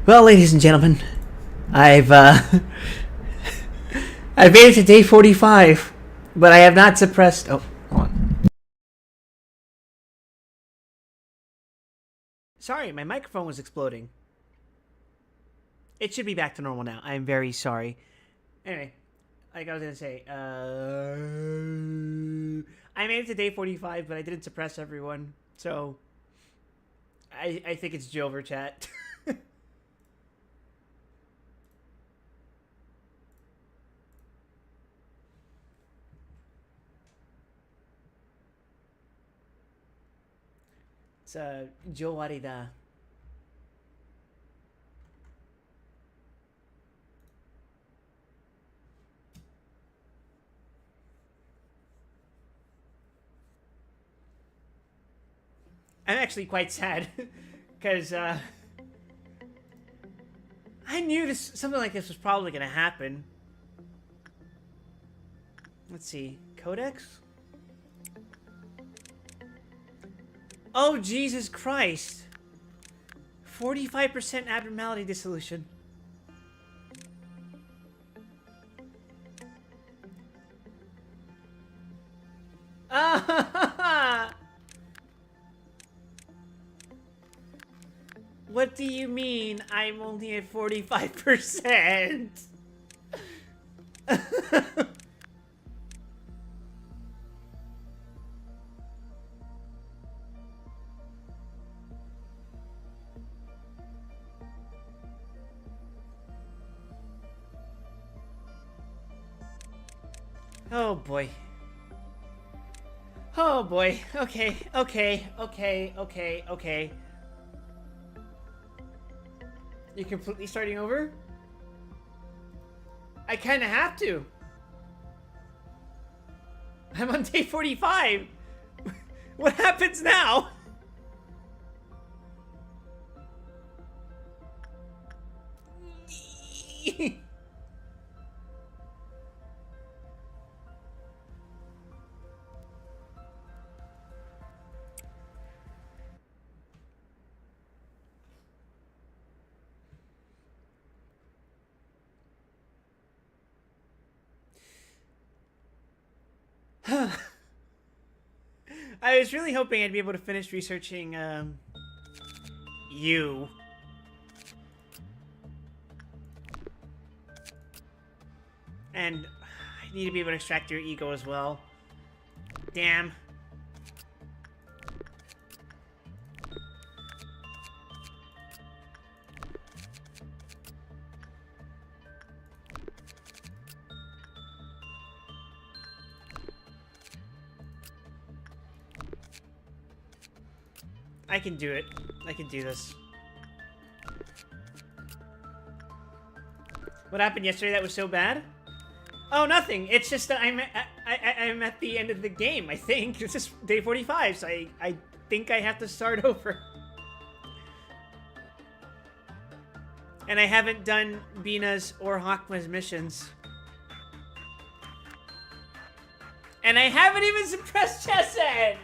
Well, ladies and gentlemen, I've I've made it to day 45, but I have not suppressed. Oh, hold on. Sorry, my microphone was exploding. It should be back to normal now. I'm very sorry. Anyway, like I was gonna say, I made it to day 45, but I didn't suppress everyone, so I think it's Jover chat. It's Joe Warida. I'm actually quite sad because I knew something like this was probably going to happen. Let's see, Codex. Oh Jesus Christ! 45% abnormality dissolution. Ah! What do you mean I'm only at 45%? Oh boy. Oh boy. Okay. You're completely starting over? I kind of have to. I'm on day 45. What happens now? I was really hoping I'd be able to finish researching, you. And I need to be able to extract your ego as well. Damn. I can do it. I can do this. What happened yesterday that was so bad? Oh, nothing. It's just that I'm at the end of the game, I think. It's just day 45, so I think I have to start over. And I haven't done Bina's or Hakma's missions. And I haven't even suppressed Chesed!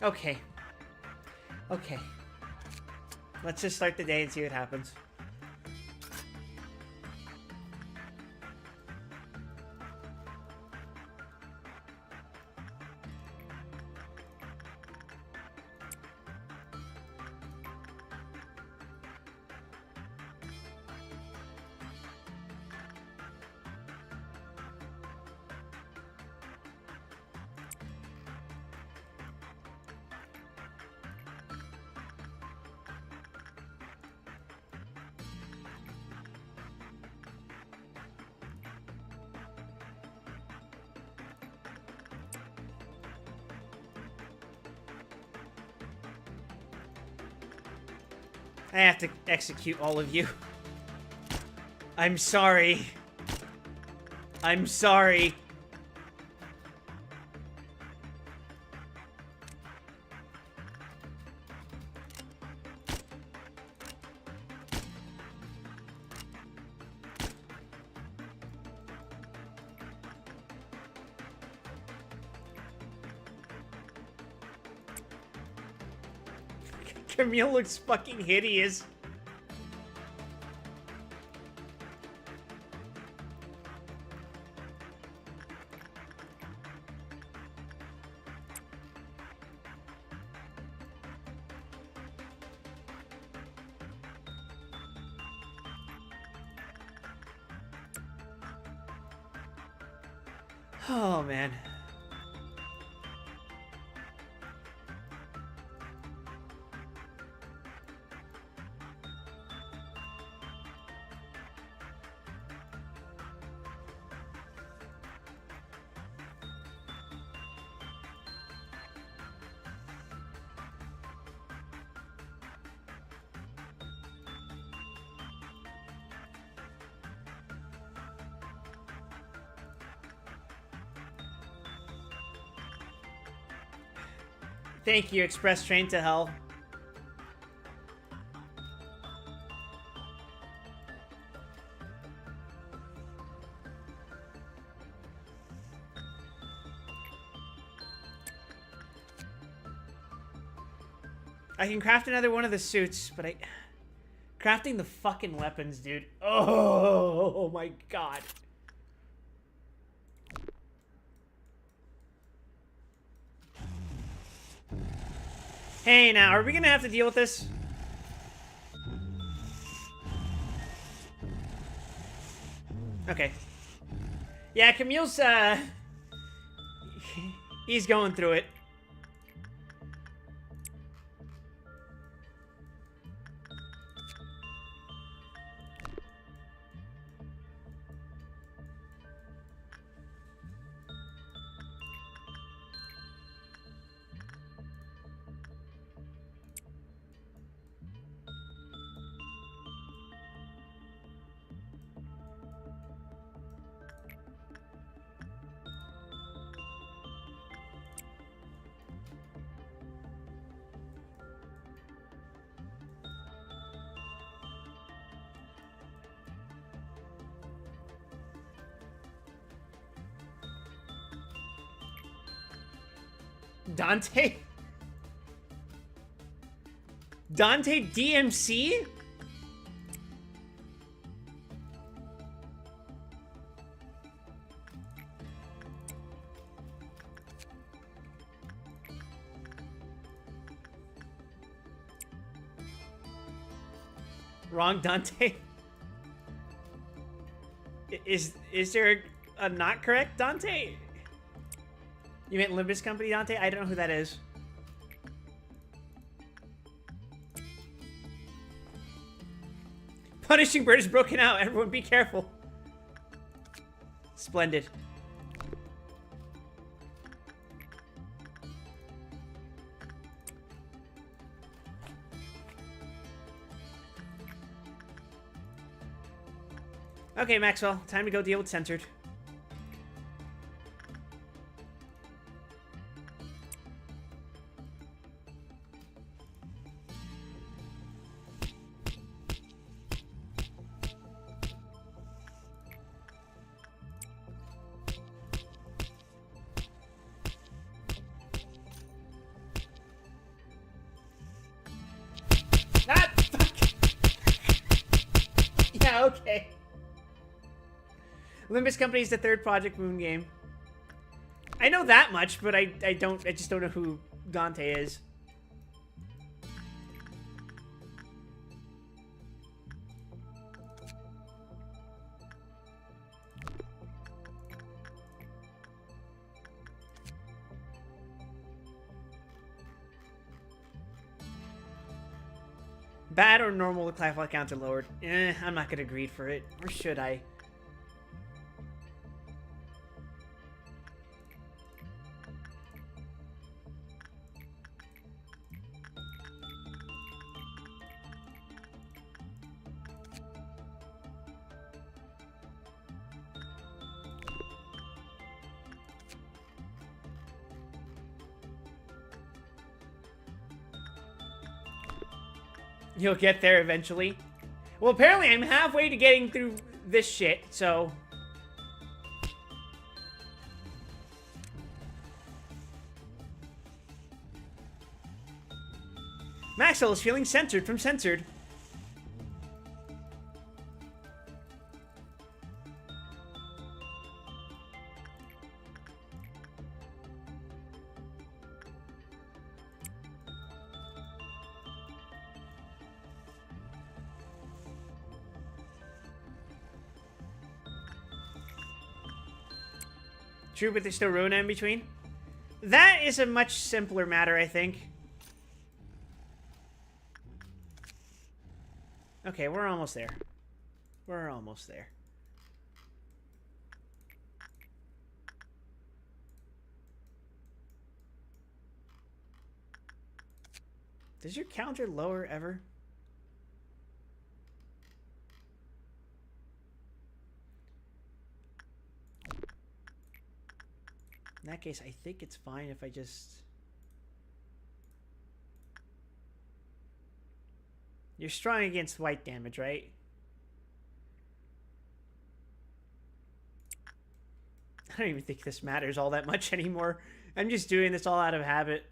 Okay. Okay. Let's just start the day and see what happens. I have to execute all of you. I'm sorry. I'm sorry. Camille looks fucking hideous. Oh, man. Thank you, Express Train to Hell. I can craft another one of the suits, but crafting the fucking weapons, dude. Oh my god. Hey, now, are we gonna have to deal with this? Okay. Yeah, Camille's, he's going through it. Dante? Dante DMC? Wrong Dante? Is there a not correct Dante? You meant Limbus Company Dante? I don't know who that is. Punishing Bird is broken out. Everyone be careful. Splendid. Okay, Maxwell. Time to go deal with Censored. Ah, fuck. Yeah, okay. Limbus Company is the third Project Moon game. I know that much, but I just don't know who Dante is. Bad or normal, the classified counts are lowered. I'm not gonna greed for it. Or should I? You'll get there eventually. Well, apparently I'm halfway to getting through this shit, so... Maxwell is feeling censored from censored. True, but there's still Rona in between. That is a much simpler matter, I think. Okay, we're almost there. We're almost there. Does your counter lower ever? In that case, I think it's fine if I just... You're strong against white damage, right? I don't even think this matters all that much anymore. I'm just doing this all out of habit.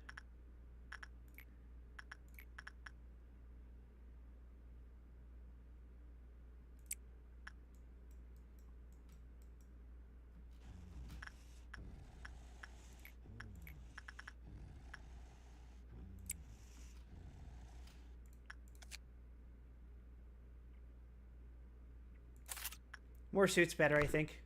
More suits better, I think.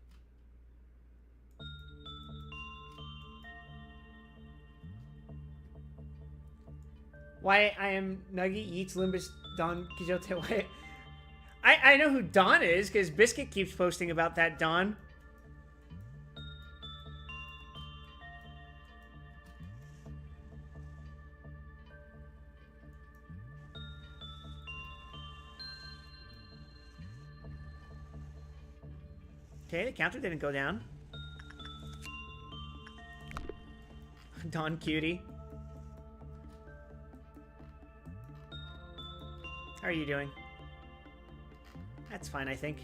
Why I am Nuggy eats Limbus Don Quixote. Why? I know who Don is, because Biscuit keeps posting about that Don. Okay, the counter didn't go down. Don Cutie. How are you doing? That's fine, I think.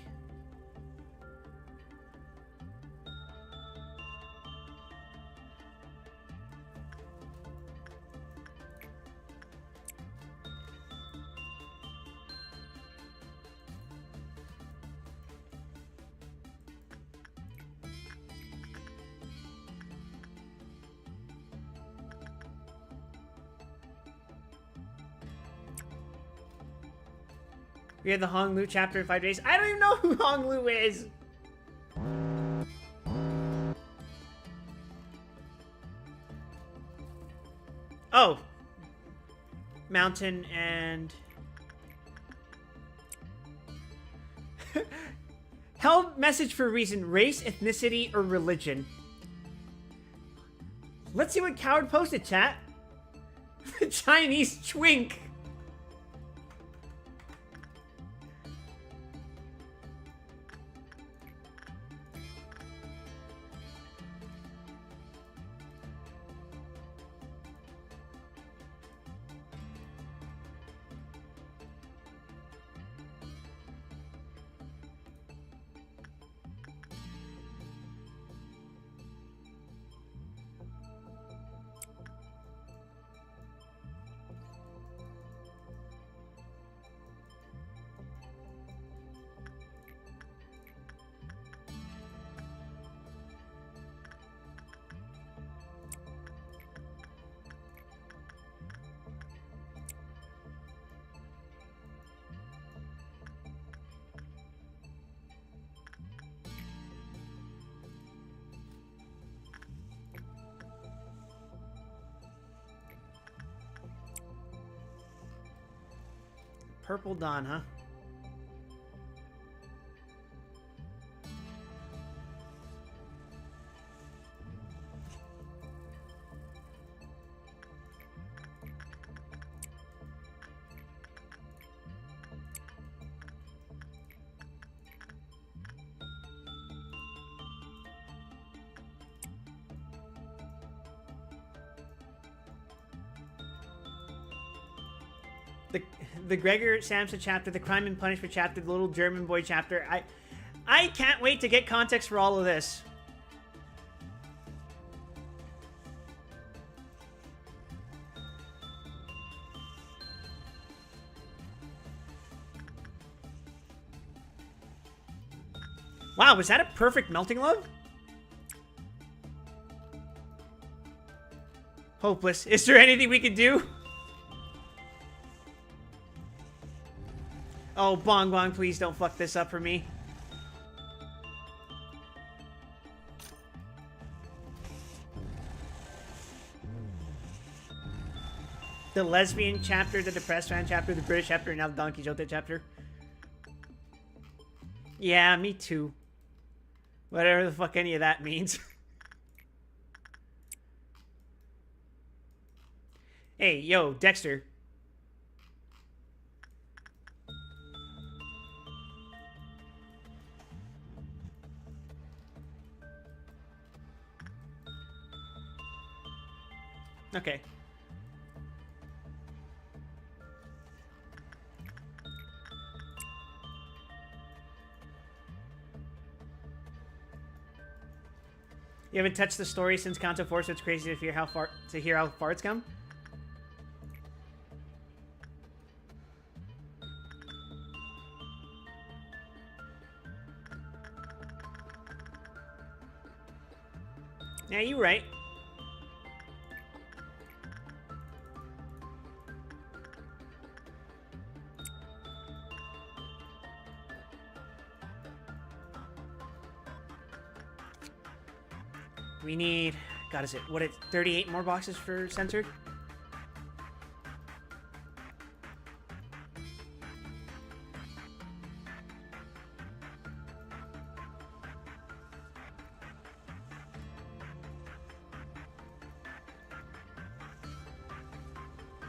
We have the Hong Lu chapter in 5 days. I don't even know who Hong Lu is. Oh. Mountain and... Held message for a reason. Race, ethnicity, or religion. Let's see what Coward posted, chat. The Chinese twink. Purple Dawn, huh? the the Gregor Samsa chapter, the Crime and Punishment chapter, the little German boy chapter. I can't wait to get context for all of this. Wow, was that a perfect melting log? Hopeless. Is there anything we can do? Oh, Bong Bong, please don't fuck this up for me. The lesbian chapter, the depressed fan chapter, the British chapter, and now the Don Quixote chapter. Yeah, me too. Whatever the fuck any of that means. Hey, yo, Dexter. Okay. You haven't touched the story since Kanto 4, so it's crazy to hear how far it's come. Yeah, you're right. We need, God, is it, what, it's 38 more boxes for censored?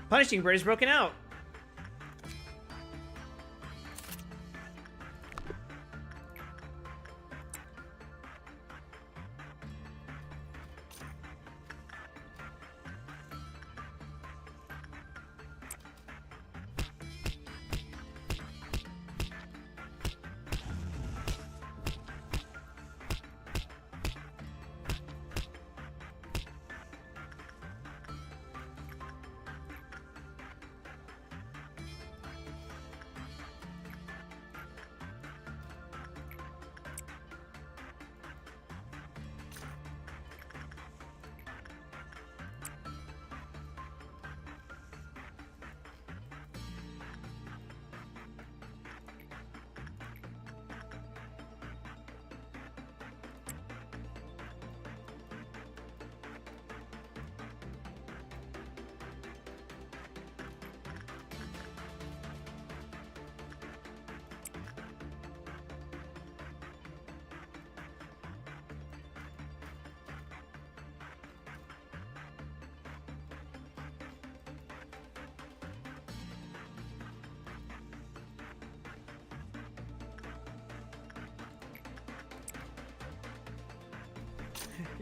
Punishing Bird is broken out.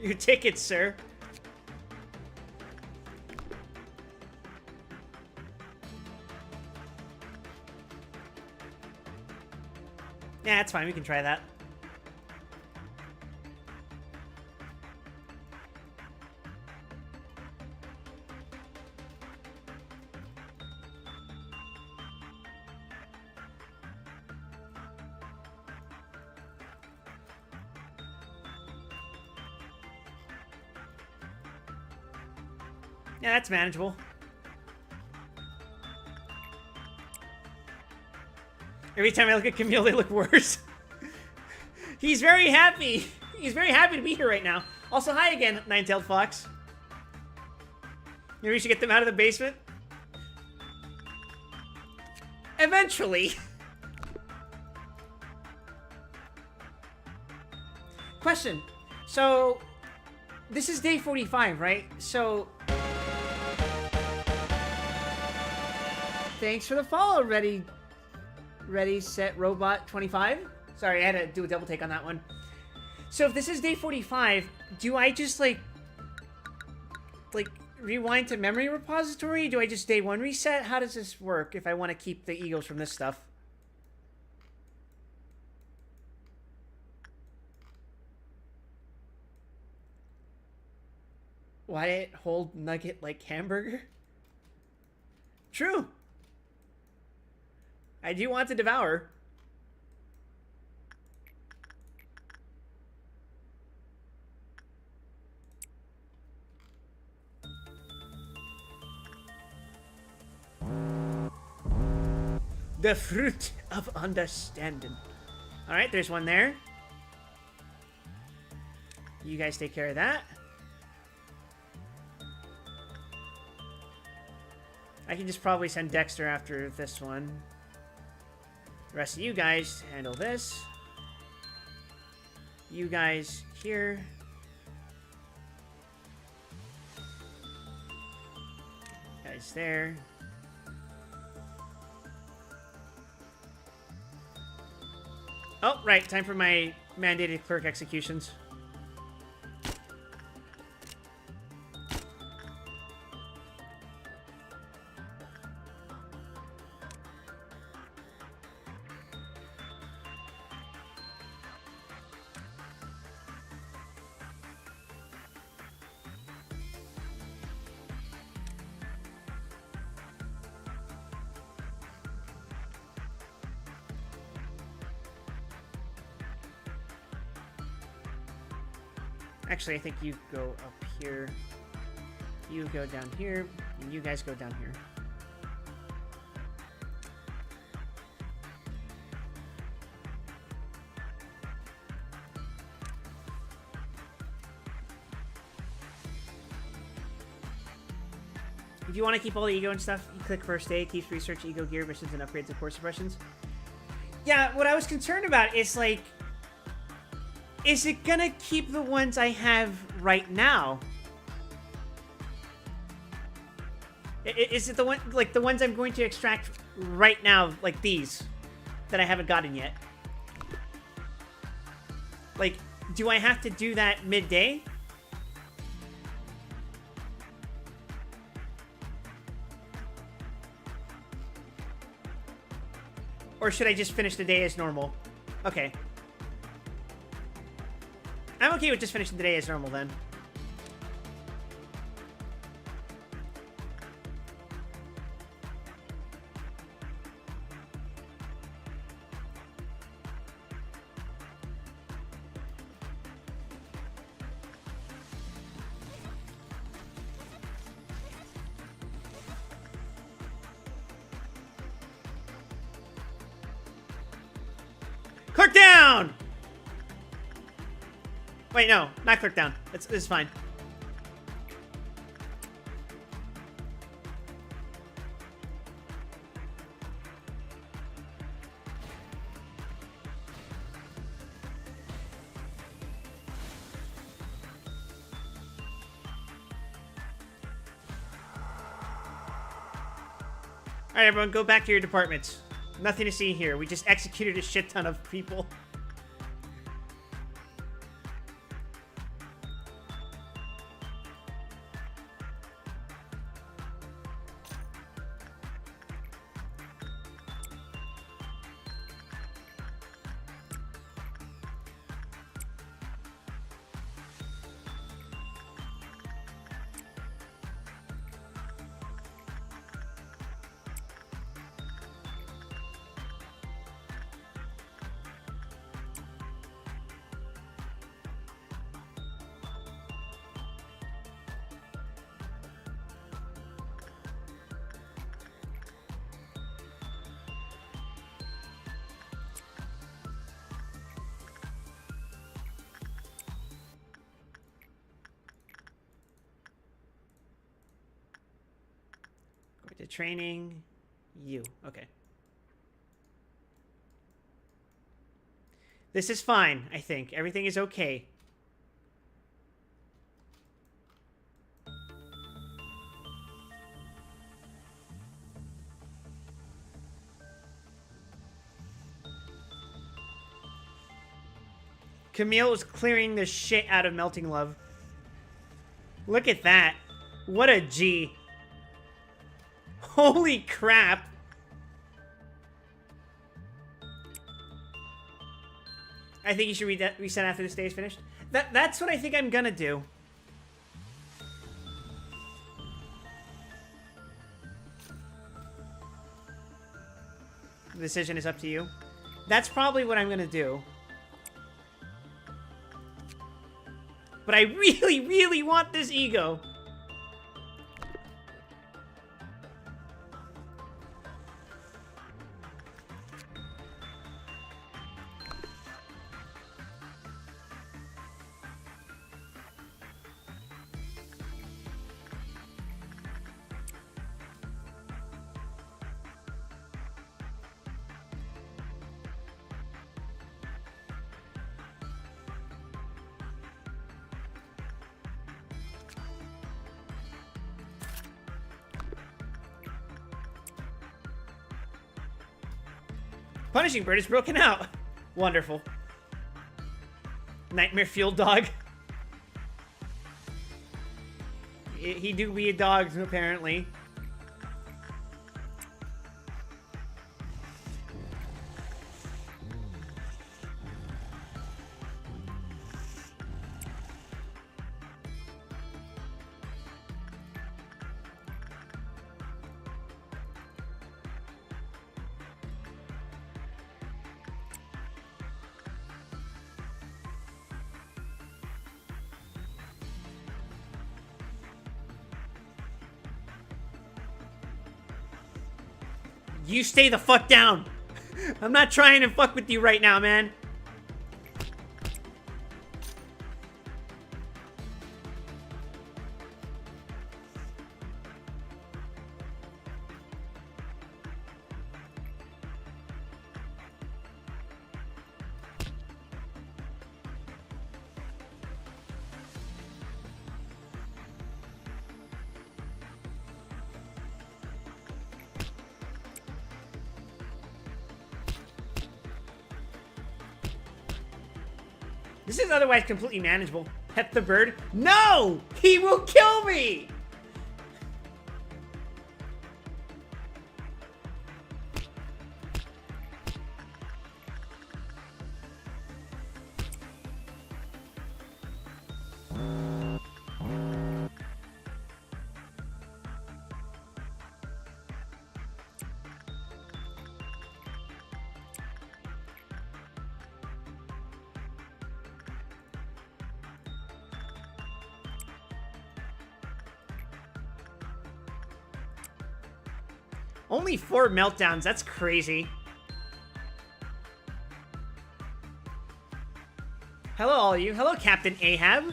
Your tickets, sir. Yeah, that's fine. We can try that. Yeah, that's manageable. Every time I look at Camille, they look worse. He's very happy. He's very happy to be here right now. Also, hi again, Nine-Tailed Fox. Maybe we should get them out of the basement? Eventually. Question. So, this is day 45, right? So... Thanks for the follow, Ready, Set, Robot 25. Sorry, I had to do a double take on that one. So if this is day 45, do I just, like, rewind to memory repository? Do I just day one reset? How does this work if I want to keep the eagles from this stuff? Why it hold nugget like hamburger? True. I do want to devour. The fruit of understanding. Alright, there's one there. You guys take care of that. I can just probably send Dexter after this one. The rest of you guys handle this. You guys here. Guys there. Oh, right. Time for my mandated clerk executions. Actually, I think you go up here. You go down here. And you guys go down here. If you want to keep all the ego and stuff, you click first aid, keeps research, ego gear, missions, and upgrades, and core suppressions. Yeah, what I was concerned about is like, is it gonna keep the ones I have right now? Is it the one, like the ones I'm going to extract right now, like these, that I haven't gotten yet? Like, do I have to do that midday? Or should I just finish the day as normal? Okay. I'm okay with just finishing the day as normal then. Clerk down! Wait, no, not clerk down. It's fine. Alright, everyone, go back to your departments. Nothing to see here. We just executed a shit ton of people. To training, you. Okay. This is fine, I think. Everything is okay. Camille is clearing the shit out of Melting Love. Look at that. What a G. Holy crap. I think you should reset after this day is finished. That's what I think I'm gonna do. The decision is up to you. That's probably what I'm gonna do. But I really, really want this ego. Punishing Bird is broken out. Wonderful. Nightmare Fuel Dog. He do be a dog, apparently. You stay the fuck down. I'm not trying to fuck with you right now, man. This is otherwise completely manageable. Pet the bird? No! He will kill me! Only 4 meltdowns, that's crazy. Hello, all of you. Hello, Captain Ahab.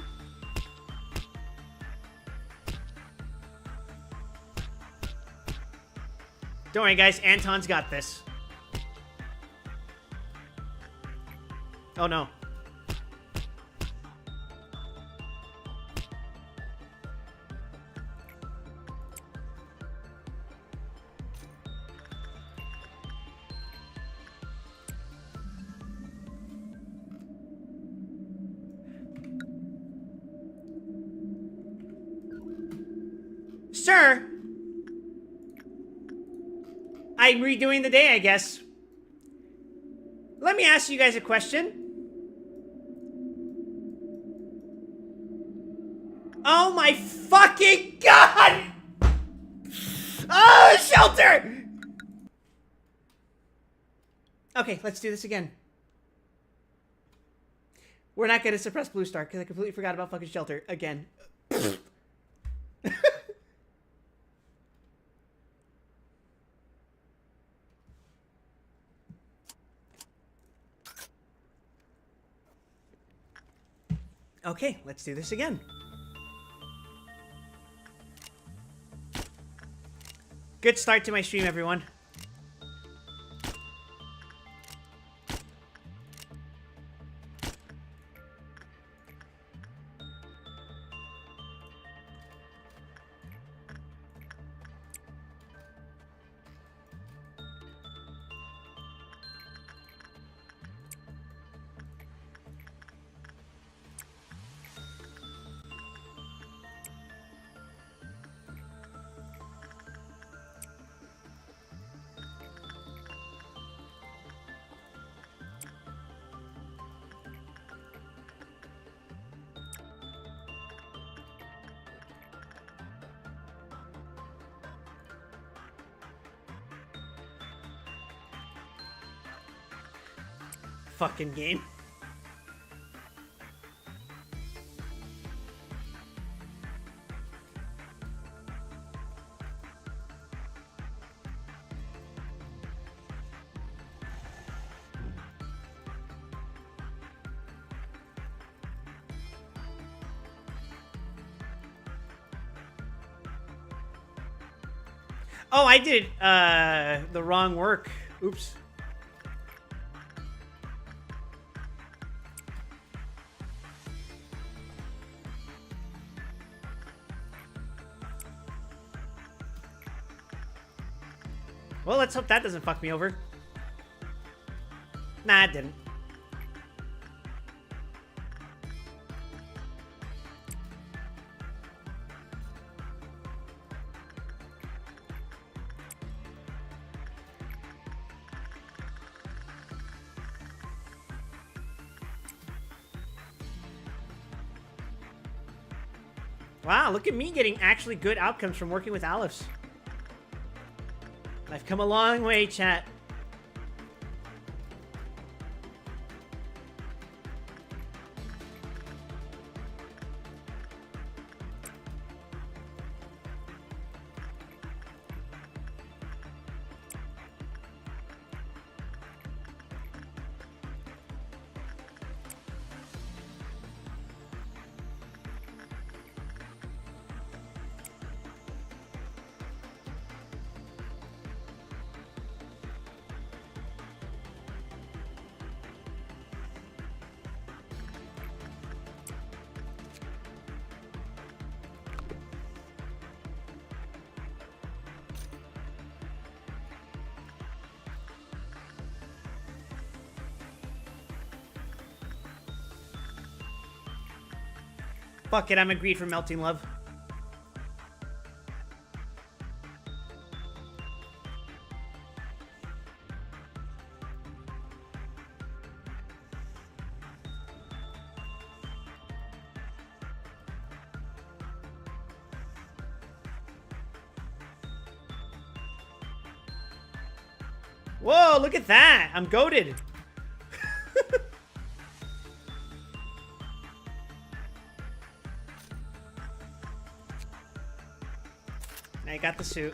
Don't worry, guys. Anton's got this. Oh, no. Sir, I'm redoing the day, I guess. Let me ask you guys a question. Oh my fucking god! Oh, shelter! Okay, let's do this again. We're not gonna suppress Blue Star because I completely forgot about fucking shelter again. Okay, let's do this again. Good start to my stream, everyone. fucking game. Oh, I did the wrong work. Oops. Well, let's hope that doesn't fuck me over. Nah, it didn't. Wow, look at me getting actually good outcomes from working with Aleph. I've come a long way, chat. Fuck it, I'm agreed for Melting Love. Whoa, look at that! I'm goated. I got the suit.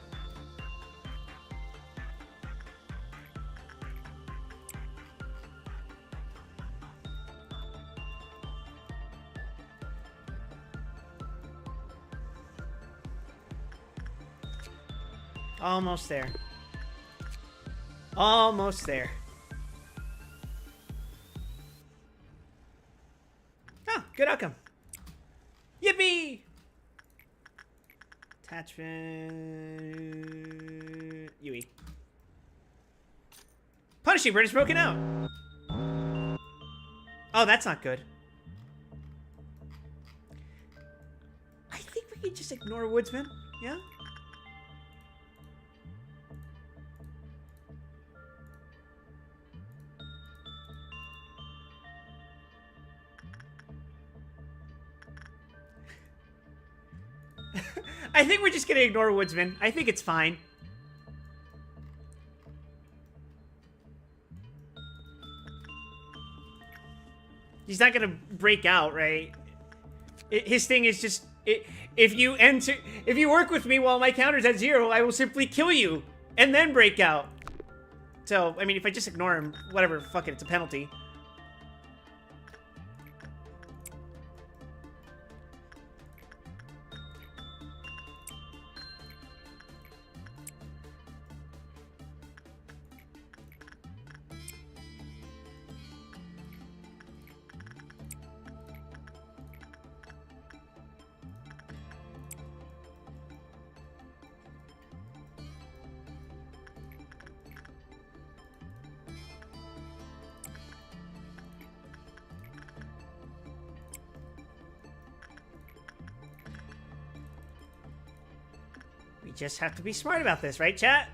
Almost there. Almost there. Oh, good outcome. Yippee! Attachment... Yui. Punishing Bird is broken out. Oh, that's not good. I think we can just ignore Woodsman. Yeah? I think we're just gonna ignore Woodsman. I think it's fine. He's not gonna break out, right? His thing is just if you work with me while my counter's at 0, I will simply kill you and then break out. So I mean, if I just ignore him, whatever, fuck it, it's a penalty. We just have to be smart about this, right, chat?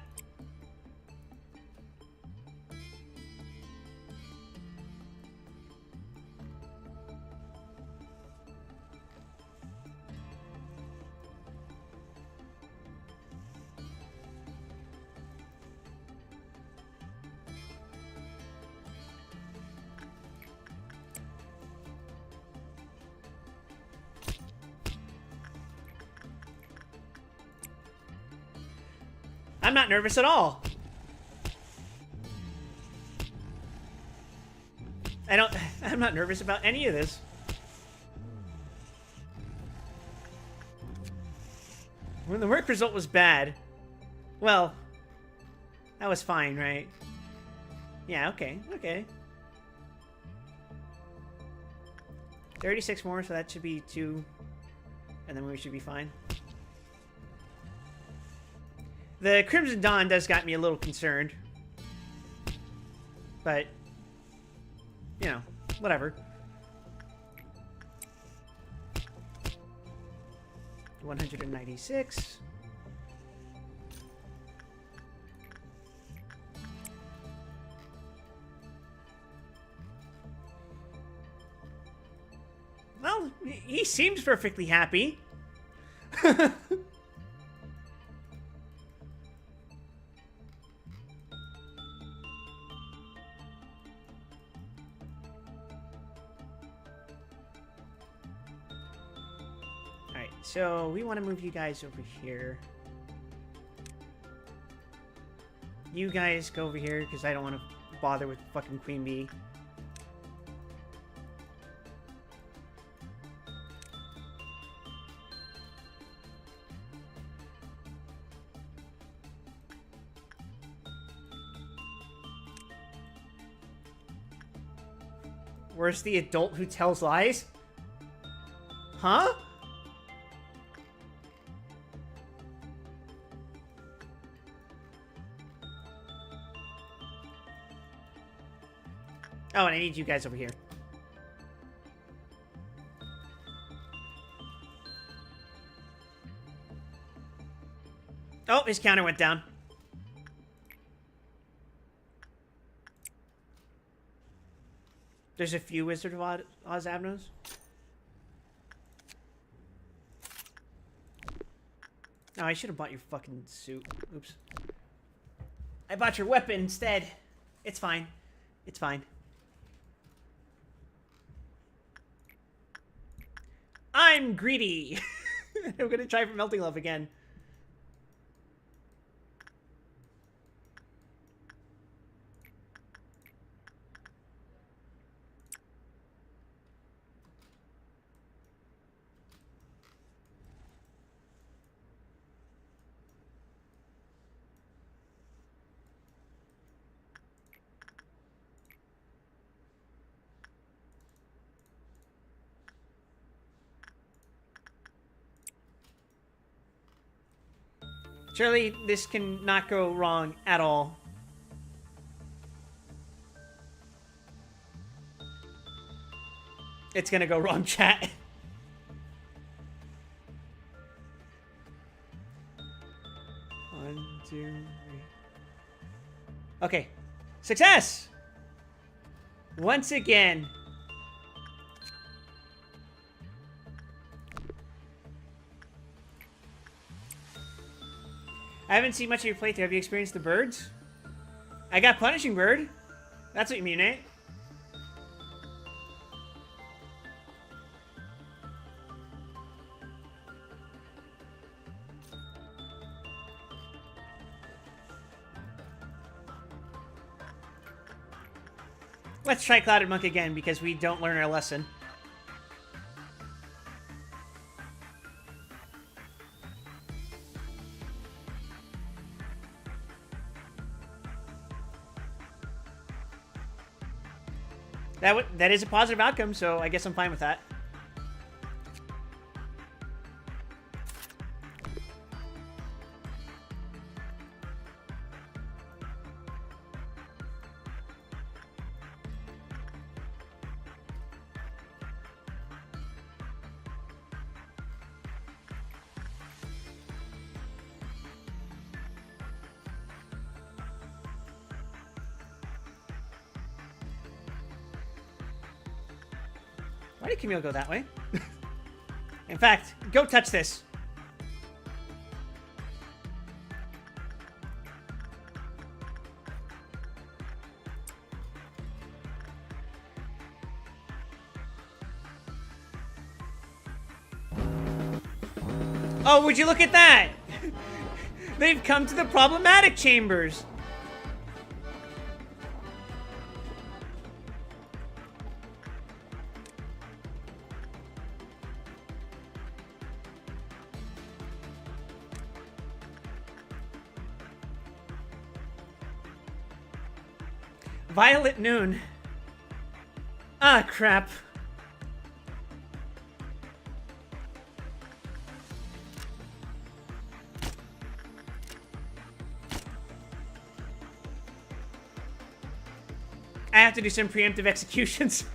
I'm not nervous at all. I'm not nervous about any of this. When the work result was bad, well, that was fine, right? Yeah, okay, okay. 36 more, so that should be 2. And then we should be fine. The Crimson Dawn does got me a little concerned. But, you know, whatever. 196. Well, he seems perfectly happy. Alright, so we want to move you guys over here. You guys go over here, because I don't want to bother with fucking Queen Bee. Where's the adult who tells lies? Huh? Oh, and I need you guys over here. Oh, his counter went down. There's a few Wizard of Oz Abnos. Oh, I should have bought your fucking suit. Oops. I bought your weapon instead. It's fine. It's fine. I'm greedy. I'm gonna try for Melting Love again. Surely this can not go wrong at all. It's gonna go wrong, chat. One, two, three. Okay. Success! Once again. I haven't seen much of your playthrough. Have you experienced the birds? I got Punishing Bird. That's what you mean, eh? Let's try Clouded Monk again, because we don't learn our lesson. That is a positive outcome, so I guess I'm fine with that. Why did Camille go that way? In fact, go touch this. Oh, would you look at that? They've come to the problematic chambers. Violet Noon. Ah, crap. I have to do some preemptive executions.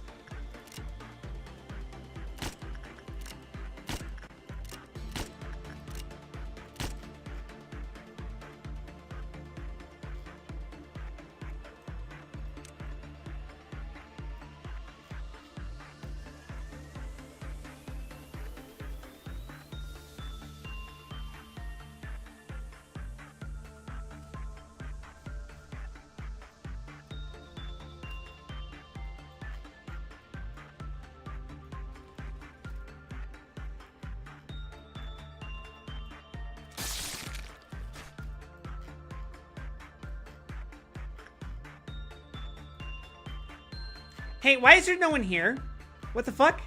Hey, why is there no one here? What the fuck?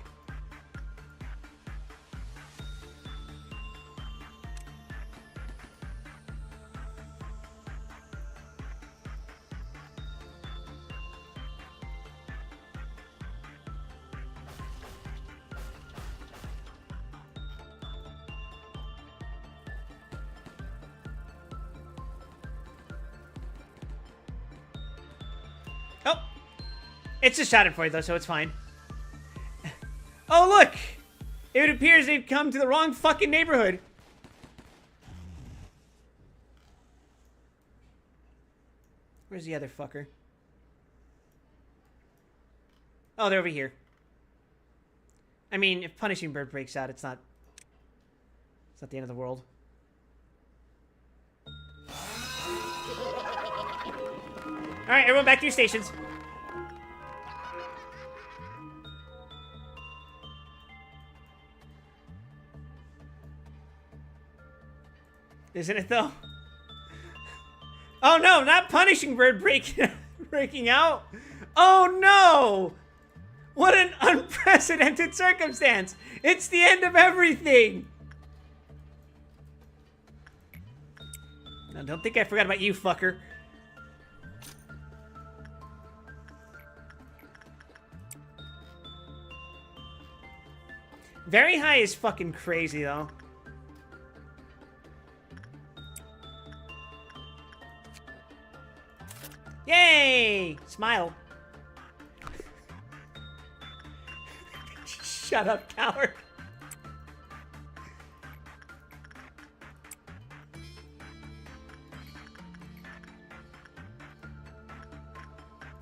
Oh. It's just shouted for you, though, so it's fine. Oh, look! It appears they've come to the wrong fucking neighborhood. Where's the other fucker? Oh, they're over here. I mean, if Punishing Bird breaks out, it's not the end of the world. Alright, everyone back to your stations. Isn't it, though? Oh, no, not Punishing Bird breaking out. Oh, no! What an unprecedented circumstance! It's the end of everything! Now, don't think I forgot about you, fucker. Very high is fucking crazy, though. Yay! Smile. Shut up, coward.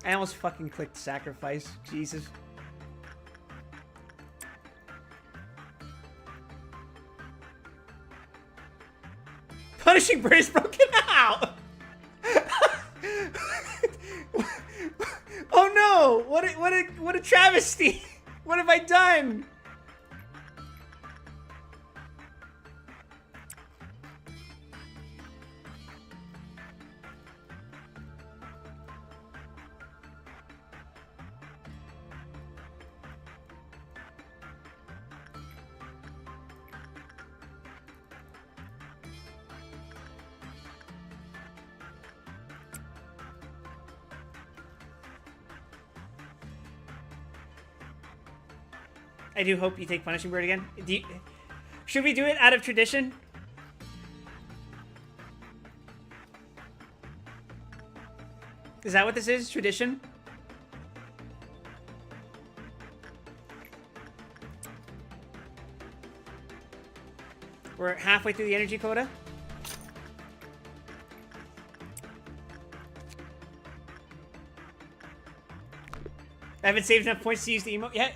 I almost fucking clicked sacrifice. Jesus. Punishing Bird is broken out! Oh no! What a travesty! What have I done? I do hope you take Punishing Bird again. Should we do it out of tradition? Is that what this is? Tradition? We're halfway through the energy quota. I haven't saved enough points to use the emote yet.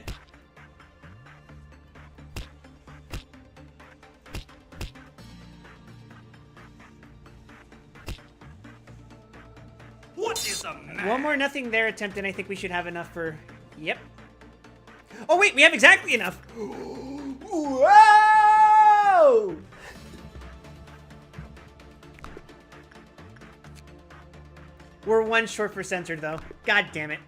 One more nothing there attempt, and I think we should have enough for... Yep. Oh, wait, we have exactly enough. Whoa! We're one short for censored, though. God damn it.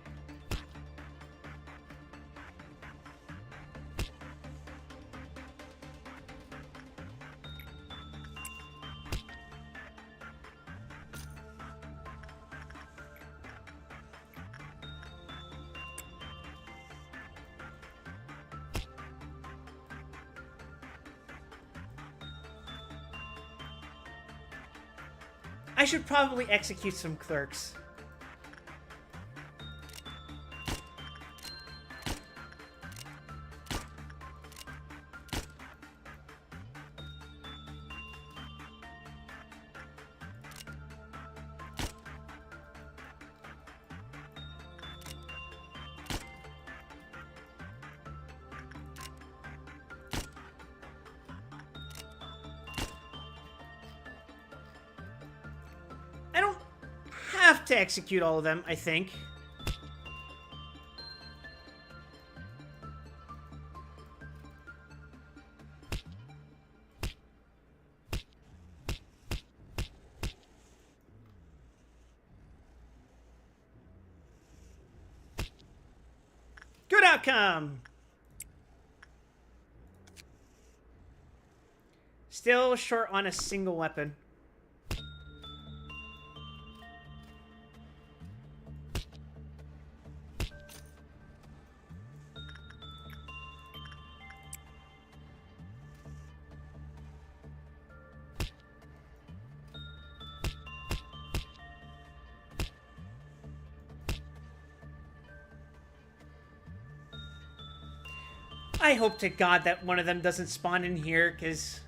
I should probably execute some clerks. To execute all of them, I think. Good outcome. Still short on a single weapon. I hope to God that one of them doesn't spawn in here, because...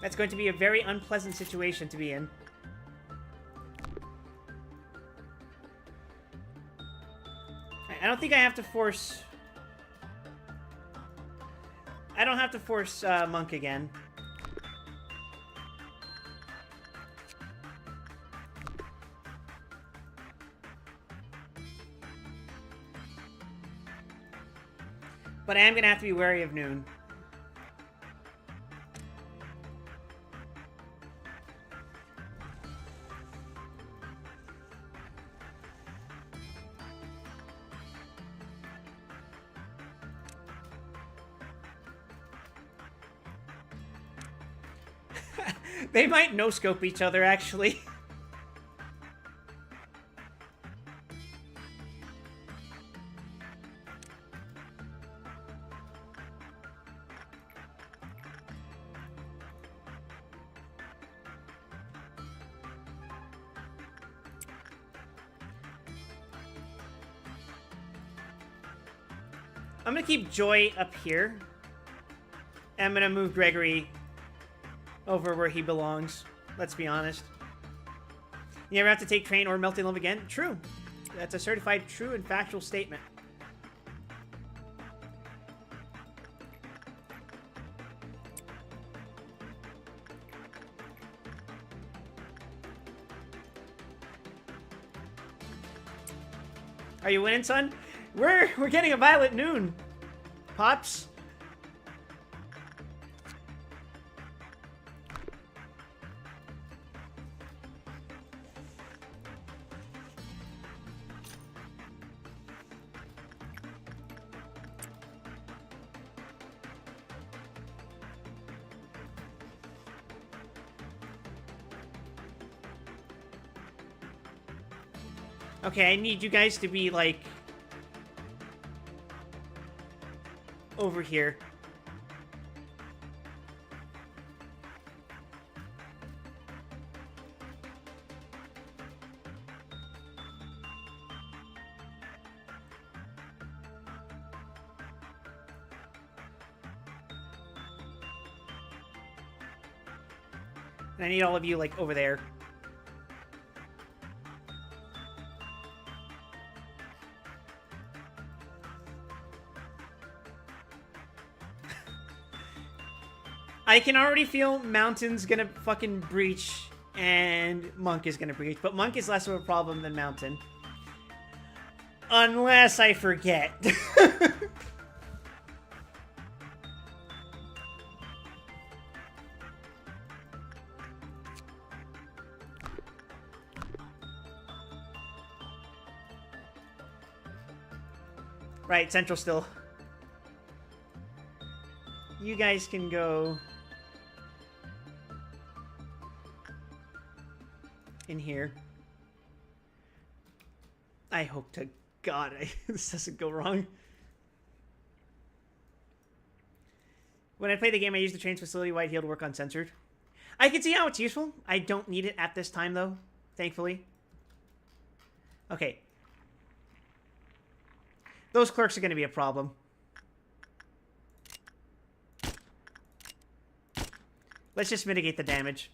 That's going to be a very unpleasant situation to be in. I don't think I have to force... I don't have to force Monk again. But I am going to have to be wary of Noon. They might no-scope each other, actually. I'm gonna keep Joy up here. And I'm gonna move Gregory over where he belongs. Let's be honest. You ever have to take train or melting love again? True. That's a certified true and factual statement. Are you winning, son? We're getting a Violet Noon, Pops. Okay, I need you guys to be, like, over here. And I need all of you, like, over there. I can already feel Mountain's gonna fucking breach and Monk is gonna breach, but Monk is less of a problem than Mountain. Unless I forget. Right, Central still. You guys can go in here. I hope to God this doesn't go wrong. When I play the game, I use the train's facility wide heal to work on censored. I can see how it's useful. I don't need it at this time, though, thankfully. Okay. Those clerks are going to be a problem. Let's just mitigate the damage.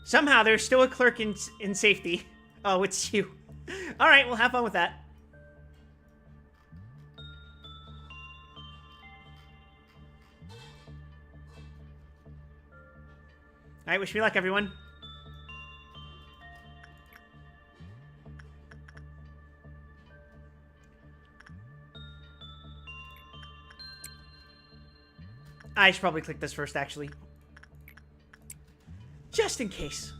Somehow, there's still a clerk in safety. Oh, it's you. All right, well, have fun with that. All right, wish me luck, everyone. I should probably click this first, actually. Just in case.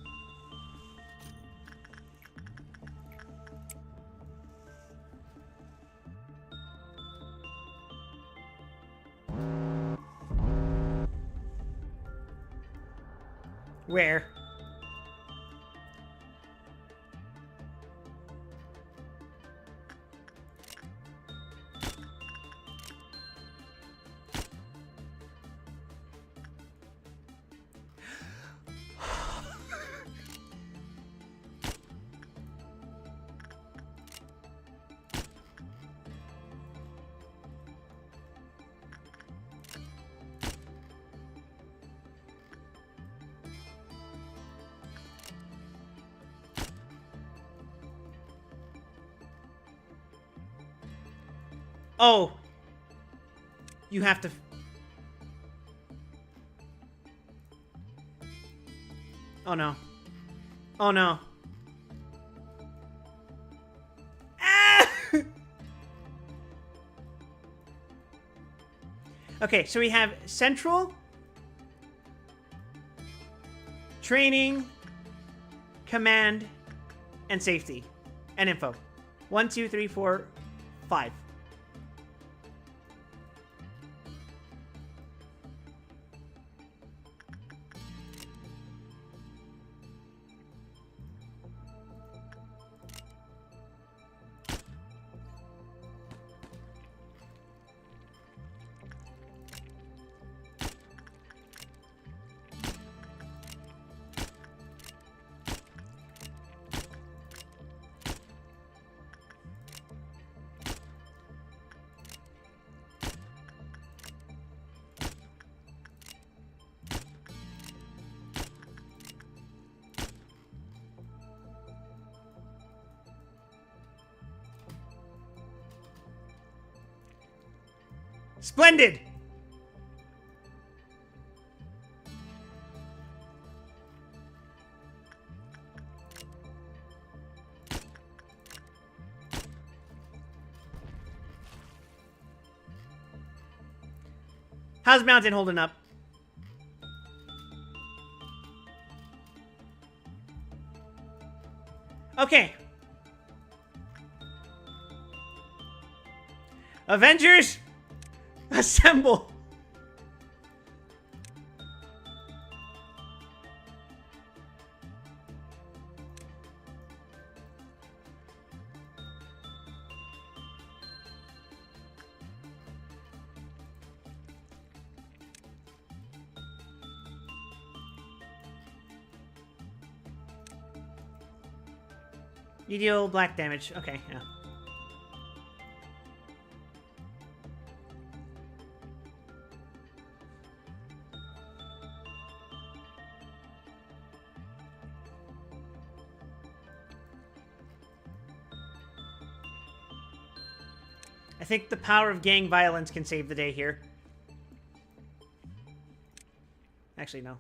Where? Oh. You have to... Oh, no. Oh, no. Ah! Okay, so we have Central, Training, Command, and Safety. And Info. 1, 2, 3, 4, 5. Splendid! How's Mountain holding up? Okay. Avengers, assemble. You deal black damage. Okay, yeah. I think the power of gang violence can save the day here. Actually, no.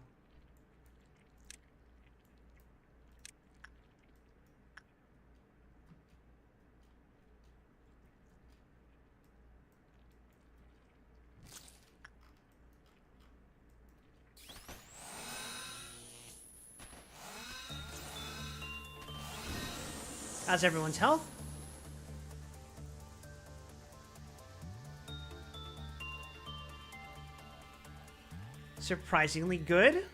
How's everyone's health? Surprisingly good.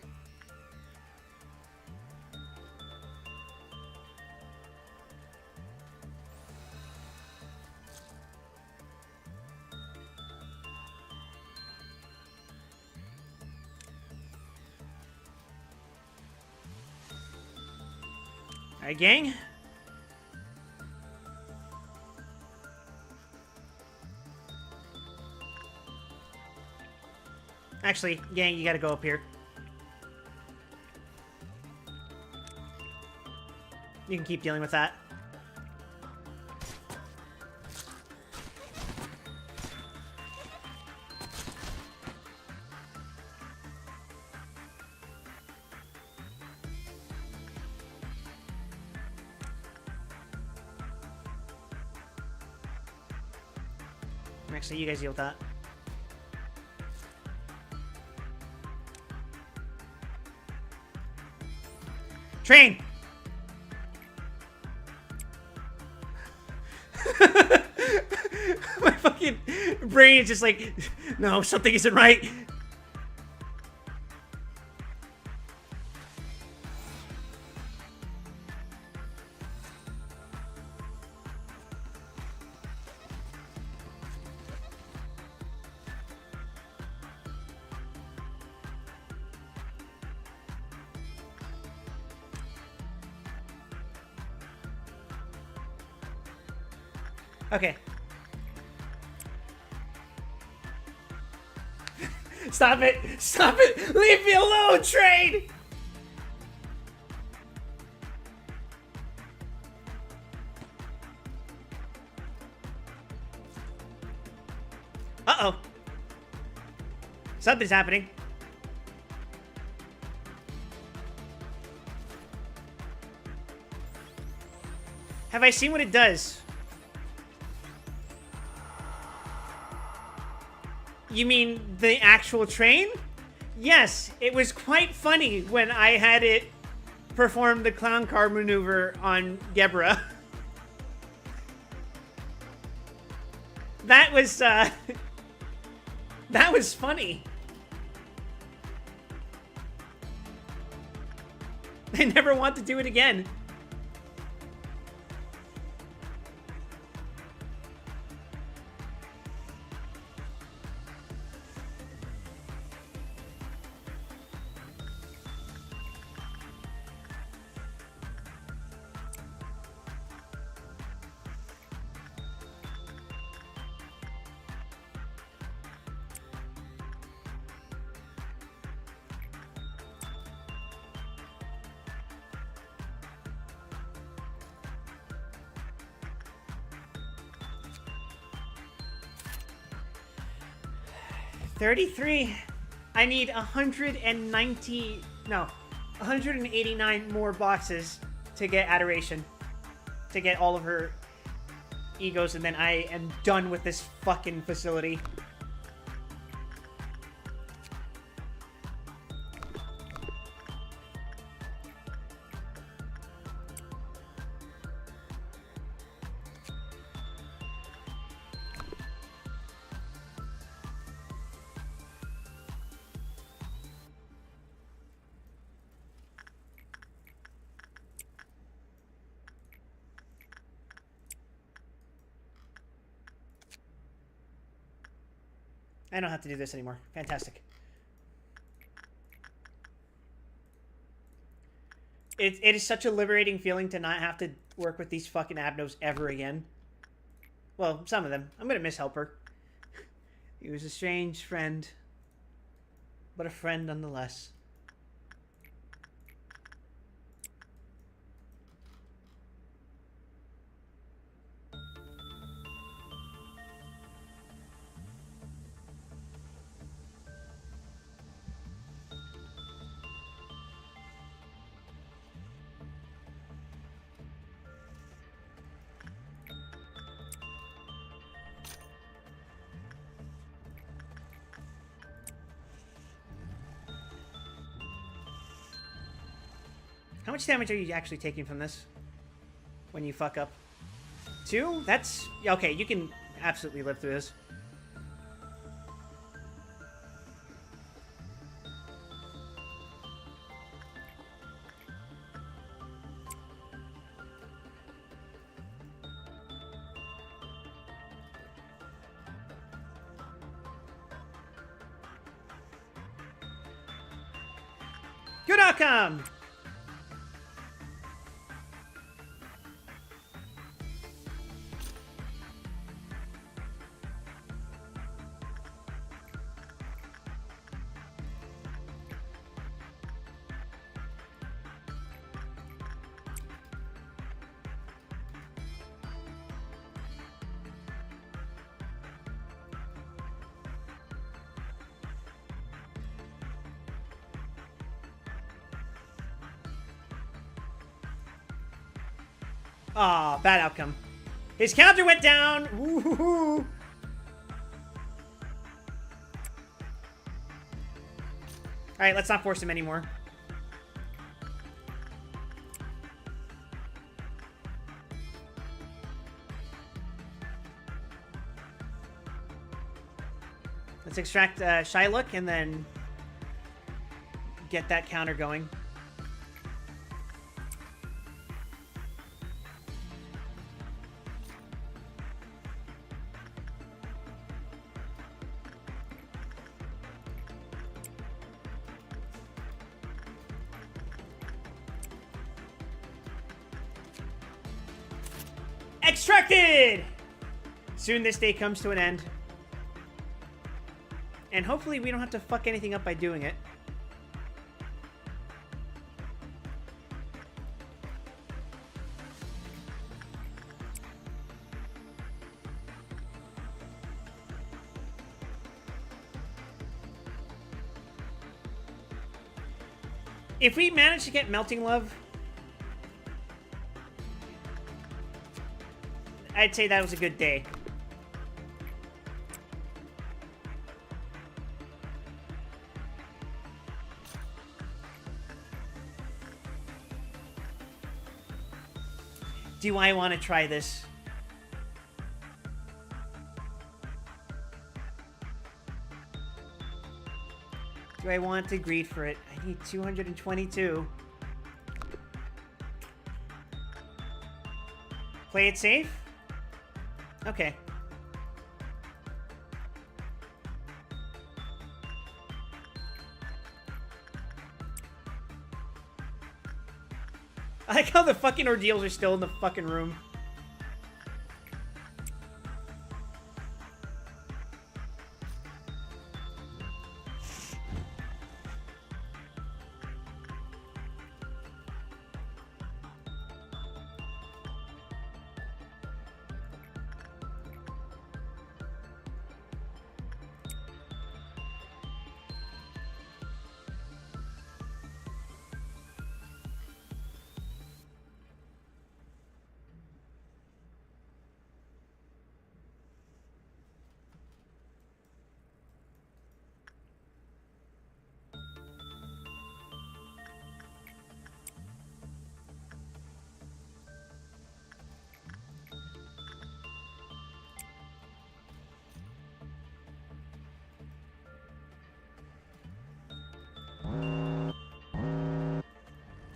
Alright, gang. Actually, gang, you gotta go up here. You can keep dealing with that. Actually, you guys deal with that. Train! My fucking brain is just like, no, something isn't right. Okay. Stop it! Stop it! Leave me alone, train! Uh-oh. Something's happening. Have I seen what it does? You mean the actual train? Yes, it was quite funny when I had it perform the clown car maneuver on Gebra. That was, that was funny. I never want to do it again. $33. I need 190, no, 189 more boxes to get Adoration. To get all of her egos, and then I am done with this fucking facility. I don't have to do this anymore. Fantastic. It is such a liberating feeling to not have to work with these fucking abnos ever again. Well, some of them. I'm gonna miss Helper. He was a strange friend, but a friend nonetheless. How much damage are you actually taking from this? when you fuck up. 2? That's... Okay, you can absolutely live through this. Good outcome! Aw, bad outcome. His counter went down! Woo-hoo-hoo. Alright, let's not force him anymore. Let's extract Shylock and then get that counter going. Extracted! Soon this day comes to an end. And hopefully we don't have to fuck anything up by doing it. If we manage to get Melting Love, I'd say that was a good day. Do I want to try this? Do I want to greed for it? I need 222. Play it safe? Okay. I like how the fucking ordeals are still in the fucking room.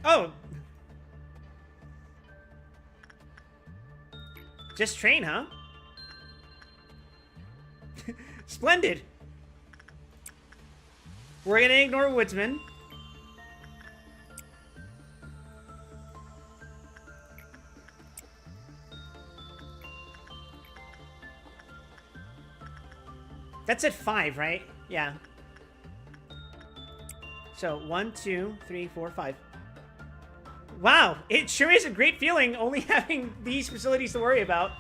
Oh! Just train, huh? Splendid! We're gonna ignore Woodsman. That's at 5, right? Yeah. So, 1, 2, 3, 4, 5. Wow, it sure is a great feeling only having these facilities to worry about.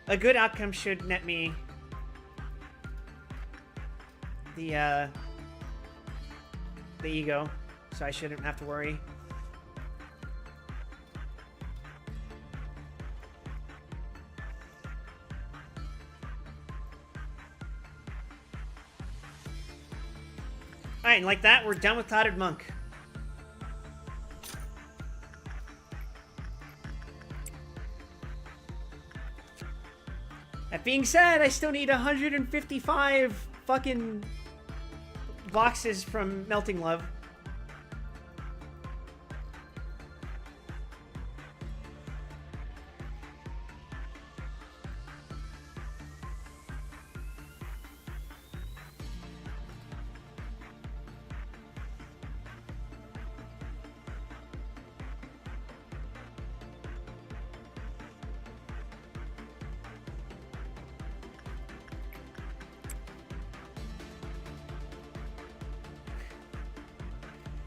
A good outcome should net me the ego, so I shouldn't have to worry. Alright, and like that, we're done with Clouded Monk. That being said, I still need 155 fucking boxes from Melting Love.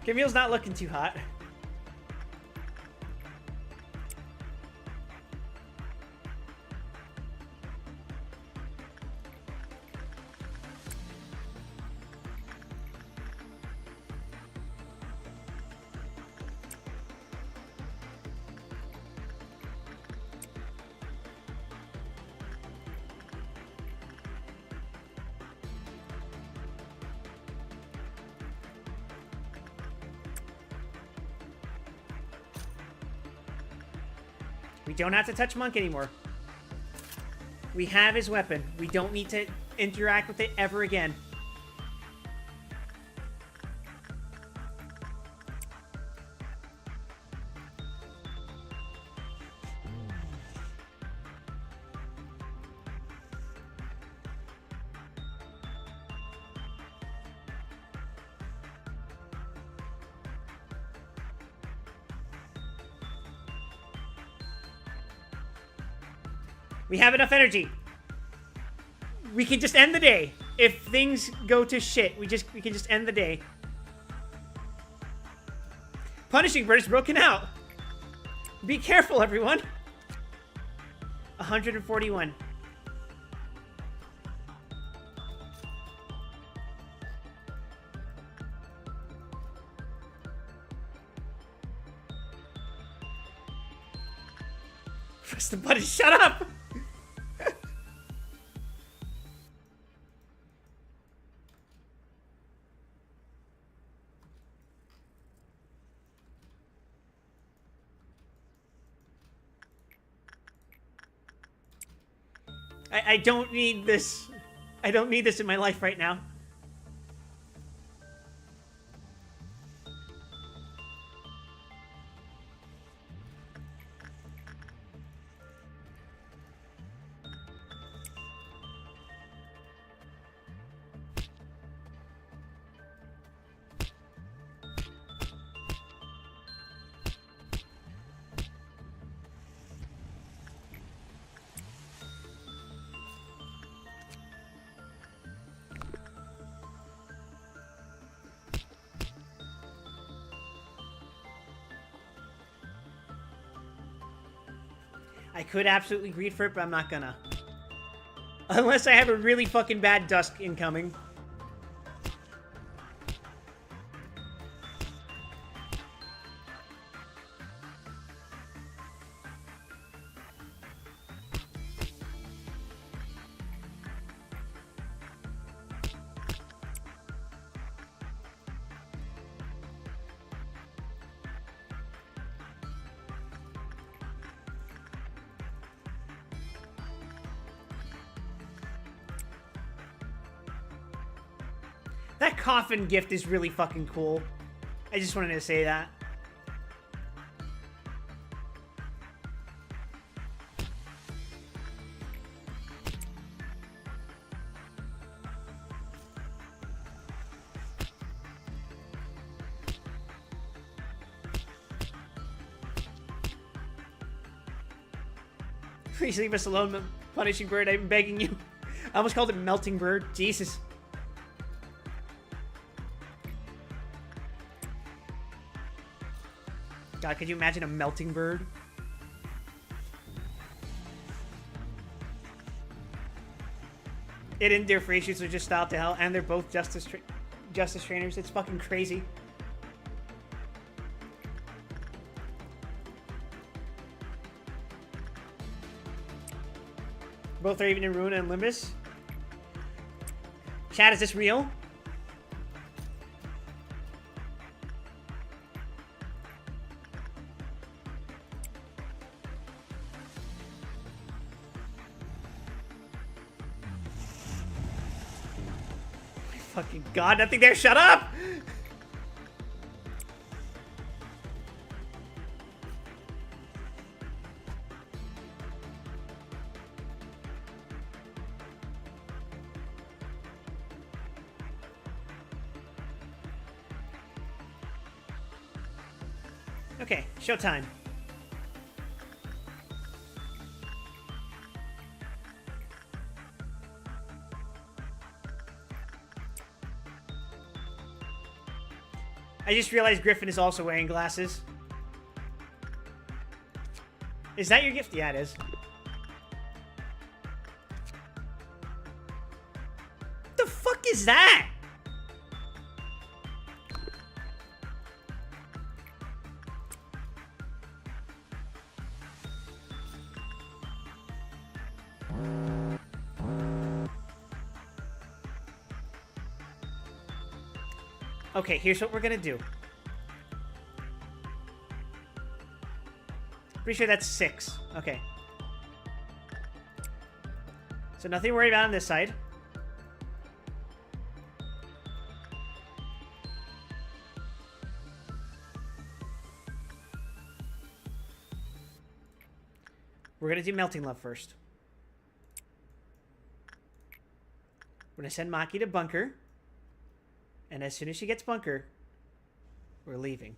Camille's not looking too hot. We don't have to touch Monk anymore. We have his weapon. We don't need to interact with it ever again. We have enough energy. We can just end the day. If things go to shit, we can just end the day. Punishing Bird is broken out. Be careful, everyone. 141. Press the button. Shut up. I don't need this. I don't need this in my life right now. I could absolutely greed for it, but I'm not gonna. Unless I have a really fucking bad dusk incoming. That coffin gift is really fucking cool. I just wanted to say that. Please leave us alone, Punishing Bird. I'm begging you. I almost called it Melting Bird. Jesus. God, could you imagine a melting bird? It and their free shoots are just style to hell, and they're both justice trainers. It's fucking crazy. Both are even in Ruin and Limbus. Chat, is this real? God, nothing there. Shut up! Okay, showtime. I just realized Griffin is also wearing glasses. Is that your gift? Yeah, it is. What the fuck is that? Okay, here's what we're gonna do. Pretty sure that's 6. Okay. So nothing to worry about on this side. We're gonna do Melting Love first. We're gonna send Maki to bunker. And as soon as she gets bunker, we're leaving.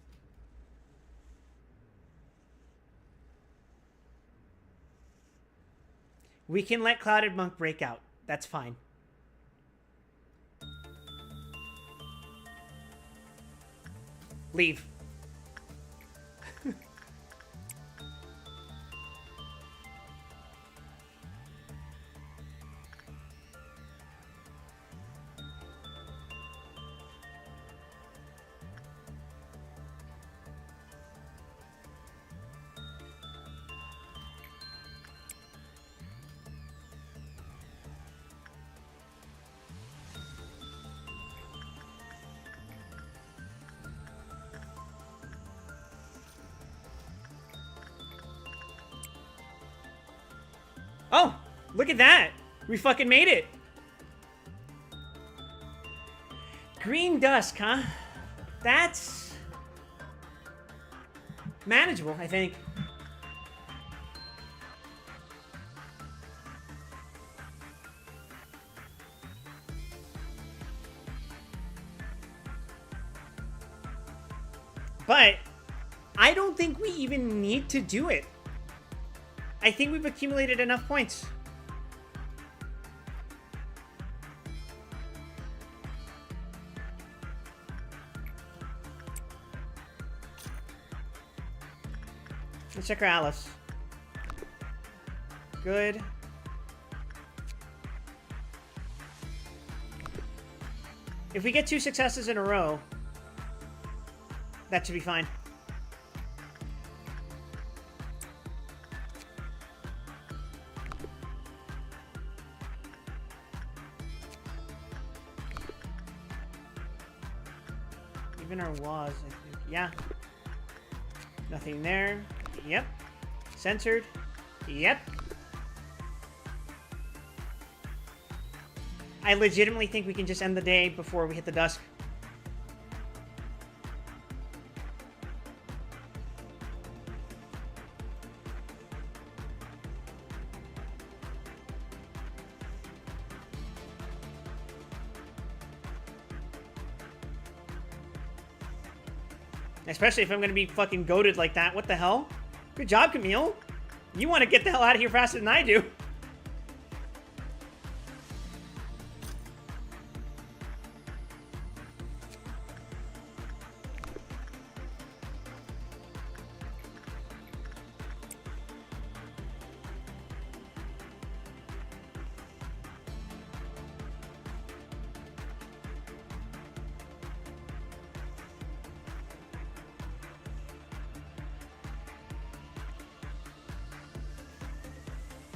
We can let Clouded Monk break out. That's fine. Leave. Oh, look at that. We fucking made it. Green Dusk, huh? That's manageable, I think. But I don't think we even need to do it. I think we've accumulated enough points. Let's check our Alice. Good. If we get 2 successes in a row, that should be fine. Even our was, I think. Yeah. Nothing there. Yep. Censored. Yep. I legitimately think we can just end the day before we hit the dusk. Especially if I'm going to be fucking goated like that. What the hell? Good job, Camille. You want to get the hell out of here faster than I do.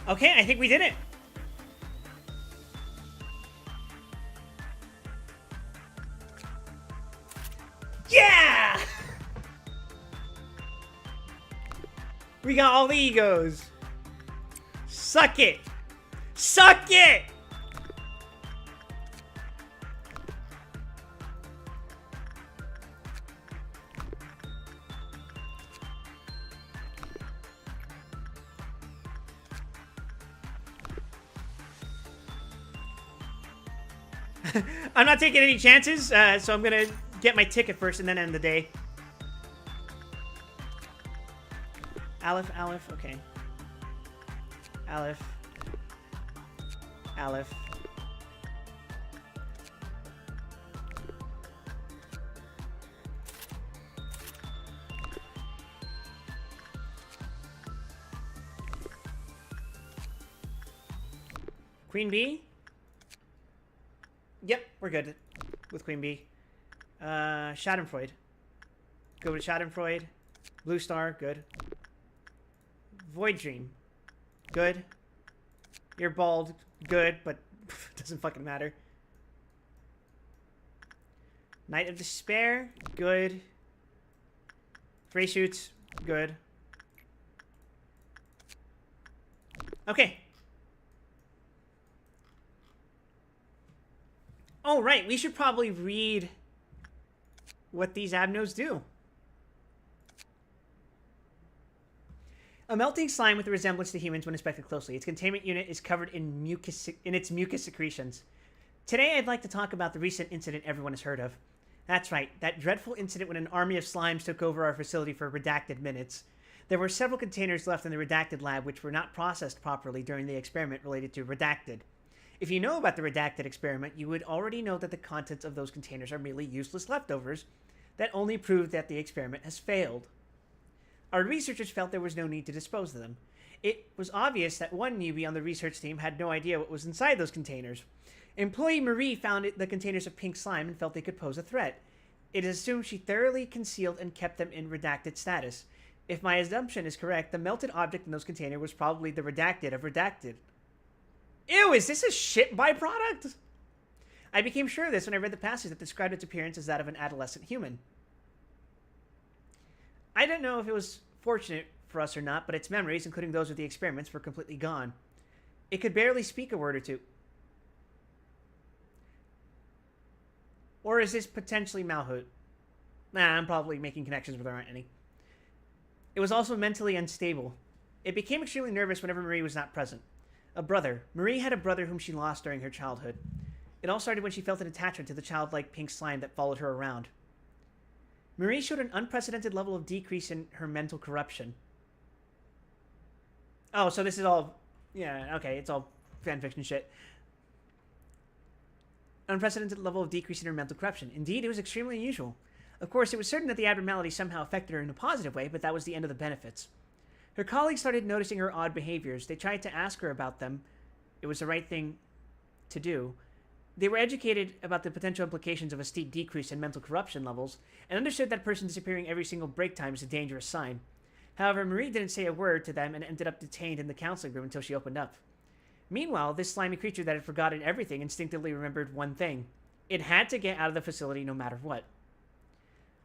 Okay, I think we did it. Yeah! We got all the egos. Suck it. Suck it! I'm not taking any chances, so I'm gonna get my ticket first and then end the day. Aleph, Aleph, okay. Aleph. Aleph. Queen Bee? Yep, we're good with Queen Bee. Schadenfreude. Go with Schadenfreude. Blue Star, good. Void Dream. Good. You're bald, good, but doesn't fucking matter. Night of Despair, good. Three Shoots, good. Okay. Oh, right. We should probably read what these abnos do. A melting slime with a resemblance to humans when inspected closely. Its containment unit is covered in its mucus secretions. Today, I'd like to talk about the recent incident everyone has heard of. That's right, that dreadful incident when an army of slimes took over our facility for redacted minutes. There were several containers left in the redacted lab which were not processed properly during the experiment related to redacted. If you know about the redacted experiment, you would already know that the contents of those containers are merely useless leftovers that only prove that the experiment has failed. Our researchers felt there was no need to dispose of them. It was obvious that one newbie on the research team had no idea what was inside those containers. Employee Marie found the containers of pink slime and felt they could pose a threat. It is assumed she thoroughly concealed and kept them in redacted status. If my assumption is correct, the melted object in those containers was probably the redacted of redacted. Ew, is this a shit byproduct? I became sure of this when I read the passage that described its appearance as that of an adolescent human. I don't know if it was fortunate for us or not, but its memories, including those of the experiments, were completely gone. It could barely speak a word or two. Or is this potentially Malhut? Nah, I'm probably making connections where there aren't any. It was also mentally unstable. It became extremely nervous whenever Marie was not present. A brother. Marie had a brother whom she lost during her childhood. It all started when she felt an attachment to the childlike pink slime that followed her around. Marie showed an unprecedented level of decrease in her mental corruption. Oh, so this is all... Yeah, okay, it's all fanfiction shit. Unprecedented level of decrease in her mental corruption. Indeed, it was extremely unusual. Of course, it was certain that the abnormality somehow affected her in a positive way, but that was the end of the benefits. Her colleagues started noticing her odd behaviors. They tried to ask her about them. It was the right thing to do. They were educated about the potential implications of a steep decrease in mental corruption levels, and understood that a person disappearing every single break time is a dangerous sign. However, Marie didn't say a word to them and ended up detained in the counseling room until she opened up. Meanwhile, this slimy creature that had forgotten everything instinctively remembered one thing. It had to get out of the facility no matter what.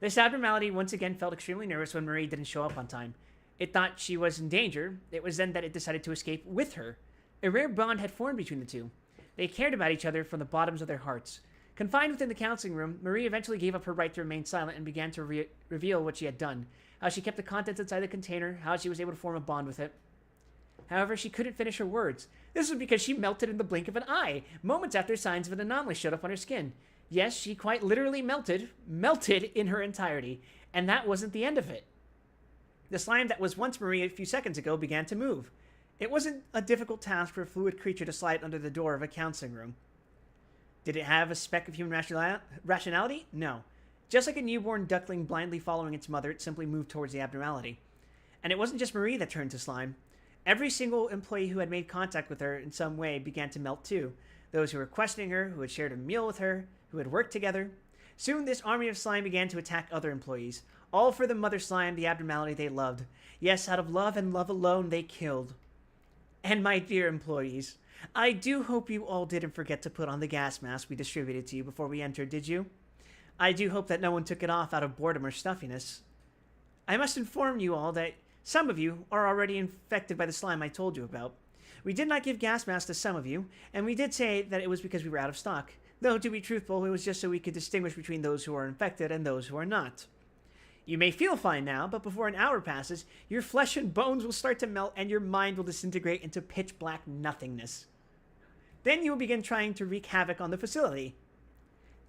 This abnormality once again felt extremely nervous when Marie didn't show up on time. It thought she was in danger. It was then that it decided to escape with her. A rare bond had formed between the two. They cared about each other from the bottoms of their hearts. Confined within the counseling room, Marie eventually gave up her right to remain silent and began to reveal what she had done, how she kept the contents inside the container, how she was able to form a bond with it. However, she couldn't finish her words. This was because she melted in the blink of an eye, moments after signs of an anomaly showed up on her skin. Yes, she quite literally melted in her entirety, and that wasn't the end of it. The slime that was once Marie a few seconds ago began to move. It wasn't a difficult task for a fluid creature to slide under the door of a counseling room. Did it have a speck of human rationality? No. Just like a newborn duckling blindly following its mother, it simply moved towards the abnormality. And it wasn't just Marie that turned to slime. Every single employee who had made contact with her in some way began to melt too. Those who were questioning her, who had shared a meal with her, who had worked together. Soon this army of slime began to attack other employees. All for the mother slime, the abnormality they loved. Yes, out of love and love alone, they killed. And my dear employees, I do hope you all didn't forget to put on the gas mask we distributed to you before we entered, did you? I do hope that no one took it off out of boredom or stuffiness. I must inform you all that some of you are already infected by the slime I told you about. We did not give gas masks to some of you, and we did say that it was because we were out of stock. Though, to be truthful, it was just so we could distinguish between those who are infected and those who are not. You may feel fine now, but before an hour passes, your flesh and bones will start to melt and your mind will disintegrate into pitch black nothingness. Then you will begin trying to wreak havoc on the facility.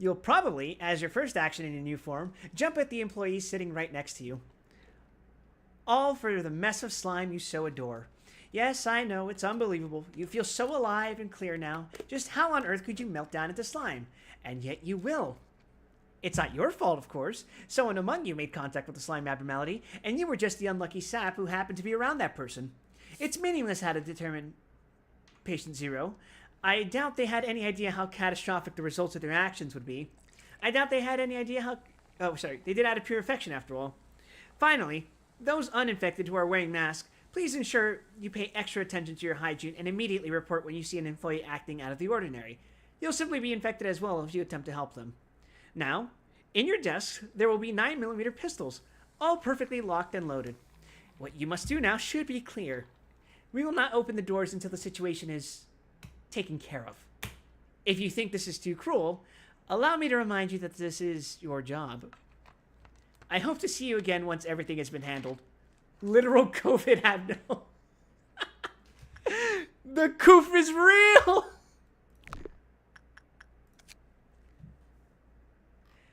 You'll probably, as your first action in your new form, jump at the employees sitting right next to you. All for the mess of slime you so adore. Yes, I know, it's unbelievable. You feel so alive and clear now. Just how on earth could you melt down into slime? And yet you will. It's not your fault, of course. Someone among you made contact with the slime abnormality, and you were just the unlucky sap who happened to be around that person. It's meaningless how to determine patient zero. I doubt they had any idea how catastrophic the results of their actions would be. I doubt they had any idea how... Oh, sorry. They did out of pure affection, after all. Finally, those uninfected who are wearing masks, please ensure you pay extra attention to your hygiene and immediately report when you see an employee acting out of the ordinary. You'll simply be infected as well if you attempt to help them. Now, in your desks, there will be 9mm pistols, all perfectly locked and loaded. What you must do now should be clear. We will not open the doors until the situation is taken care of. If you think this is too cruel, allow me to remind you that this is your job. I hope to see you again once everything has been handled. Literal COVID had no... The coof is real!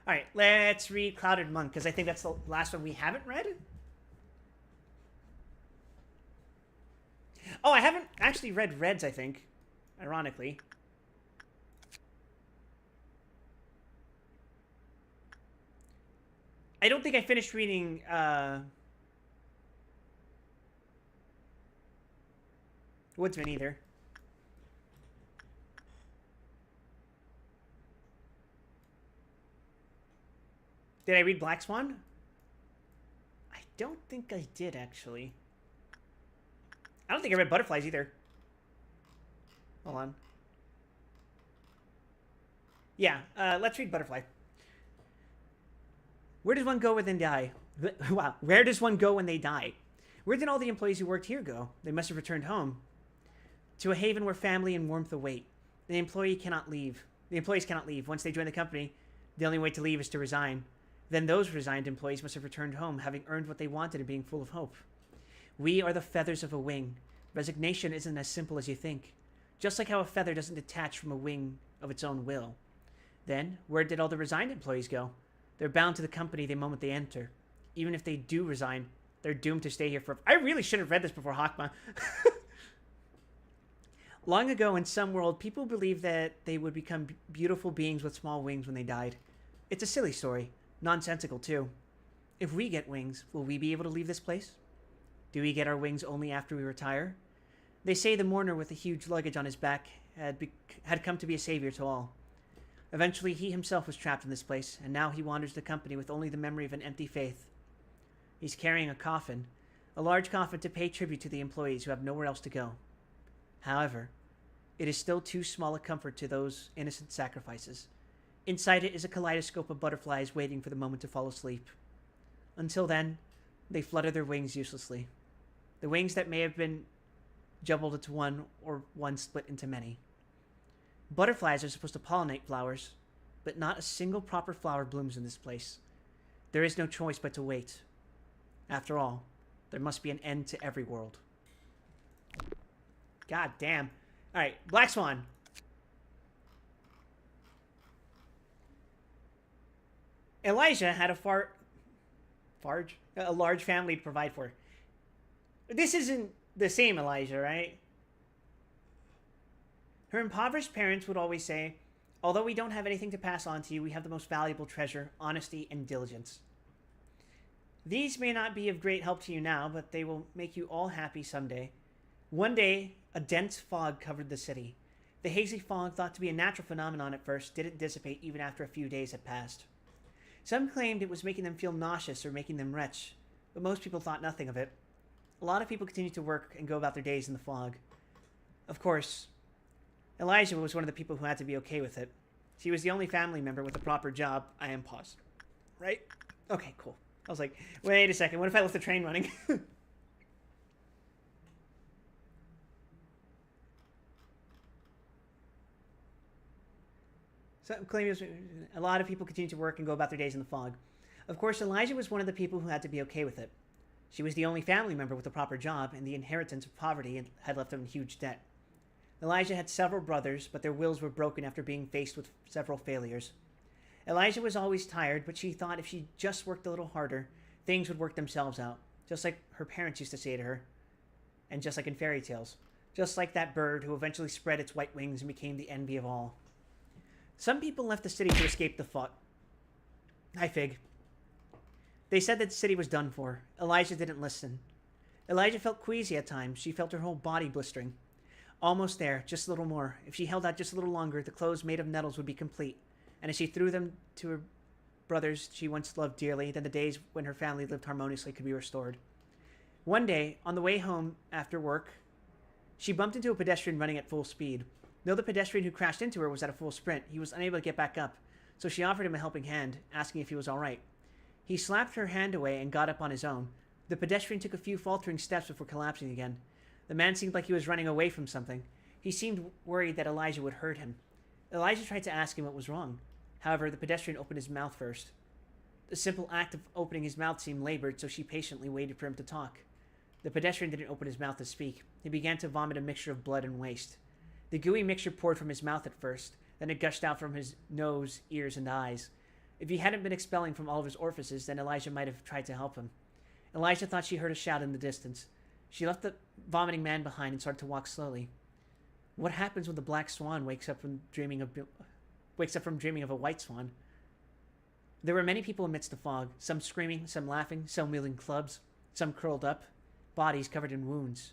Alright, let's read Clouded Monk, because I think that's the last one we haven't read. Oh, I haven't actually read Reds, I think. Ironically. I don't think I finished reading, Woodsman either. Did I read Black Swan? I don't think I did, actually. I don't think I read Butterflies either. Hold on. Yeah, let's read Butterfly. Where does one go when they die? Wow, where does one go when they die? Where did all the employees who worked here go? They must have returned home. To a haven where family and warmth await. The employees cannot leave. Once they join the company, the only way to leave is to resign. Then those resigned employees must have returned home, having earned what they wanted and being full of hope. We are the feathers of a wing. Resignation isn't as simple as you think. Just like how a feather doesn't detach from a wing of its own will. Then, where did all the resigned employees go? They're bound to the company the moment they enter. Even if they do resign, they're doomed to stay here forever. I really should have read this before Hakma. Long ago, in some world, people believed that they would become beautiful beings with small wings when they died. It's a silly story. Nonsensical, too. If we get wings, will we be able to leave this place? Do we get our wings only after we retire? They say the mourner with the huge luggage on his back had come to be a savior to all. Eventually, he himself was trapped in this place, and now he wanders the company with only the memory of an empty faith. He's carrying a coffin, a large coffin to pay tribute to the employees who have nowhere else to go. However, it is still too small a comfort to those innocent sacrifices. Inside it is a kaleidoscope of butterflies waiting for the moment to fall asleep. Until then, they flutter their wings uselessly. The wings that may have been jumbled into one, or one split into many. Butterflies are supposed to pollinate flowers, but not a single proper flower blooms in this place. There is no choice but to wait. After all, there must be an end to every world. God damn. Alright, Black Swan. Elijah had a large family to provide for. This isn't the same Elijah, right? Her impoverished parents would always say, although we don't have anything to pass on to you, we have the most valuable treasure, honesty and diligence. These may not be of great help to you now, but they will make you all happy someday. One day, a dense fog covered the city. The hazy fog, thought to be a natural phenomenon at first, didn't dissipate even after a few days had passed. Some claimed it was making them feel nauseous or making them retch, but most people thought nothing of it. A lot of people continued to work and go about their days in the fog. Of course, Elijah was one of the people who had to be okay with it. She was the only family member with a proper job. I am paused. Right? Okay, cool. I was like, wait a second, what if I left the train running? A lot of people continue to work and go about their days in the fog. Of course, Elijah was one of the people who had to be okay with it. She was the only family member with a proper job, and the inheritance of poverty had left them in huge debt. Elijah had several brothers, but their wills were broken after being faced with several failures. Elijah was always tired, but she thought if she just worked a little harder, things would work themselves out, just like her parents used to say to her, and just like in fairy tales. Just like that bird who eventually spread its white wings and became the envy of all. Some people left the city to escape the fought. Hi, Fig. They said that the city was done for. Elijah didn't listen. Elijah felt queasy at times. She felt her whole body blistering. Almost there, just a little more. If she held out just a little longer, the clothes made of nettles would be complete. And as she threw them to her brothers she once loved dearly, then the days when her family lived harmoniously could be restored. One day, on the way home after work, she bumped into a pedestrian running at full speed. Though the pedestrian who crashed into her was at a full sprint, he was unable to get back up, so she offered him a helping hand, asking if he was all right. He slapped her hand away and got up on his own. The pedestrian took a few faltering steps before collapsing again. The man seemed like he was running away from something. He seemed worried that Elijah would hurt him. Elijah tried to ask him what was wrong. However, the pedestrian opened his mouth first. The simple act of opening his mouth seemed labored, so she patiently waited for him to talk. The pedestrian didn't open his mouth to speak. He began to vomit a mixture of blood and waste. The gooey mixture poured from his mouth at first, then it gushed out from his nose, ears, and eyes. If he hadn't been expelling from all of his orifices, then Elijah might have tried to help him. Elijah thought she heard a shout in the distance. She left the vomiting man behind and started to walk slowly. What happens when the black swan wakes up from dreaming of a white swan? There were many people amidst the fog, some screaming, some laughing, some wielding clubs, some curled up, bodies covered in wounds.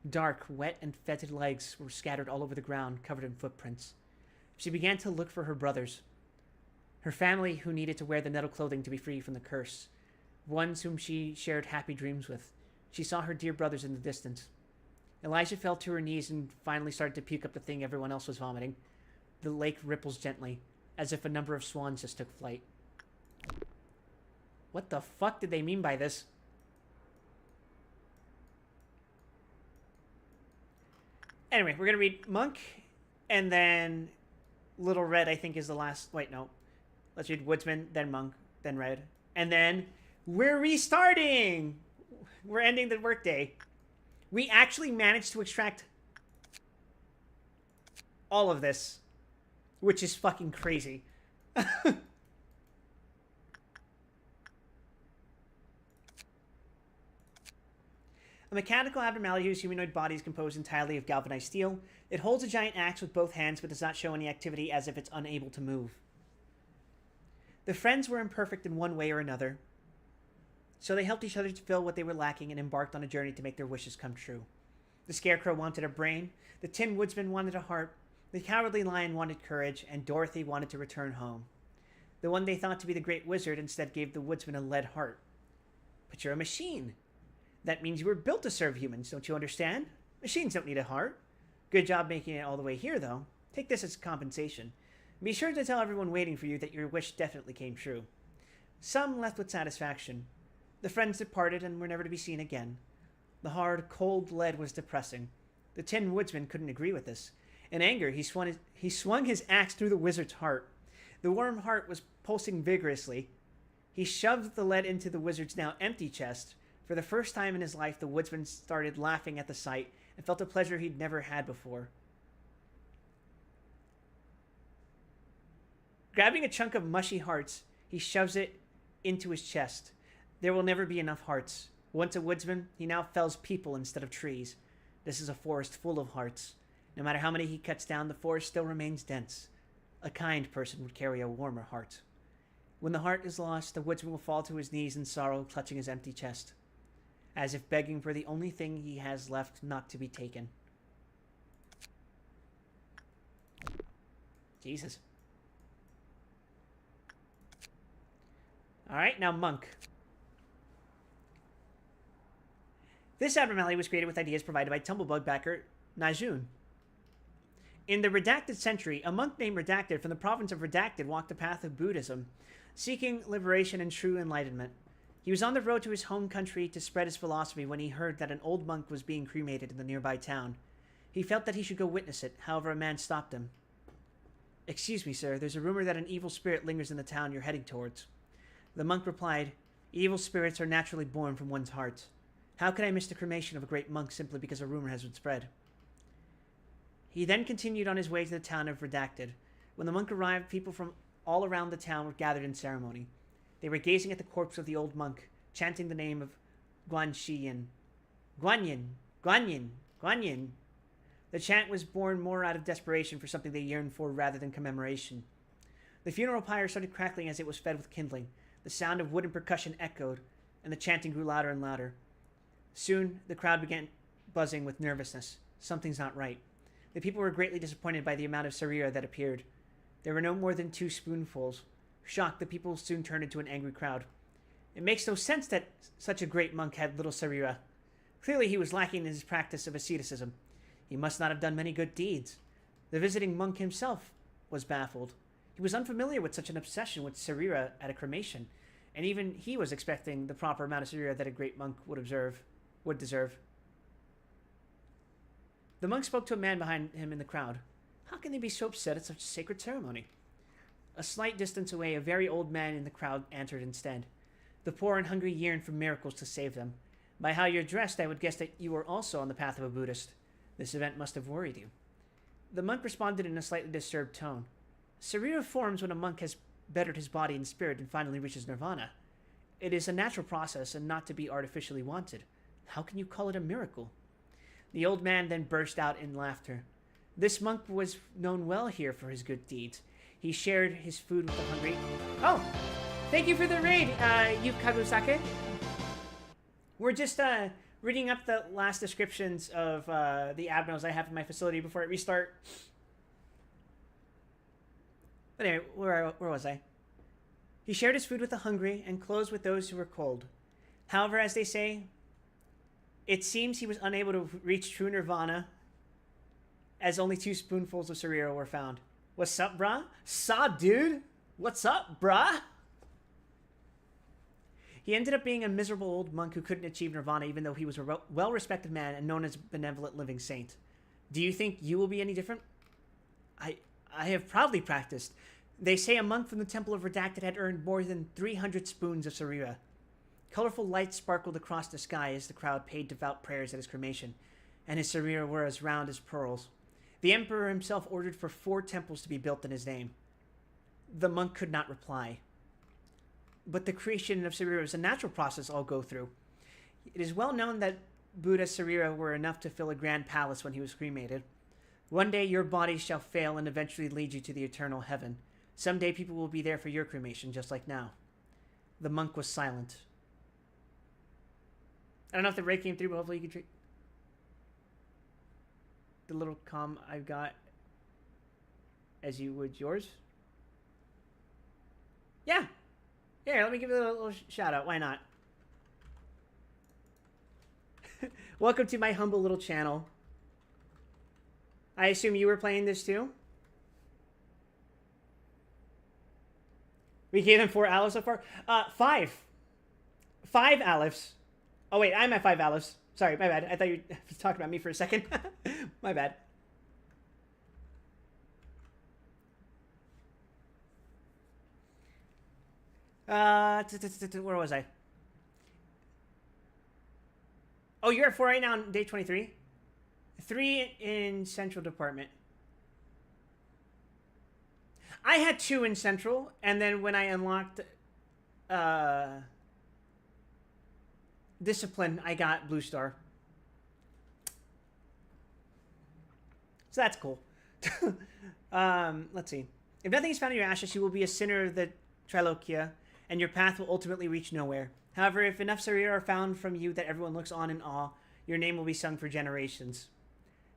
Dark, wet, and fetid legs were scattered all over the ground, covered in footprints. She began to look for her brothers, her family who needed to wear the nettle clothing to be free from the curse, ones whom she shared happy dreams with. She saw her dear brothers in the distance. Elijah fell to her knees and finally started to puke up the thing everyone else was vomiting. The lake ripples gently, as if a number of swans just took flight. What the fuck did they mean by this? Anyway, we're going to read Monk, and then Little Red, I think, is the last... Wait, no. Let's read Woodsman, then Monk, then Red. And then we're restarting! We're ending the workday. We actually managed to extract all of this, which is fucking crazy. A mechanical abnormality whose humanoid body is composed entirely of galvanized steel. It holds a giant axe with both hands but does not show any activity, as if it's unable to move. The friends were imperfect in one way or another, so they helped each other to fill what they were lacking and embarked on a journey to make their wishes come true. The Scarecrow wanted a brain, the Tin Woodsman wanted a heart, the Cowardly Lion wanted courage, and Dorothy wanted to return home. The one they thought to be the Great Wizard instead gave the Woodsman a lead heart. But you're a machine. That means you were built to serve humans, don't you understand? Machines don't need a heart. Good job making it all the way here, though. Take this as compensation. Be sure to tell everyone waiting for you that your wish definitely came true. Some left with satisfaction. The friends departed and were never to be seen again. The hard, cold lead was depressing. The Tin Woodsman couldn't agree with this. In anger, he swung his axe through the wizard's heart. The warm heart was pulsing vigorously. He shoved the lead into the wizard's now empty chest. For the first time in his life, the woodsman started laughing at the sight and felt a pleasure he'd never had before. Grabbing a chunk of mushy hearts, he shoves it into his chest. There will never be enough hearts. Once a woodsman, he now fells people instead of trees. This is a forest full of hearts. No matter how many he cuts down, the forest still remains dense. A kind person would carry a warmer heart. When the heart is lost, the woodsman will fall to his knees in sorrow, clutching his empty chest, as if begging for the only thing he has left not to be taken. Jesus. Alright, now Monk. This abnormality was created with ideas provided by Tumblebug backer Najun. In the Redacted century, a monk named Redacted from the province of Redacted walked the path of Buddhism, seeking liberation and true enlightenment. He was on the road to his home country to spread his philosophy when he heard that an old monk was being cremated in the nearby town. He felt that he should go witness it, however a man stopped him. "Excuse me, sir, there's a rumor that an evil spirit lingers in the town you're heading towards." The monk replied, "Evil spirits are naturally born from one's heart. How could I miss the cremation of a great monk simply because a rumor has been spread?" He then continued on his way to the town of Redacted. When the monk arrived, people from all around the town were gathered in ceremony. They were gazing at the corpse of the old monk, chanting the name of Guanxian. Guanyin, Guanyin, Guanyin. The chant was born more out of desperation for something they yearned for rather than commemoration. The funeral pyre started crackling as it was fed with kindling. The sound of wooden percussion echoed, and the chanting grew louder and louder. Soon, the crowd began buzzing with nervousness. Something's not right. The people were greatly disappointed by the amount of sarira that appeared. There were no more than 2 spoonfuls. Shocked, the people soon turned into an angry crowd. It makes no sense that such a great monk had little sarira. Clearly, he was lacking in his practice of asceticism. He must not have done many good deeds. The visiting monk himself was baffled. He was unfamiliar with such an obsession with sarira at a cremation, and even he was expecting the proper amount of sarira that a great monk would deserve. The monk spoke to a man behind him in the crowd. How can they be so upset at such a sacred ceremony? A slight distance away, a very old man in the crowd answered instead. The poor and hungry yearn for miracles to save them. By how you're dressed, I would guess that you are also on the path of a Buddhist. This event must have worried you. The monk responded in a slightly disturbed tone. Sarira forms when a monk has bettered his body and spirit and finally reaches nirvana. It is a natural process and not to be artificially wanted. How can you call it a miracle? The old man then burst out in laughter. This monk was known well here for his good deeds. He shared his food with the hungry. Oh, thank you for the raid, Yukagusake. We're just reading up the last descriptions of the admirals I have in my facility before I restart. But anyway, where was I? He shared his food with the hungry and clothes with those who were cold. However, as they say, it seems he was unable to reach true nirvana as only 2 spoonfuls of sarira were found. What's up, brah? Saw, dude? What's up, brah? He ended up being a miserable old monk who couldn't achieve nirvana even though he was a well-respected man and known as a benevolent living saint. Do you think you will be any different? I have proudly practiced. They say a monk from the Temple of Redacted had earned more than 300 spoons of sarira. Colorful lights sparkled across the sky as the crowd paid devout prayers at his cremation, and his sarira were as round as pearls. The emperor himself ordered for 4 temples to be built in his name. The monk could not reply. But the creation of sarira is a natural process all go through. It is well known that Buddha's sarira were enough to fill a grand palace when he was cremated. One day your body shall fail and eventually lead you to the eternal heaven. Someday people will be there for your cremation, just like now. The monk was silent. I don't know if the raid came through, but hopefully you can treat the little comm I've got as you would yours. Yeah. Here, let me give you a little shout out. Why not? Welcome to my humble little channel. I assume you were playing this too? We gave them 4 olives so far? 5. 5 olives. Oh wait, I'm at 5 olives. Sorry, my bad. I thought you were talking about me for a second. My bad. Where was I? Oh, you're at 4 right now on day 23? 3 in Central Department. I had 2 in Central, and then when I unlocked Discipline, I got Blue Star. So that's cool. Let's see. If nothing is found in your ashes, you will be a sinner of the Trilokia, and your path will ultimately reach nowhere. However, if enough sarira are found from you that everyone looks on in awe, your name will be sung for generations.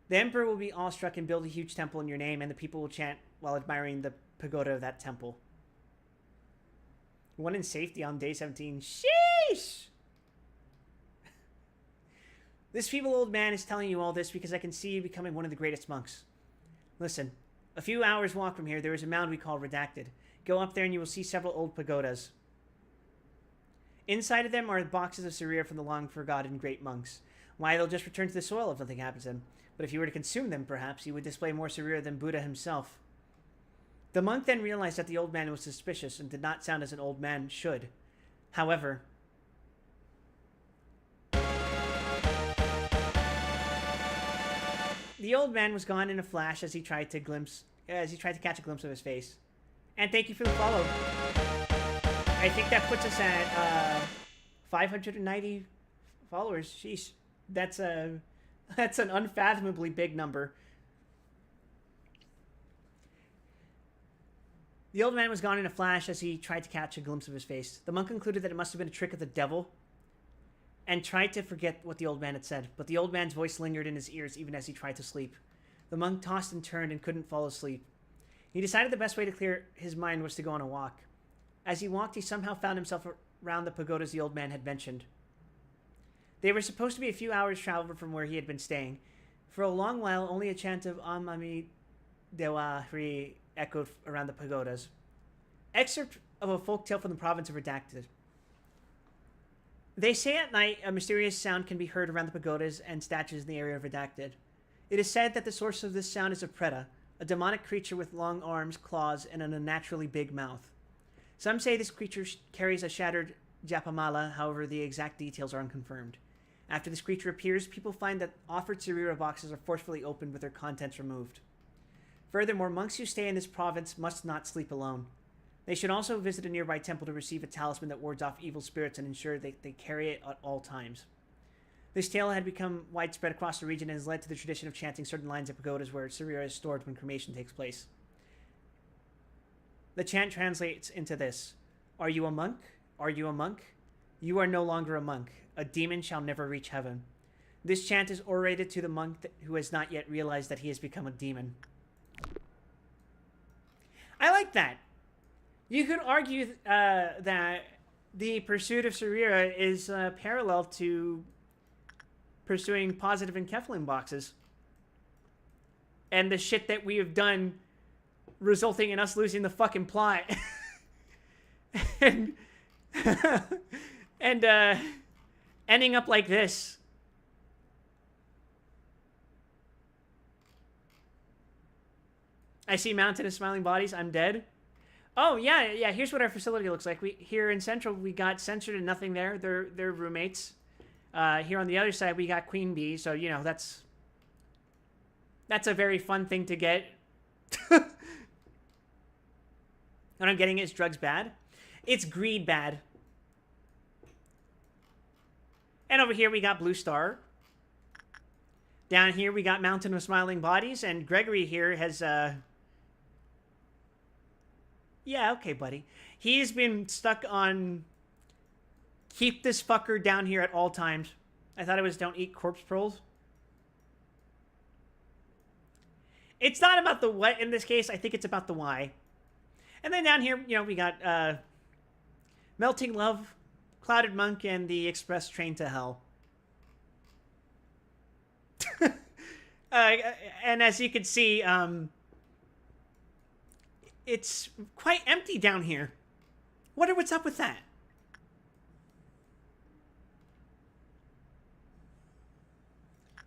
The emperor will be awestruck and build a huge temple in your name, and the people will chant while admiring the pagoda of that temple. 1 in safety on day 17. Sheesh! This feeble old man is telling you all this because I can see you becoming one of the greatest monks. Listen, a few hours walk from here, there is a mound we call Redacted. Go up there and you will see several old pagodas. Inside of them are boxes of sarira from the long-forgotten great monks. Why, they'll just return to the soil if nothing happens to them. But if you were to consume them, perhaps, you would display more sarira than Buddha himself. The monk then realized that the old man was suspicious and did not sound as an old man should. However, the old man was gone in a flash as he tried to catch a glimpse of his face. And thank you for the follow. I think that puts us at 590 followers. Sheesh. That's an unfathomably big number. The old man was gone in a flash as he tried to catch a glimpse of his face. The monk concluded that it must have been a trick of the devil and tried to forget what the old man had said, but the old man's voice lingered in his ears even as he tried to sleep. The monk tossed and turned and couldn't fall asleep. He decided the best way to clear his mind was to go on a walk. As he walked, he somehow found himself around the pagodas the old man had mentioned. They were supposed to be a few hours' travel from where he had been staying. For a long while, only a chant of Om Mani Dewa Hri echoed around the pagodas. Excerpt of a folk tale from the province of Redacted. They say at night a mysterious sound can be heard around the pagodas and statues in the area of Redacted. It is said that the source of this sound is a preta, a demonic creature with long arms, claws, and an unnaturally big mouth. Some say this creature carries a shattered japamala, however the exact details are unconfirmed. After this creature appears, people find that offered Sarira boxes are forcefully opened with their contents removed. Furthermore, monks who stay in this province must not sleep alone. They should also visit a nearby temple to receive a talisman that wards off evil spirits and ensure they carry it at all times. This tale had become widespread across the region and has led to the tradition of chanting certain lines at pagodas where Sarira is stored when cremation takes place. The chant translates into this: Are you a monk? Are you a monk? You are no longer a monk. A demon shall never reach heaven. This chant is orated to the monk who has not yet realized that he has become a demon. I like that. You could argue that the pursuit of Sarira is parallel to pursuing positive enkephalin boxes. And the shit that we have done resulting in us losing the fucking plot. and ending up like this. I see mountain of smiling bodies. I'm dead. Oh, yeah. Here's what our facility looks like. Here in Central, we got Censored and Nothing there. They're roommates. Here on the other side, we got Queen Bee. So, you know, that's a very fun thing to get. What I'm getting is drugs bad. It's greed bad. And over here, we got Blue Star. Down here, we got Mountain of Smiling Bodies. And Gregory here has... Yeah, okay, buddy. He's been stuck on... Keep this fucker down here at all times. I thought it was don't eat corpse pearls. It's not about the what in this case. I think it's about the why. And then down here, you know, we got Melting Love, Clouded Monk, and the Express Train to Hell. And as you can see, it's quite empty down here. Wonder what's up with that.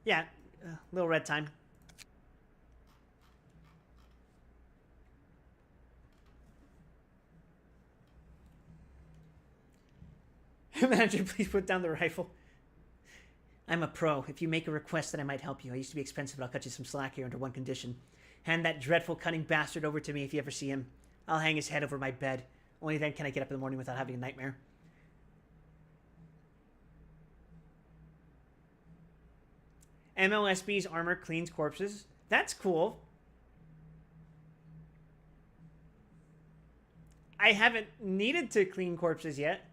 Yeah, little red time. Manager, please put down the rifle. I'm a pro. If you make a request, then I might help you. I used to be expensive, but I'll cut you some slack here under one condition. Hand that dreadful, cunning bastard over to me if you ever see him. I'll hang his head over my bed. Only then can I get up in the morning without having a nightmare. MLSB's armor cleans corpses. That's cool. I haven't needed to clean corpses yet.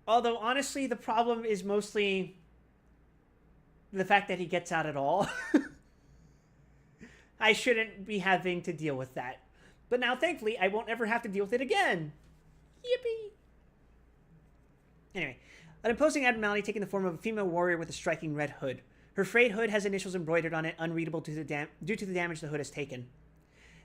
Although, honestly, the problem is mostly the fact that he gets out at all. I shouldn't be having to deal with that. But now, thankfully, I won't ever have to deal with it again. Yippee! Anyway, an imposing abnormality taking the form of a female warrior with a striking red hood. Her frayed hood has initials embroidered on it, unreadable due to the damage the hood has taken.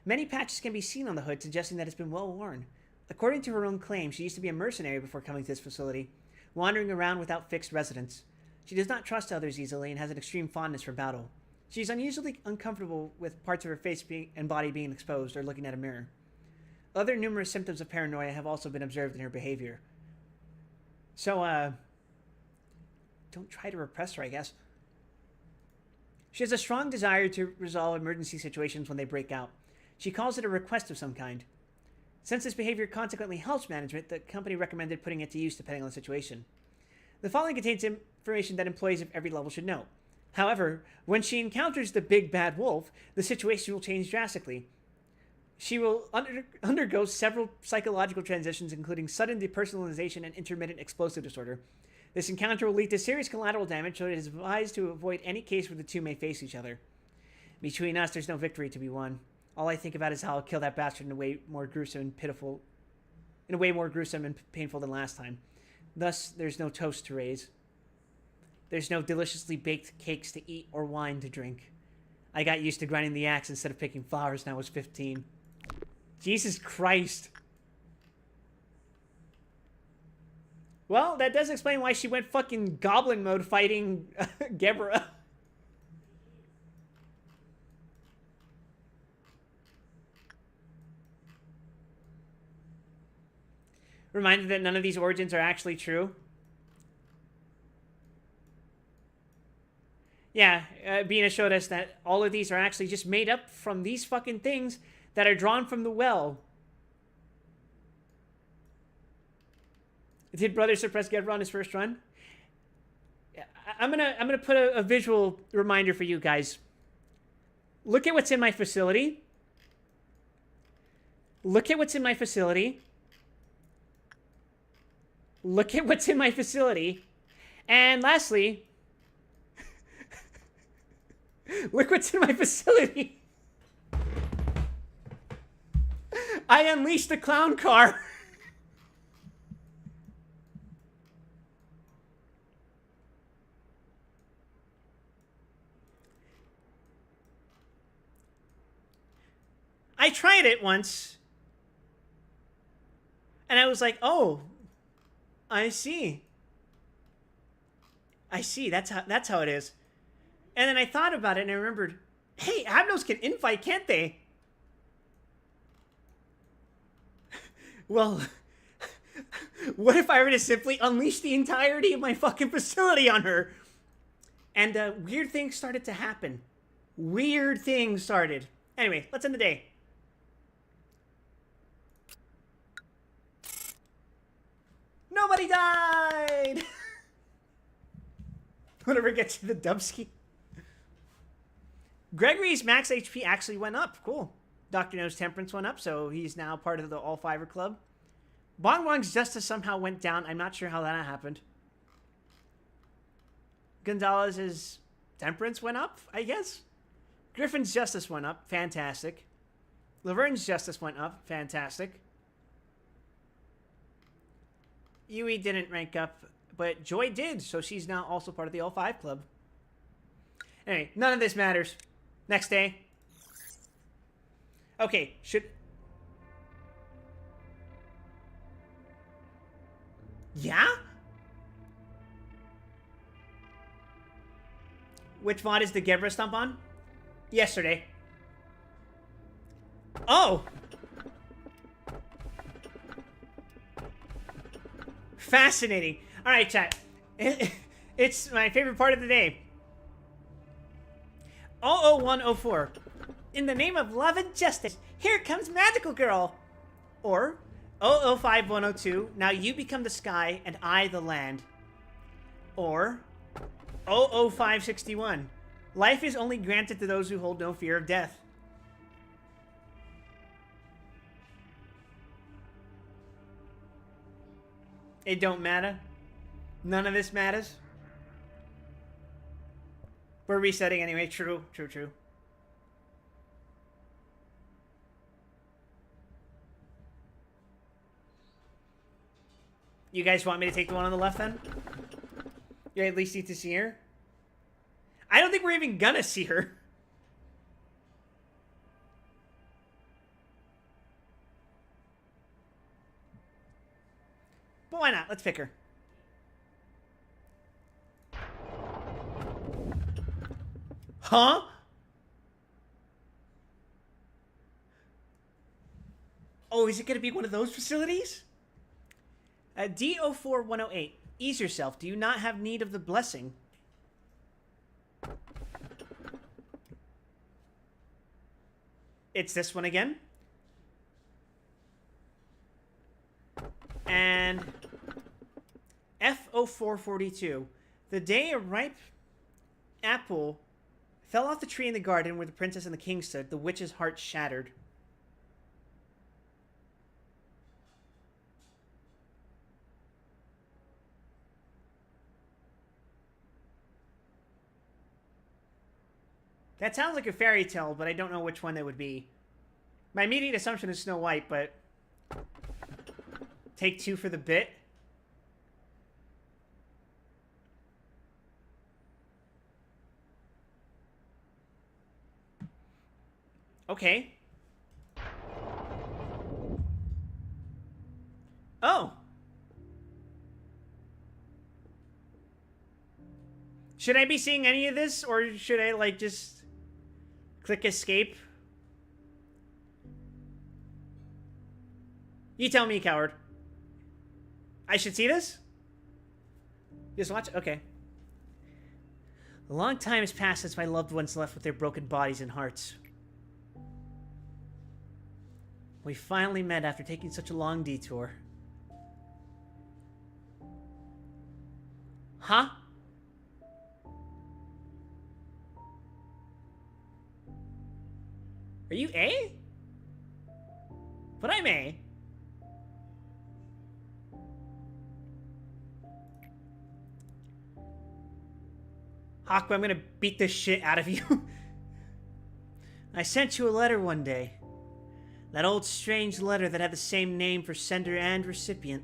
Many patches can be seen on the hood, suggesting that it's been well worn. According to her own claim, she used to be a mercenary before coming to this facility, wandering around without fixed residence. She does not trust others easily and has an extreme fondness for battle. She is unusually uncomfortable with parts of her face and body being exposed or looking at a mirror. Other numerous symptoms of paranoia have also been observed in her behavior. So, don't try to repress her, I guess. She has a strong desire to resolve emergency situations when they break out. She calls it a request of some kind. Since this behavior consequently helps management, the company recommended putting it to use depending on the situation. The following contains information that employees of every level should know. However, when she encounters the big bad wolf, the situation will change drastically. She will undergo several psychological transitions, including sudden depersonalization and intermittent explosive disorder. This encounter will lead to serious collateral damage, so it is advised to avoid any case where the two may face each other. Between us, there's no victory to be won. All I think about is how I'll kill that bastard in a way more gruesome and painful than last time. Thus, there's no toast to raise. There's no deliciously baked cakes to eat or wine to drink. I got used to grinding the axe instead of picking flowers when I was 15. Jesus Christ. Well, that does explain why she went fucking goblin mode fighting Gebra. Reminded that none of these origins are actually true. Yeah, Bina showed us that all of these are actually just made up from these fucking things that are drawn from the well. Did Brother suppress Gebra on his first run? I'm gonna put a visual reminder for you guys. Look at what's in my facility. Look at what's in my facility. Look at what's in my facility. And lastly, look what's in my facility. I unleashed the clown car. I tried it once. And I was like, oh, I see. I see. That's how it is. And then I thought about it and I remembered, hey, Abnos can infight, can't they? Well, what if I were to simply unleash the entirety of my fucking facility on her? And weird things started to happen. Weird things started. Anyway, let's end the day. Nobody died! Whenever it gets to the Dubsky. Gregory's max HP actually went up. Cool. Dr. No's temperance went up, so he's now part of the All-Fiver Club. Bong Bong's justice somehow went down. I'm not sure how that happened. Gonzalez's temperance went up, I guess. Griffin's justice went up. Fantastic. Laverne's justice went up. Fantastic. Yui didn't rank up, but Joy did, so she's now also part of the All-5 Club. Anyway, none of this matters. Next day. Okay, Yeah? Which mod is the Gebra stomp on? Yesterday. Oh! Fascinating. Alright, chat. It's my favorite part of the day. 00104. In the name of love and justice, here comes Magical Girl. Or 005102. Now you become the sky and I the land. Or 00561. Life is only granted to those who hold no fear of death. It don't matter. None of this matters. We're resetting anyway. True, true, true. You guys want me to take the one on the left then? You at least need to see her? I don't think we're even gonna see her. But why not? Let's pick her. Huh? Oh, is it going to be one of those facilities? D04108. Ease yourself. Do you not have need of the blessing? It's this one again. And F0442. The day a ripe apple fell off the tree in the garden where the princess and the king stood, the witch's heart shattered. That sounds like a fairy tale, but I don't know which one that would be. My immediate assumption is Snow White, but take two for the bit. Okay. Oh. Should I be seeing any of this, or should I, like, just click escape? You tell me, coward. I should see this? Just watch? Okay. A long time has passed since my loved ones left with their broken bodies and hearts. We finally met after taking such a long detour. Huh? Are you A? But I'm A. Haku, I'm gonna beat the shit out of you. I sent you a letter one day. That old strange letter that had the same name for sender and recipient.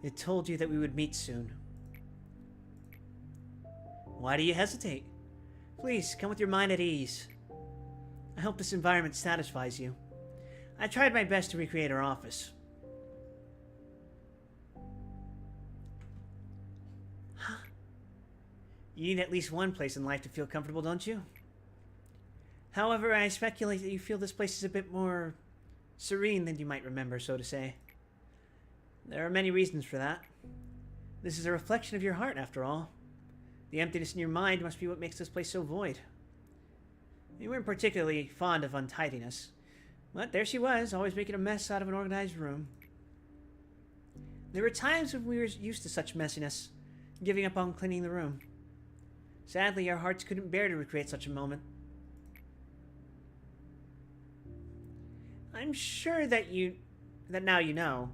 It told you that we would meet soon. Why do you hesitate? Please, come with your mind at ease. I hope this environment satisfies you. I tried my best to recreate our office. Huh? You need at least one place in life to feel comfortable, don't you? However, I speculate that you feel this place is a bit more serene than you might remember, so to say. There are many reasons for that. This is a reflection of your heart, after all. The emptiness in your mind must be what makes this place so void. You weren't particularly fond of untidiness, but there she was, always making a mess out of an organized room. There were times when we were used to such messiness, giving up on cleaning the room. Sadly, our hearts couldn't bear to recreate such a moment. I'm sure that now you know.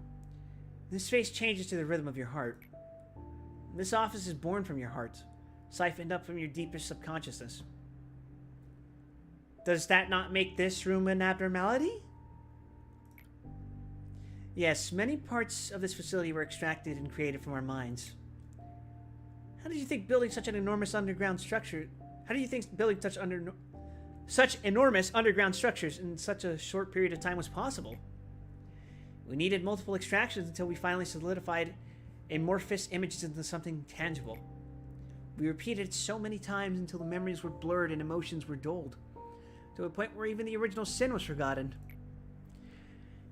This face changes to the rhythm of your heart. This office is born from your heart, siphoned up from your deepest subconsciousness. Does that not make this room an abnormality? Yes, many parts of this facility were extracted and created from our minds. How did you think building such an enormous underground structure... How do you think building such enormous underground structures in such a short period of time was possible? We needed multiple extractions until we finally solidified amorphous images into something tangible. We repeated it so many times until the memories were blurred and emotions were dulled, to a point where even the original sin was forgotten.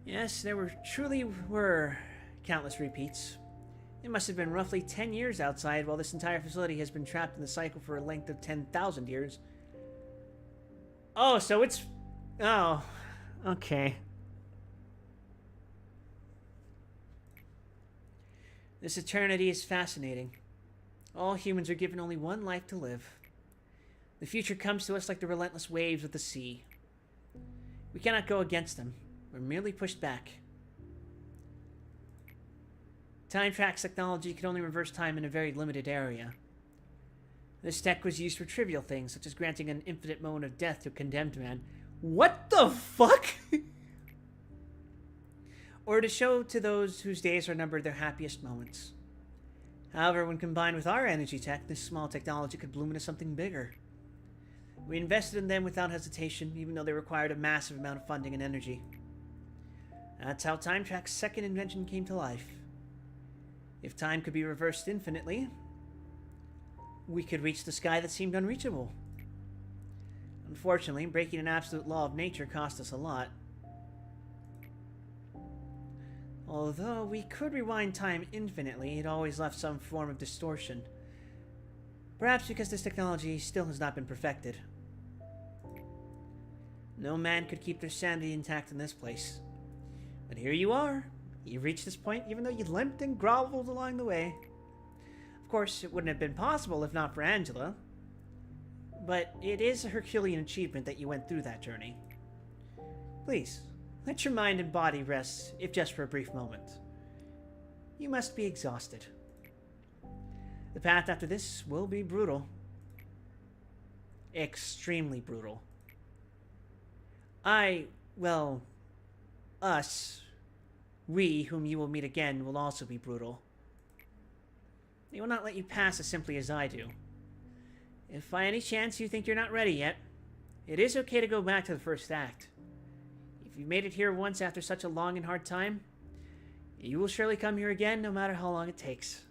Yes, there truly were countless repeats. It must have been roughly 10 years outside, while this entire facility has been trapped in the cycle for a length of 10,000 years. Oh, so it's... Oh, okay. This eternity is fascinating. All humans are given only one life to live. The future comes to us like the relentless waves of the sea. We cannot go against them. We're merely pushed back. Time Trax technology can only reverse time in a very limited area. This tech was used for trivial things, such as granting an infinite moment of death to a condemned man. What the fuck? Or to show to those whose days are numbered their happiest moments. However, when combined with our energy tech, this small technology could bloom into something bigger. We invested in them without hesitation, even though they required a massive amount of funding and energy. That's how Time Trax's second invention came to life. If time could be reversed infinitely, we could reach the sky that seemed unreachable. Unfortunately, breaking an absolute law of nature cost us a lot. Although we could rewind time infinitely, it always left some form of distortion. Perhaps because this technology still has not been perfected. No man could keep their sanity intact in this place. But here you are. You've reached this point even though you limped and groveled along the way. Of course, it wouldn't have been possible if not for Angela. But it is a Herculean achievement that you went through that journey. Please, let your mind and body rest, if just for a brief moment. You must be exhausted. The path after this will be brutal. Extremely brutal. Us, we, whom you will meet again, will also be brutal. They will not let you pass as simply as I do. If by any chance you think you're not ready yet, it is okay to go back to the first act. If you made it here once after such a long and hard time, you will surely come here again no matter how long it takes.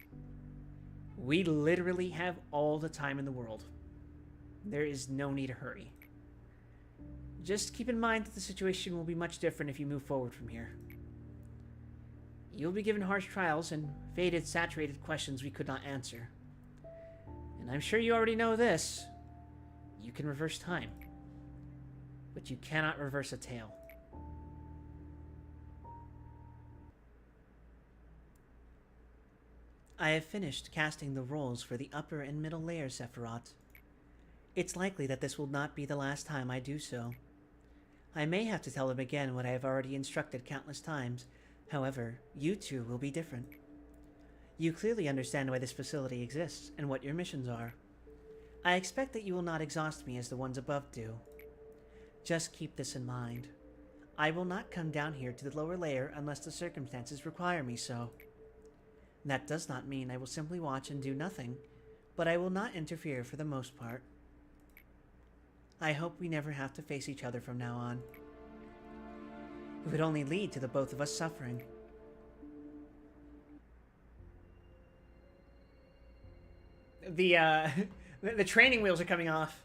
We literally have all the time in the world. There is no need to hurry. Just keep in mind that the situation will be much different if you move forward from here. You'll be given harsh trials and faded, saturated questions we could not answer. And I'm sure you already know this. You can reverse time. But you cannot reverse a tale. I have finished casting the roles for the upper and middle layers, Sephiroth. It's likely that this will not be the last time I do so. I may have to tell him again what I have already instructed countless times. However, you two will be different. You clearly understand why this facility exists and what your missions are. I expect that you will not exhaust me as the ones above do. Just keep this in mind. I will not come down here to the lower layer unless the circumstances require me so. That does not mean I will simply watch and do nothing, but I will not interfere for the most part. I hope we never have to face each other from now on. It would only lead to the both of us suffering. The training wheels are coming off.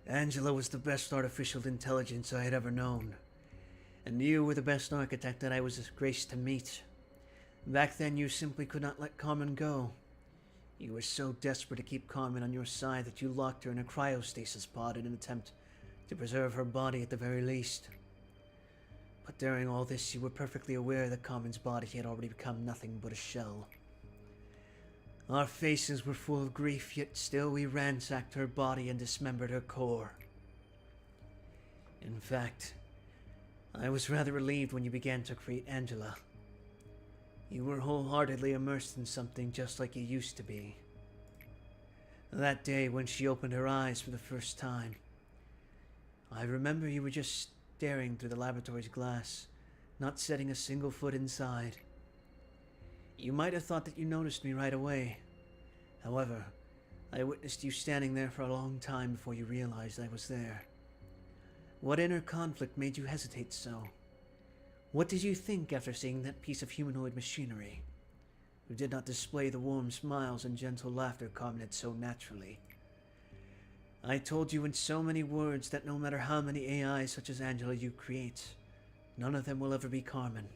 Angela was the best artificial intelligence I had ever known. And you were the best architect that I was graced to meet. Back then, you simply could not let Carmen go. You were so desperate to keep Carmen on your side that you locked her in a cryostasis pod in an attempt to preserve her body at the very least. But during all this, you were perfectly aware that Carmen's body had already become nothing but a shell. Our faces were full of grief, yet still we ransacked her body and dismembered her core. In fact, I was rather relieved when you began to create Angela. You were wholeheartedly immersed in something just like you used to be. That day when she opened her eyes for the first time, I remember you were just staring through the laboratory's glass, not setting a single foot inside. You might have thought that you noticed me right away. However, I witnessed you standing there for a long time before you realized I was there. What inner conflict made you hesitate so? What did you think after seeing that piece of humanoid machinery, who did not display the warm smiles and gentle laughter Carmen had so naturally? I told you in so many words that no matter how many AIs such as Angela you create, none of them will ever be Carmen.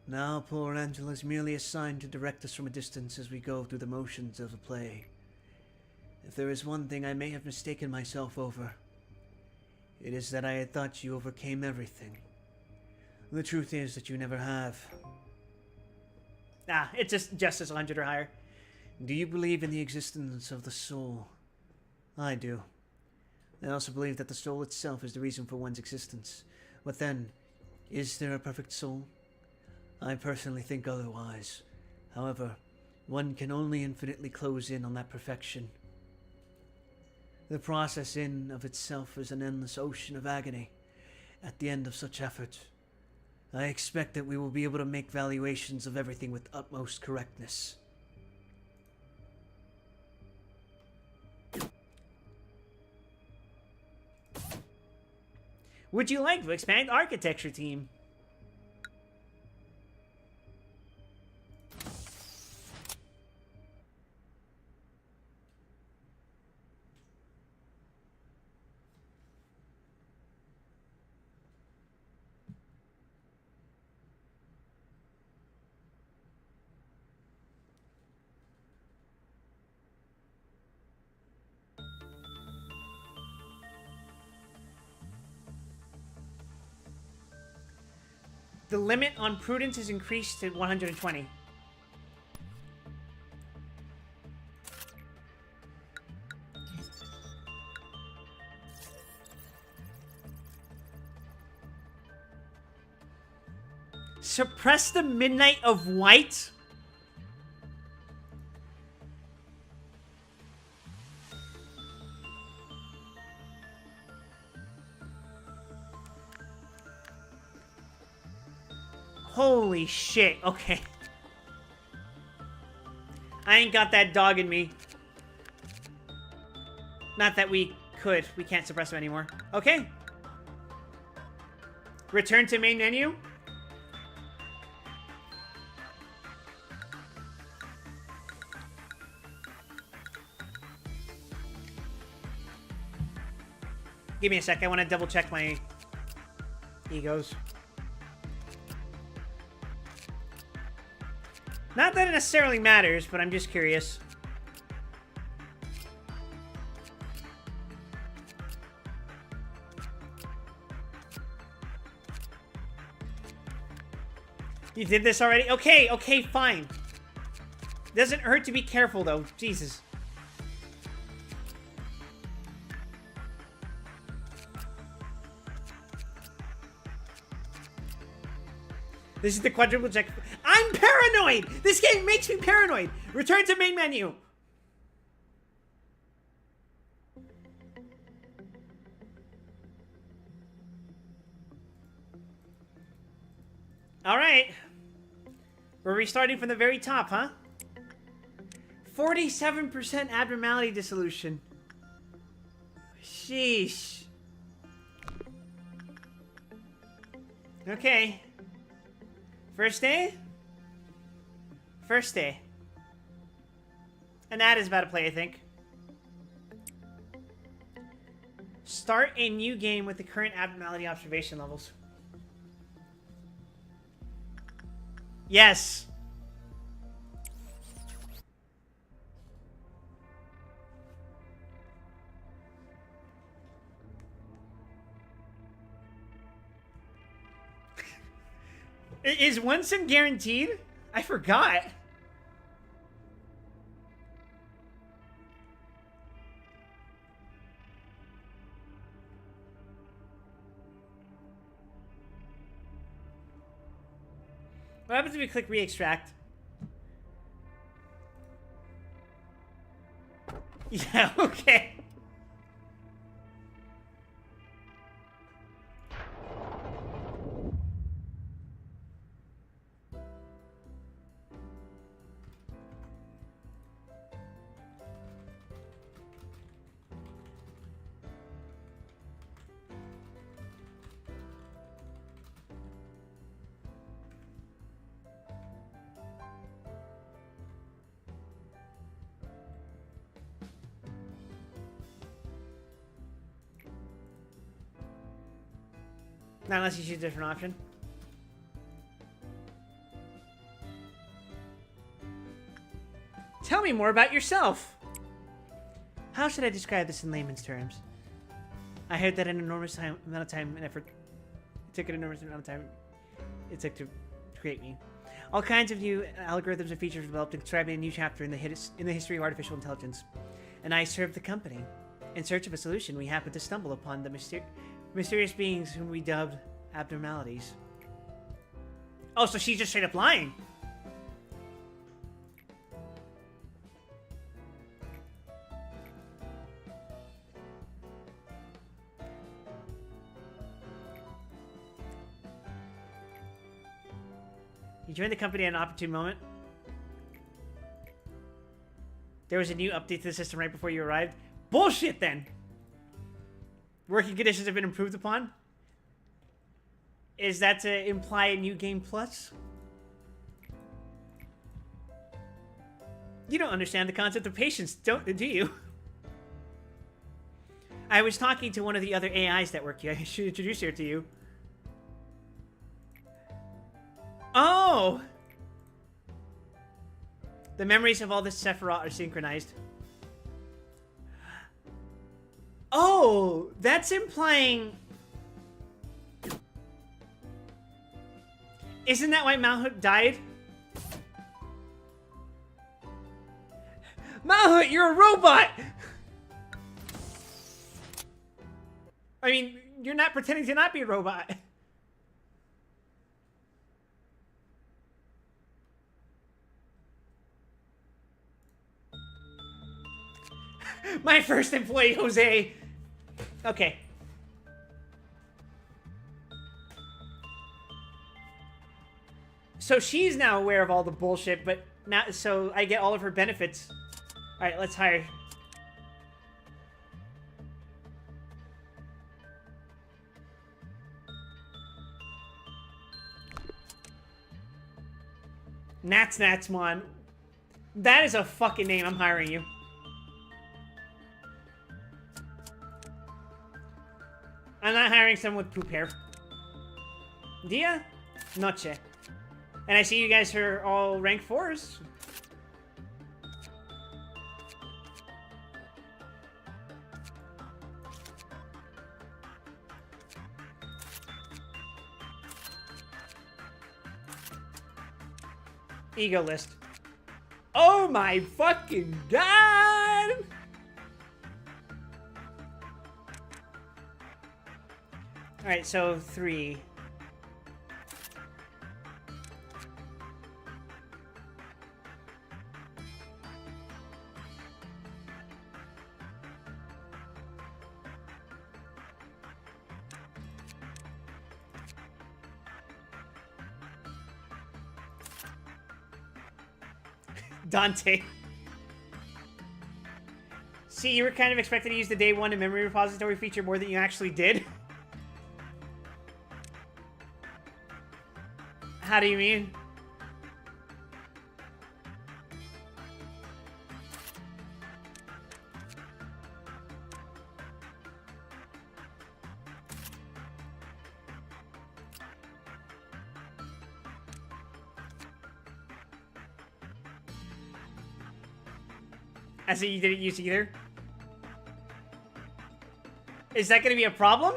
Now poor Angela is merely assigned to direct us from a distance as we go through the motions of the play. If there is one thing I may have mistaken myself over, it is that I had thought you overcame everything. The truth is that you never have. It's just Justice 100 or higher. Do you believe in the existence of the soul? I do. I also believe that the soul itself is the reason for one's existence. But then, is there a perfect soul? I personally think otherwise. However, one can only infinitely close in on that perfection. The process in of itself is an endless ocean of agony. At the end of such effort, I expect that we will be able to make valuations of everything with utmost correctness. Would you like to expand architecture team? The limit on prudence is increased to 120. Suppress the Midnight of White? Holy shit, okay. I ain't got that dog in me. Not that we could. We can't suppress him anymore. Okay. Return to main menu. Give me a sec. I want to double check my egos. Not that it necessarily matters, but I'm just curious. You did this already? Okay, okay, fine. Doesn't hurt to be careful, though. Jesus. This is the quadruple check. I'm paranoid! This game makes me paranoid! Return to main menu. Alright. We're restarting from the very top, huh? 47% abnormality dissolution. Sheesh. Okay. First day? First day. An ad is about to play, I think. Start a new game with the current abnormality observation levels. Yes. Is one sim guaranteed? I forgot. What happens if we click re-extract? Yeah, okay. Not unless you choose a different option. Tell me more about yourself. How should I describe this in layman's terms? I heard that an enormous amount of time and effort. It took an enormous amount of time it took to create me. All kinds of new algorithms and features were developed to describe a new chapter in the history of artificial intelligence. And I served the company. In search of a solution, we happened to stumble upon the mysterious beings whom we dubbed abnormalities. Oh, so she's just straight up lying. You joined the company at an opportune moment. There was a new update to the system right before you arrived. Bullshit, then! Working conditions have been improved upon? Is that to imply a new game plus? You don't understand the concept of patience, do you? I was talking to one of the other AIs that work here. I should introduce her to you. Oh! The memories of all the Sephiroth are synchronized. Oh! That's implying... Isn't that why Malhut died? Malhut, you're a robot! I mean, you're not pretending to not be a robot. My first employee, Jose. Okay. So she's now aware of all the bullshit, but now, so I get all of her benefits. All right, let's hire. Natsmon. That is a fucking name. I'm hiring you. I'm not hiring someone with poop hair. Dia? Noche. And I see you guys are all rank 4s. Ego list. Oh my fucking god! Alright, so 3. Dante. See, you were kind of expecting to use the day 1 in memory repository feature more than you actually did. How do you mean? As in you didn't use either? Is that going to be a problem?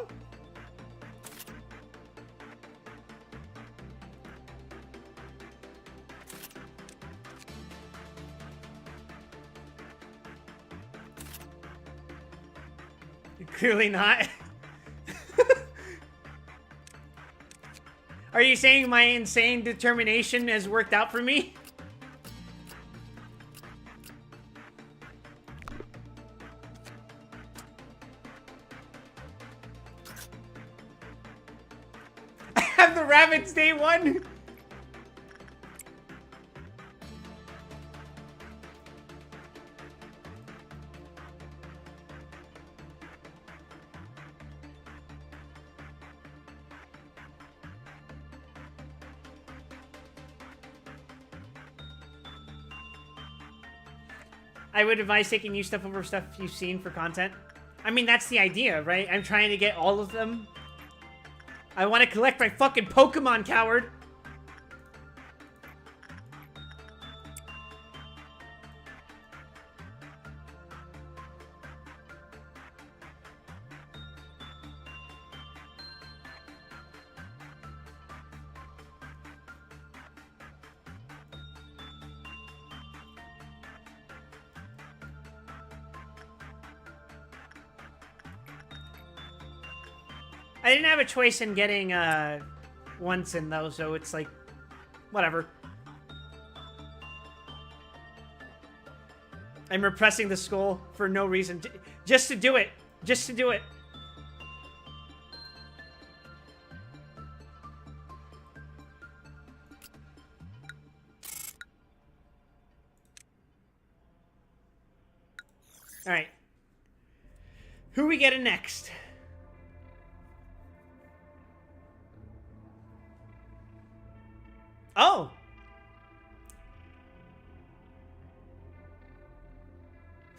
Clearly not. Are you saying my insane determination has worked out for me? I have the rabbits day 1. I would advise taking new stuff over stuff you've seen for content. I mean, that's the idea, right? I'm trying to get all of them. I want to collect my fucking Pokemon, coward. I didn't have a choice in getting, once in, though, so it's like, whatever. I'm repressing the skull for no reason. Just to do it. Just to do it. Alright. Who we getting next? Oh!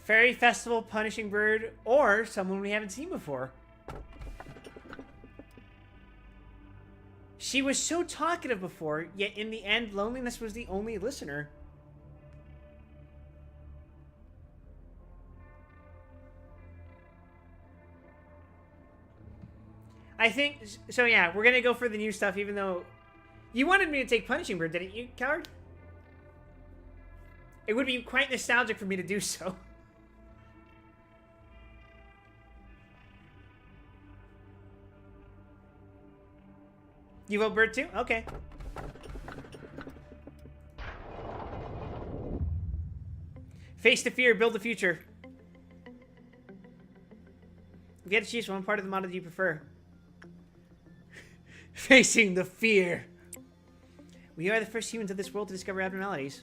Fairy Festival, Punishing Bird, or someone we haven't seen before. She was so talkative before, yet in the end, loneliness was the only listener. I think, so yeah, we're gonna go for the new stuff, even though You wanted me to take Punishing Bird, didn't you, coward? It would be quite nostalgic for me to do so. You vote Bird too? Okay. Face the fear, build the future. You get to choose one part of the model you prefer. Facing the fear. We are the first humans of this world to discover abnormalities.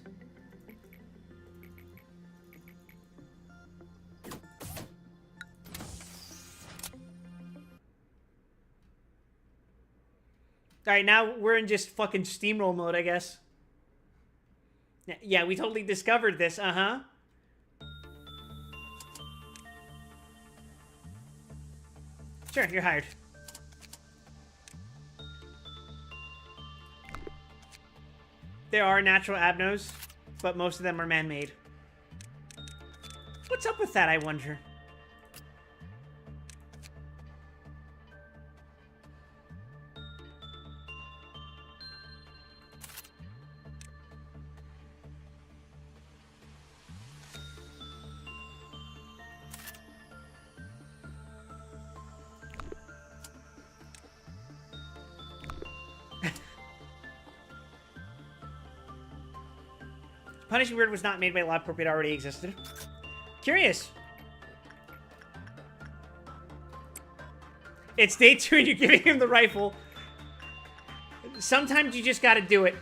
Alright, now we're in just fucking steamroll mode, I guess. Yeah, we totally discovered this, uh-huh. Sure, you're hired. There are natural abnos, but most of them are man-made. What's up with that, I wonder? Punishing Bird was not made by LabCorp, it already existed. Curious. It's day 2 and you're giving him the rifle. Sometimes you just gotta do it.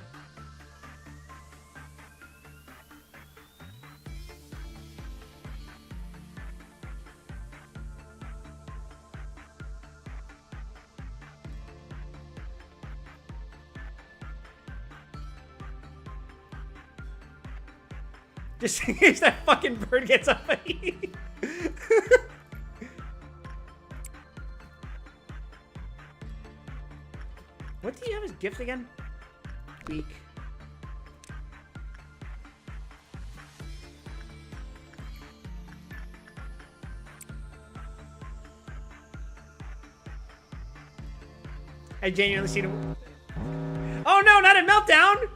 Just in case that fucking bird gets up at you. What do you have as gift again? Weak. I genuinely see him. Oh no, not a meltdown!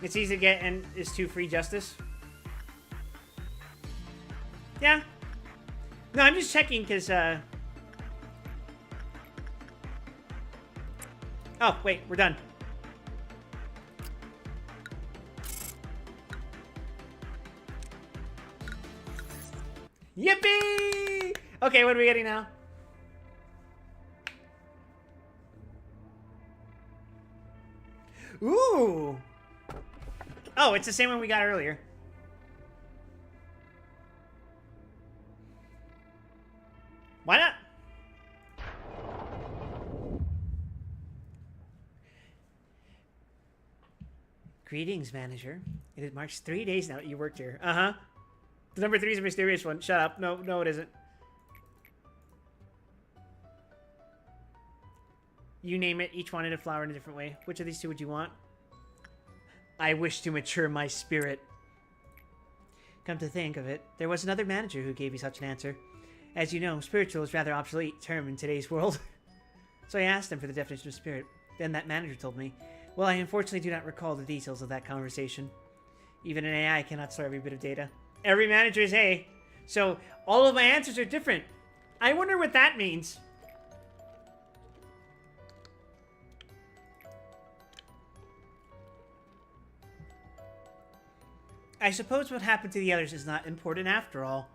It's easy to get and is 2 free justice. Yeah. No, I'm just checking because, Oh, wait, we're done. Yippee! Okay, what are we getting now? Ooh! Oh, it's the same one we got earlier. Why not? Greetings, manager. It marks 3 days now that you worked here. Uh-huh. The number 3 is a mysterious one. Shut up. No, no, it isn't. You name it. Each wanted a flower in a different way. Which of these 2 would you want? I wish to mature my spirit. Come to think of it, there was another manager who gave you such an answer. As you know, spiritual is a rather obsolete term in today's world. So I asked him for the definition of spirit. Then that manager told me, well, I unfortunately do not recall the details of that conversation. Even an AI cannot store every bit of data. Every manager is A. So all of my answers are different. I wonder what that means. I suppose what happened to the others is not important after all.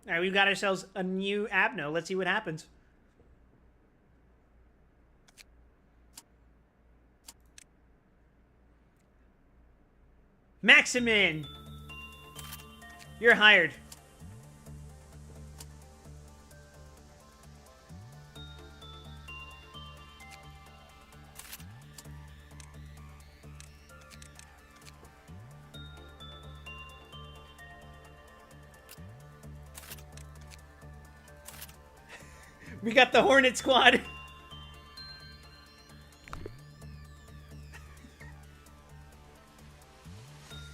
Alright, we've got ourselves a new Abno. Let's see what happens. Maximin! You're hired. We got the Hornet Squad.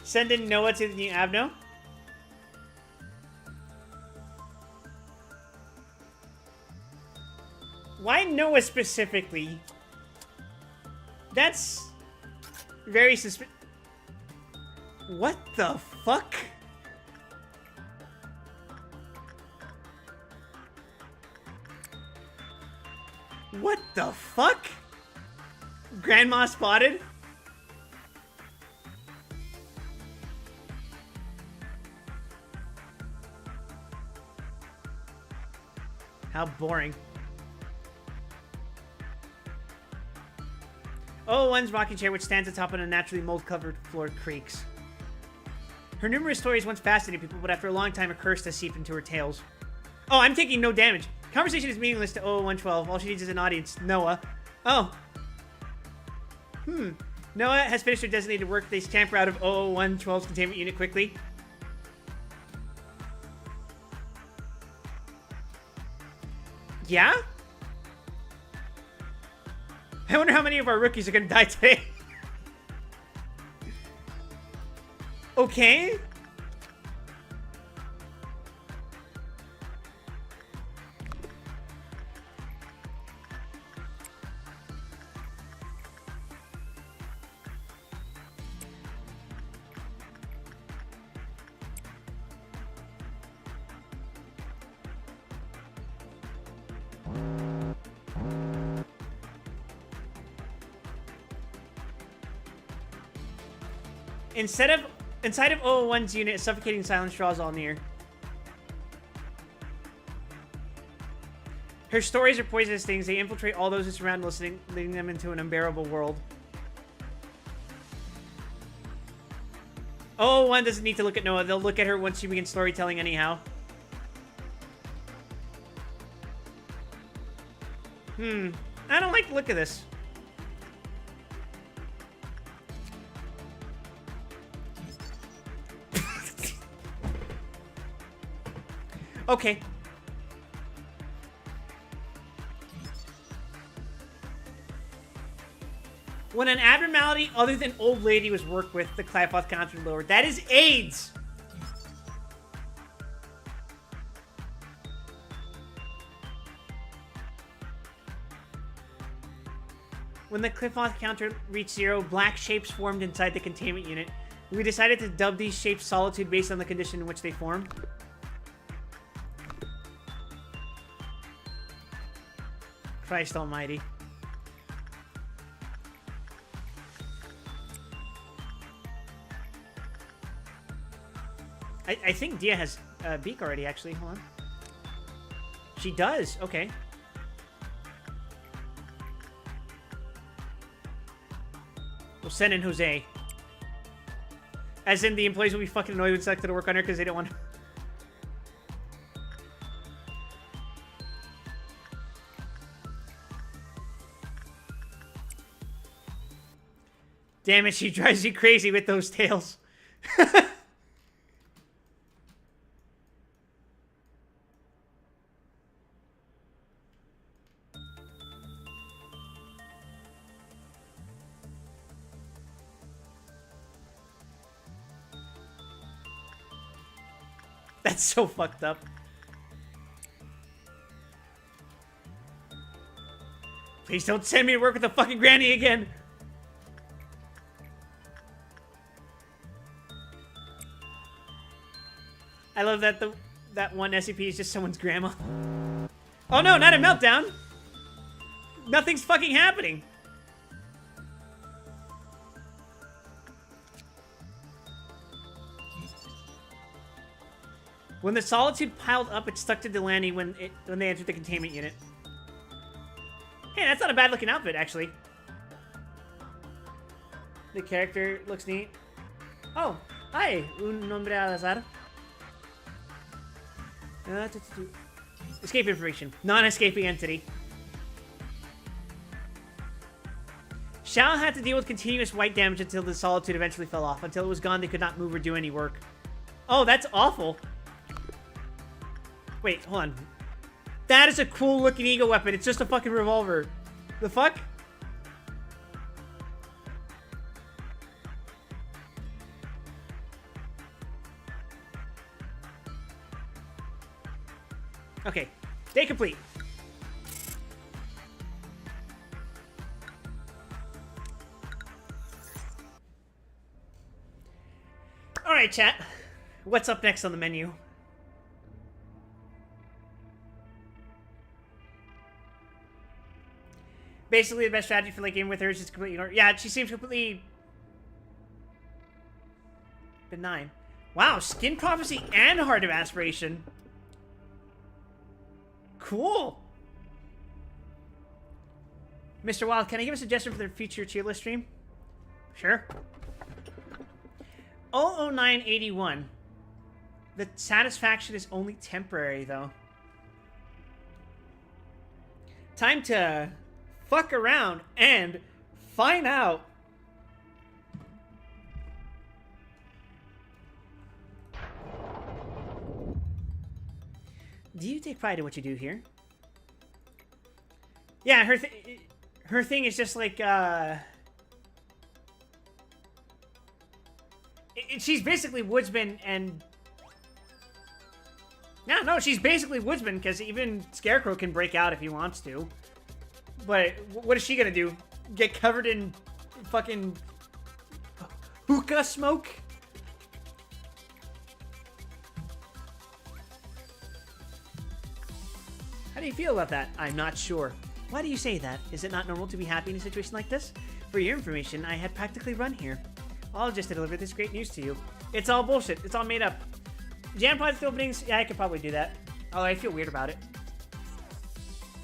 Send in Noah to the new Avno. Why Noah specifically? That's very suspicious. What the fuck? What the fuck? Grandma spotted? How boring. Oh, one's rocking chair, which stands atop an unnaturally mold-covered floor, creaks. Her numerous stories once fascinated people, but after a long time, a curse has seeped into her tales. Oh, I'm taking no damage. Conversation is meaningless to 00112. All she needs is an audience. Noah. Oh. Noah has finished her designated work. They scamper out of 00112's containment unit quickly. Yeah? I wonder how many of our rookies are gonna die today. Okay. Inside of 001's unit, a suffocating silence draws all near. Her stories are poisonous things. They infiltrate all those who surround listening, leading them into an unbearable world. 001 doesn't need to look at Noah. They'll look at her once she begins storytelling anyhow. I don't like the look of this. Okay. When an abnormality other than old lady was worked with, the Clyfoth counter lowered. That is AIDS! When the Clyfoth counter reached 0, black shapes formed inside the containment unit. We decided to dub these shapes Solitude based on the condition in which they form. Christ almighty. I think Dia has a beak already, actually. Hold on. She does. Okay. We'll send in Jose. As in, the employees will be fucking annoyed when selected to work on her because they don't want to... Damn it, she drives you crazy with those tails. That's so fucked up. Please don't send me to work with the fucking granny again. I love that that one SCP is just someone's grandma. Oh no, not a meltdown! Nothing's fucking happening! When the Solitude piled up, it stuck to Delaney when they entered the containment unit. Hey, that's not a bad looking outfit, actually. The character looks neat. Oh, hi, un nombre al azar. Escape information. Non-escaping entity. Shao had to deal with continuous white damage until the Solitude eventually fell off. Until it was gone, they could not move or do any work. Oh, that's awful. Wait, hold on. That is a cool looking eagle weapon. It's just a fucking revolver. The fuck? Okay, day complete. Alright, chat. What's up next on the menu? Basically, the best strategy for late game with her is just completely ignore. Yeah, she seems completely benign. Wow, Skin Prophecy and Heart of Aspiration. Cool. Mr. Wild, can I give a suggestion for the future tier list stream? Sure. 00981. The satisfaction is only temporary, though. Time to fuck around and find out. Do you take pride in what you do here? Yeah, her thing is just like, she's basically Woodsman and... No, she's basically Woodsman, because even Scarecrow can break out if he wants to. But what is she gonna do? Get covered in fucking hookah smoke? How do you feel about that? I'm not sure. Why do you say that? Is it not normal to be happy in a situation like this? For your information, I had practically run here. All just to deliver this great news to you. It's all bullshit. It's all made up. Jam pods to openings? Yeah, I could probably do that. Although I feel weird about it.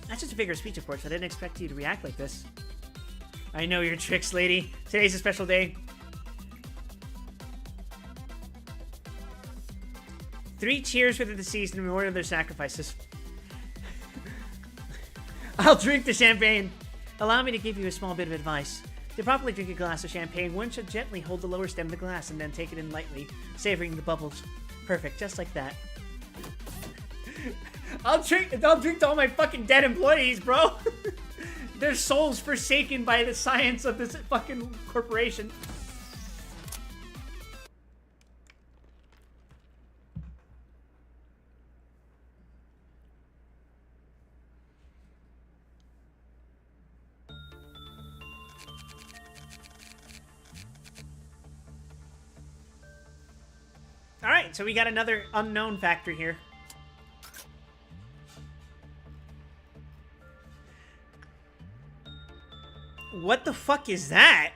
That's just a figure of speech, of course. I didn't expect you to react like this. I know your tricks, lady. Today's a special day. 3 cheers for the deceased in memorial of their sacrifices. I'll drink the champagne. Allow me to give you a small bit of advice. To properly drink a glass of champagne, one should gently hold the lower stem of the glass and then take it in lightly, savoring the bubbles. Perfect, just like that. I'll drink to all my fucking dead employees, bro. Their souls forsaken by the science of this fucking corporation. Alright, so we got another unknown factor here. What the fuck is that?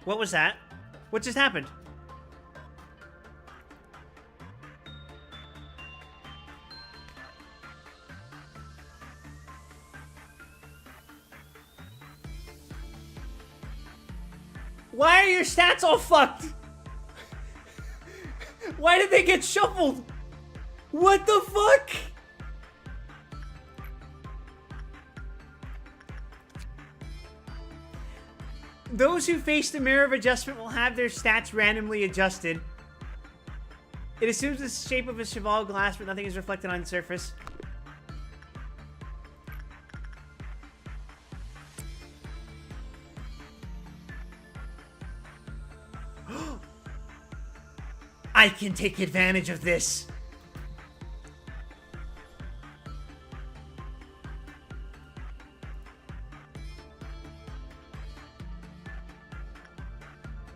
What was that? What just happened? Why are your stats all fucked? Why did they get shuffled? What the fuck? Those who face the mirror of adjustment will have their stats randomly adjusted. It assumes the shape of a cheval glass, but nothing is reflected on the surface. I can take advantage of this.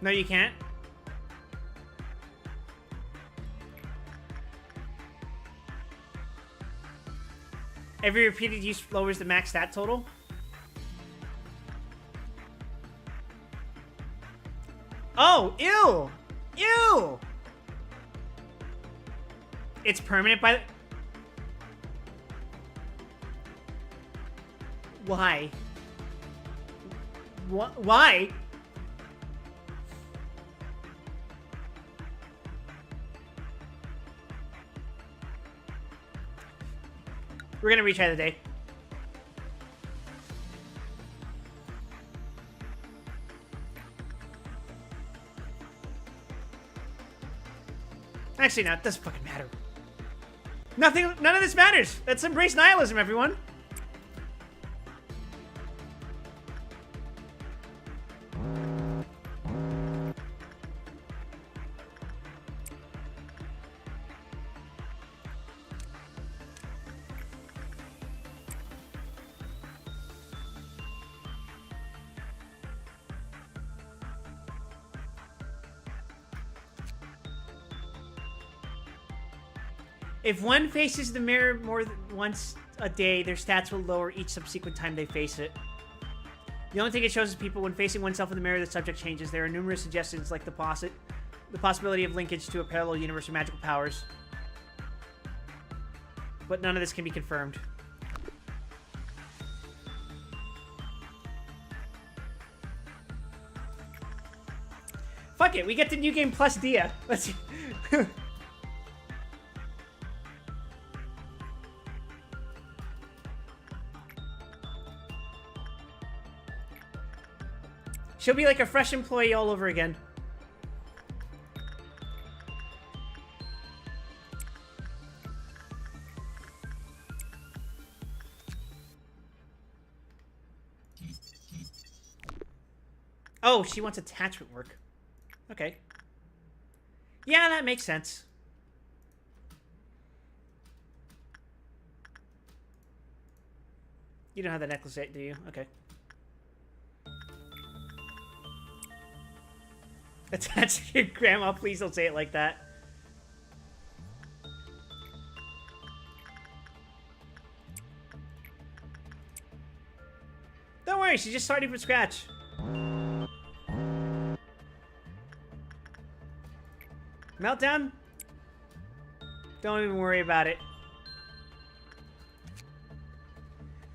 No, you can't. Every repeated use lowers the max stat total. Oh, ew! Ew! It's permanent by... Why? Why? We're gonna retry the day. Actually, no, it doesn't fucking matter. None of this matters. Let's embrace nihilism, everyone. If one faces the mirror more than once a day, their stats will lower each subsequent time they face it. The only thing it shows is people when facing oneself in the mirror, the subject changes. There are numerous suggestions like the possibility of linkage to a parallel universe or magical powers. But none of this can be confirmed. Fuck it, we get the new game plus Dia. Let's see. She'll be like a fresh employee all over again. Oh, she wants attachment work. Okay. Yeah, that makes sense. You don't have that necklace yet, do you? Okay. Attach to your grandma, please don't say it like that. Don't worry, she's just starting from scratch. Meltdown? Don't even worry about it.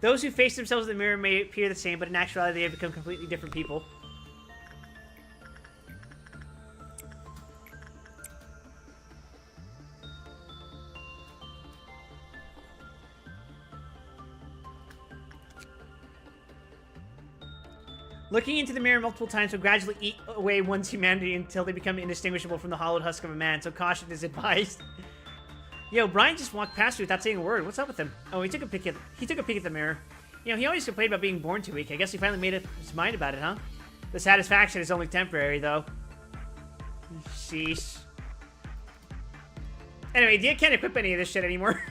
Those who face themselves in the mirror may appear the same, but in actuality they have become completely different people. Looking into the mirror multiple times will gradually eat away one's humanity until they become indistinguishable from the hollowed husk of a man, so caution is advised. Yo, Brian just walked past you without saying a word. What's up with him? Oh, he took a peek at the mirror. You know, he always complained about being born too weak. I guess he finally made up his mind about it, huh? The satisfaction is only temporary, though. Sheesh. Anyway, Dia can't equip any of this shit anymore.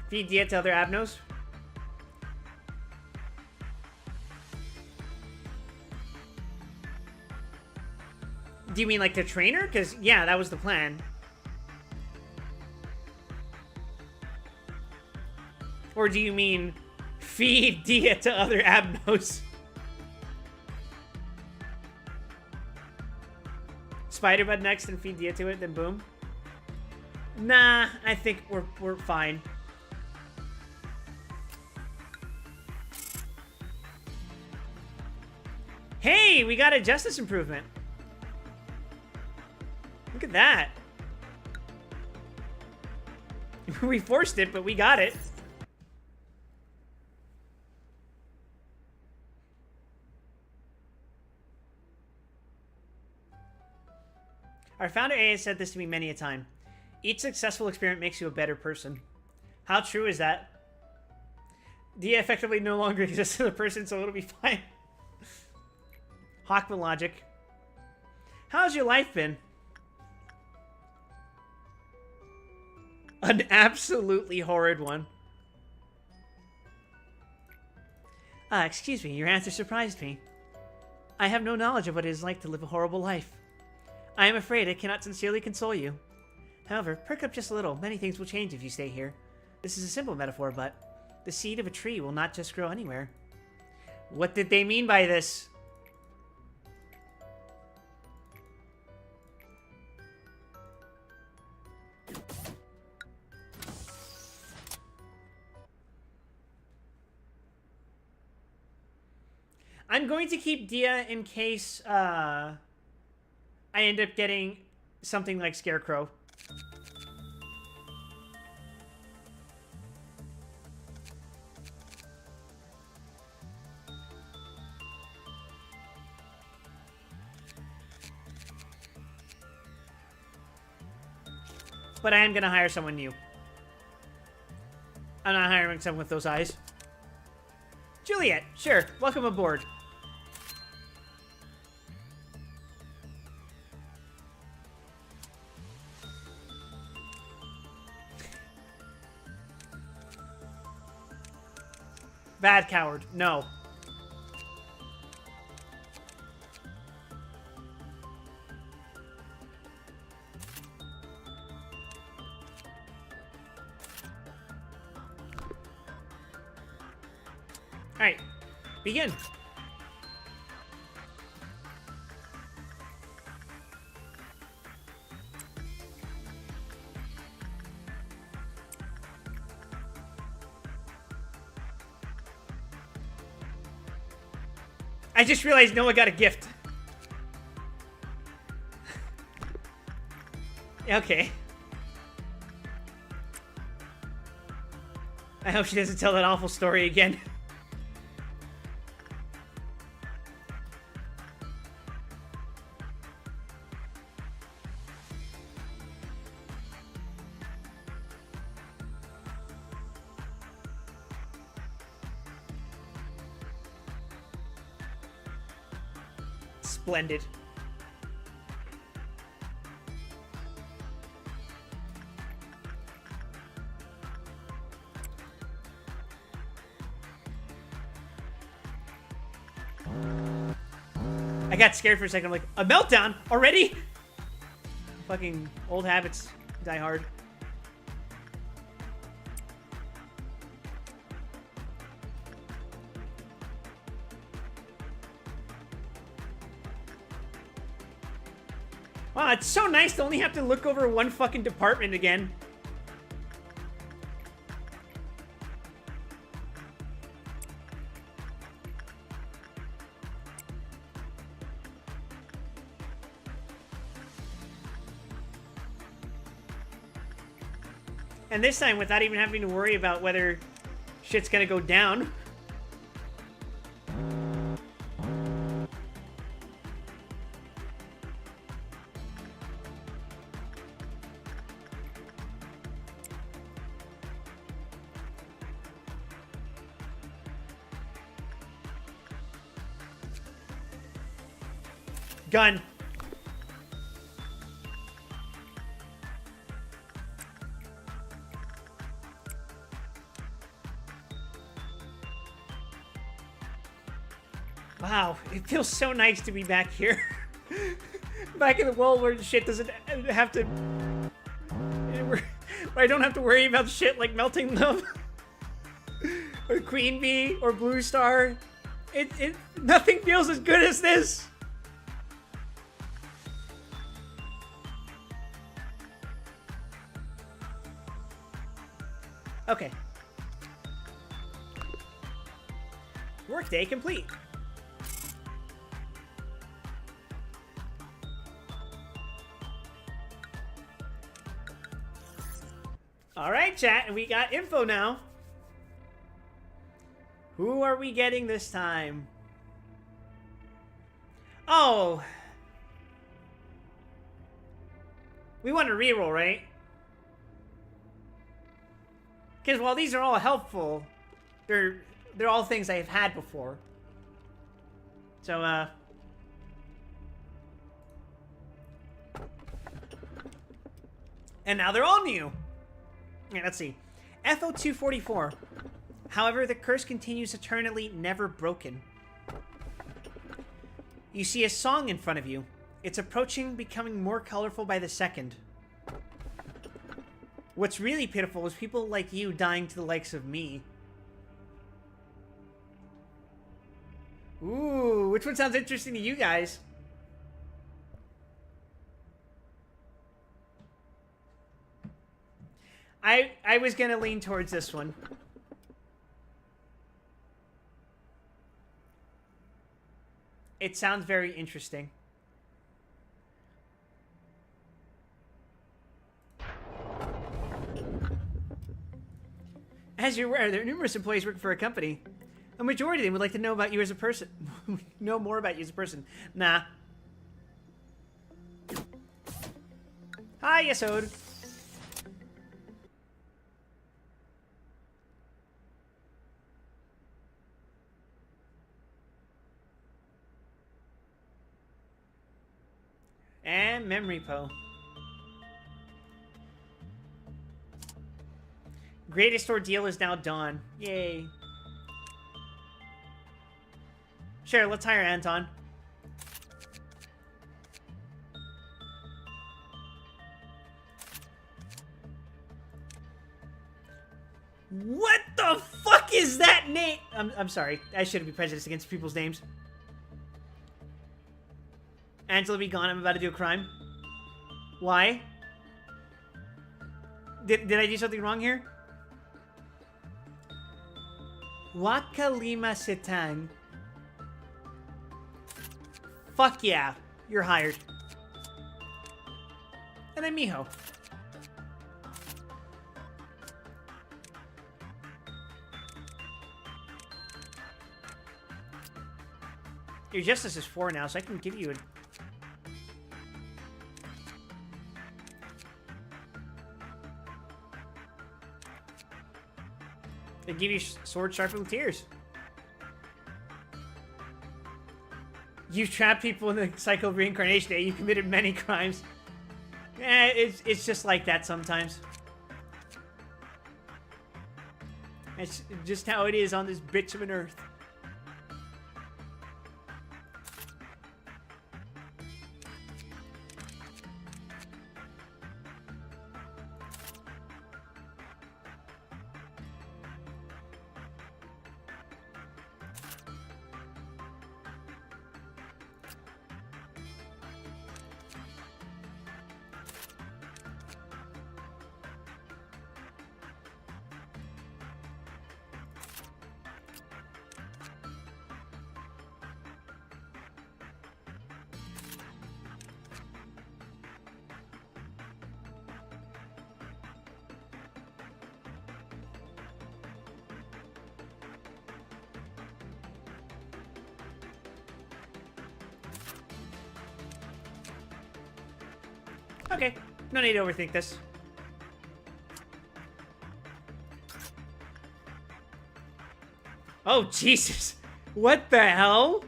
Feed Dia to other Abnos. Do you mean like the trainer? Because, yeah, that was the plan. Or do you mean feed Dia to other Abnos? Spider-Bud next and feed Dia to it, then boom? Nah, I think we're fine. Hey, we got a justice improvement. Look at that. We forced it, but we got it. Our founder A has said this to me many a time. Each successful experiment makes you a better person. How true is that? Dia effectively no longer exists as a person, so it'll be fine. Hawkman logic. How's your life been? An absolutely horrid one. Excuse me, your answer surprised me. I have no knowledge of what it is like to live a horrible life. I am afraid I cannot sincerely console you. However, perk up just a little. Many things will change if you stay here. This is a simple metaphor, but the seed of a tree will not just grow anywhere. What did they mean by this? I'm going to keep Dia in case I end up getting something like Scarecrow. But I am going to hire someone new. I'm not hiring someone with those eyes. Juliet, sure. Welcome aboard. Bad coward. No. Alright. Begin. I just realized Noah got a gift. Okay. I hope she doesn't tell that awful story again. Splendid. I got scared for a second. I'm like, a meltdown already? Fucking old habits die hard. Wow, it's so nice to only have to look over one fucking department again. And this time without even having to worry about whether shit's gonna go down. Gun. Wow, it feels so nice to be back here. Back in the world where shit doesn't have to... Where I don't have to worry about shit like melting them. Or Queen Bee, or Blue Star. Nothing feels as good as this. Okay. Workday complete. All right, chat, and we got info now. Who are we getting this time? Oh. We want to reroll, right? Because while these are all helpful, they're all things I've had before. So, and now they're all new. Yeah, let's see. FO244. However, the curse continues eternally, never broken. You see a song in front of you. It's approaching, becoming more colorful by the second. What's really pitiful is people like you dying to the likes of me. Ooh, which one sounds interesting to you guys? I was gonna lean towards this one. It sounds very interesting. As you're aware, there are numerous employees working for a company. A majority of them would like to know about you as a person. Know more about you as a person. Nah. Hi, Yasod. And memory po. Greatest ordeal is now done. Yay. Sure, let's hire Anton. What the fuck is that name? I'm sorry. I shouldn't be prejudiced against people's names. Angela be gone. I'm about to do a crime. Why? Did I do something wrong here? Wakalima Sitang. Fuck yeah. You're hired. And then Miho. Your justice is 4 now, so I can give you a... They give you sword sharpened with tears. You've trapped people in the cycle of reincarnation. You committed many crimes. It's just like that sometimes. It's just how it is on this bitch of an earth. Okay, no need to overthink this. Oh, Jesus. What the hell?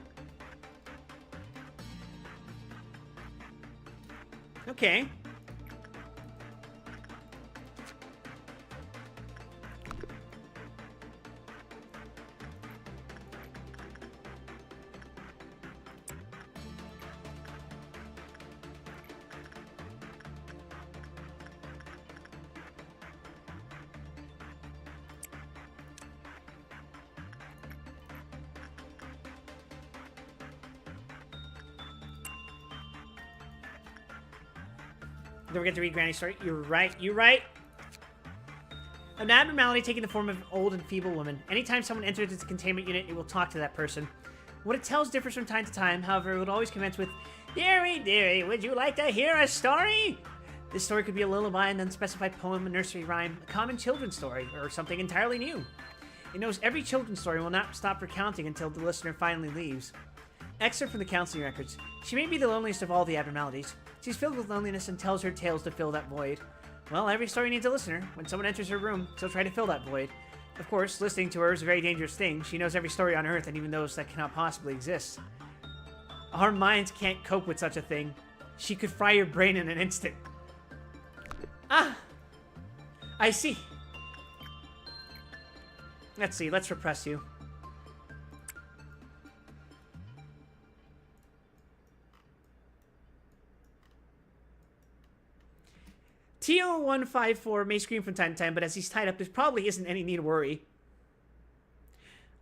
Okay. Don't forget to read Granny's story. You're right. You're right. An abnormality taking the form of an old and feeble woman. Anytime someone enters its containment unit, it will talk to that person. What it tells differs from time to time. However, it would always commence with, "Dearie, dearie, would you like to hear a story?" This story could be a lullaby, an unspecified poem, a nursery rhyme, a common children's story, or something entirely new. It knows every children's story and will not stop recounting until the listener finally leaves. Excerpt from the counseling records. She may be the loneliest of all the abnormalities. She's filled with loneliness and tells her tales to fill that void. Well, every story needs a listener. When someone enters her room, she'll try to fill that void. Of course, listening to her is a very dangerous thing. She knows every story on Earth and even those that cannot possibly exist. Our minds can't cope with such a thing. She could fry your brain in an instant. Ah! I see. Let's see, let's repress you. TO154 may scream from time to time, but as he's tied up, there probably isn't any need to worry.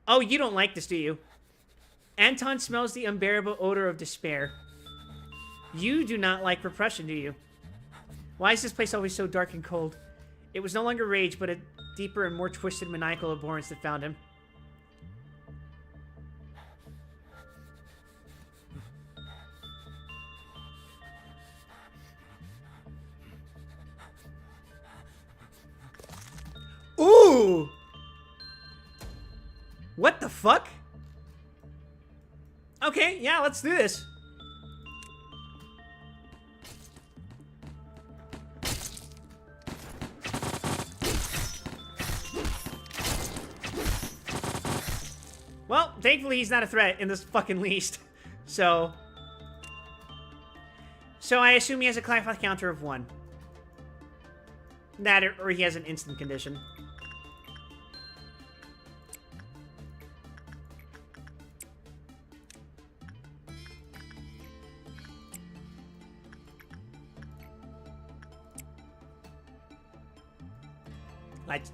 Oh, you don't like this, do you? Anton smells the unbearable odor of despair. You do not like repression, do you? Why is this place always so dark and cold? It was no longer rage, but a deeper and more twisted maniacal abhorrence that found him. Ooh! What the fuck? Okay, yeah, let's do this. Well, thankfully he's not a threat in this fucking least. So I assume he has a life counter of 1. That or he has an instant condition.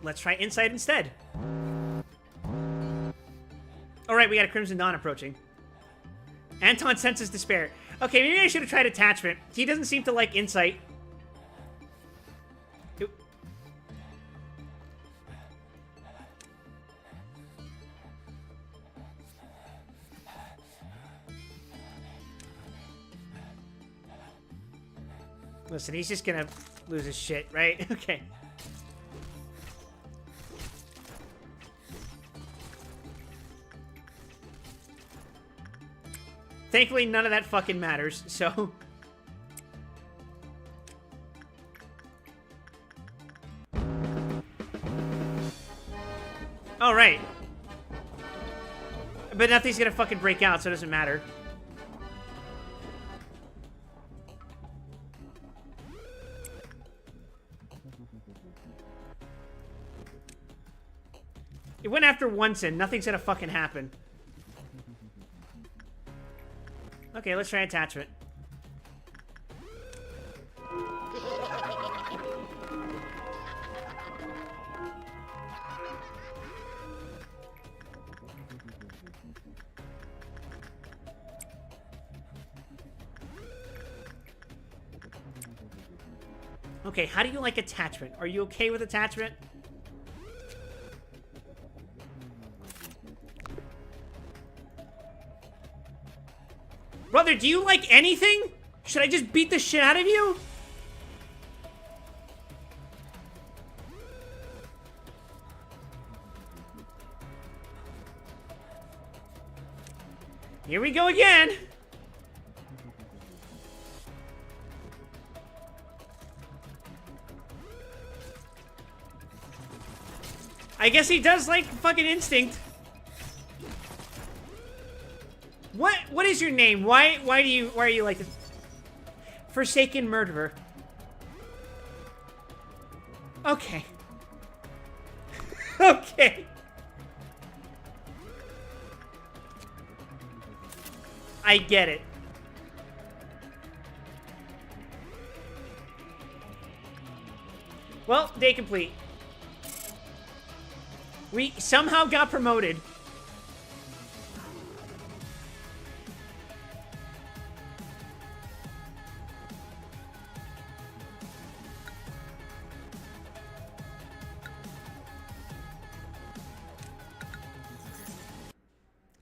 Let's try insight instead. Alright, we got a Crimson Dawn approaching. Anton senses despair. Okay, maybe I should have tried attachment. He doesn't seem to like insight. Listen, he's just gonna lose his shit, right? Okay. Thankfully, none of that fucking matters, so... Alright. But nothing's gonna fucking break out, so it doesn't matter. It went after once and nothing's gonna fucking happen. Okay, let's try attachment. Okay, how do you like attachment? Are you okay with attachment? Brother, do you like anything? Should I just beat the shit out of you? Here we go again. I guess he does like fucking instinct. What is your name? Why are you like this? Forsaken murderer. Okay. Okay. I get it. Well, day complete. We somehow got promoted.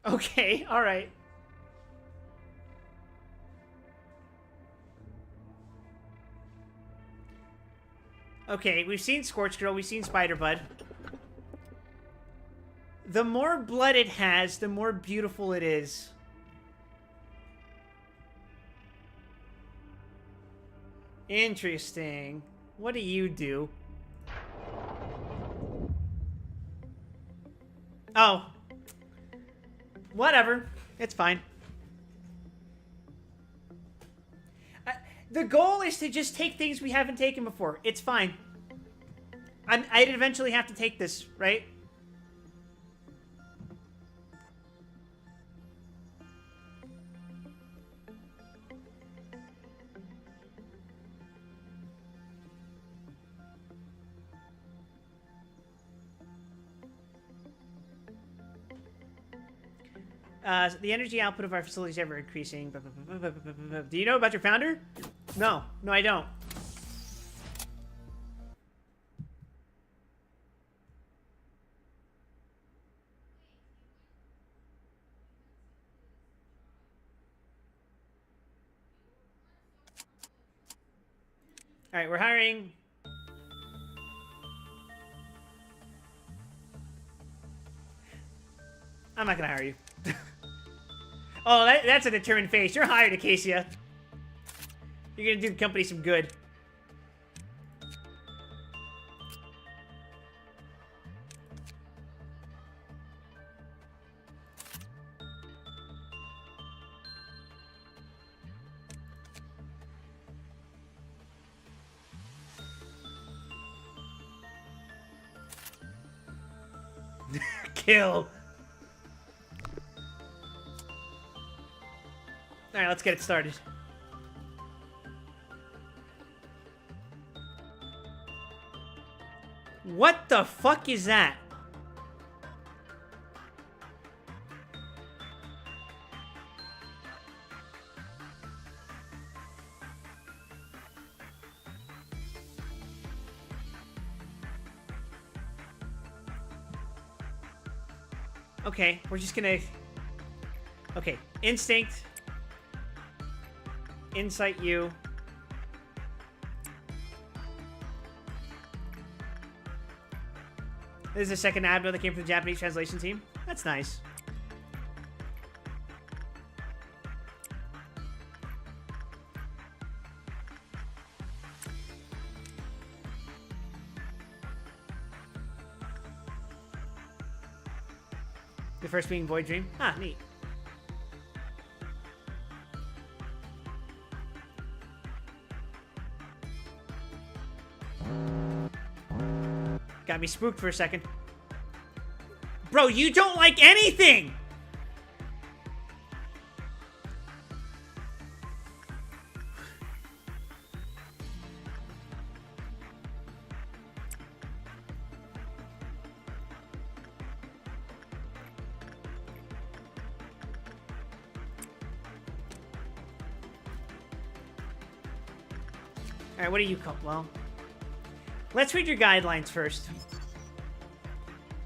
Okay, alright. Okay, we've seen Scorch Girl, we've seen Spider Bud. The more blood it has, the more beautiful it is. Interesting. What do you do? Oh. Whatever. It's fine. The goal is to just take things we haven't taken before. It's fine. I'd eventually have to take this, right? The energy output of our facility is ever increasing. Do you know about your founder? No. No, I don't. All right, we're hiring. I'm not gonna hire you. Oh, that's a determined face. You're hired, Acacia. You're gonna do the company some good. Kill. Alright, let's get it started. What the fuck is that? Okay, we're just gonna... Okay, instinct. Insight you. This is the second admiral that came from the Japanese translation team. That's nice. The first being Void Dream. Ah, neat. Got me spooked for a second. Bro, you don't like anything! Alright, what do you call? Well, let's read your guidelines first.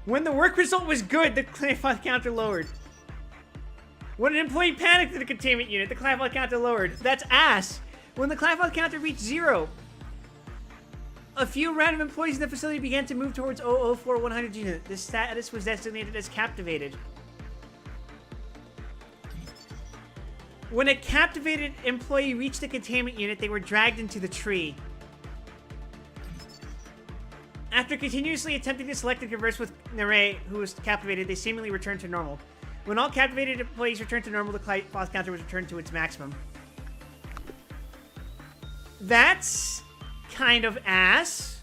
When the work result was good, the classified counter lowered. When an employee panicked in the containment unit, the classified counter lowered. That's ass. When the classified counter reached 0, a few random employees in the facility began to move towards 004-100 unit. This status was designated as captivated. When a captivated employee reached the containment unit, they were dragged into the tree. After continuously attempting to select and converse with Nere, who was captivated, they seemingly returned to normal. When all captivated employees returned to normal, the cloth counter was returned to its maximum. That's kind of ass.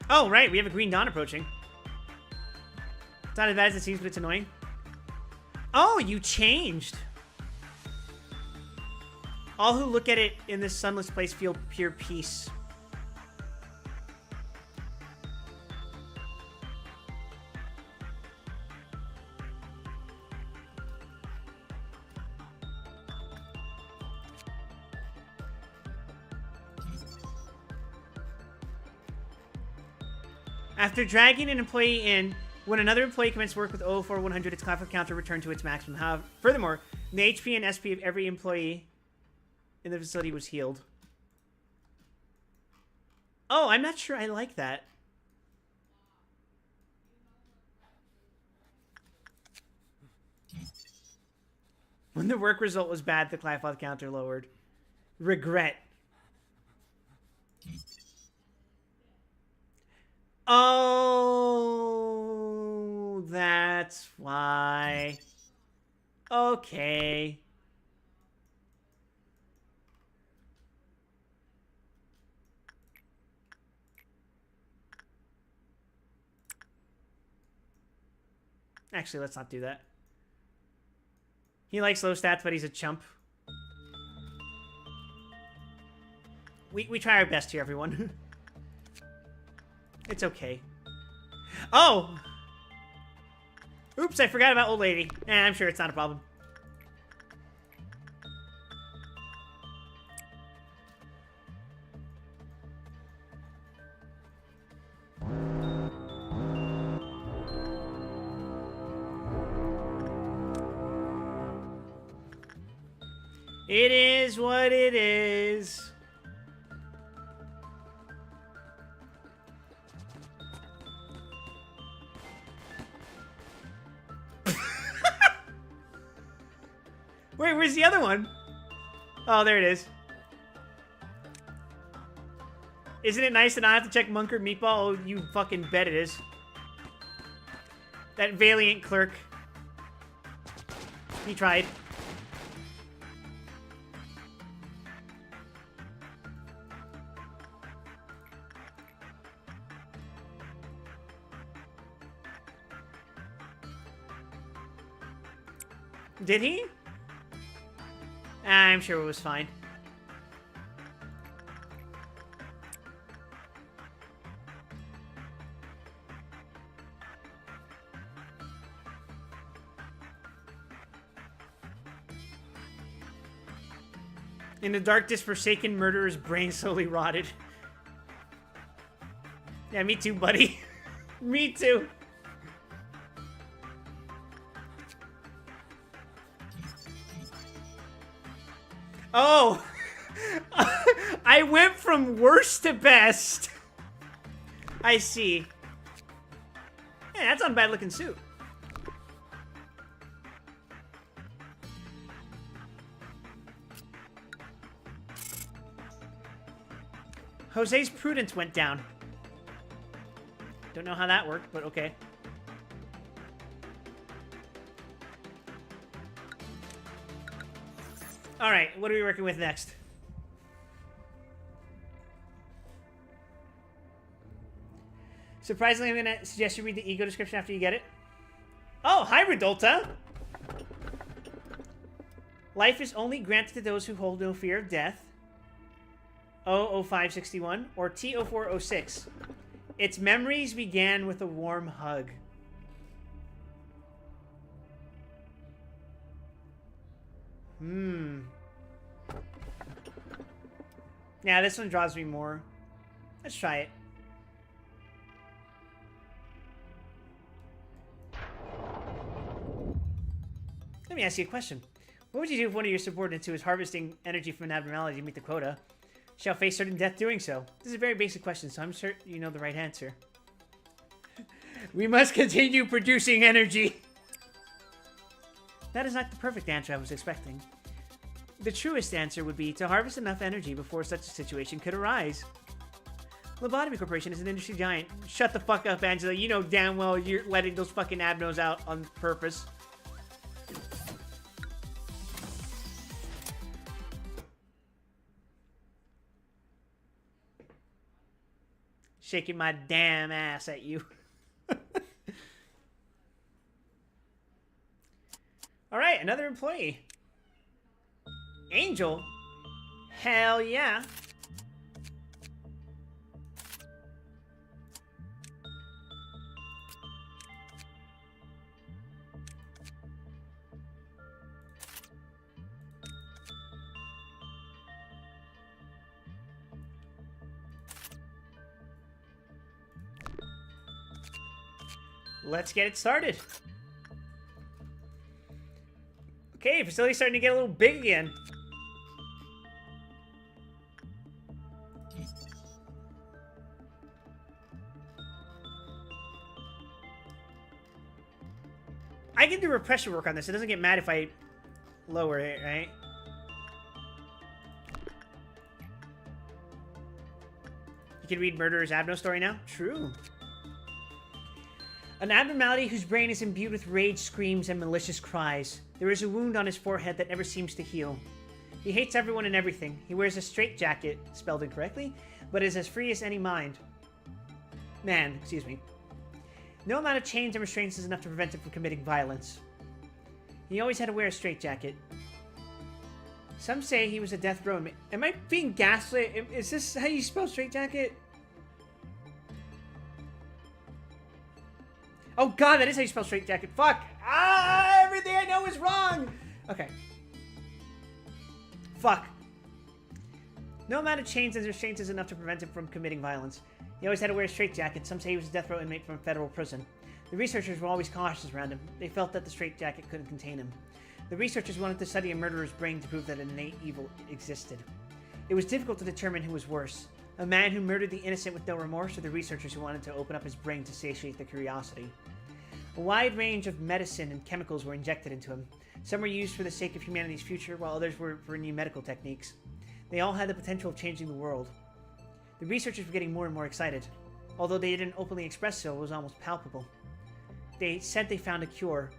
Oh, right, we have a Green Dawn approaching. It's not as bad as it seems, but it's annoying. Oh, you changed. All who look at it in this sunless place feel pure peace. After dragging an employee in, when another employee commenced work with 04100, its conflict counter returned to its maximum. However, furthermore, the HP and SP of every employee in the facility was healed. Oh, I'm not sure I like that. When the work result was bad, the conflict counter lowered. Regret. Oh, that's why. Okay. Actually, let's not do that. He likes low stats, but he's a chump. We try our best here, everyone. It's okay. Oh! Oops, I forgot about old lady. I'm sure it's not a problem. It is what it is. Wait, where's the other one? Oh, there it is. Isn't it nice that I have to check Munkard Meatball? Oh, you fucking bet it is. That valiant clerk. He tried. Did he? I'm sure it was fine. In the dark, this forsaken murderer's brain slowly rotted. Yeah, me too, buddy. Me too. Oh! I went from worst to best. I see. Yeah, that's not a bad looking suit. Jose's prudence went down. Don't know how that worked, but okay. Alright, what are we working with next? Surprisingly, I'm going to suggest you read the ego description after you get it. Oh, hi, Redolta! Life is only granted to those who hold no fear of death. O0561 or T0406. Its memories began with a warm hug. Yeah, this one draws me more. Let's try it. Let me ask you a question. What would you do if one of your subordinates who is harvesting energy from an abnormality to meet the quota shall face certain death doing so? This is a very basic question, so I'm sure you know the right answer. We must continue producing energy. That is not the perfect answer I was expecting. The truest answer would be to harvest enough energy before such a situation could arise. Lobotomy Corporation is an industry giant. Shut the fuck up, Angela. You know damn well you're letting those fucking abnos out on purpose. Shaking my damn ass at you. Alright, another employee. Angel? Hell yeah. Let's get it started. Okay, facility's starting to get a little big again. I can do repression work on this. It doesn't get mad if I lower it, right? You can read Murderer's Abno story now? True. An abnormality whose brain is imbued with rage, screams, and malicious cries. There is a wound on his forehead that never seems to heal. He hates everyone and everything. He wears a straitjacket, spelled incorrectly, but is as free as any mind. Man, excuse me. No amount of chains and restraints is enough to prevent him from committing violence. He always had to wear a straitjacket. Some say he was a death row inmate. Am I being gaslit? Is this how you spell straitjacket? Oh god, that is how you spell straitjacket. Fuck! Ah, everything I know is wrong! Okay. Fuck. No amount of chains and restraints is enough to prevent him from committing violence. He always had to wear a straitjacket. Some say he was a death row inmate from a federal prison. The researchers were always cautious around him. They felt that the straitjacket couldn't contain him. The researchers wanted to study a murderer's brain to prove that innate evil existed. It was difficult to determine who was worse, a man who murdered the innocent with no remorse, or the researchers who wanted to open up his brain to satiate their curiosity. A wide range of medicine and chemicals were injected into him. Some were used for the sake of humanity's future, while others were for new medical techniques. They all had the potential of changing the world. The researchers were getting more and more excited. Although they didn't openly express so, it was almost palpable. They said they found a cure,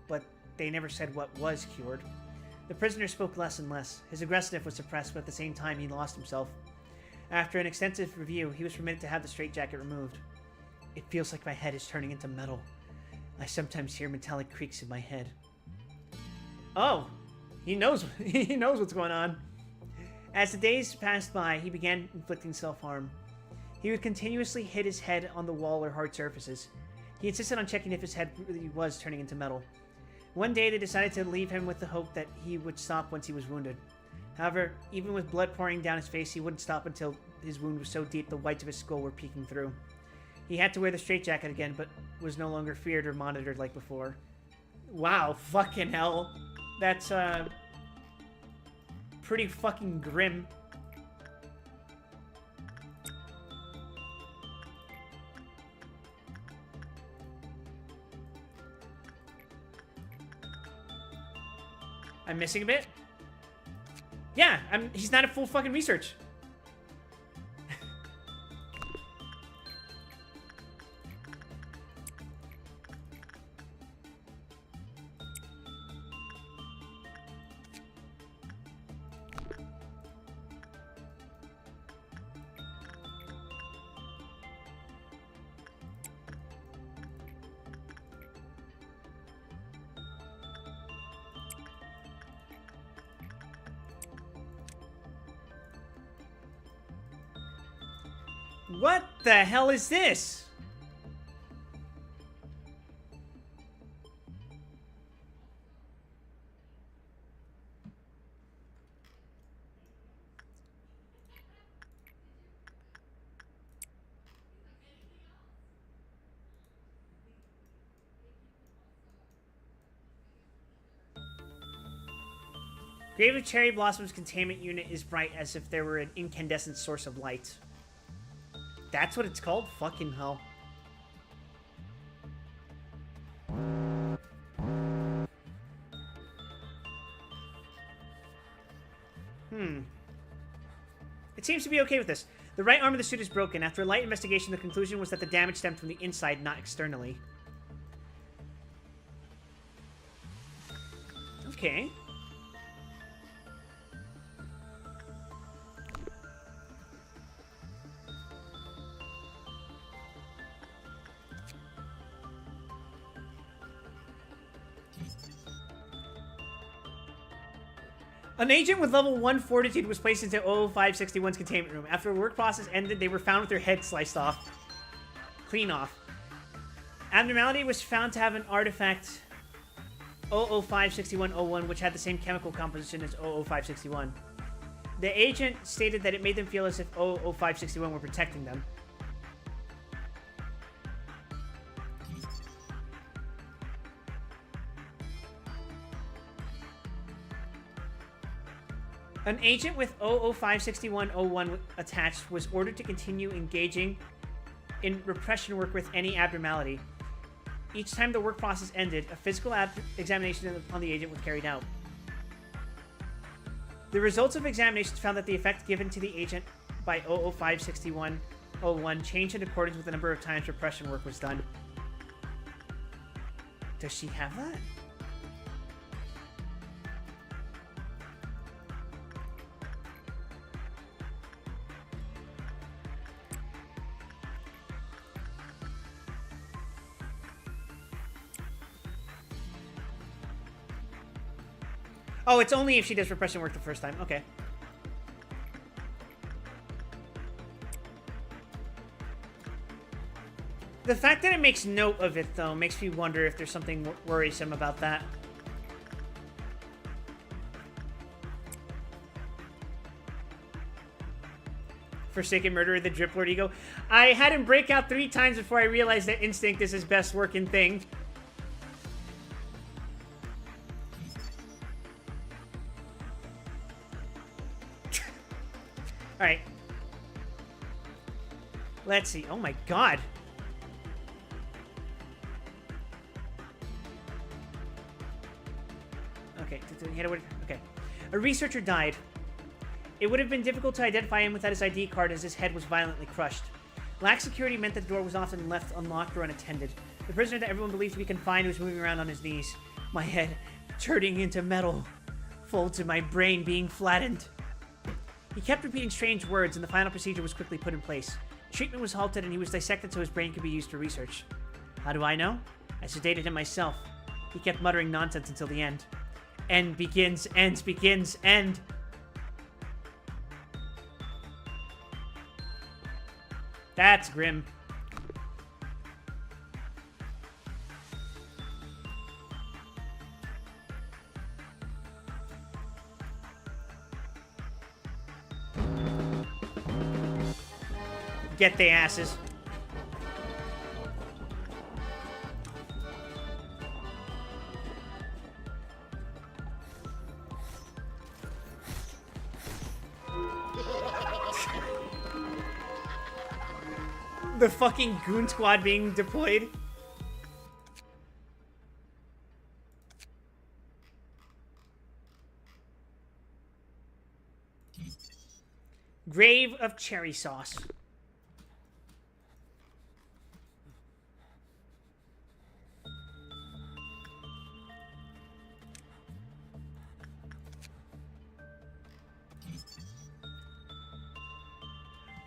but they never said what was cured. The prisoner spoke less and less. His aggressiveness was suppressed, but at the same time he lost himself. After an extensive review, he was permitted to have the straitjacket removed. It feels like my head is turning into metal. I sometimes hear metallic creaks in my head. Oh, he knows what's going on. As the days passed by, he began inflicting self-harm. He would continuously hit his head on the wall or hard surfaces. He insisted on checking if his head really was turning into metal. One day, they decided to leave him with the hope that he would stop once he was wounded. However, even with blood pouring down his face, he wouldn't stop until his wound was so deep the whites of his skull were peeking through. He had to wear the straitjacket again, but was no longer feared or monitored like before. Wow, fucking hell. That's, pretty fucking grim. I'm missing a bit? Yeah, he's not at full fucking research. What the hell is this? Grave of Cherry Blossom's containment unit is bright as if there were an incandescent source of light. That's what it's called? Fucking hell. It seems to be okay with this. The right arm of the suit is broken. After a light investigation, the conclusion was that the damage stemmed from the inside, not externally. Okay. An agent with level 1 fortitude was placed into 00561's containment room. After the work process ended, they were found with their heads sliced off. Clean off. Abnormality was found to have an artifact 0056101, which had the same chemical composition as 00561. The agent stated that it made them feel as if 00561 were protecting them. An agent with 0056101 attached was ordered to continue engaging in repression work with any abnormality. Each time the work process ended, a physical examination on the agent was carried out. The results of examinations found that the effect given to the agent by 0056101 changed in accordance with the number of times repression work was done. Does she have that? Oh, it's only if she does repression work the first time. Okay. The fact that it makes note of it, though, makes me wonder if there's something worrisome about that. Forsaken Murderer, the Drip Lord Ego. I had him break out 3 times before I realized that Instinct is his best working thing. Alright. Let's see. Oh my god. Okay. Okay. A researcher died. It would have been difficult to identify him without his ID card as his head was violently crushed. Lack security meant that the door was often left unlocked or unattended. The prisoner that everyone believed to be confined was moving around on his knees. My head turning into metal. Folds in my brain being flattened. He kept repeating strange words, and the final procedure was quickly put in place. Treatment was halted, and he was dissected so his brain could be used for research. How do I know? I sedated him myself. He kept muttering nonsense until the end. End begins, ends begins, end. That's grim. Get the asses. The fucking goon squad being deployed. Grave of cherry sauce.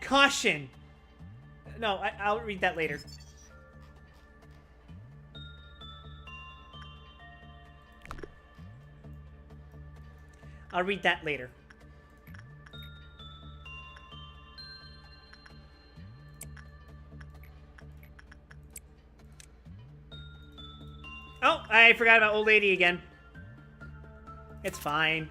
Caution. No, I'll read that later. I'll read that later. Oh, I forgot about old lady again. It's fine.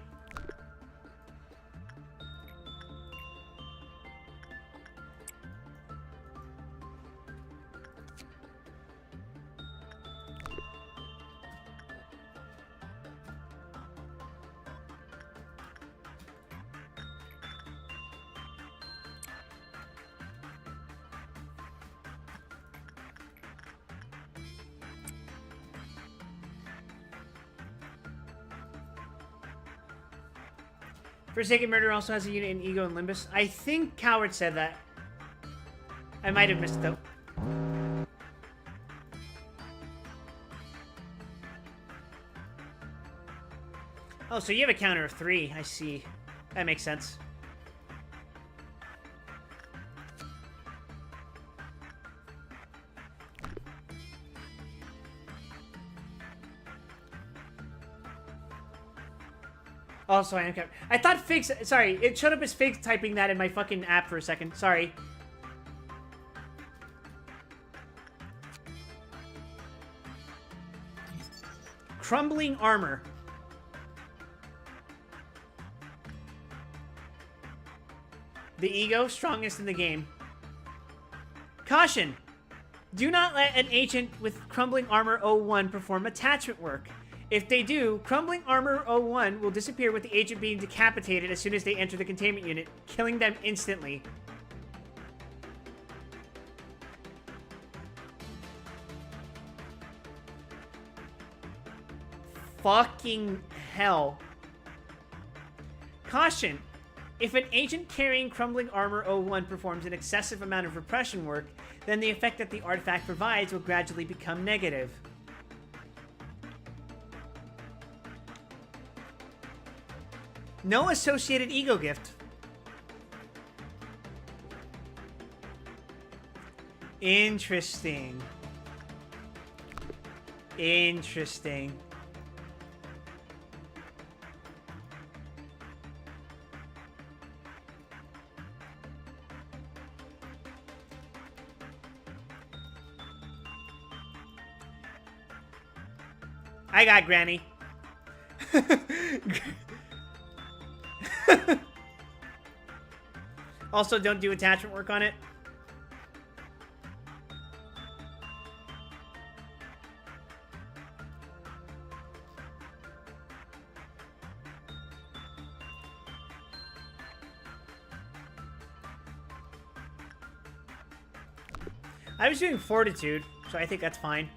Forsaken Murder also has a unit in Ego and Limbus. I think Coward said that. I might have missed it, though. Oh, so you have a counter of 3. I see. That makes sense. Also, I am kept. I thought Fig's. Sorry, it showed up as Fig typing that in my fucking app for a second. Sorry. Crumbling armor. The ego, strongest in the game. Caution! Do not let an agent with Crumbling Armor 01 perform attachment work. If they do, Crumbling Armor 01 will disappear with the agent being decapitated as soon as they enter the containment unit, killing them instantly. Fucking hell. Caution! If an agent carrying Crumbling Armor 01 performs an excessive amount of repression work, then the effect that the artifact provides will gradually become negative. No associated ego gift. Interesting. Interesting. I got Granny. Also, don't do attachment work on it. I was doing Fortitude, so I think that's fine.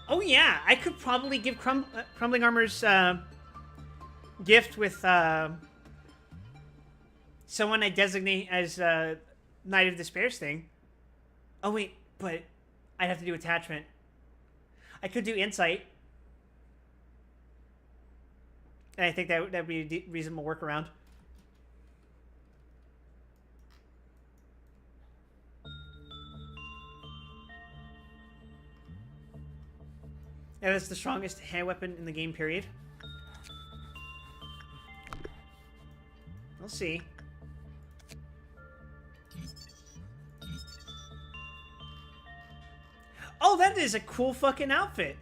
Oh yeah, I could probably give Crumbling Armor's gift with someone I designate as Knight of Despair's thing. Oh wait, but I'd have to do attachment. I could do Insight. And I think that would be a reasonable workaround. Yeah, that's the strongest hand weapon in the game, period. We'll see. Oh, that is a cool fucking outfit.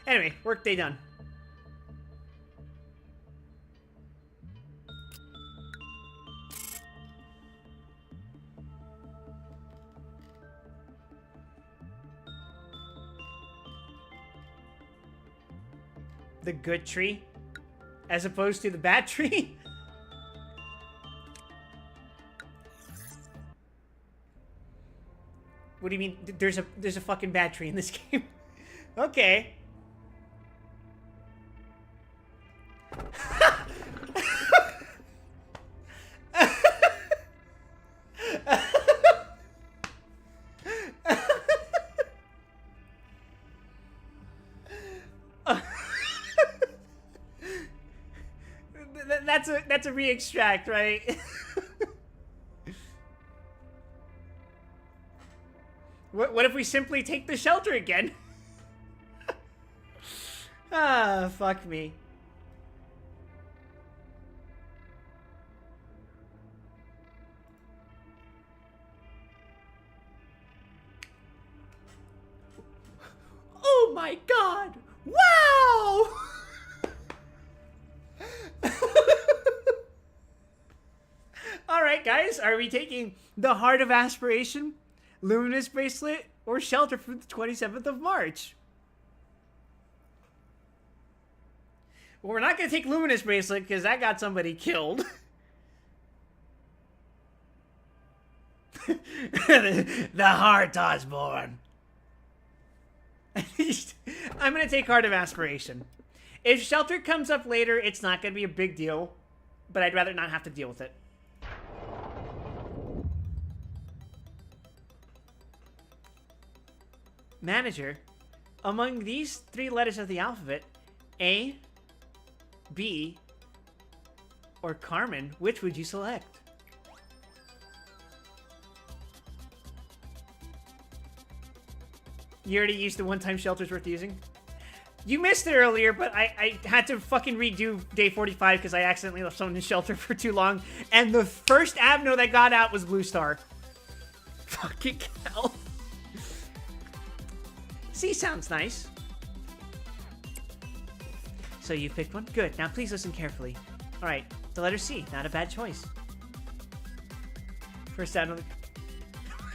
Anyway, workday done. The good tree, as opposed to the bad tree. What do you mean? There's a fucking bad tree in this game. Okay. That's a re-extract, right? What if we simply take the shelter again? Ah, fuck me. Oh my god! Wow! Alright, guys, are we taking the Heart of Aspiration, Luminous Bracelet, or Shelter for the 27th of March? Well, we're not going to take Luminous Bracelet because that got somebody killed. The Heart Osborne. I'm going to take Heart of Aspiration. If Shelter comes up later, it's not going to be a big deal, but I'd rather not have to deal with it. Manager, among these three letters of the alphabet, A, B, or Carmen, which would you select? You already used the one-time shelters worth using? You missed it earlier, but I had to fucking redo day 45 because I accidentally left someone in shelter for too long, and the first Abno that got out was Blue Star. Fucking hell. C sounds nice. So you picked one? Good. Now please listen carefully. Alright, the letter C. Not a bad choice. First out of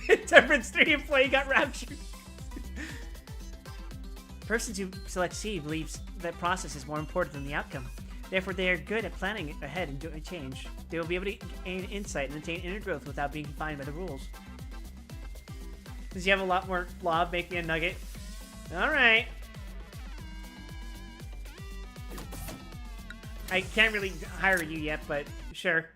the... Temperance 3 employee got raptured. Persons who select C believes that process is more important than the outcome. Therefore, they are good at planning ahead and doing change. They will be able to gain insight and attain inner growth without being confined by the rules. Does he have a lot more lob? Make me a nugget. Alright. I can't really hire you yet, but sure.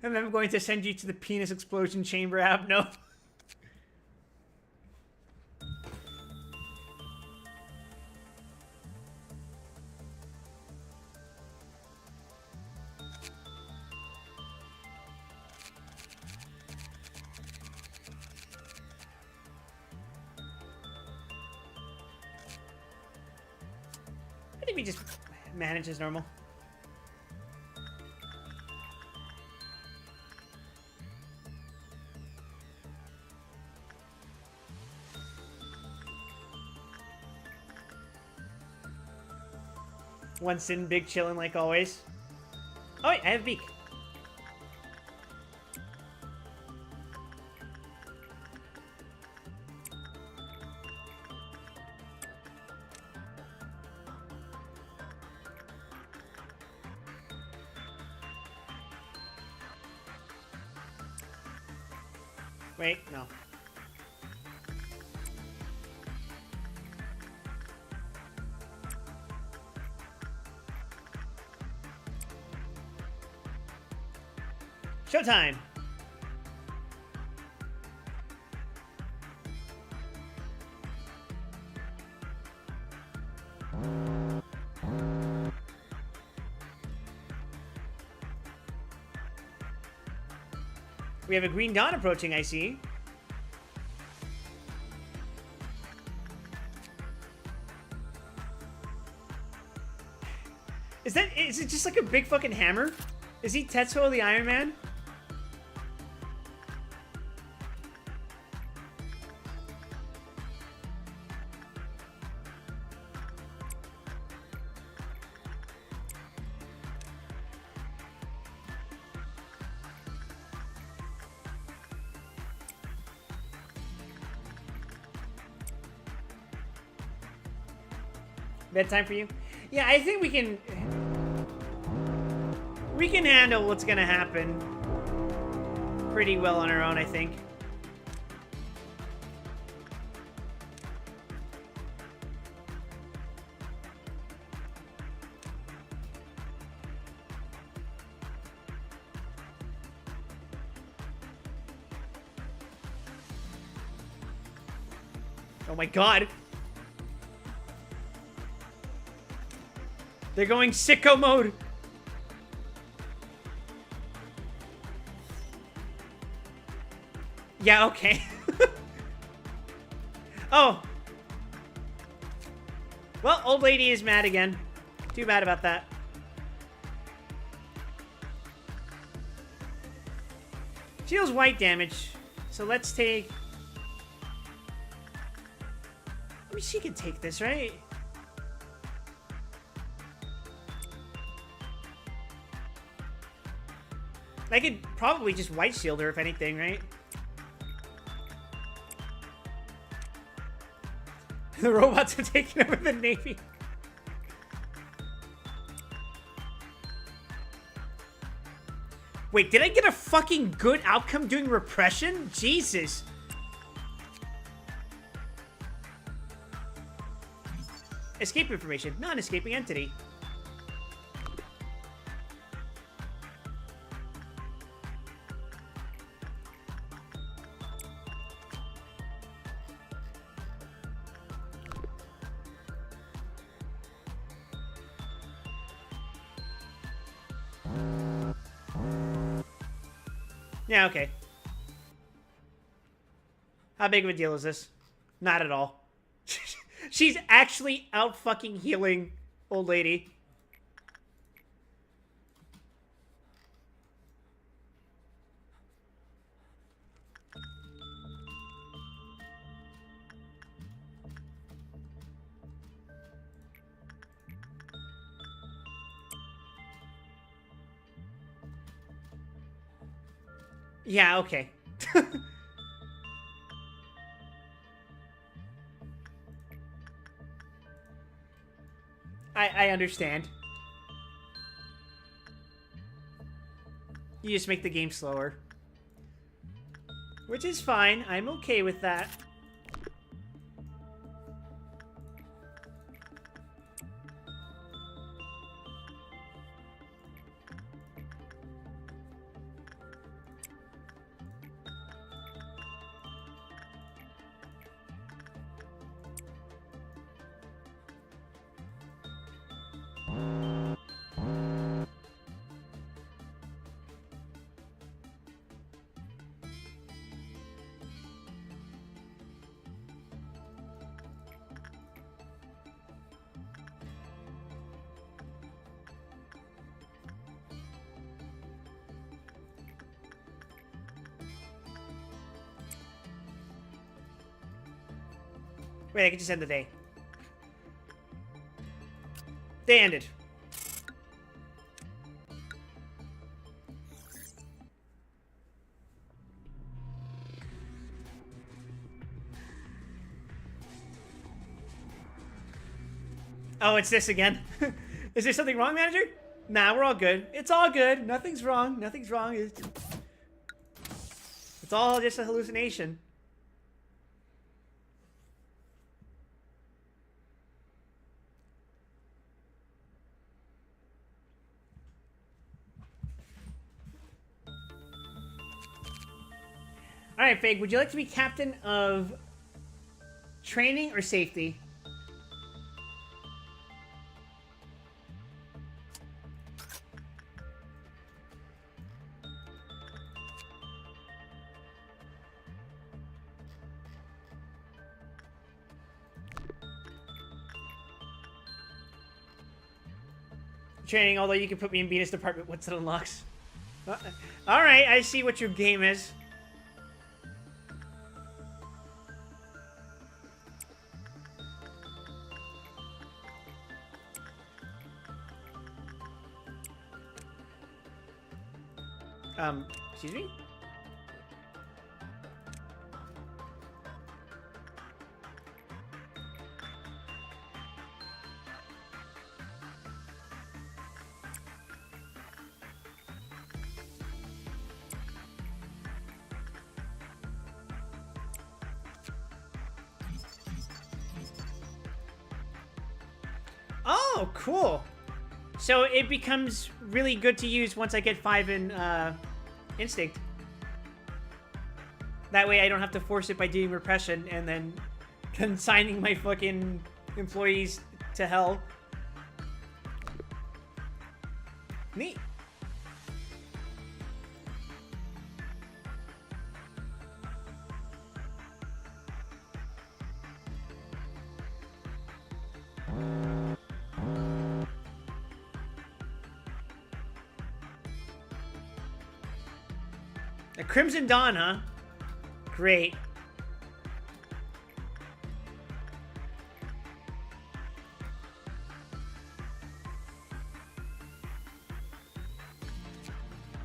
And then I'm going to send you to the penis explosion chamber app. No. maybe just manage as normal. One sitting, big chilling like always. Oh, wait, I have beak. Wait, no. Showtime! We have a green dawn approaching, I see. Is it just like a big fucking hammer? Is he Tetsuo the Iron Man? Bedtime for you? Yeah, I think we can handle what's gonna happen pretty well on our own, I think. Oh my god. They're going sicko mode. Yeah, okay. Oh. Well, old lady is mad again. Too bad about that. She deals white damage. So let's take... I mean, she can take this, right? I could probably just white shield her if anything, right? The robots are taking over the Navy. Wait, did I get a fucking good outcome doing repression? Jesus. Escape information. Non-escaping entity. Yeah, okay. How big of a deal is this? Not at all. She's actually out fucking healing old lady. Yeah, okay. I understand. You just make the game slower. Which is fine. I'm okay with that. Wait, I can just end the day. Day ended. Oh, it's this again. Is there something wrong, manager? Nah, we're all good. It's all good. Nothing's wrong. Nothing's wrong. It's all just a hallucination. All right, Fig, would you like to be captain of training or safety? Training, although you can put me in Venus department once it unlocks. Alright, I see what your game is. Excuse me? Oh, cool. So it becomes really good to use once I get 5 in Instinct. That way I don't have to force it by doing repression and then consigning my fucking employees to hell. Neat. A Crimson Dawn, huh? Great.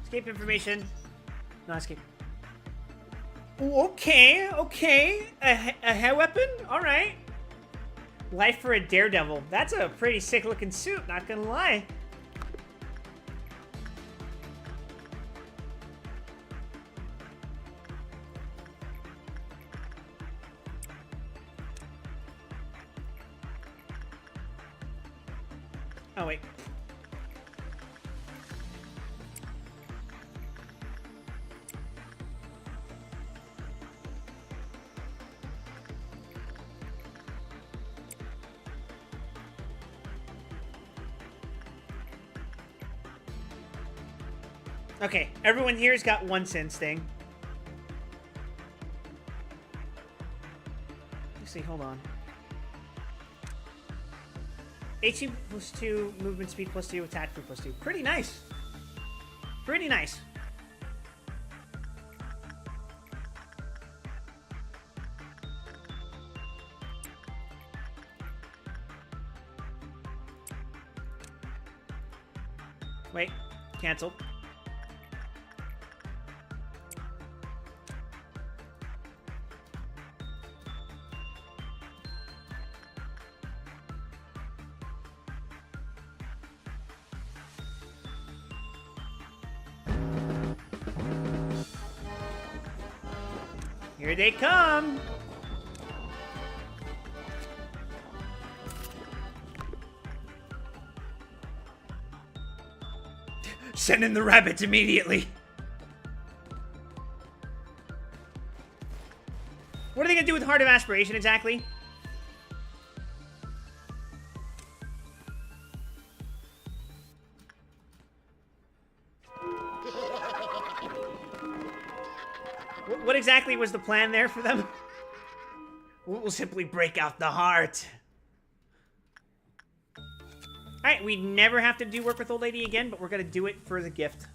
Escape information. No, escape. Ooh, okay, okay. A hair weapon? Alright. Life for a daredevil. That's a pretty sick looking suit, not gonna lie. Oh, wait. Okay, everyone here's got one sense thing. Let's see, hold on. HP plus 2, movement speed plus 2, attack speed plus 2. Pretty nice. Pretty nice. Wait, cancel. Here they come! Send in the rabbits immediately! What are they gonna do with Heart of Aspiration exactly? What exactly was the plan there for them? We'll simply break out the heart. Alright, we never have to do work with Old Lady again, but we're gonna do it for the gift.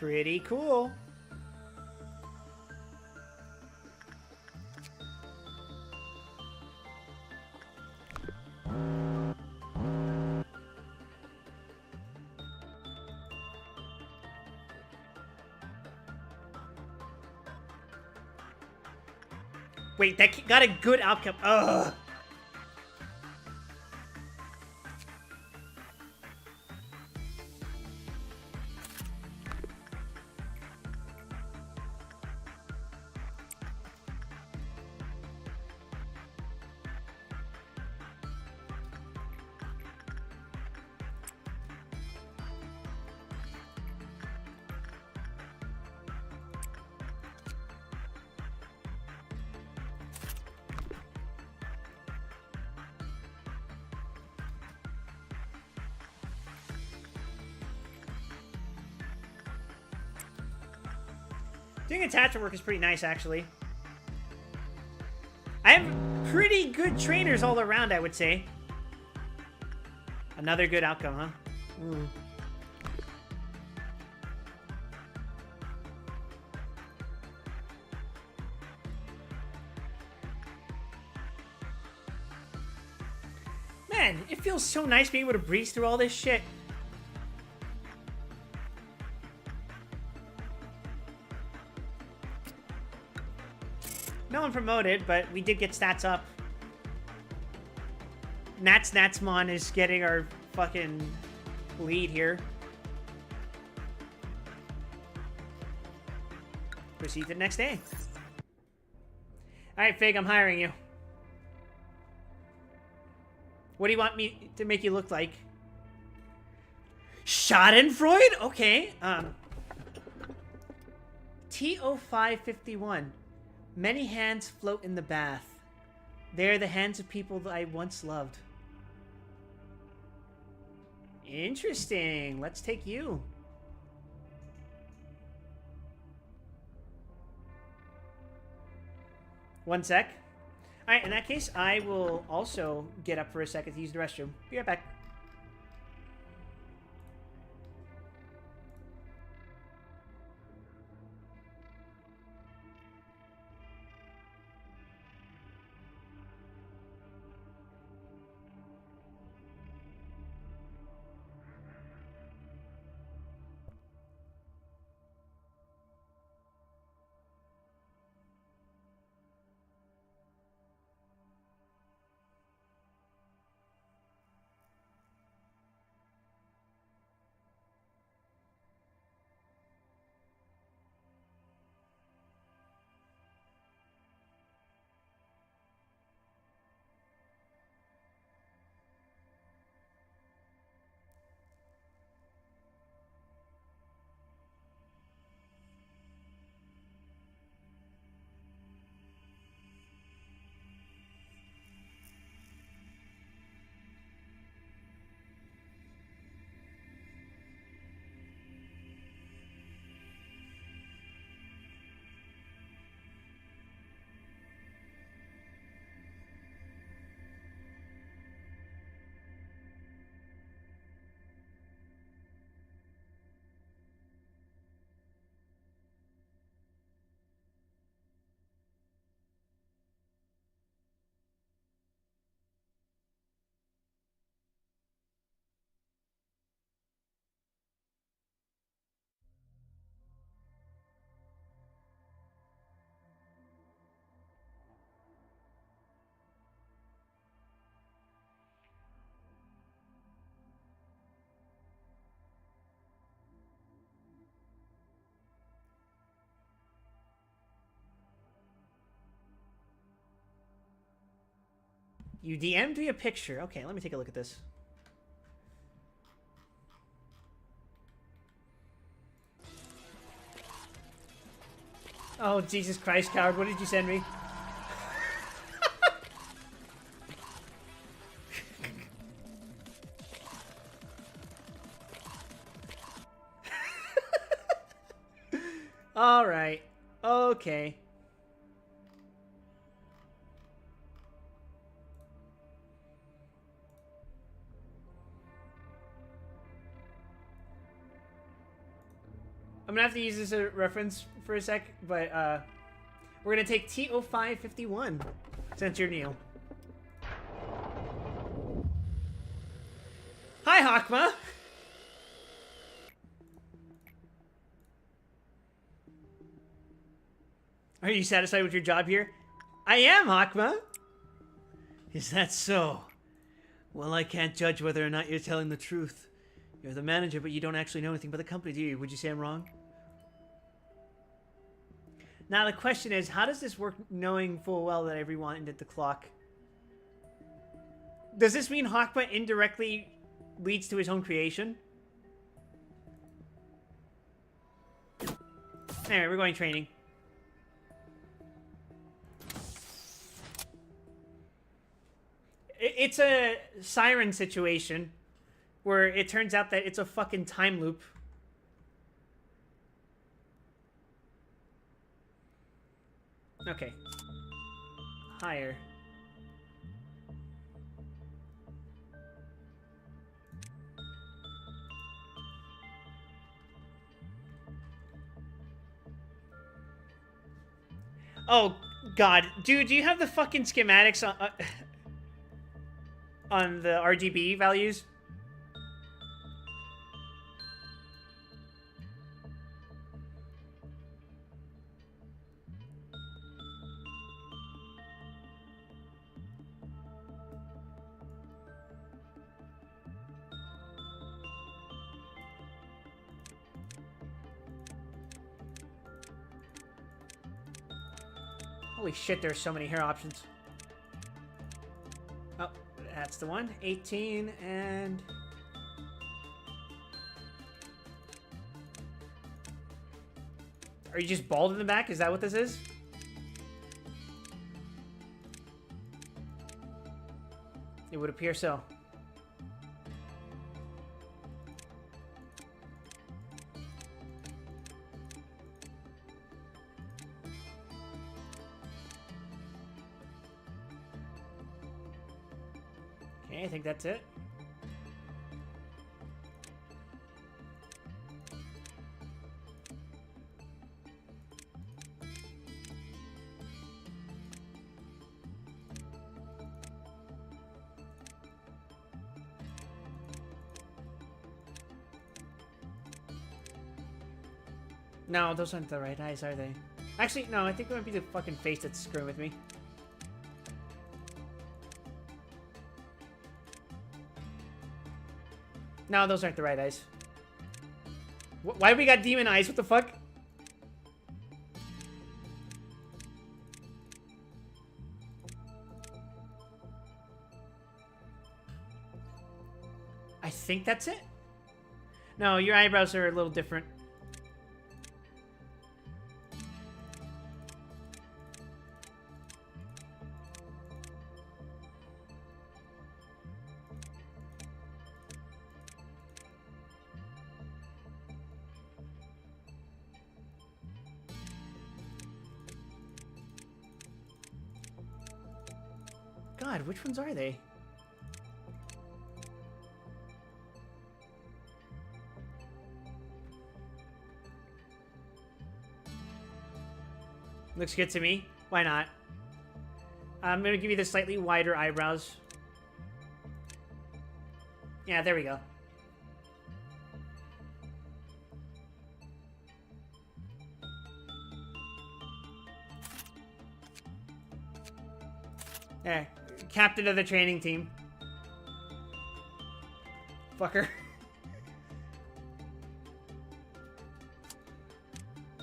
Pretty cool. Wait, that got a good outcome. Ugh. Doing attachment work is pretty nice, actually. I have pretty good trainers all around, I would say. Another good outcome, huh? Mm. Man, it feels so nice being able to breeze through all this shit. No one promoted, but we did get stats up. Natsmon is getting our fucking lead here. Proceed to the next day. Alright, Fig, I'm hiring you. What do you want me to make you look like? Schadenfreude? Okay. TO551. Many hands float in the bath. They are the hands of people that I once loved. Interesting. Let's take you. One sec. Alright, in that case, I will also get up for a second to use the restroom. Be right back. You DM'd me a picture. Okay, let me take a look at this. Oh, Jesus Christ, coward. What did you send me? All right. Okay. I'm gonna have to use this as a reference for a sec, but we're gonna take T0551 since you're Neil. Hi, Hakma. Are you satisfied with your job here? I am, Hakma. Is that so? Well, I can't judge whether or not you're telling the truth. You're the manager, but you don't actually know anything about the company, do you? Would you say I'm wrong? Now the question is, how does this work knowing full well that I rewinded the clock? Does this mean Hakma indirectly leads to his own creation? Anyway, we're going training. It's a siren situation where it turns out that it's a fucking time loop. Okay. Higher. Oh, God. Dude, do you have the fucking schematics on the RGB values? Holy shit, there's so many hair options. Oh, that's the one. 18 and... Are you just bald in the back? Is that what this is? It would appear so. Okay, I think that's it. No, those aren't the right eyes, are they? Actually, no, I think it might be the fucking face that's screwing with me. No, those aren't the right eyes. Why we got demon eyes? What the fuck? I think that's it. No, your eyebrows are a little different. God, which ones are they? Looks good to me. Why not? I'm gonna give you the slightly wider eyebrows. Yeah, there we go. There. Captain of the training team. Fucker.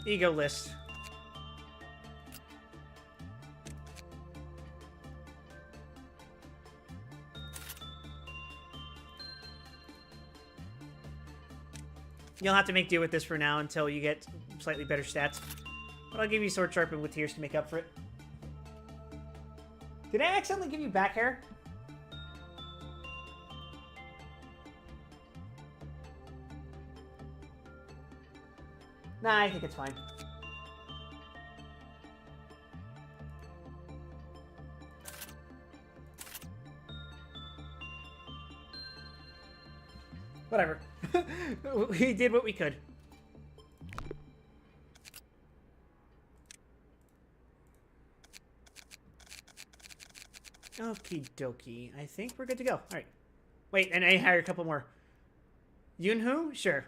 Ego list. You'll have to make do with this for now until you get slightly better stats. But I'll give you Sword Sharpen with Tears to make up for it. Did I accidentally give you back hair? Nah, I think it's fine. Whatever. We did what we could. Okie dokie. I think we're good to go. All right. Wait, and I hire a couple more. Yunhu? Sure.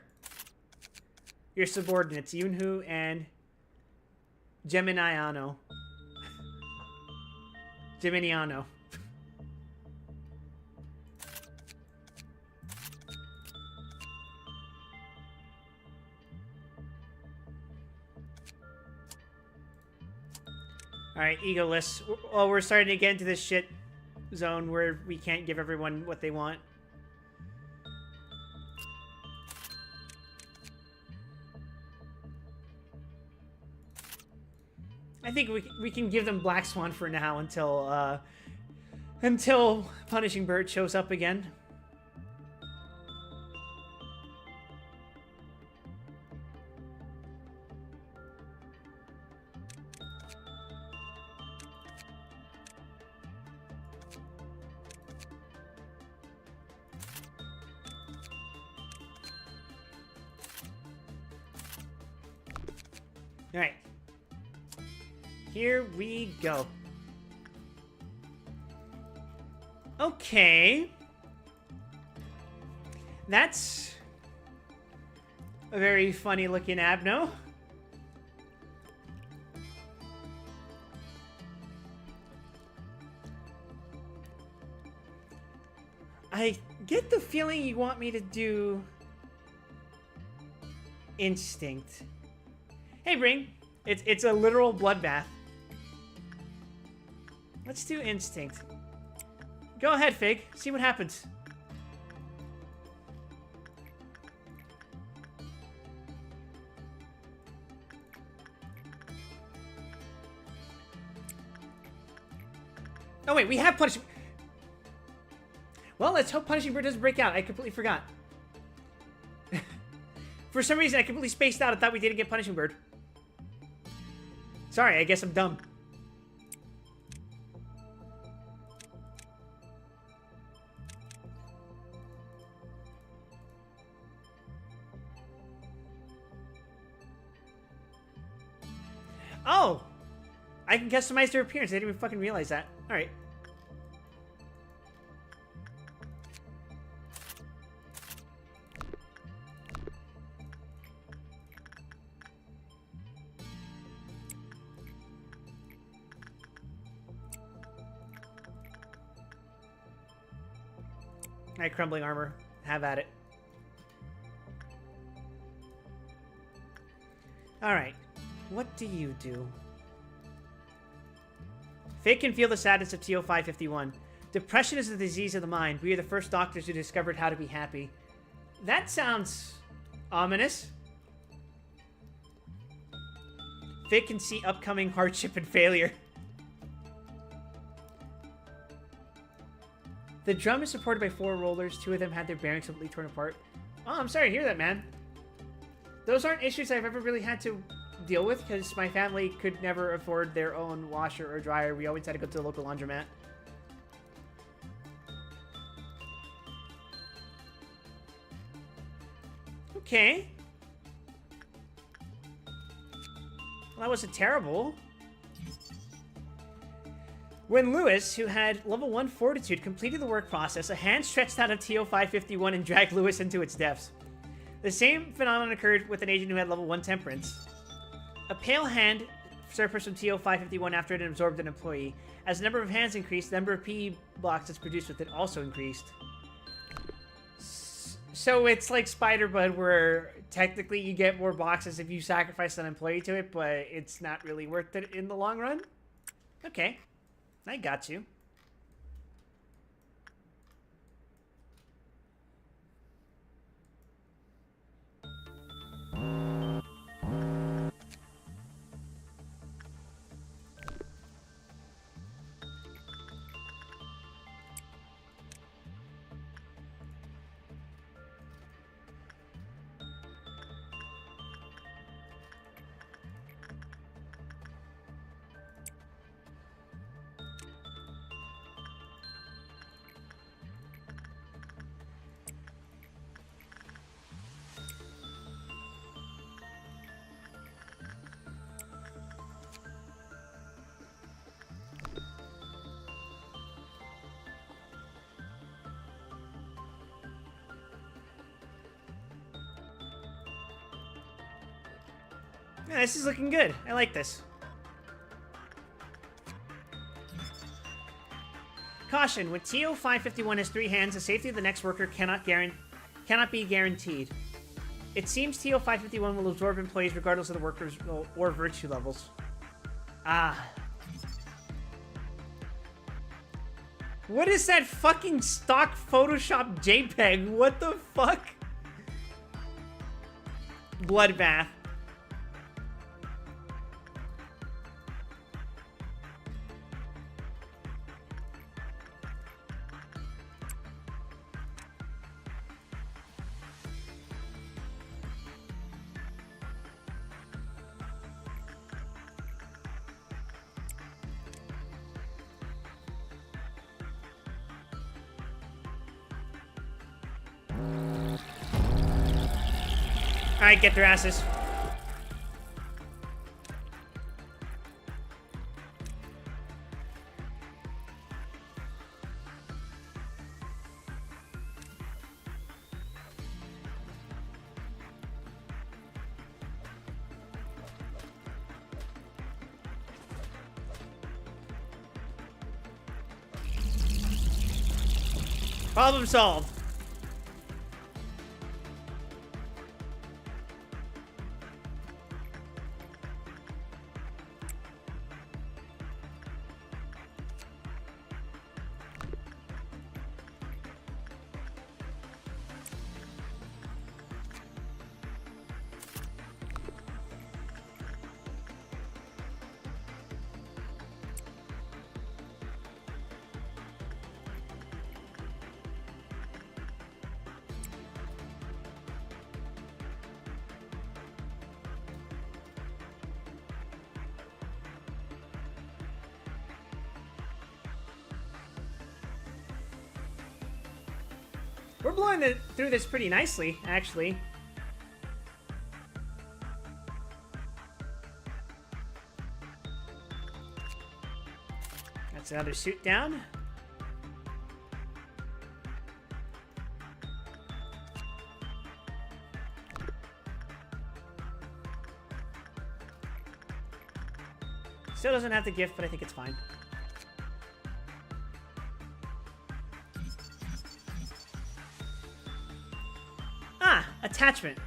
Your subordinates, Yunhu and Geminiano. Geminiano. Alright, egoless. Oh, we're starting to get into this shit zone where we can't give everyone what they want. I think we can give them Black Swan for now until Punishing Bird shows up again. All right. Here we go. Okay. That's a very funny looking Abno. I get the feeling you want me to do Instinct. Hey, Bring. It's a literal bloodbath. Let's do Instinct. Go ahead, Fig. See what happens. Oh, wait. We have Punishing... Well, let's hope Punishing Bird doesn't break out. I completely forgot. For some reason, I completely spaced out. I thought we didn't get Punishing Bird. Sorry, I guess I'm dumb. Oh! I can customize their appearance. I didn't even fucking realize that. Alright. Alright, Crumbling Armor. Have at it. Alright. What do you do? Fate can feel the sadness of TO551. Depression is a disease of the mind. We are the first doctors who discovered how to be happy. That sounds ominous. Fate can see upcoming hardship and failure. The drum is supported by 4 rollers. 2 of them had their bearings completely torn apart. Oh, I'm sorry to hear that, man. Those aren't issues I've ever really had to deal with because my family could never afford their own washer or dryer. We always had to go to the local laundromat. Okay. Well, that wasn't terrible. When Lewis, who had level 1 fortitude, completed the work process, a hand stretched out of TO551 and dragged Lewis into its depths. The same phenomenon occurred with an agent who had level 1 temperance. A pale hand surfaced from TO551 after it had absorbed an employee. As the number of hands increased, the number of PE boxes produced with it also increased. So it's like Spider-Bud, where technically you get more boxes if you sacrifice an employee to it, but it's not really worth it in the long run? Okay. I got you. Yeah, this is looking good. I like this. Caution, when TO-551 has 3 hands, the safety of the next worker cannot be guaranteed. It seems TO-551 will absorb employees regardless of the worker's or virtue levels. Ah. What is that fucking stock Photoshop JPEG? What the fuck? Bloodbath. Alright, get their asses. Problem solved. We're blowing through this pretty nicely, actually. That's another suit down. Still doesn't have the gift, but I think it's fine. Attachment.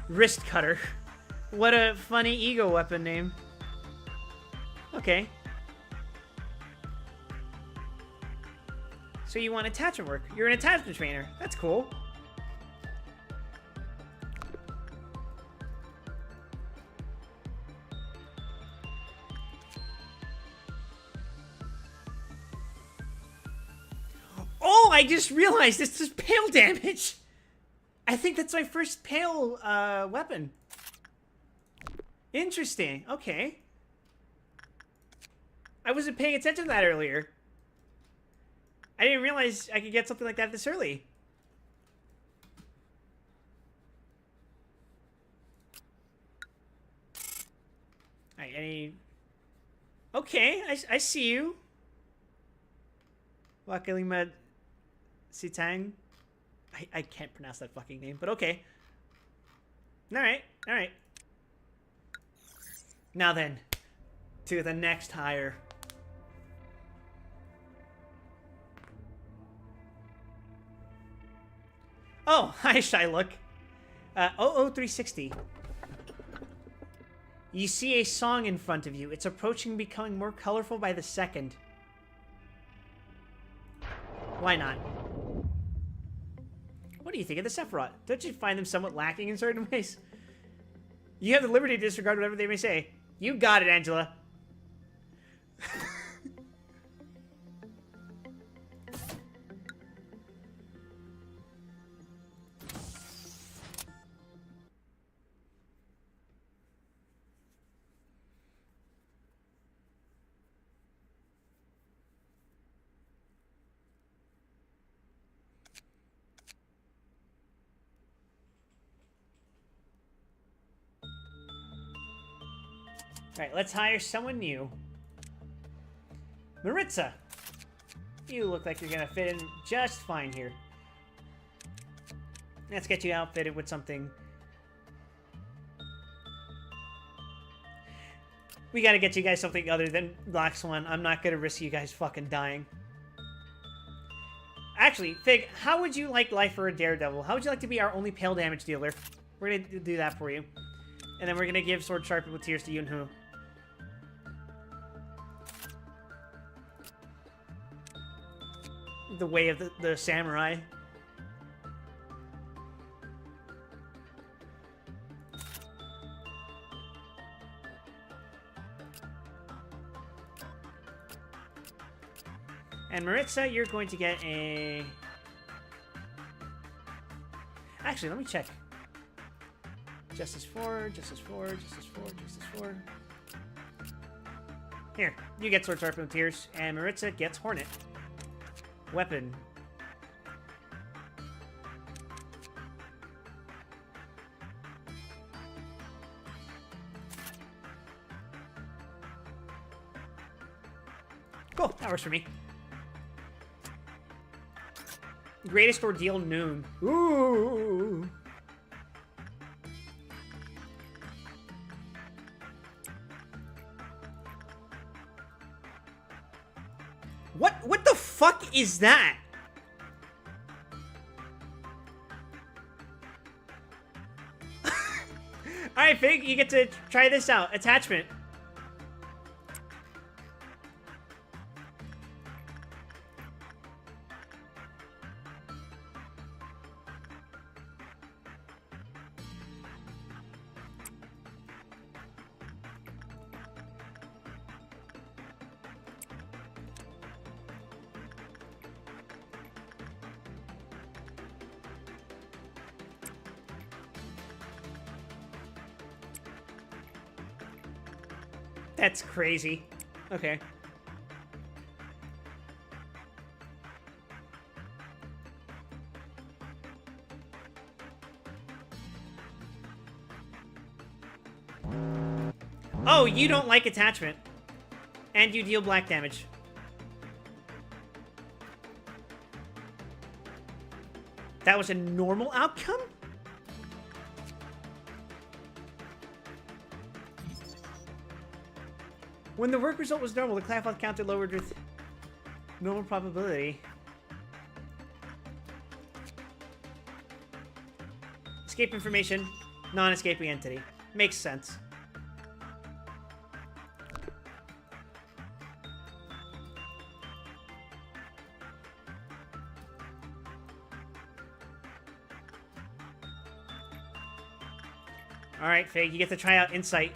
Wrist cutter. What a funny ego weapon name. Okay. So you want attachment work. You're an attachment trainer. That's cool. Oh, I just realized this is pale damage. I think that's my first pale weapon. Interesting. Okay. I wasn't paying attention to that earlier. I didn't realize I could get something like that this early. Alright, okay, I see you. Wakalima Sitang. I can't pronounce that fucking name, but okay. Alright, alright. Now then, to the next hire. Oh, hi, Shylock. 00360. You see a song in front of you. It's approaching, becoming more colorful by the second. Why not? What do you think of the Sephiroth? Don't you find them somewhat lacking in certain ways? You have the liberty to disregard whatever they may say. You got it, Angela. Alright, let's hire someone new. Maritza! You look like you're gonna fit in just fine here. Let's get you outfitted with something We gotta get you guys something other than Black Swan. I'm not gonna risk you guys fucking dying. Actually, Fig, how would you like life for a Daredevil? How would you like to be our only pale damage dealer? We're gonna do that for you. And then we're gonna give Sword Sharpened with Tears to Yunhu. The way of the samurai. And Maritza, you're going to get a... Actually, let me check. Justice 4, Justice 4, Justice 4, Justice 4. Here, you get Sword Sharpened with Tears, and Maritza gets Hornet. Weapon. Cool, that works for me. Greatest Ordeal Noon. Ooh. What the fuck is that? Alright, Fig, you get to try this out. Attachment. That's crazy. Okay. Oh, you don't like attachment. And you deal black damage. That was a normal outcome? When the work result was normal, the Clafouth counter lowered with normal probability. Escape information, non-escaping entity. Makes sense. Alright, Fig, you get to try out Insight.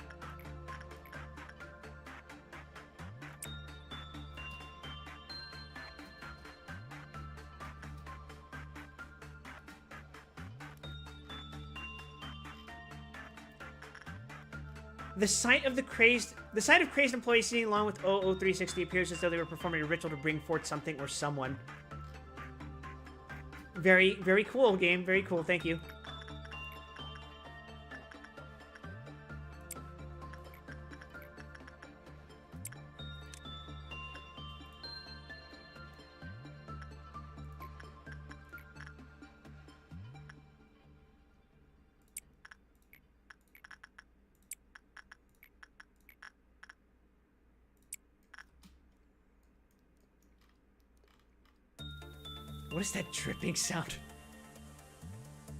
The sight of crazed employees sitting along with 00360 appears as though they were performing a ritual to bring forth something or someone. Very, very cool game. Very cool. Thank you. What is that dripping sound?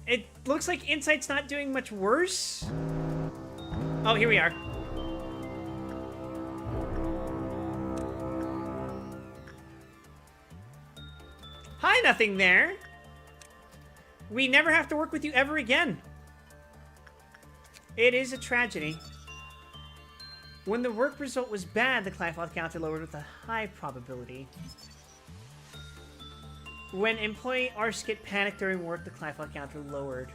It looks like Insight's not doing much worse. Oh, here we are. Hi, nothing there. We never have to work with you ever again. It is a tragedy. When the work result was bad, the Clafouth counter lowered with a high probability. When employee Arskit panicked during work, the Clafouth counter lowered.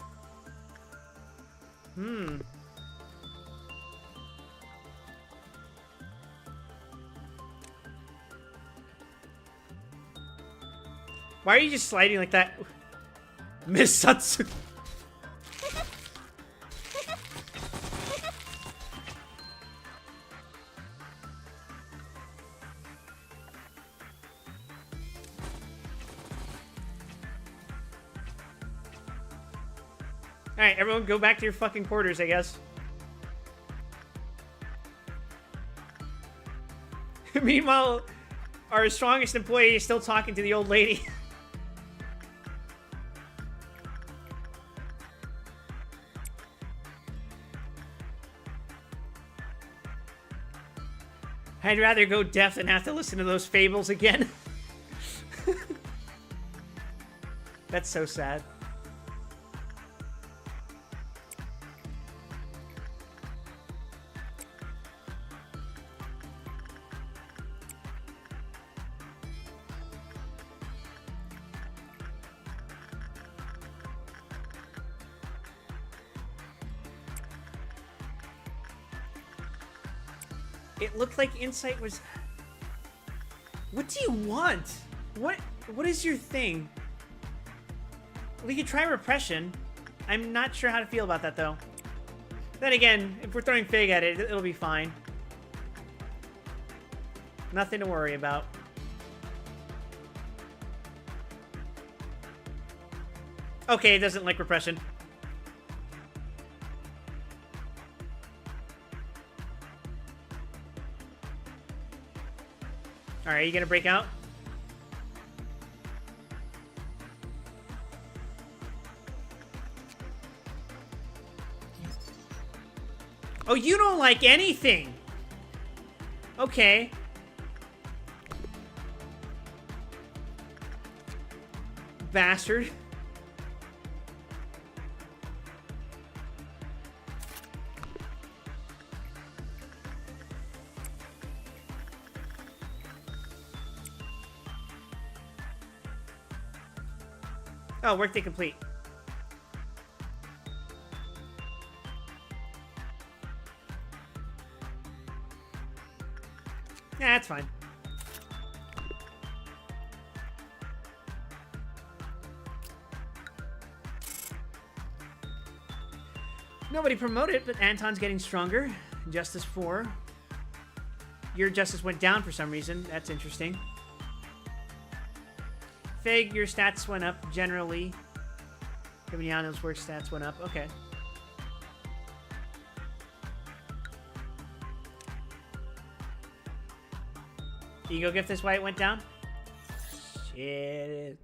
Why are you just sliding like that? Miss Satsu. Alright, everyone go back to your fucking quarters, I guess. Meanwhile, our strongest employee is still talking to the old lady. I'd rather go deaf than have to listen to those fables again. That's so sad. It looked like Insight was... What do you want? What is your thing? We could try Repression. I'm not sure how to feel about that, though. Then again, if we're throwing Fig at it, it'll be fine. Nothing to worry about. Okay, it doesn't like Repression. Alright, are you gonna break out? Oh, you don't like anything! Okay. Bastard. Oh, workday complete. Yeah, that's fine. Nobody promoted, but Anton's getting stronger. Justice 4. Your justice went down for some reason. That's interesting. Fig, your stats went up generally. Gimignano's work stats went up. Okay. Ego gift is why it went down? Shit.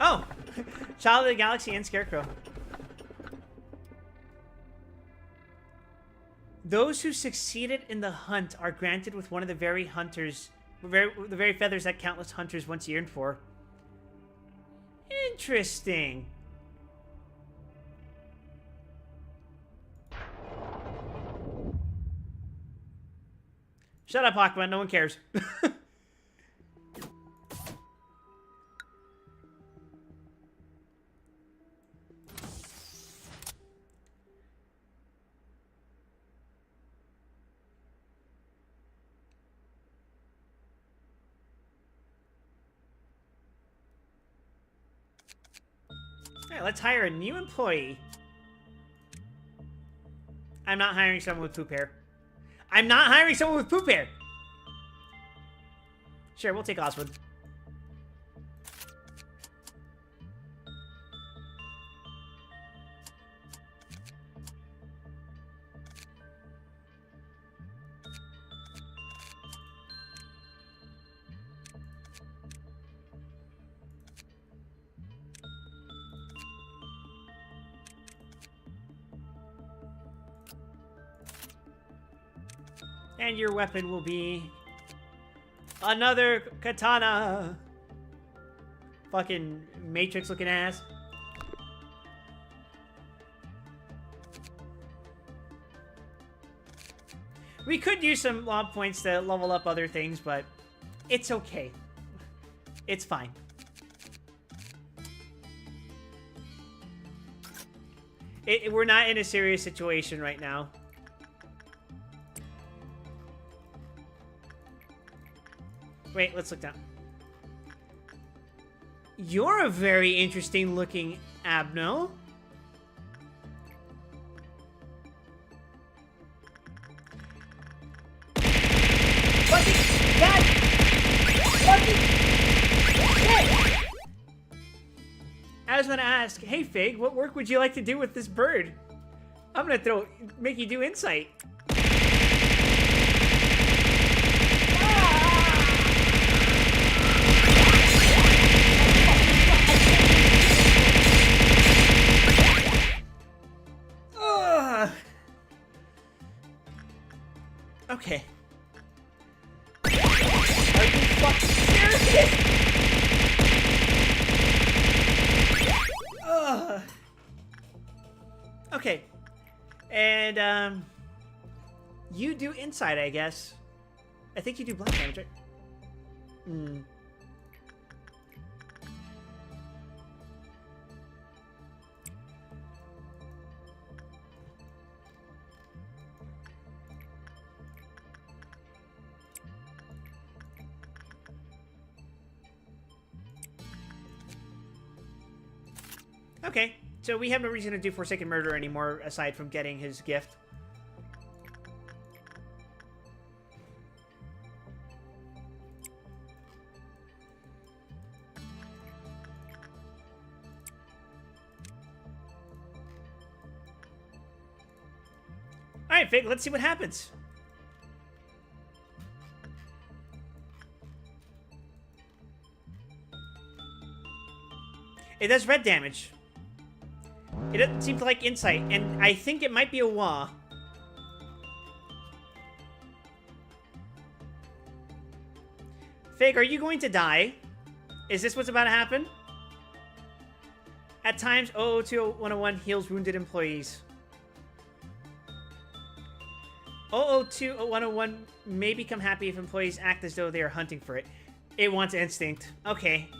Oh! Child of the Galaxy and Scarecrow. Those who succeeded in the hunt are granted with one of the very feathers that countless hunters once yearned for. Interesting. Shut up, Aquaman. No one cares. Alright, let's hire a new employee. I'm not hiring someone with poop hair. I'm not hiring someone with poop hair! Sure, we'll take Oswald. And your weapon will be another katana. Fucking Matrix looking ass. We could use some lob points to level up other things, but it's okay. It's fine. We're not in a serious situation right now. Wait, let's look down. You're a very interesting looking Abno. Fucking God! Fucking shit! I was gonna ask, hey Fig. What work would you like to do with this bird? I'm gonna make you do insight. Okay. Are you fucking serious? Okay. And, you do insight, I guess. I think you do blind damage, right? Hmm. Okay, so we have no reason to do Forsaken Murder anymore, aside from getting his gift. Alright, Fig, let's see what happens. It does red damage. It doesn't seem to like insight, and I think it might be a wah. Fig, are you going to die? Is this what's about to happen? At times, 002-101 heals wounded employees. 002-101 may become happy if employees act as though they are hunting for it. It wants instinct. Okay.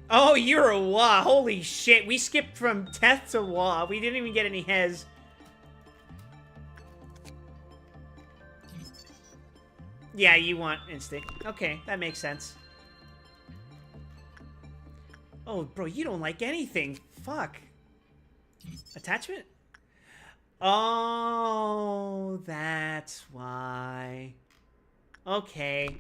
Oh, you're a wah. Holy shit. We skipped from Teth to wah. We didn't even get any hez. Yeah, you want instinct. Okay, that makes sense. Oh, bro, you don't like anything. Fuck. Attachment? Oh, that's why. Okay.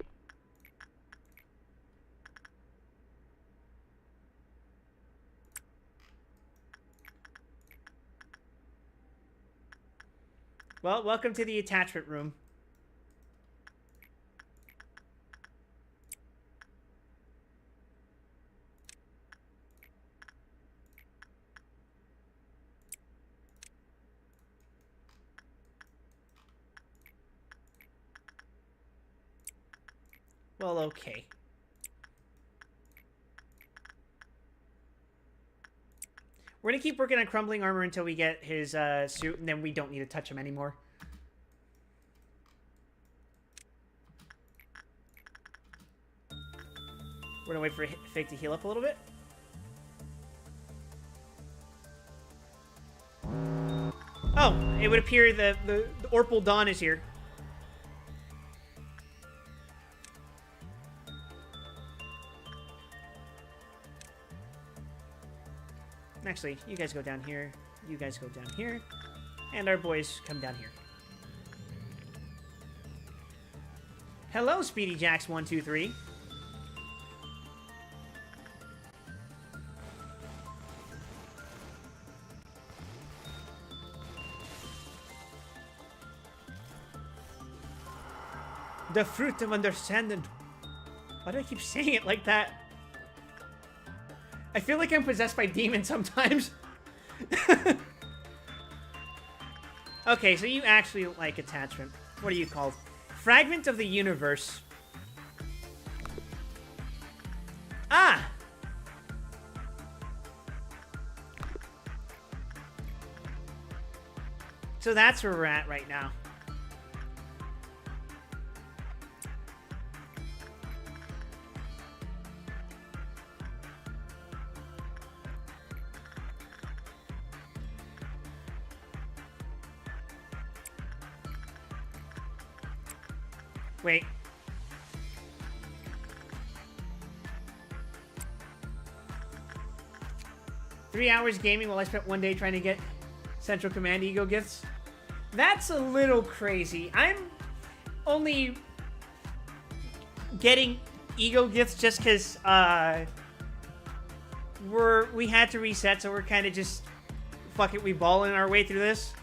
Well, welcome to the attachment room. Well, okay. We're gonna keep working on crumbling armor until we get his suit, and then we don't need to touch him anymore. We're gonna wait for Fig to heal up a little bit. Oh, it would appear the Orpal Dawn is here. Actually, you guys go down here. You guys go down here. And our boys come down here. Hello, Speedy Jacks 123. The fruit of understanding. Why do I keep saying it like that? I feel like I'm possessed by demons sometimes. Okay, so you actually like attachment. What are you called? Fragment of the universe. Ah! So that's where we're at right now. Wait. "3 hours gaming while I spent 1 day trying to get Central Command Ego gifts." That's a little crazy. I'm only getting ego gifts just because we had to reset, so we're kind of just fuck it, we balling our way through this.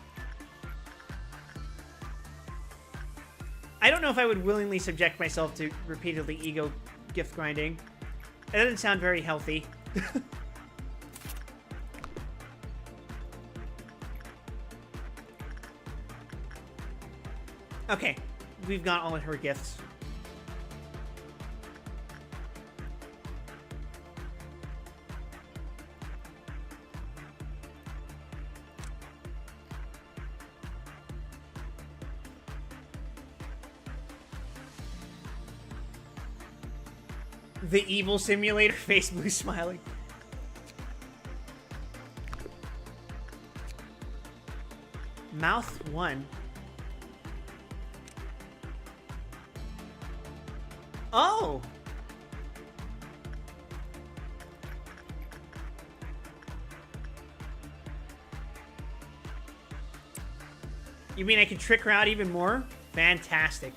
I don't know if I would willingly subject myself to repeatedly ego gift grinding. It doesn't sound very healthy. Okay, we've got all of her gifts. The evil simulator, face blue smiling. Mouth 1. Oh! You mean I can trick her out even more? Fantastic.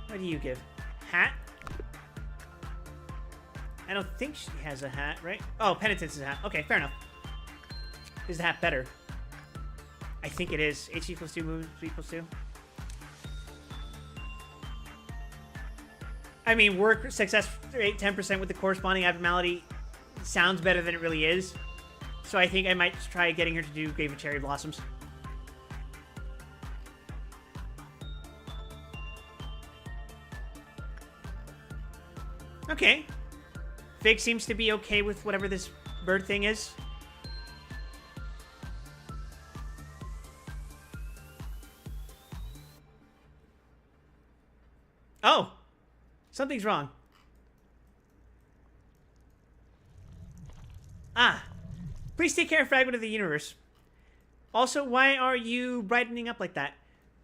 What do you give? Hat? I don't think she has a hat, right? Oh, penitence is a hat. Okay, fair enough. Is the hat better? I think it is. H equals 2, moves equals 2. I mean, work success rate 10% with the corresponding abnormality sounds better than it really is. So I think I might try getting her to do Grave of Cherry Blossoms. Okay. Fig seems to be okay with whatever this bird thing is. Oh! Something's wrong. Ah. Please take care of Fragment of the Universe. Also, why are you brightening up like that?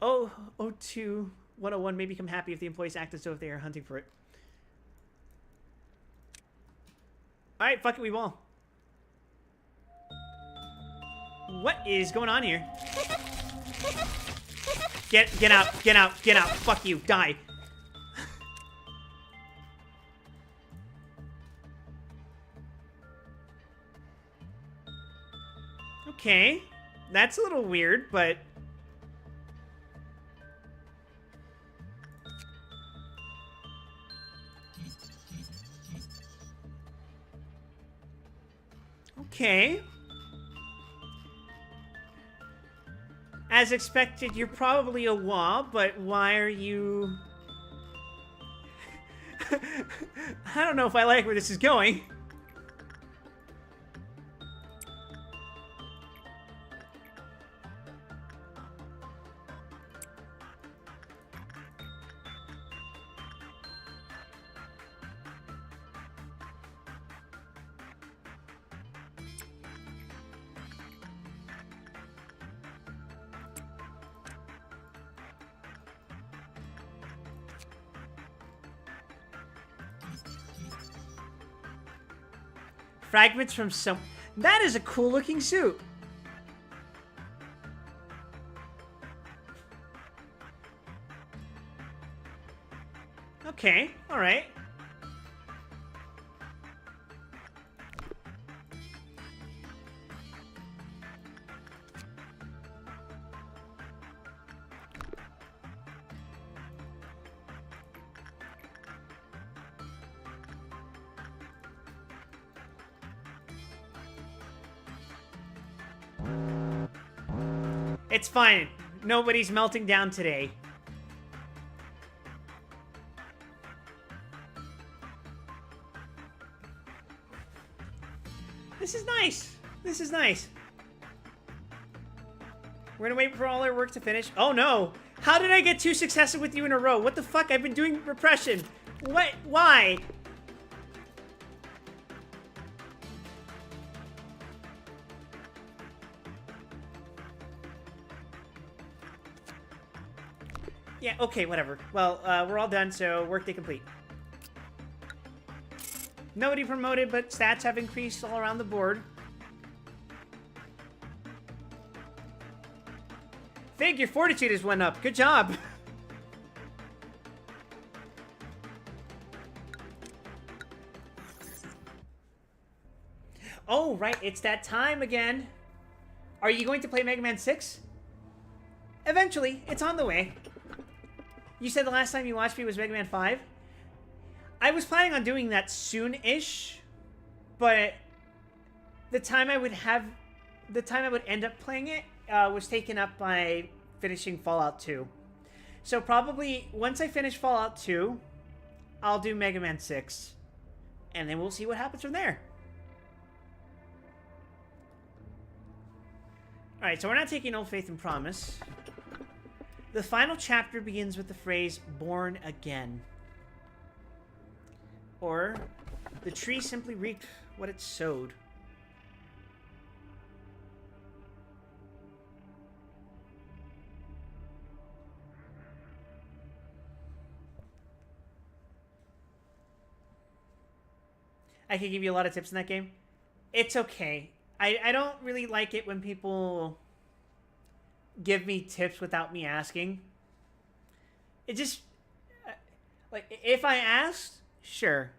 Oh, 02, 101 may become happy if the employees act as though if they are hunting for it. Alright, fuck it, we ball. What is going on here? Get out, get out, get out. Fuck you, die. Okay. That's a little weird, but... Okay. As expected, you're probably a wah, but why are you... I don't know if I like where this is going. Fragments from some... That is a cool looking suit. Okay, alright. It's fine. Nobody's melting down today. This is nice. This is nice. We're gonna wait for all our work to finish. Oh no! How did I get 2 successes with you in a row? What the fuck? I've been doing repression. What? Why? Yeah, okay, whatever. Well, we're all done, so workday complete. Nobody promoted, but stats have increased all around the board. Fig, your fortitude has went up. Good job. Oh, right. It's that time again. Are you going to play Mega Man 6? Eventually. It's on the way. You said the last time you watched me was Mega Man 5? I was planning on doing that soon-ish, but the time I would end up playing it was taken up by finishing Fallout 2. So probably once I finish Fallout 2, I'll do Mega Man 6. And then we'll see what happens from there. Alright, so we're not taking Old Faith and Promise. The final chapter begins with the phrase, born again. Or, the tree simply reaped what it sowed. I could give you a lot of tips in that game. It's okay. I don't really like it when people give me tips without me asking. It just... like, if I asked, sure.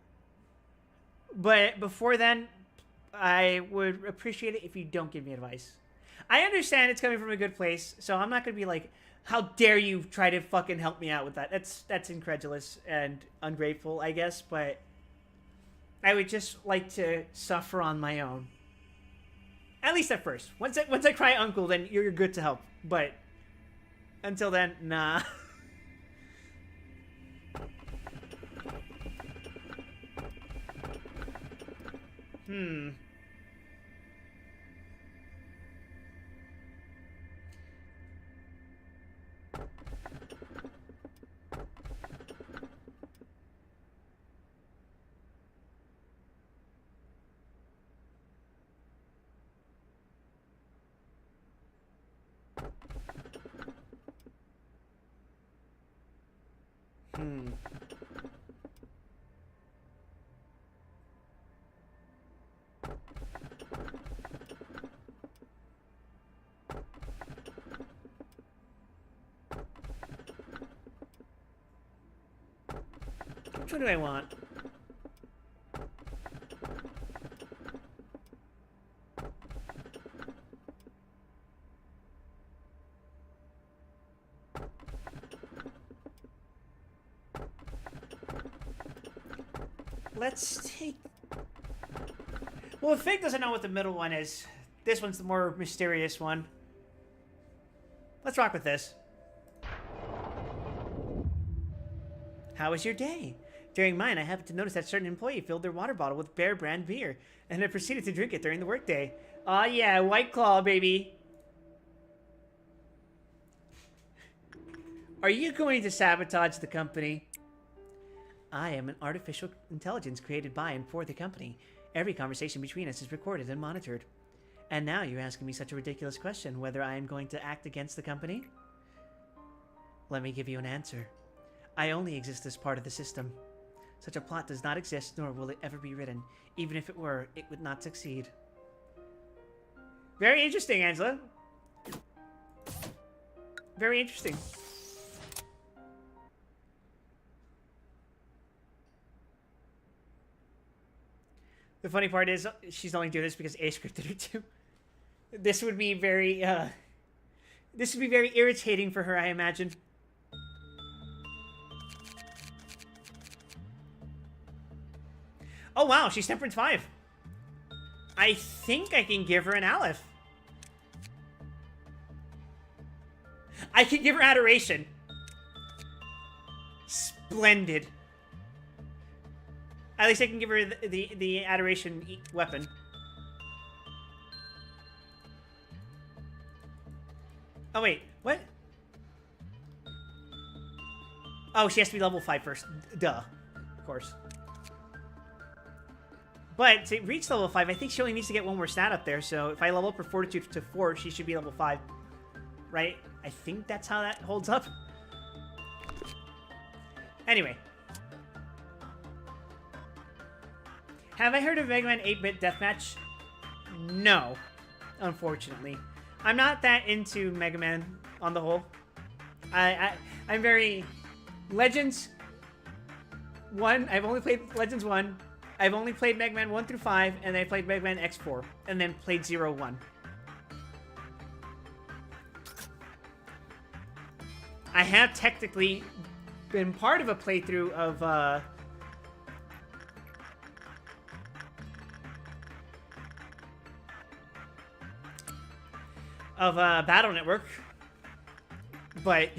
But before then, I would appreciate it if you don't give me advice. I understand it's coming from a good place, so I'm not going to be like, how dare you try to fucking help me out with that. That's incredulous and ungrateful, I guess, but I would just like to suffer on my own. At least at first. Once I cry uncle, then you're good to help. But until then, nah. Which one do I want? Let's take... Well, if Fig doesn't know what the middle one is, this one's the more mysterious one. Let's rock with this. How was your day? During mine, I happened to notice that certain employee filled their water bottle with Bear brand beer and then proceeded to drink it during the workday. Aw, yeah, White Claw, baby. Are you going to sabotage the company? I am an artificial intelligence created by and for the company. Every conversation between us is recorded and monitored. And now you're asking me such a ridiculous question, whether I am going to act against the company? Let me give you an answer. I only exist as part of the system. Such a plot does not exist, nor will it ever be written. Even if it were, it would not succeed. Very interesting, Angela. Very interesting. The funny part is, she's only doing this because A scripted her too. This would be very irritating for her, I imagine. Oh wow, she's Temperance 5. I think I can give her an Aleph. I can give her Adoration. Splendid. At least I can give her the Adoration weapon. Oh wait, what? Oh, she has to be level 5 first. Duh. Of course. But to reach level 5, I think she only needs to get one more stat up there. So if I level up her Fortitude to 4, she should be level 5. Right? I think that's how that holds up. Anyway. Have I heard of Mega Man 8-Bit Deathmatch? No, unfortunately. I'm not that into Mega Man on the whole. I'm very... Legends 1, I've only played Legends 1. I've only played Mega Man 1 through 5, and then I played Mega Man X4, and then played 0-1. I have technically been part of a playthrough of, Battle Network, but,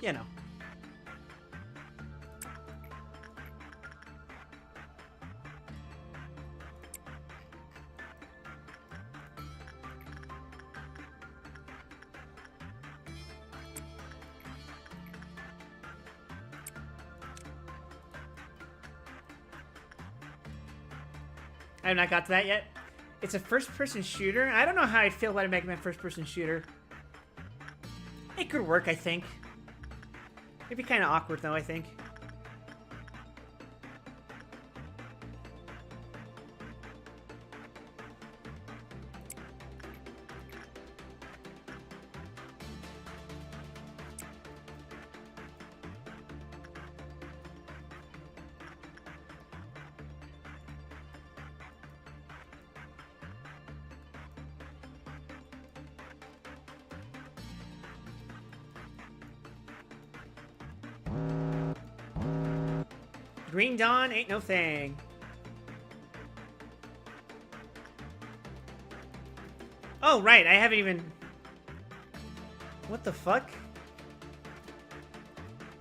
you know. I have not got to that yet. It's a first-person shooter. I don't know how I'd feel about a Mega Man first-person shooter. It could work, I think. It'd be kind of awkward, though, I think. Green Dawn ain't no thing. Oh, right. I haven't even... What the fuck?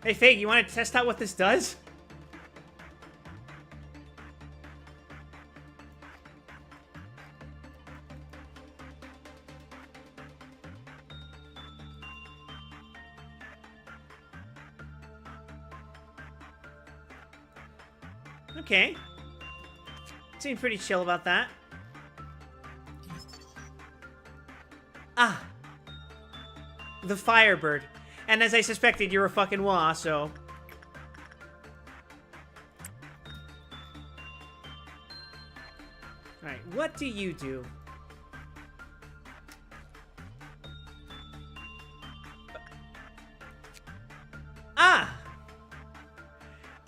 Hey, Fake, you want to test out what this does? Okay. Seem pretty chill about that. Ah. The Firebird. And as I suspected, you're a fucking wah, so... Alright, what do you do? Ah!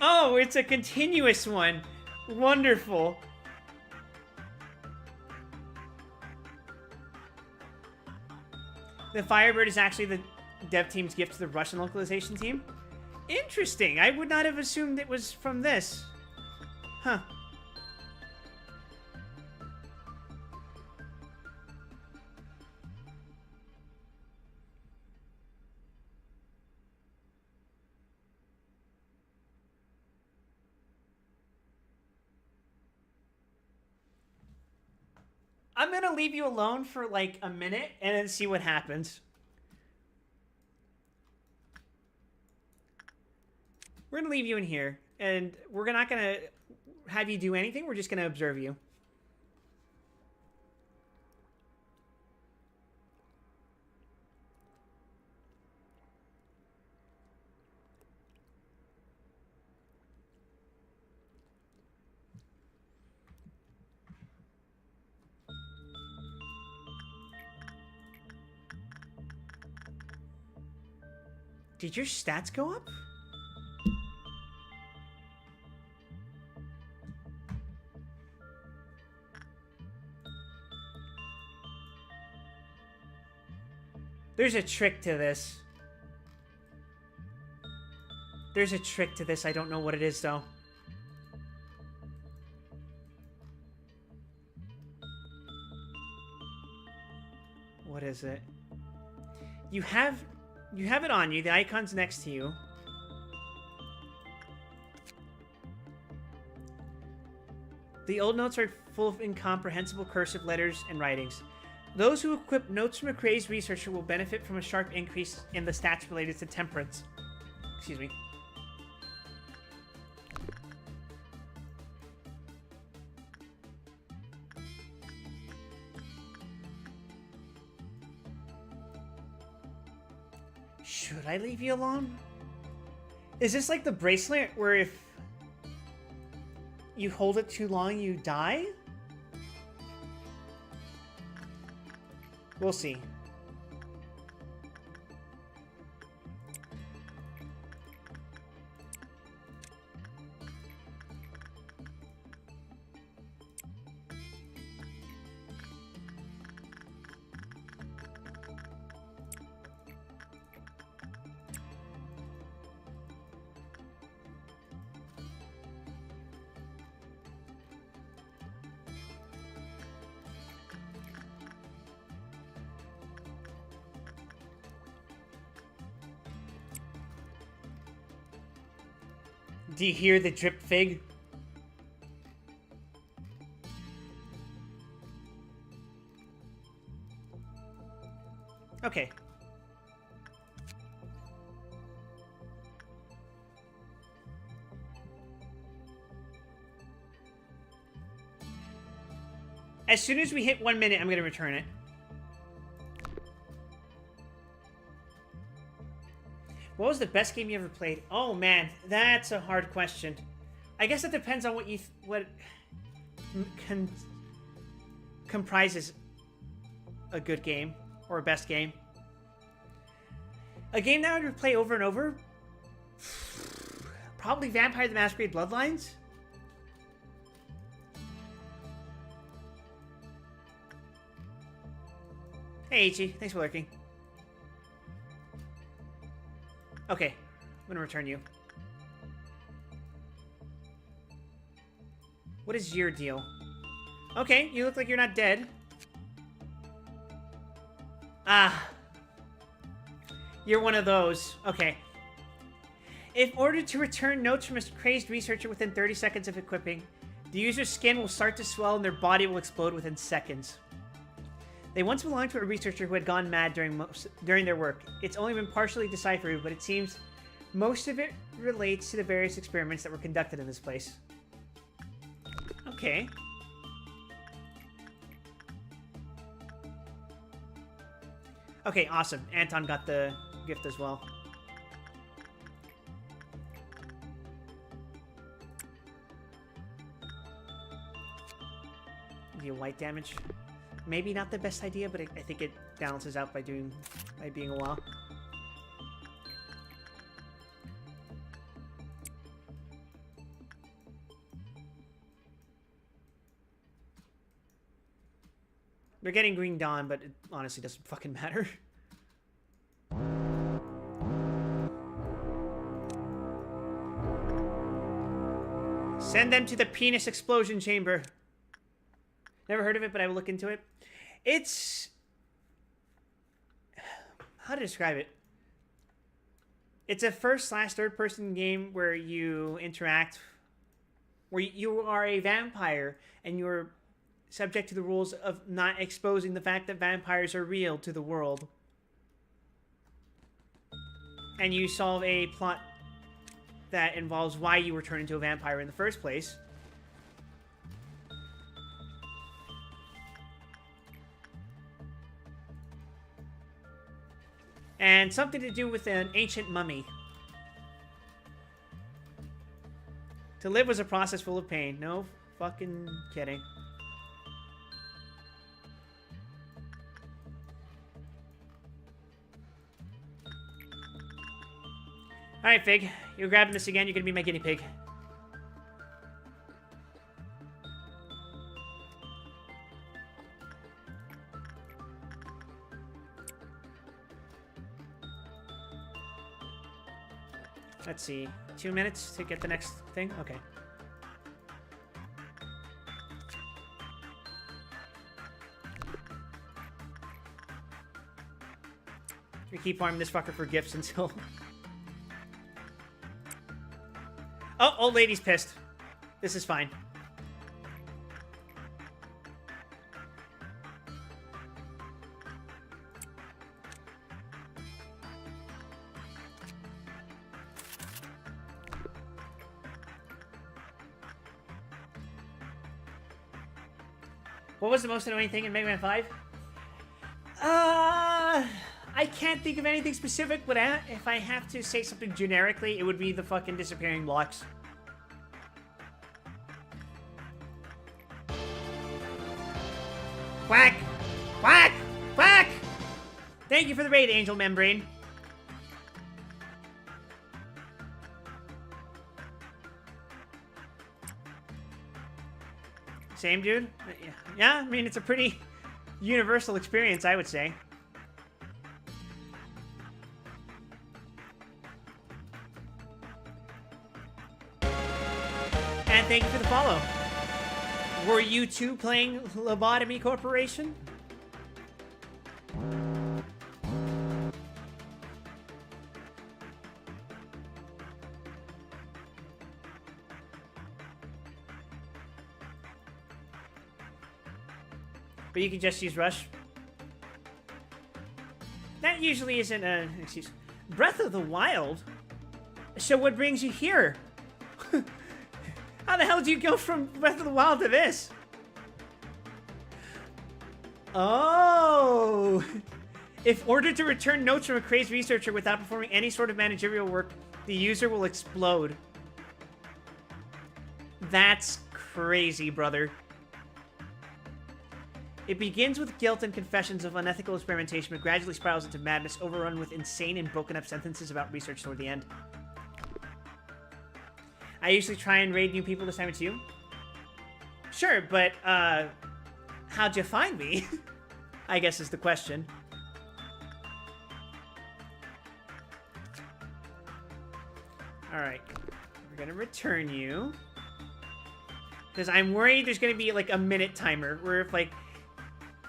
Oh, it's a continuous one. Wonderful. The Firebird is actually the dev team's gift to the Russian localization team? Interesting. I would not have assumed it was from this. Huh. I'm gonna leave you alone for like a minute and then see what happens. We're gonna leave you in here, and we're not gonna have you do anything. We're just gonna observe you. Did your stats go up? There's a trick to this. There's a trick to this. I don't know what it is, though. What is it? You have it on you. The icon's next to you. The old notes are full of incomprehensible cursive letters and writings. Those who equip Notes from McCrae's Researcher will benefit from a sharp increase in the stats related to temperance. Excuse me. Should I leave you alone? Is this like the bracelet where if you hold it too long, you die? We'll see. Do you hear the drip fig? Okay. As soon as we hit 1 minute, I'm going to return it. What was the best game you ever played? Oh man, that's a hard question. I guess it depends on what comprises a good game or a best game. A game that I would play over and over? Probably Vampire the Masquerade Bloodlines? Hey Ichi, thanks for lurking. Okay, I'm gonna return you. What is your deal? Okay, you look like you're not dead. Ah. You're one of those. Okay. If ordered to return notes from a crazed researcher within 30 seconds of equipping, the user's skin will start to swell and their body will explode within seconds. They once belonged to a researcher who had gone mad during their work. It's only been partially deciphered, but it seems most of it relates to the various experiments that were conducted in this place. Okay. Okay, awesome. Anton got the gift as well. The white damage. Maybe not the best idea, but I think it balances out by being a while. They're getting Green Dawn, but it honestly doesn't fucking matter. Send them to the penis explosion chamber. Never heard of it, but I will look into it. It's... how to describe it? It's a first/third-person game where you interact... where you are a vampire, and you're subject to the rules of not exposing the fact that vampires are real to the world. And you solve a plot that involves why you were turned into a vampire in the first place. And something to do with an ancient mummy. To live was a process full of pain. No fucking kidding. Alright, Fig. You're grabbing this again. You're gonna be my guinea pig. Let's see. 2 minutes to get the next thing? Okay. We keep farming this fucker for gifts until... oh, old lady's pissed. This is fine. What was the most annoying thing in Mega Man 5? I can't think of anything specific, but if I have to say something generically, it would be the fucking disappearing blocks. Quack! Quack! Quack! Thank you for the raid, Angel Membrane. Same dude? Yeah, I mean, it's a pretty universal experience, I would say. And thank you for the follow. Were you two playing Lobotomy Corporation? But you can just use Rush. That usually isn't an excuse. Breath of the Wild? So what brings you here? How the hell did you go from Breath of the Wild to this? Oh! If ordered to return notes from a crazed researcher without performing any sort of managerial work, the user will explode. That's crazy, brother. It begins with guilt and confessions of unethical experimentation, but gradually spirals into madness, overrun with insane and broken up sentences about research toward the end. I usually try and raid new people. This time it's you? Sure, but, how'd you find me? I guess is the question. Alright. We're gonna return you. Because I'm worried there's gonna be, like, a minute timer, where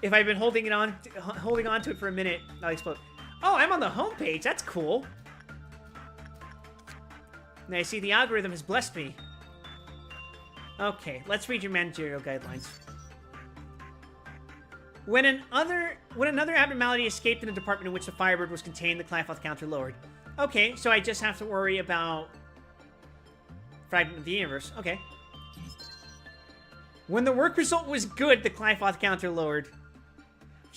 if I've been holding on to it for a minute, I'll explode. Oh, I'm on the homepage. That's cool. Now, I see the algorithm has blessed me. Okay, let's read your managerial guidelines. When another abnormality escaped in a department in which the Firebird was contained, the Clifoth counter lowered. Okay, so I just have to worry about Fragment of the Universe. Okay. When the work result was good, the Clifoth counter lowered.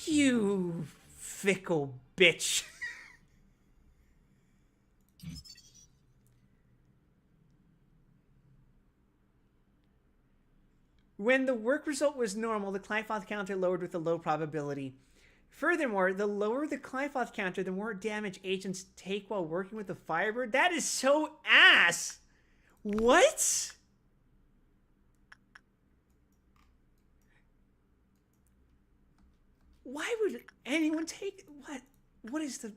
You fickle bitch. When the work result was normal, the Clifoth counter lowered with a low probability. Furthermore, the lower the Clifoth counter, the more damage agents take while working with the Firebird. That is so ass! What? Why would anyone take... What? What is the...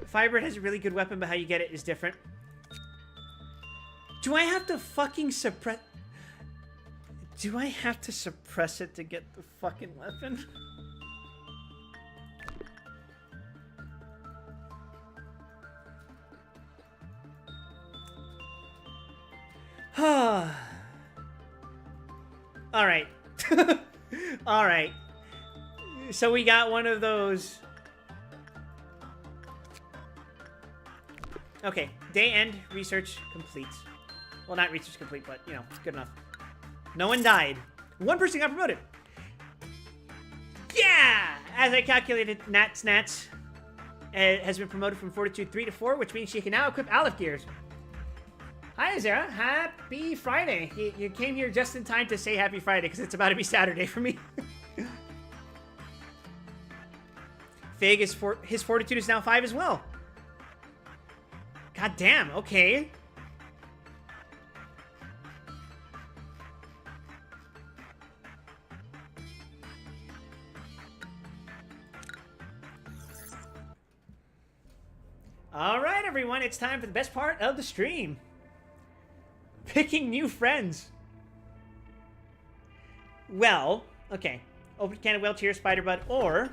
Firebird has a really good weapon, but how you get it is different. Do I have to fucking suppress... Do I have to suppress it to get the fucking weapon? Alright. Alright. So we got one of those... Okay, day end, research complete. Well, not research complete, but, you know, good enough. No one died. One person got promoted. Yeah! As I calculated, Nat Snatch has been promoted from Fortitude 3 to 4, which means she can now equip Aleph Gears. Hi, Azera. Happy Friday. You came here just in time to say Happy Friday, because it's about to be Saturday for me. Fig, his Fortitude is now 5 as well. God damn, okay. Alright, everyone, it's time for the best part of the stream. Picking new friends. Well, okay. Open can of whale tears, spider bud, or...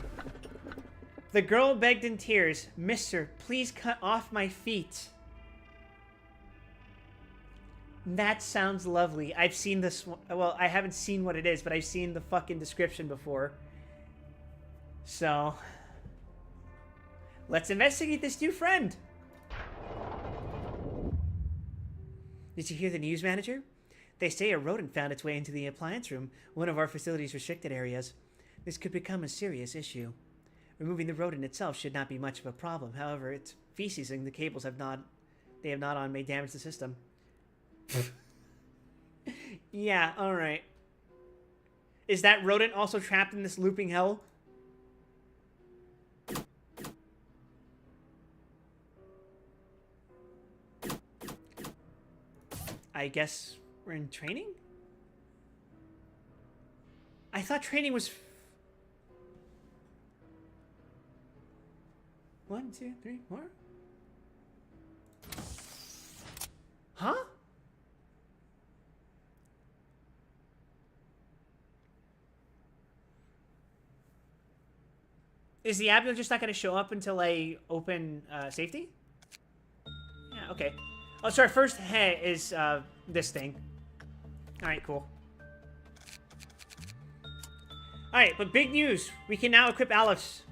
The girl begged in tears, Mister, please cut off my feet. That sounds lovely. I've seen this one. Well, I haven't seen what it is, but I've seen the fucking description before. So, let's investigate this new friend. Did you hear the news, manager? They say a rodent found its way into the appliance room, one of our facility's restricted areas. This could become a serious issue. Removing the rodent itself should not be much of a problem. However, its feces and the cables have not on may damage the system. Yeah, alright. Is that rodent also trapped in this looping hell? I guess we're in training? I thought training was... 1, 2, 3, 4? Huh? Is the ambulance just not going to show up until I open safety? Yeah, okay. Oh, so our first hit is this thing. Alright, cool. Alright, but big news. We can now equip Aleph.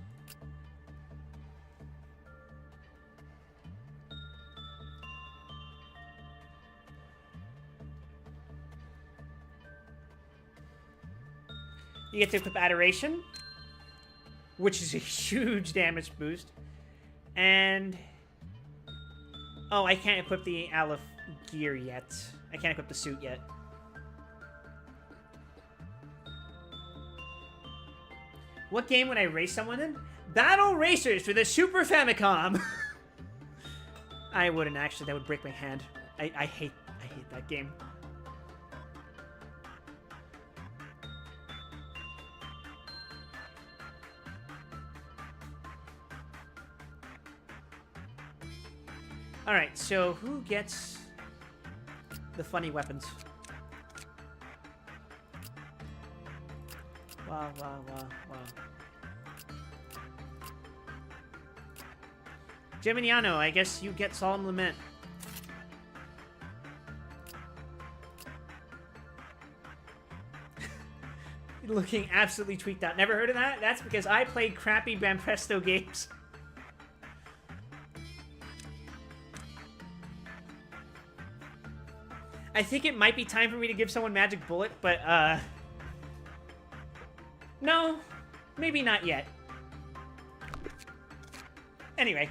You get to equip Adoration, which is a huge damage boost. And... oh, I can't equip the Aleph gear yet. I can't equip the suit yet. What game would I race someone in? Battle Racers for the Super Famicom! I wouldn't, actually. That would break my hand. I hate that game. Alright, so who gets the funny weapons? Wow. Geminiano, I guess you get Solemn Lament. Looking absolutely tweaked out. Never heard of that? That's because I played crappy Banpresto games. I think it might be time for me to give someone Magic Bullet, but, no, maybe not yet. Anyway.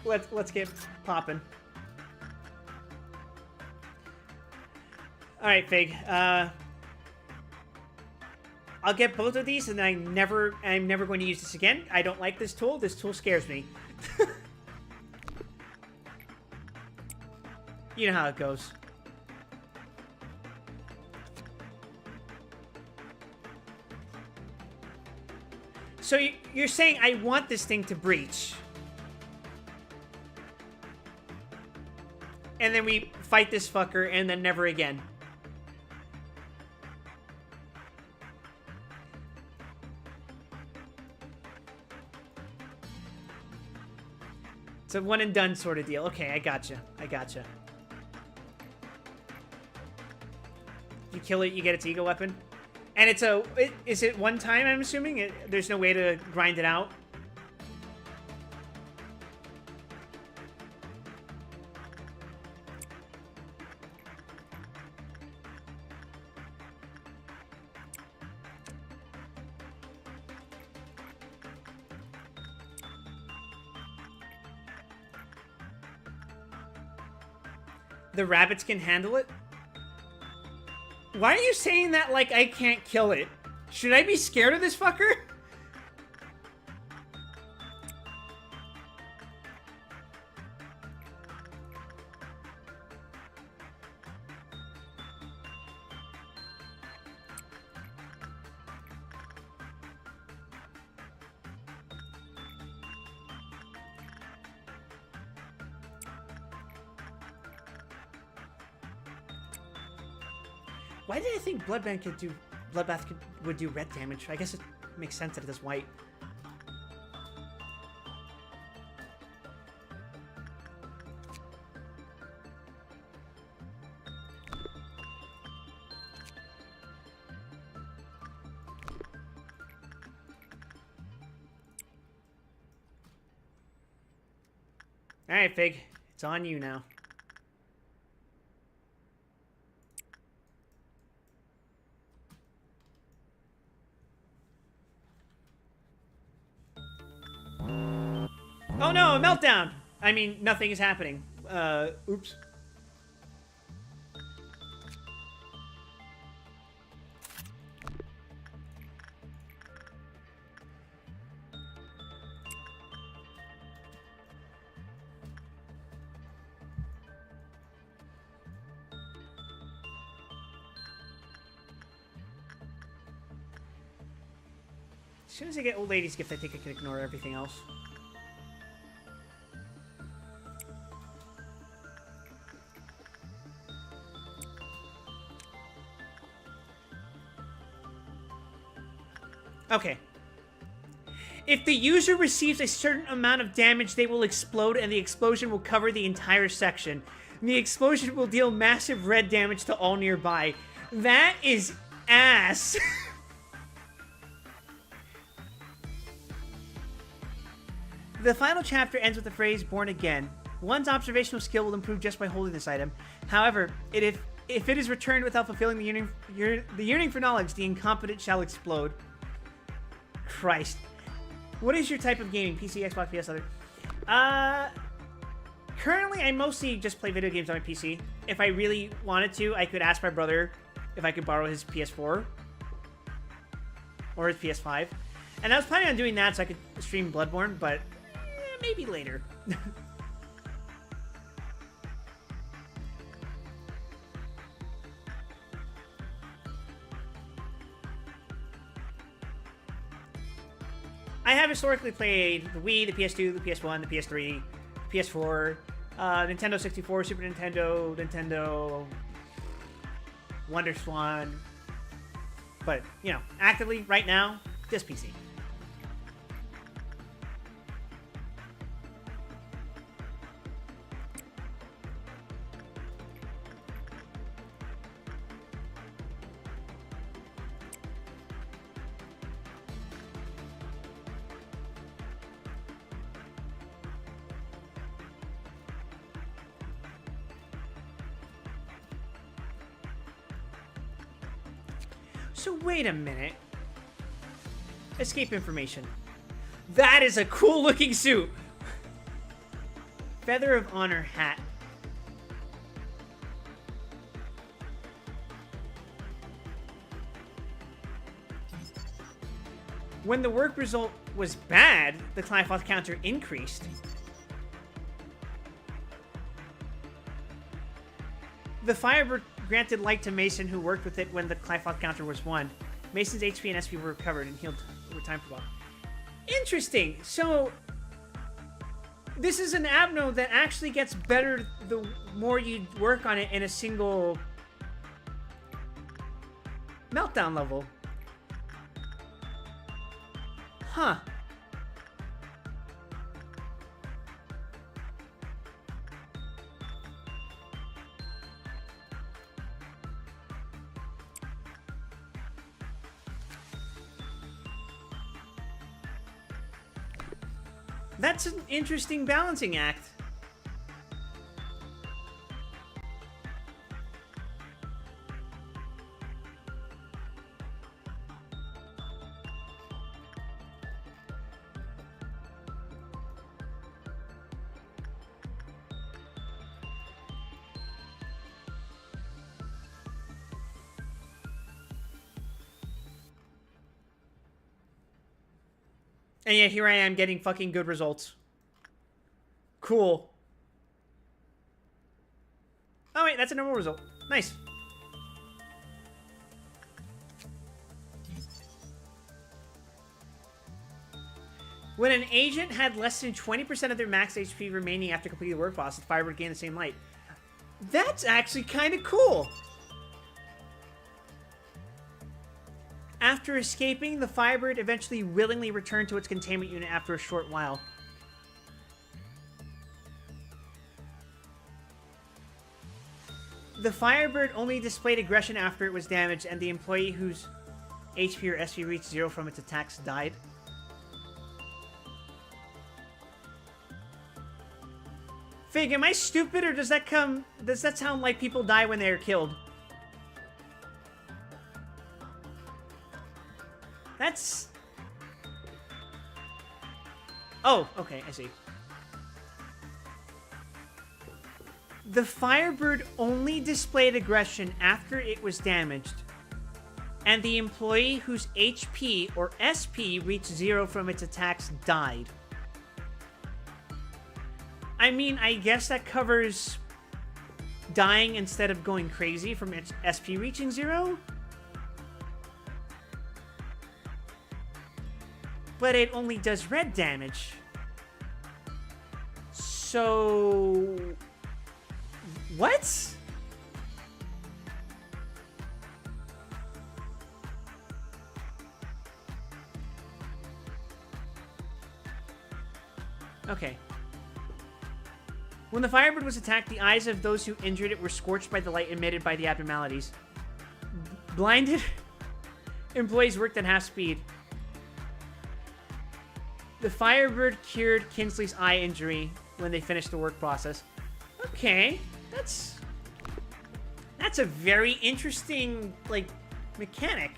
Let's get popping. Alright, Fig. I'll get both of these, and I'm never going to use this again. I don't like this tool. This tool scares me. You know how it goes. So you're saying I want this thing to breach. And then we fight this fucker and then never again. It's a one and done sort of deal. Okay, I gotcha. You kill it, you get its ego weapon. And it's is it one time, I'm assuming? There's no way to grind it out? The rabbits can handle it? Why are you saying that like I can't kill it? Should I be scared of this fucker? Why did I think Bloodbath would do red damage? I guess it makes sense that it does white. Alright, Fig. It's on you now. Oh no, a meltdown! I mean, nothing is happening. Oops. As soon as I get old lady's gift, I think I can ignore everything else. Okay. If the user receives a certain amount of damage, they will explode, and the explosion will cover the entire section. And the explosion will deal massive red damage to all nearby. That is ass. The final chapter ends with the phrase, born again. One's observational skill will improve just by holding this item. However, if it is returned without fulfilling the yearning for knowledge, the incompetent shall explode. Christ. What is your type of gaming? PC, Xbox, PS, other? Currently, I mostly just play video games on my PC. If I really wanted to, I could ask my brother if I could borrow his PS4 or his PS5. And I was planning on doing that so I could stream Bloodborne, but maybe later. I have historically played the Wii, the PS2, the PS1, the PS3, PS4, Nintendo 64, Super Nintendo, Nintendo, WonderSwan. But, you know, actively, right now, just PC. So wait a minute. Escape information. That is a cool looking suit. Feather of Honor hat. When the work result was bad, the Clifoth counter increased. The Firebird granted light to Mason, who worked with it when the Clifoth counter was 1. Mason's HP and SP were recovered and healed over time for a while. Interesting. So, this is an Abno that actually gets better the more you work on it in a single meltdown level. Huh. That's an interesting balancing act. And yet here I am getting fucking good results. Cool. Oh wait, that's a normal result. Nice. When an agent had less than 20% of their max HP remaining after completing the work boss, the Firebird gained the same light. That's actually kind of cool. After escaping, the Firebird eventually willingly returned to its containment unit after a short while. The Firebird only displayed aggression after it was damaged, and the employee whose HP or SP reached 0 from its attacks died. Fig, am I stupid, or does that sound like people die when they are killed? That's... Oh, okay, I see. The Firebird only displayed aggression after it was damaged, and the employee whose HP or SP reached 0 from its attacks died. I mean, I guess that covers dying instead of going crazy from its SP reaching 0? But it only does red damage. So... what? Okay. When the Firebird was attacked, the eyes of those who injured it were scorched by the light emitted by the abnormalities. Blinded employees worked at half speed. The Firebird cured Kinsley's eye injury when they finished the work process. Okay, that's a very interesting, like, mechanic.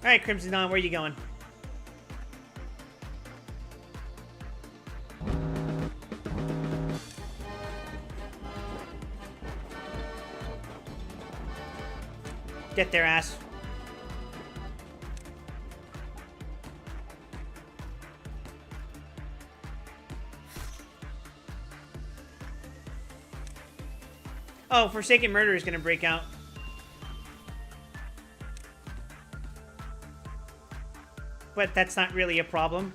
All right, Crimson Dawn, where are you going? Get their ass. Oh, Forsaken Murder is going to break out. But that's not really a problem.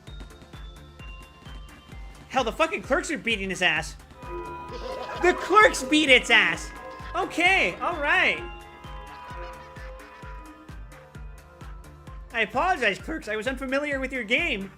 Hell, the fucking clerks are beating his ass. The clerks beat its ass! Okay, alright. I apologize, clerks. I was unfamiliar with your game.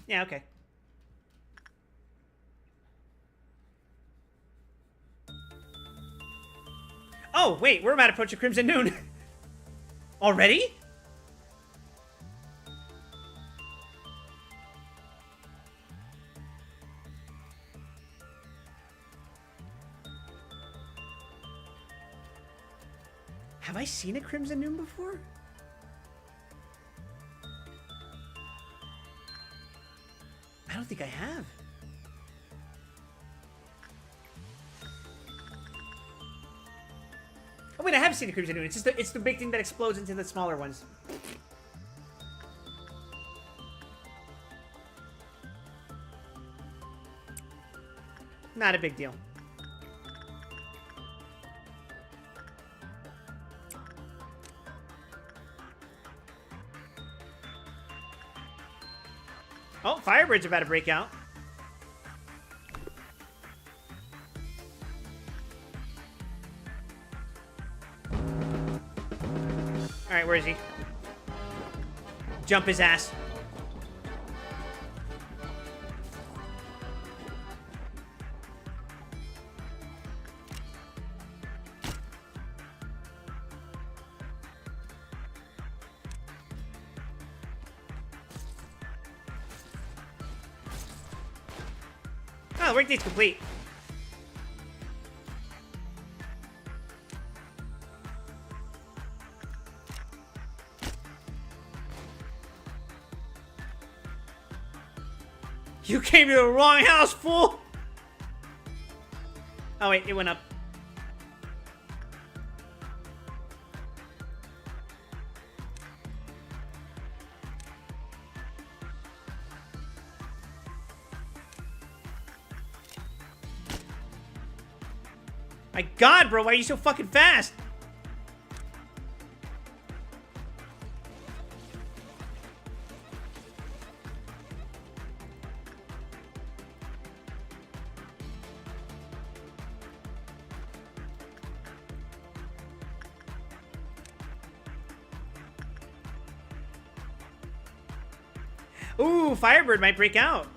Yeah, okay. Oh, wait, we're about to approach a Crimson Noon. Already? Have I seen a Crimson Noon before? I don't think I have. Oh wait, I have seen a Crimson Noon. It's just it's the big thing that explodes into the smaller ones. Not a big deal. Oh, Firebird's about to break out. Alright, where is he? Jump his ass. Oh, the work date's complete. You came to the wrong house, fool! Oh wait, it went up. My god, bro, why are you so fucking fast? Ooh, Firebird might break out.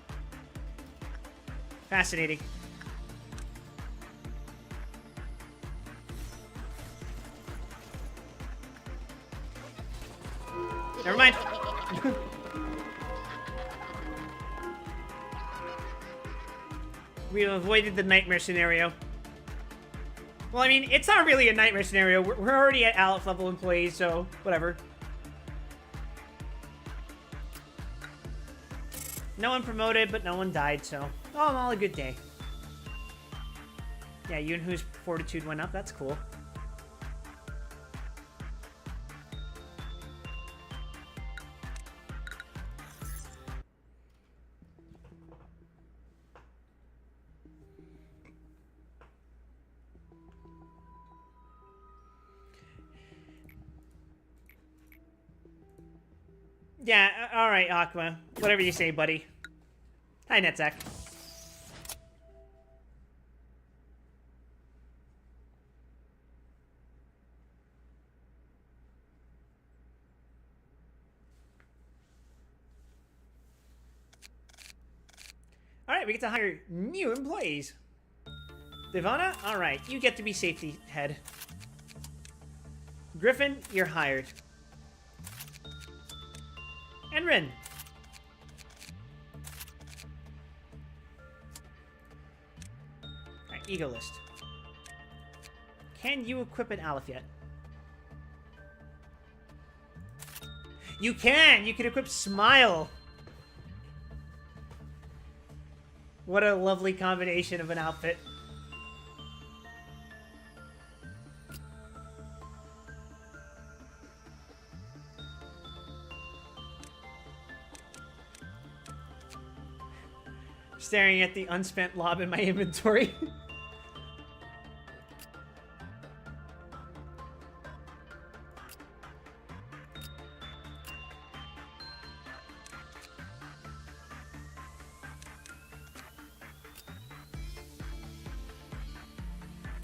Fascinating. Never mind. We avoided the nightmare scenario. Well, I mean, it's not really a nightmare scenario. We're already at Aleph level employees, so whatever. No one promoted, but no one died, so all in all, a good day. Yeah, Yunhu's fortitude went up. That's cool. Yeah, all right, Aqua. Whatever you say, buddy. Hi, Netzak. All right, we get to hire new employees. Devana, all right, you get to be safety head. Griffin, you're hired. And Rin. Alright, ego list. Can you equip an Aleph yet? You can! You can equip Smile! What a lovely combination of an outfit. Staring at the unspent lob in my inventory.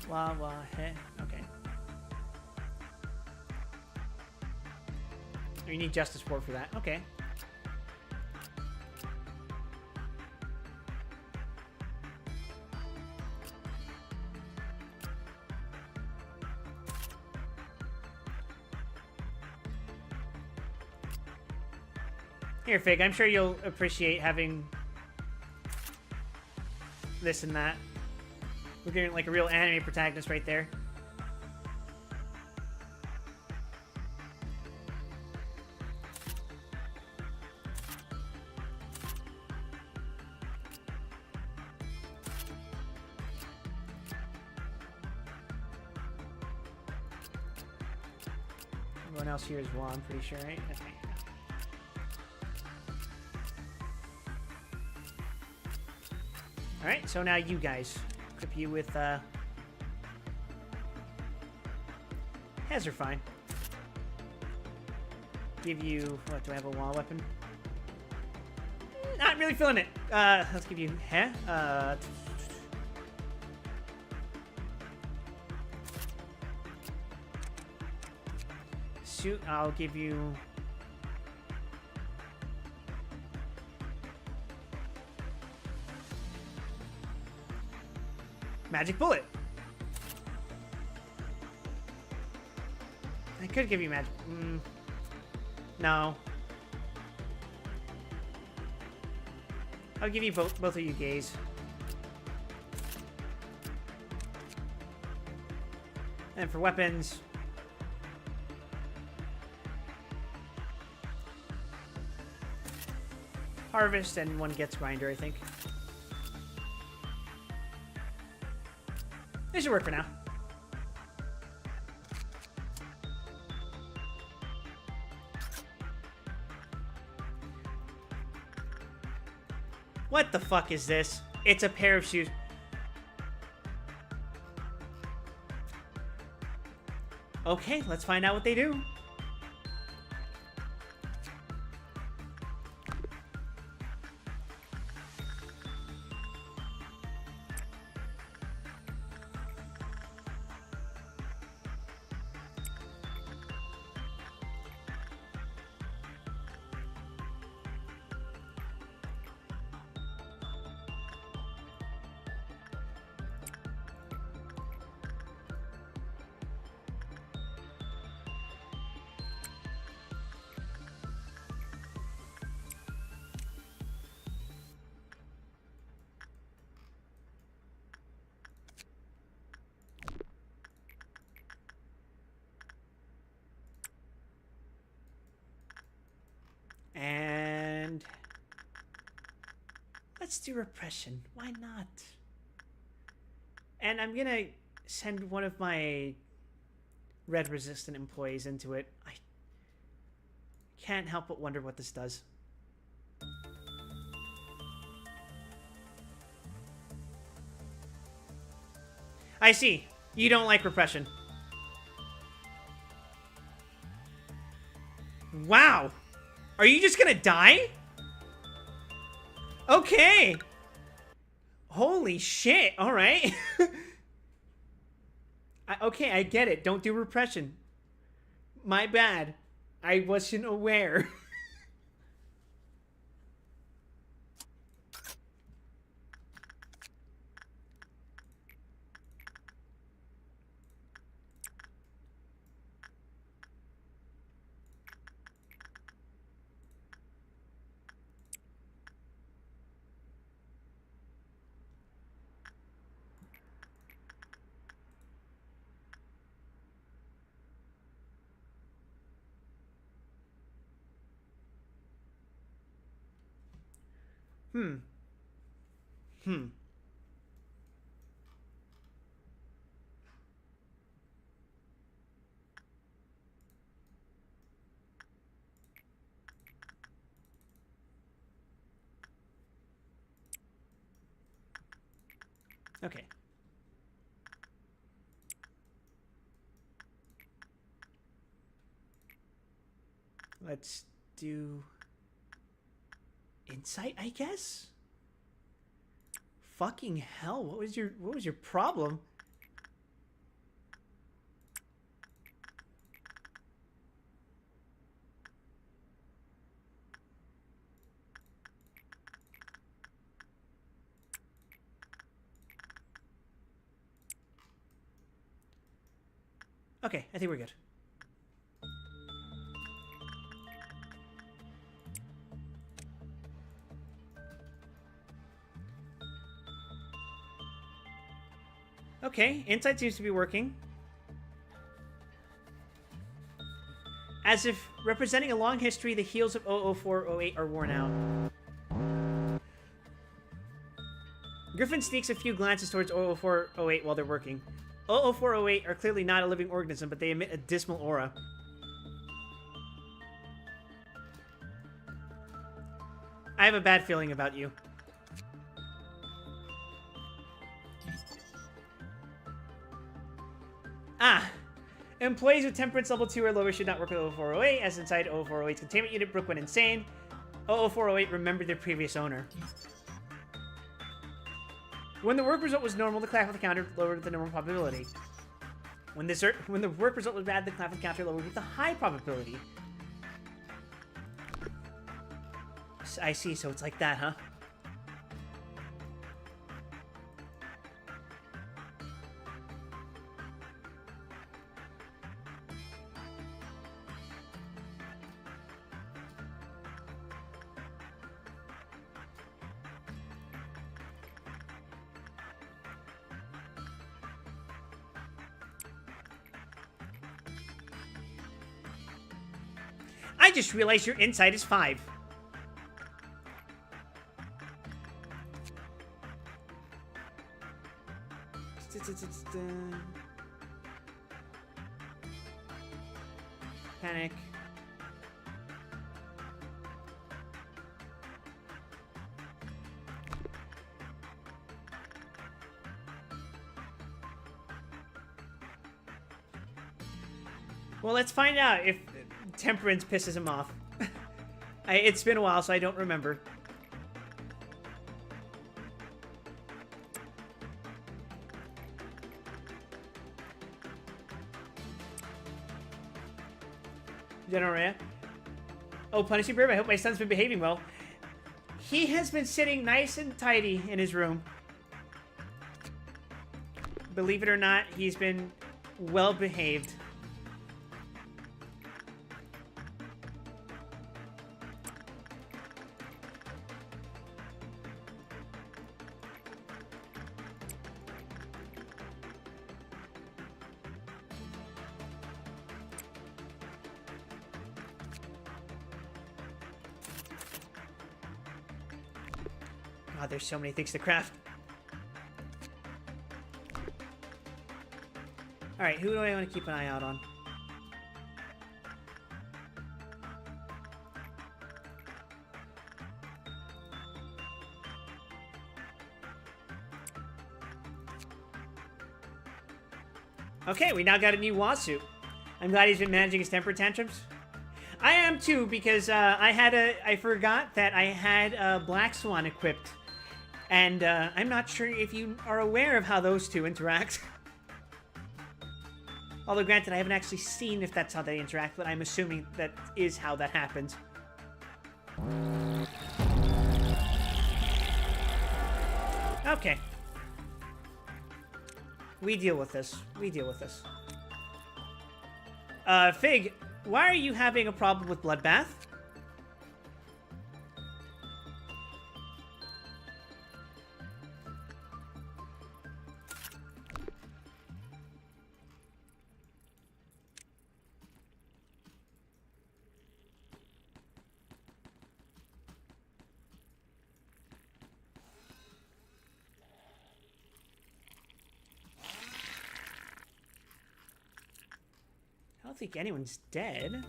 Wah wah heh. Okay. You need Justice Ward for that. Okay. Here, Fig, I'm sure you'll appreciate having this and that. We're getting like a real anime protagonist right there. Everyone else here is Wa, I'm pretty sure, right? Okay. Alright, so now you guys. Equip you with, Heads are fine. Give you... What, do I have a wall weapon? Not really feeling it. Let's give you... Suit, I'll give you... Magic Bullet. I could give you magic. No. I'll give you both of you gaze. And for weapons, harvest and one gets grinder, I think. This should work for now. What the fuck is this? It's a pair of shoes. Okay, let's find out what they do. And let's do repression. Why not? And I'm gonna send one of my red resistant employees into it. I can't help but wonder what this does. I see. You don't like repression. Wow. Are you just gonna die? Okay. Holy shit. All right. Okay, I get it. Don't do repression. My bad. I wasn't aware. Hmm. Okay. Let's do insight, I guess. Fucking hell, what was your problem? Okay, I think we're good. Okay, insight seems to be working. As if representing a long history, the heels of 00408 are worn out. Griffin sneaks a few glances towards 00408 while they're working. 00408 are clearly not a living organism, but they emit a dismal aura. I have a bad feeling about you. Ah! Employees with temperance level 2 or lower should not work with 00408, as inside 00408's containment unit, Brooke went insane. 00408 remembered their previous owner. When the work result was normal, the clap of the counter lowered the normal probability. When the work result was bad, the clap of the counter lowered with the high probability. I see, so it's like that, huh? I just realized your insight is 5. Panic. Well, let's find out if temperance pisses him off. It's been a while, so I don't remember. General Rhea. Oh, Punishing Bird, I hope my son's been behaving well. He has been sitting nice and tidy in his room. Believe it or not, he's been well behaved. God, there's so many things to craft. Alright, who do I want to keep an eye out on? Okay, we now got a new Wasu. I'm glad he's been managing his temper tantrums. I am too, because I forgot that I had a Black Swan equipped. And I'm not sure if you are aware of how those two interact. Although granted, I haven't actually seen if that's how they interact, but I'm assuming that is how that happens. Okay. We deal with this. We deal with this. Fig, why are you having a problem with Bloodbath? I don't think anyone's dead.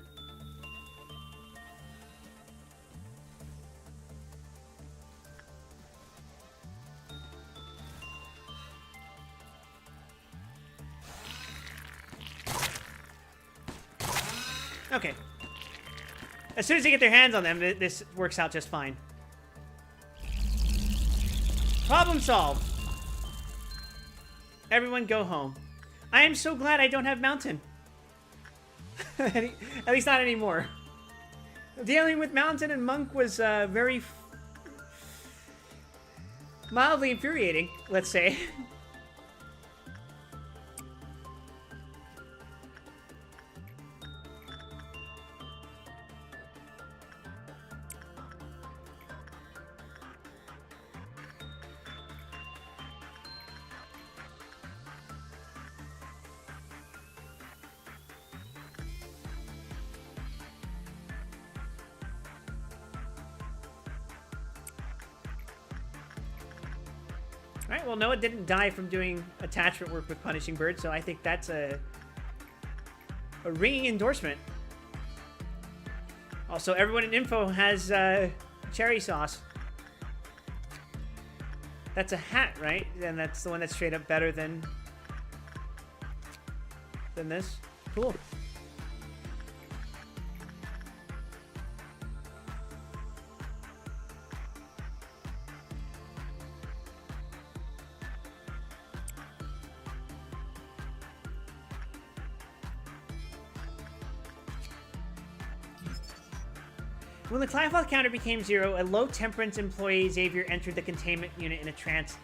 Okay. As soon as they get their hands on them, this works out just fine. Problem solved. Everyone go home. I am so glad I don't have Mountain. At least not anymore. Dealing with Mountain and Monk was very mildly infuriating, let's say. Alright, well, Noah didn't die from doing attachment work with Punishing Bird, so I think that's a ringing endorsement. Also, everyone in info has cherry sauce. That's a hat, right? And that's the one that's straight up better than this. Cool. When the Cliveloth counter became 0, a low temperance employee, Xavier, entered the containment unit in a trance.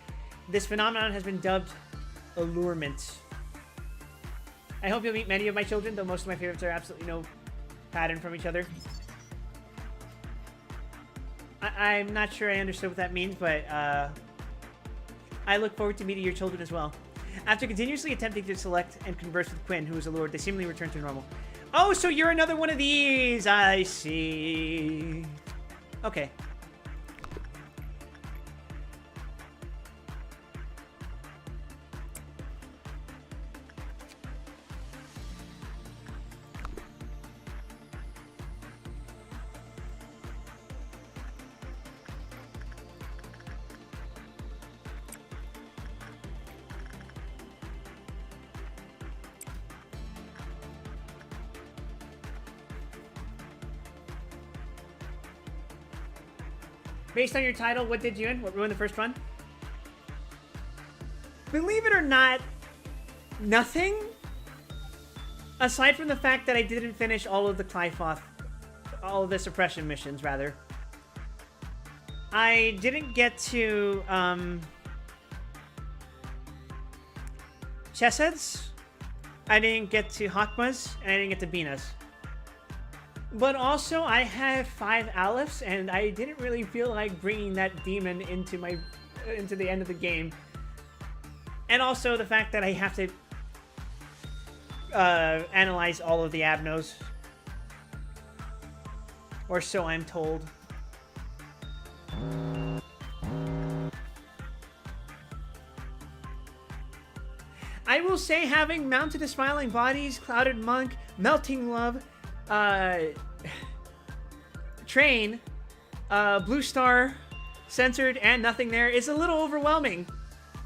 This phenomenon has been dubbed allurement. I hope you'll meet many of my children, though most of my favorites are absolutely no pattern from each other. I'm not sure I understood what that means, but I look forward to meeting your children as well. After continuously attempting to select and converse with Quinn, who is allured, they seemingly return to normal. Oh, so you're another one of these. I see. Okay. Based on your title, what did you win? What ruined the first run? Believe it or not, nothing. Aside from the fact that I didn't finish all of the Clyfoth, all of the suppression missions, rather. I didn't get to, Chessheads. I didn't get to Hakmas, and I didn't get to Binas. But also, I have 5 Alephs, and I didn't really feel like bringing that demon into the end of the game. And also the fact that I have to analyze all of the Abnos. Or so I'm told. I will say having Mounted to Smiling Bodies, Clouded Monk, Melting Love, Train, Blue Star, Censored, and Nothing There is a little overwhelming.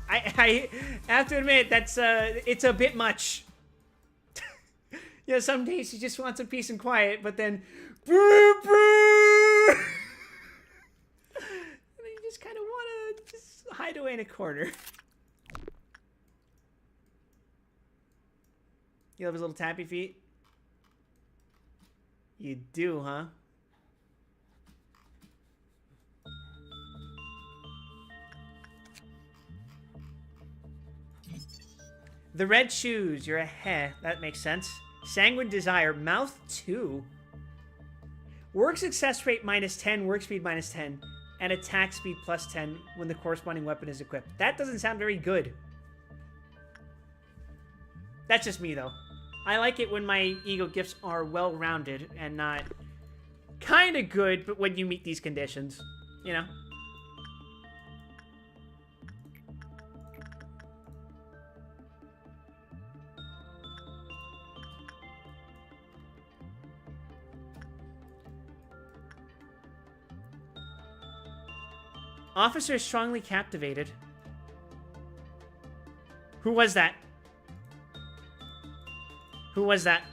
I have to admit, that's it's a bit much. You know, some days you just want some peace and quiet, but then and then you just kind of want to just hide away in a corner. You love his little tappy feet? You do, huh? The red shoes. You're a heh. That makes sense. Sanguine Desire. Mouth 2. Work success rate -10. Work speed -10. And attack speed +10 when the corresponding weapon is equipped. That doesn't sound very good. That's just me, though. I like it when my ego gifts are well-rounded and not kind of good, but when you meet these conditions, you know? Officer strongly captivated. Who was that? Who was that?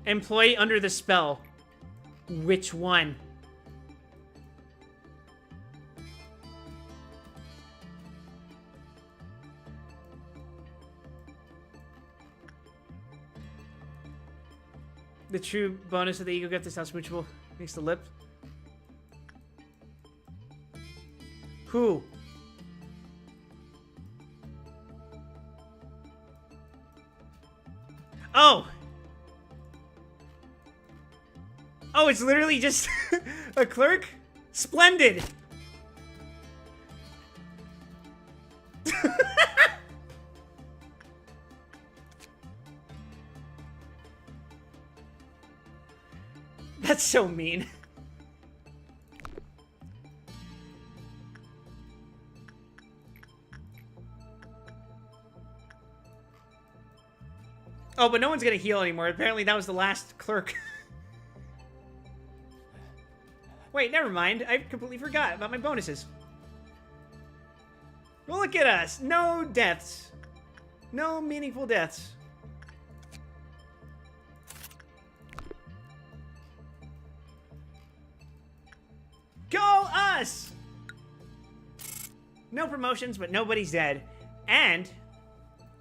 Employee under the spell. Which one? The true bonus of the ego gift is how smoochable makes the lip. Who? Oh! Oh, it's literally just a clerk? Splendid! That's so mean. Oh, but no one's gonna heal anymore. Apparently that was the last clerk. Wait, never mind. I completely forgot about my bonuses. Well, look at us. No deaths. No meaningful deaths. Go us! No promotions, but nobody's dead. And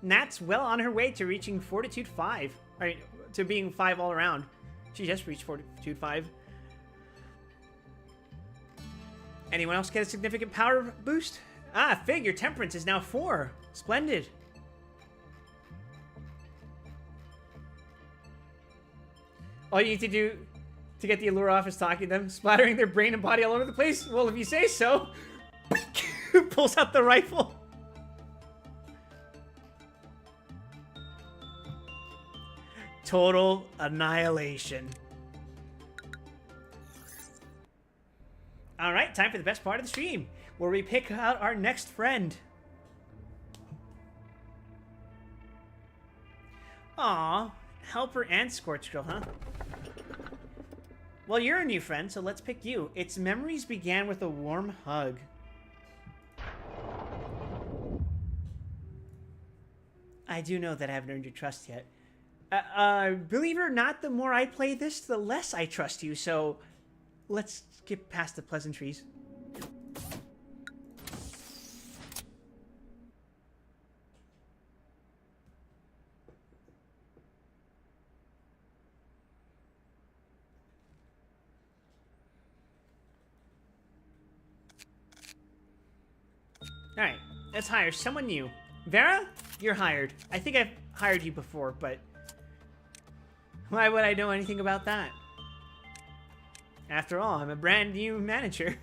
Nat's well on her way to reaching Fortitude 5. Right, to being 5 all around. She just reached Fortitude 5. Anyone else get a significant power boost? Ah, Fig, your Temperance is now 4. Splendid. All you need to do to get the allure off is talking to them, splattering their brain and body all over the place? Well, if you say so. Pulls out the rifle. Total annihilation. Alright, time for the best part of the stream, where we pick out our next friend. Aw, Helper and Scorch Girl, huh? Well, you're a new friend, so let's pick you. Its memories began with a warm hug. I do know that I haven't earned your trust yet. Believe it or not, the more I play this, the less I trust you, so let's skip past the pleasantries. Alright, let's hire someone new. Vera, you're hired. I think I've hired you before, but why would I know anything about that? After all, I'm a brand new manager.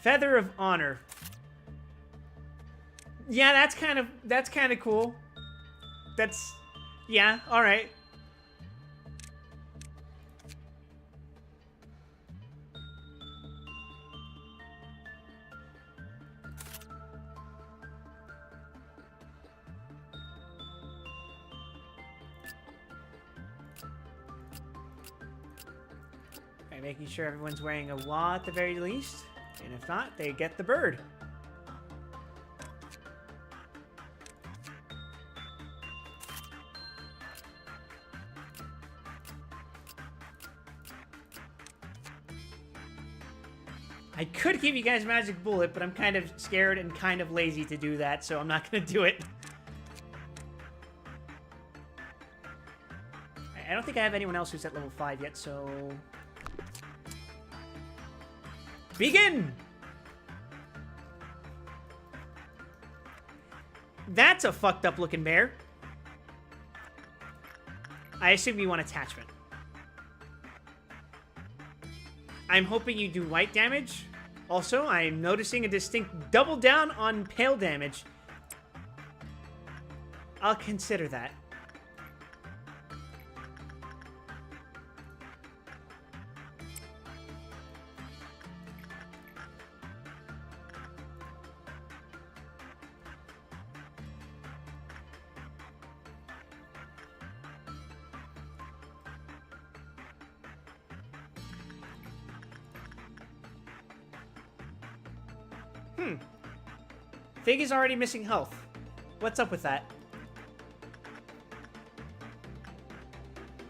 Feather of Honor. Yeah, that's kind of cool. Yeah, all right. Okay, making sure everyone's wearing a wah at the very least, and if not, they get the bird. I could give you guys Magic Bullet, but I'm kind of scared and kind of lazy to do that, so I'm not going to do it. I don't think I have anyone else who's at level 5 yet, so... Begin! That's a fucked up looking bear. I assume you want attachment. I'm hoping you do light damage. Also, I'm noticing a distinct double down on pale damage. I'll consider that. Fig is already missing health. What's up with that?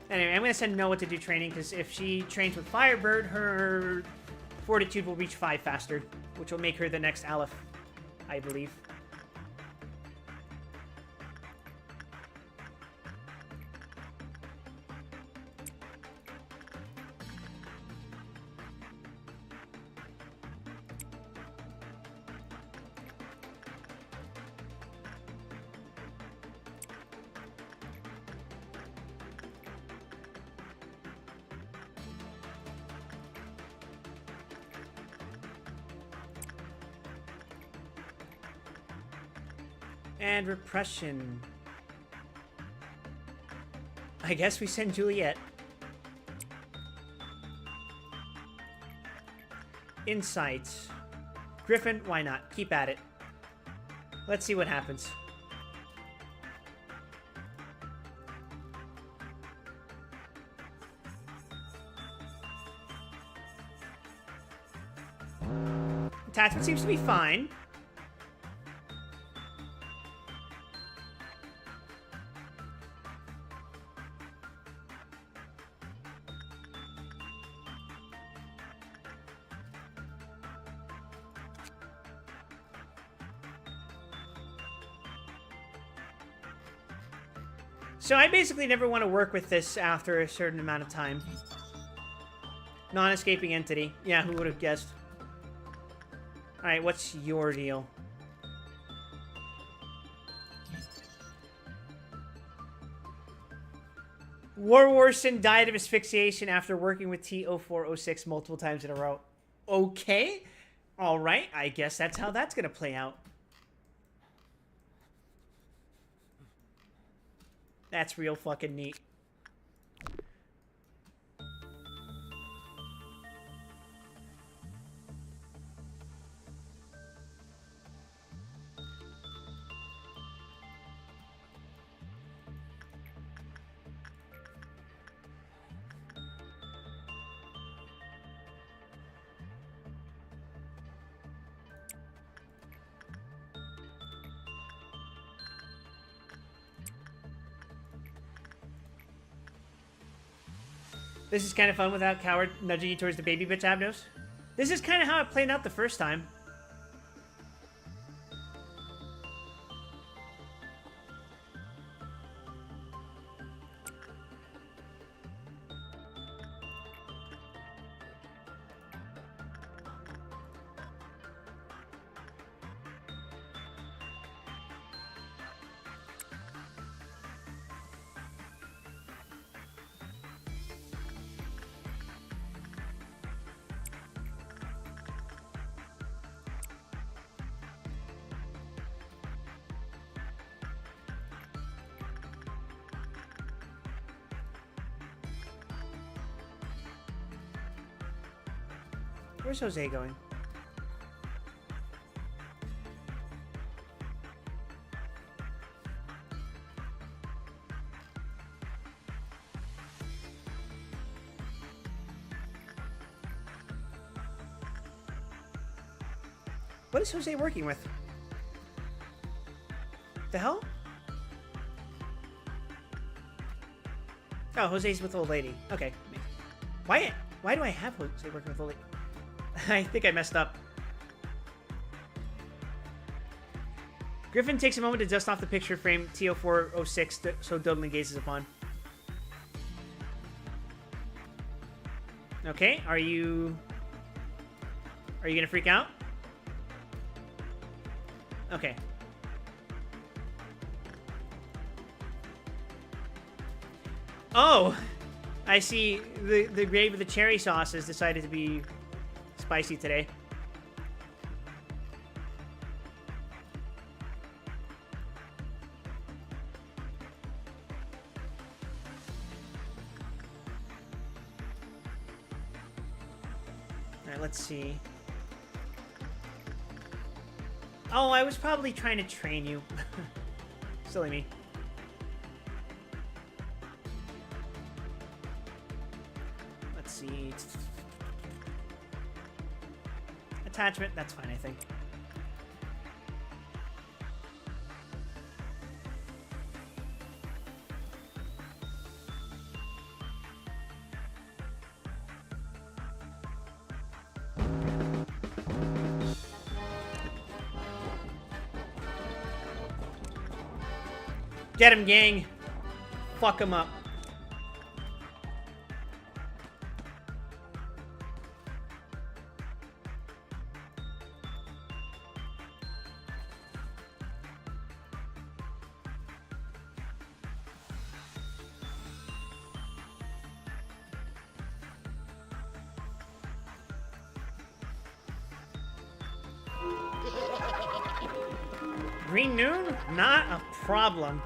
Anyway, I'm going to send Noah to do training, because if she trains with Firebird, her Fortitude will reach 5 faster, which will make her the next Aleph, I believe. And repression. I guess we send Juliet. Insight. Griffin, why not? Keep at it. Let's see what happens. Attachment seems to be fine. So I basically never want to work with this after a certain amount of time. Non-escaping entity. Yeah, who would have guessed? Alright, what's your deal? Warwarson died of asphyxiation after working with T-0406 multiple times in a row. Okay. Alright, I guess that's how that's gonna play out. That's real fucking neat. This is kind of fun without Coward nudging you towards the baby bitch Abnos. This is kind of how it played out the first time. Where's Jose going? What is Jose working with? The hell? Oh, Jose's with old lady. Okay. Why do I have Jose working with old lady? I think I messed up. Griffin takes a moment to dust off the picture frame TO406 so Dudley gazes upon. Okay, are you gonna freak out? Okay. Oh! I see the gravy with the cherry sauce has decided to be spicy today. Alright, let's see. Oh, I was probably trying to train you. Silly me. Let's see. Attachment, that's fine, I think. Get him, gang. Fuck him up. Green Noon? Not a problem.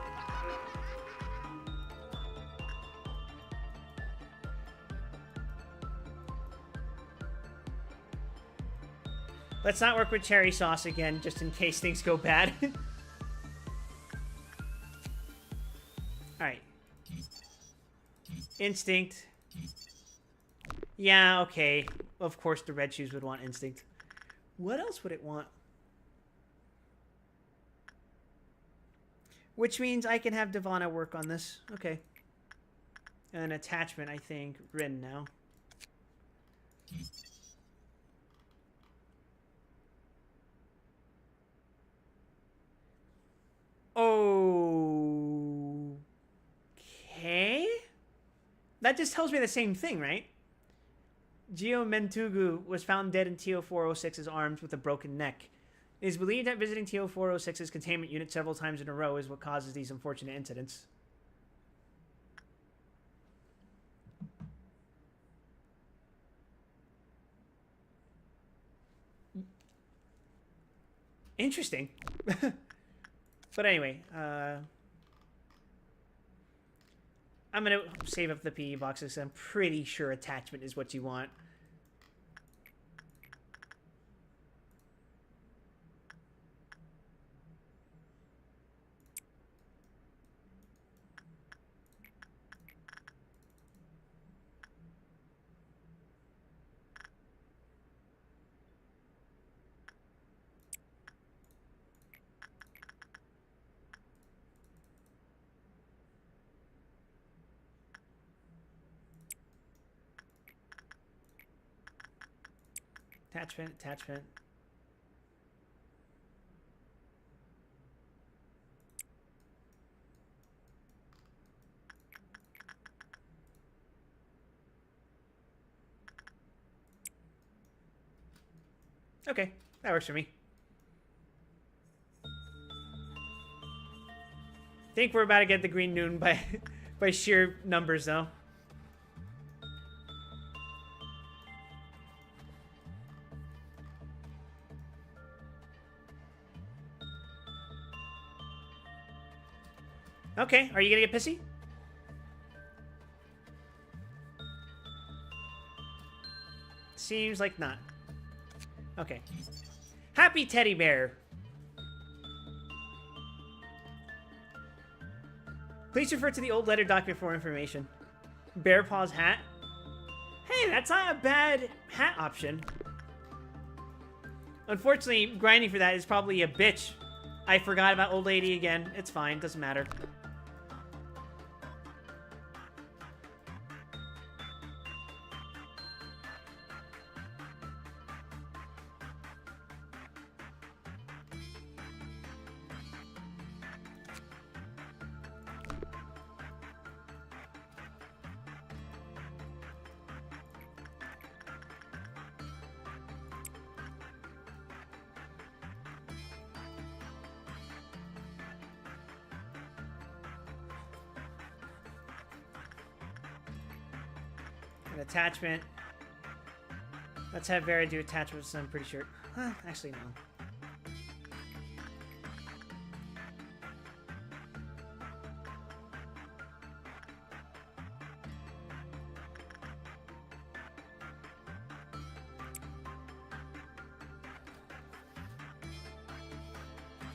Let's not work with cherry sauce again, just in case things go bad. Alright. Instinct. Yeah, okay. Of course the red shoes would want instinct. What else would it want? Which means I can have Devana work on this. Okay. And attachment, I think, Rin now. Okay. That just tells me the same thing, right? Gio Mentugu was found dead in TO406's arms with a broken neck. It is believed that visiting TO406's containment unit several times in a row is what causes these unfortunate incidents. Interesting. But anyway, I'm going to save up the PE boxes. I'm pretty sure attachment is what you want. Attachment, attachment. Okay, that works for me. Think we're about to get the green noon by by sheer numbers, though. Okay, are you gonna get pissy? Seems like not. Okay. Happy teddy bear. Please refer to the old letter document for information. Bear Paw's hat. Hey, that's not a bad hat option. Unfortunately, grinding for that is probably a bitch. I forgot about old lady again. It's fine, doesn't matter. An attachment. Let's have Vera do attachments, I'm pretty sure. Huh, actually, no.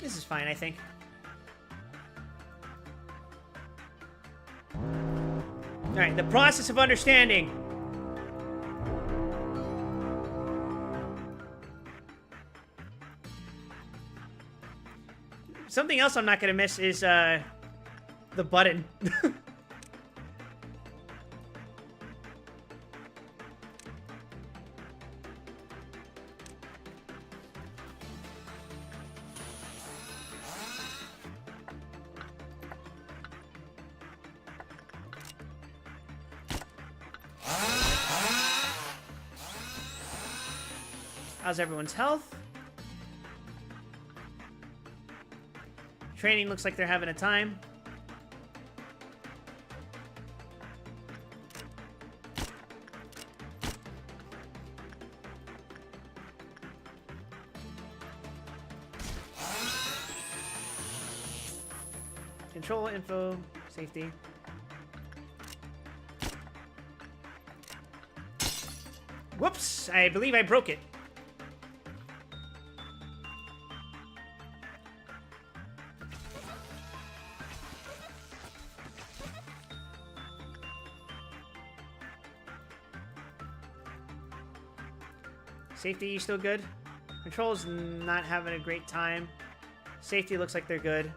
This is fine, I think. Alright, the process of understanding. Something else I'm not gonna miss is, the button. How's everyone's health? Training looks like they're having a time. Control, info, safety. Whoops! I believe I broke it. Safety, you still good? Control's not having a great time. Safety looks like they're good.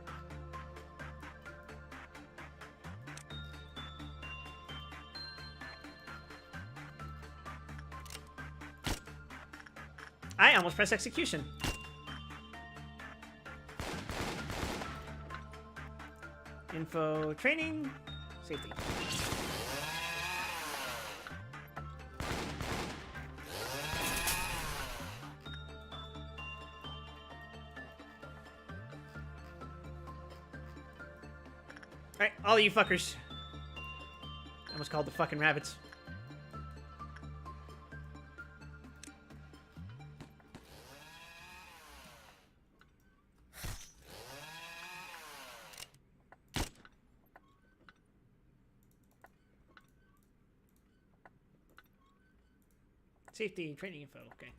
I almost pressed execution. Info, training, safety. Alright, all you fuckers. I almost called the fucking rabbits. Safety, training info, okay.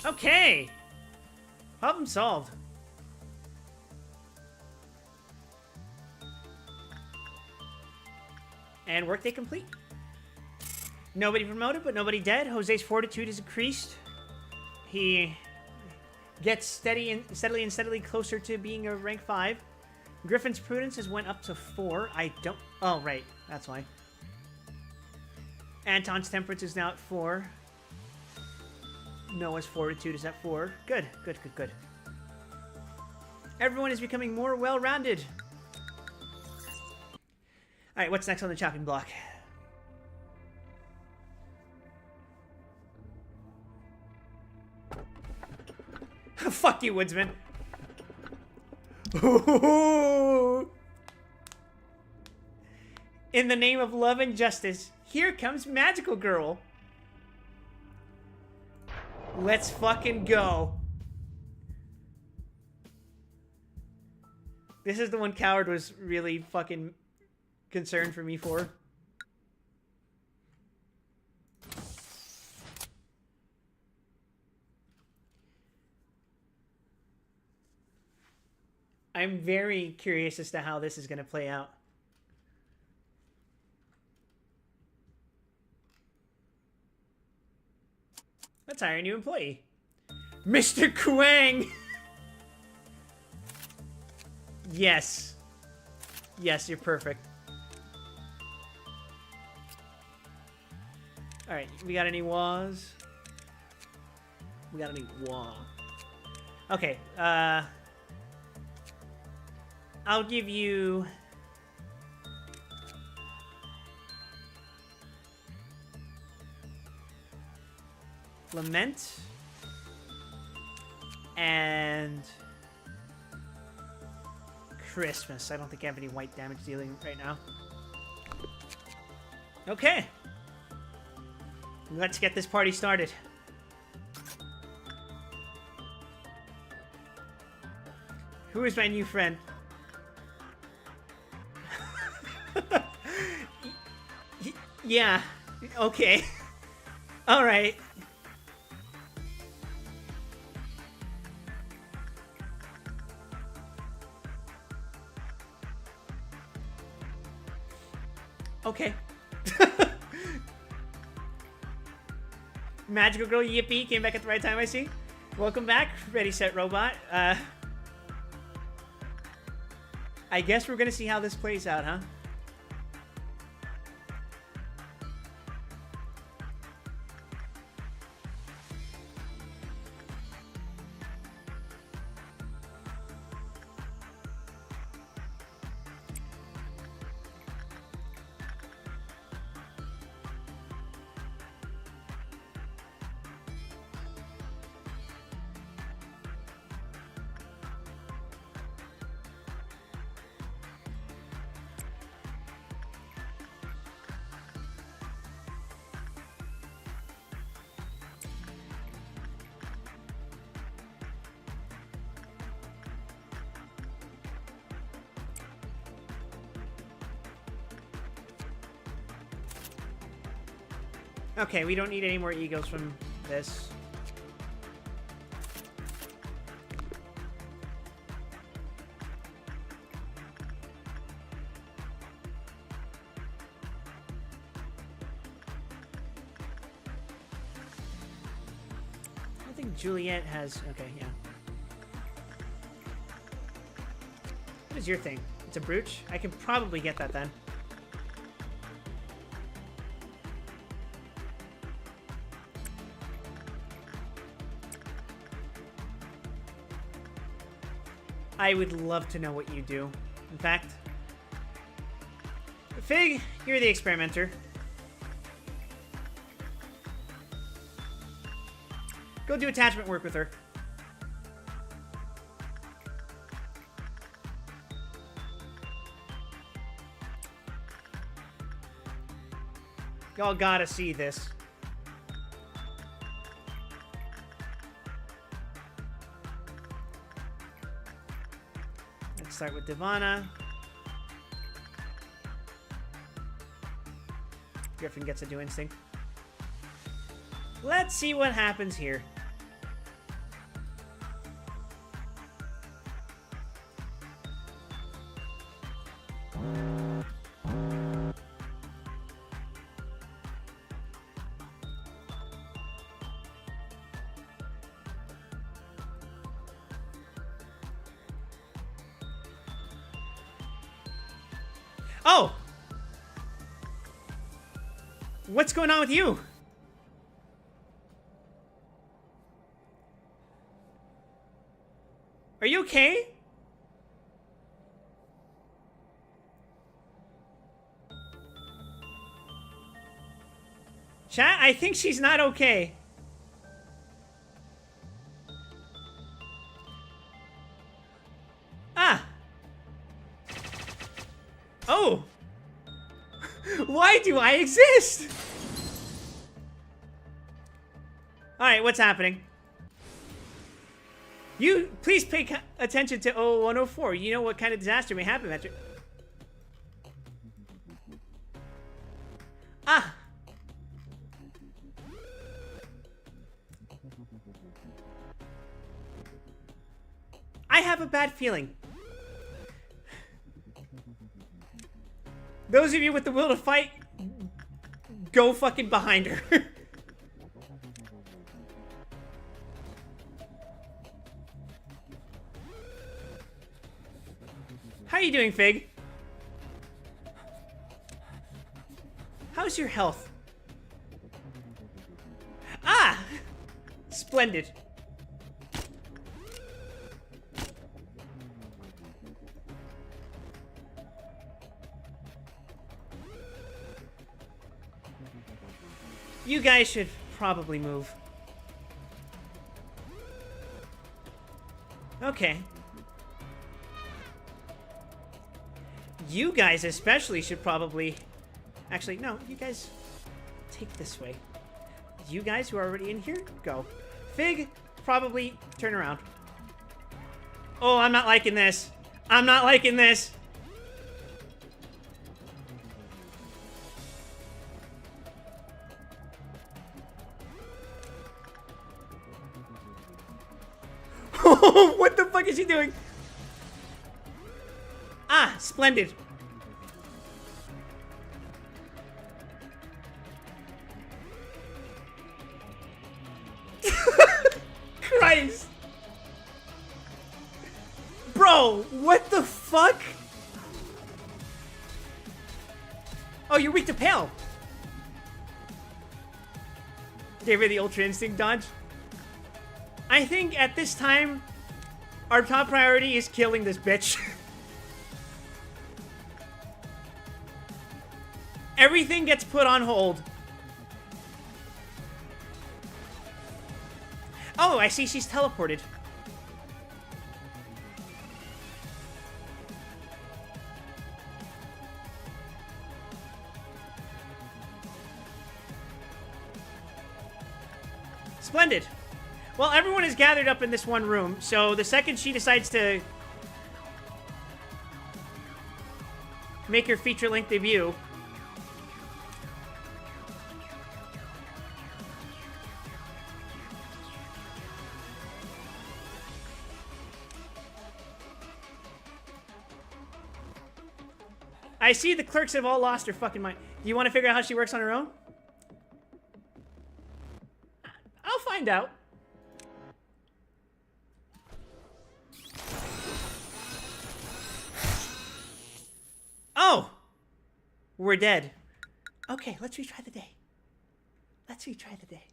Okay! Problem solved. And workday complete. Nobody promoted, but nobody dead. Jose's fortitude is increased. He gets steadily closer to being a rank 5. Griffin's prudence has went up to 4. I don't... Oh, right. That's why. Anton's temperance is now at 4. Noah's fortitude is at 4. Good, good, good, good. Everyone is becoming more well-rounded. Alright, what's next on the chopping block? Fuck you, Woodsman. In the name of love and justice, here comes Magical Girl. Let's fucking go. This is the one Coward was really fucking concerned for me for. I'm very curious as to how this is going to play out. Let's hire a new employee. Mr. Kuang! Yes. Yes, you're perfect. Alright, we got any was? We got any wah? Okay, I'll give you... Lament. And... Christmas. I don't think I have any white damage dealing right now. Okay. Let's get this party started. Who is my new friend? Yeah. Okay. All right. Okay. Magical Girl Yippee came back at the right time, I see. Welcome back, Ready Set Robot. I guess we're gonna see how this plays out, huh? Okay, we don't need any more egos from this. I think Juliet has... Okay, yeah. What is your thing? It's a brooch? I can probably get that then. I would love to know what you do. In fact, Fig, you're the experimenter. Go do attachment work with her. Y'all gotta see this. Start with Divana. Griffin gets a do instinct. Let's see what happens here. Oh! What's going on with you? Are you okay? Chat, I think she's not okay. Ah! Oh! Why do I exist? Alright, what's happening? You, please pay attention to 0104. You know what kind of disaster may happen after... Ah! I have a bad feeling. Those of you with the will to fight, go fucking behind her. How are you doing, Fig? How's your health? Ah! Splendid. You guys should probably move. Okay. You guys especially should probably... Actually, no, you guys take this way. You guys who are already in here, go. Fig, probably turn around. Oh, I'm not liking this. I'm not liking this. What the fuck is he doing? Ah, splendid. Christ. Bro, what the fuck? Oh, you're weak to pale. Gave her the Ultra Instinct dodge. I think at this time, our top priority is killing this bitch. Everything gets put on hold. Oh, I see she's teleported. Splendid. Well, everyone is gathered up in this one room, so the second she decides to make her feature-length debut... I see the clerks have all lost their fucking mind. Do you want to figure out how she works on her own? I'll find out. Oh! We're dead. Okay, let's retry the day. Let's retry the day.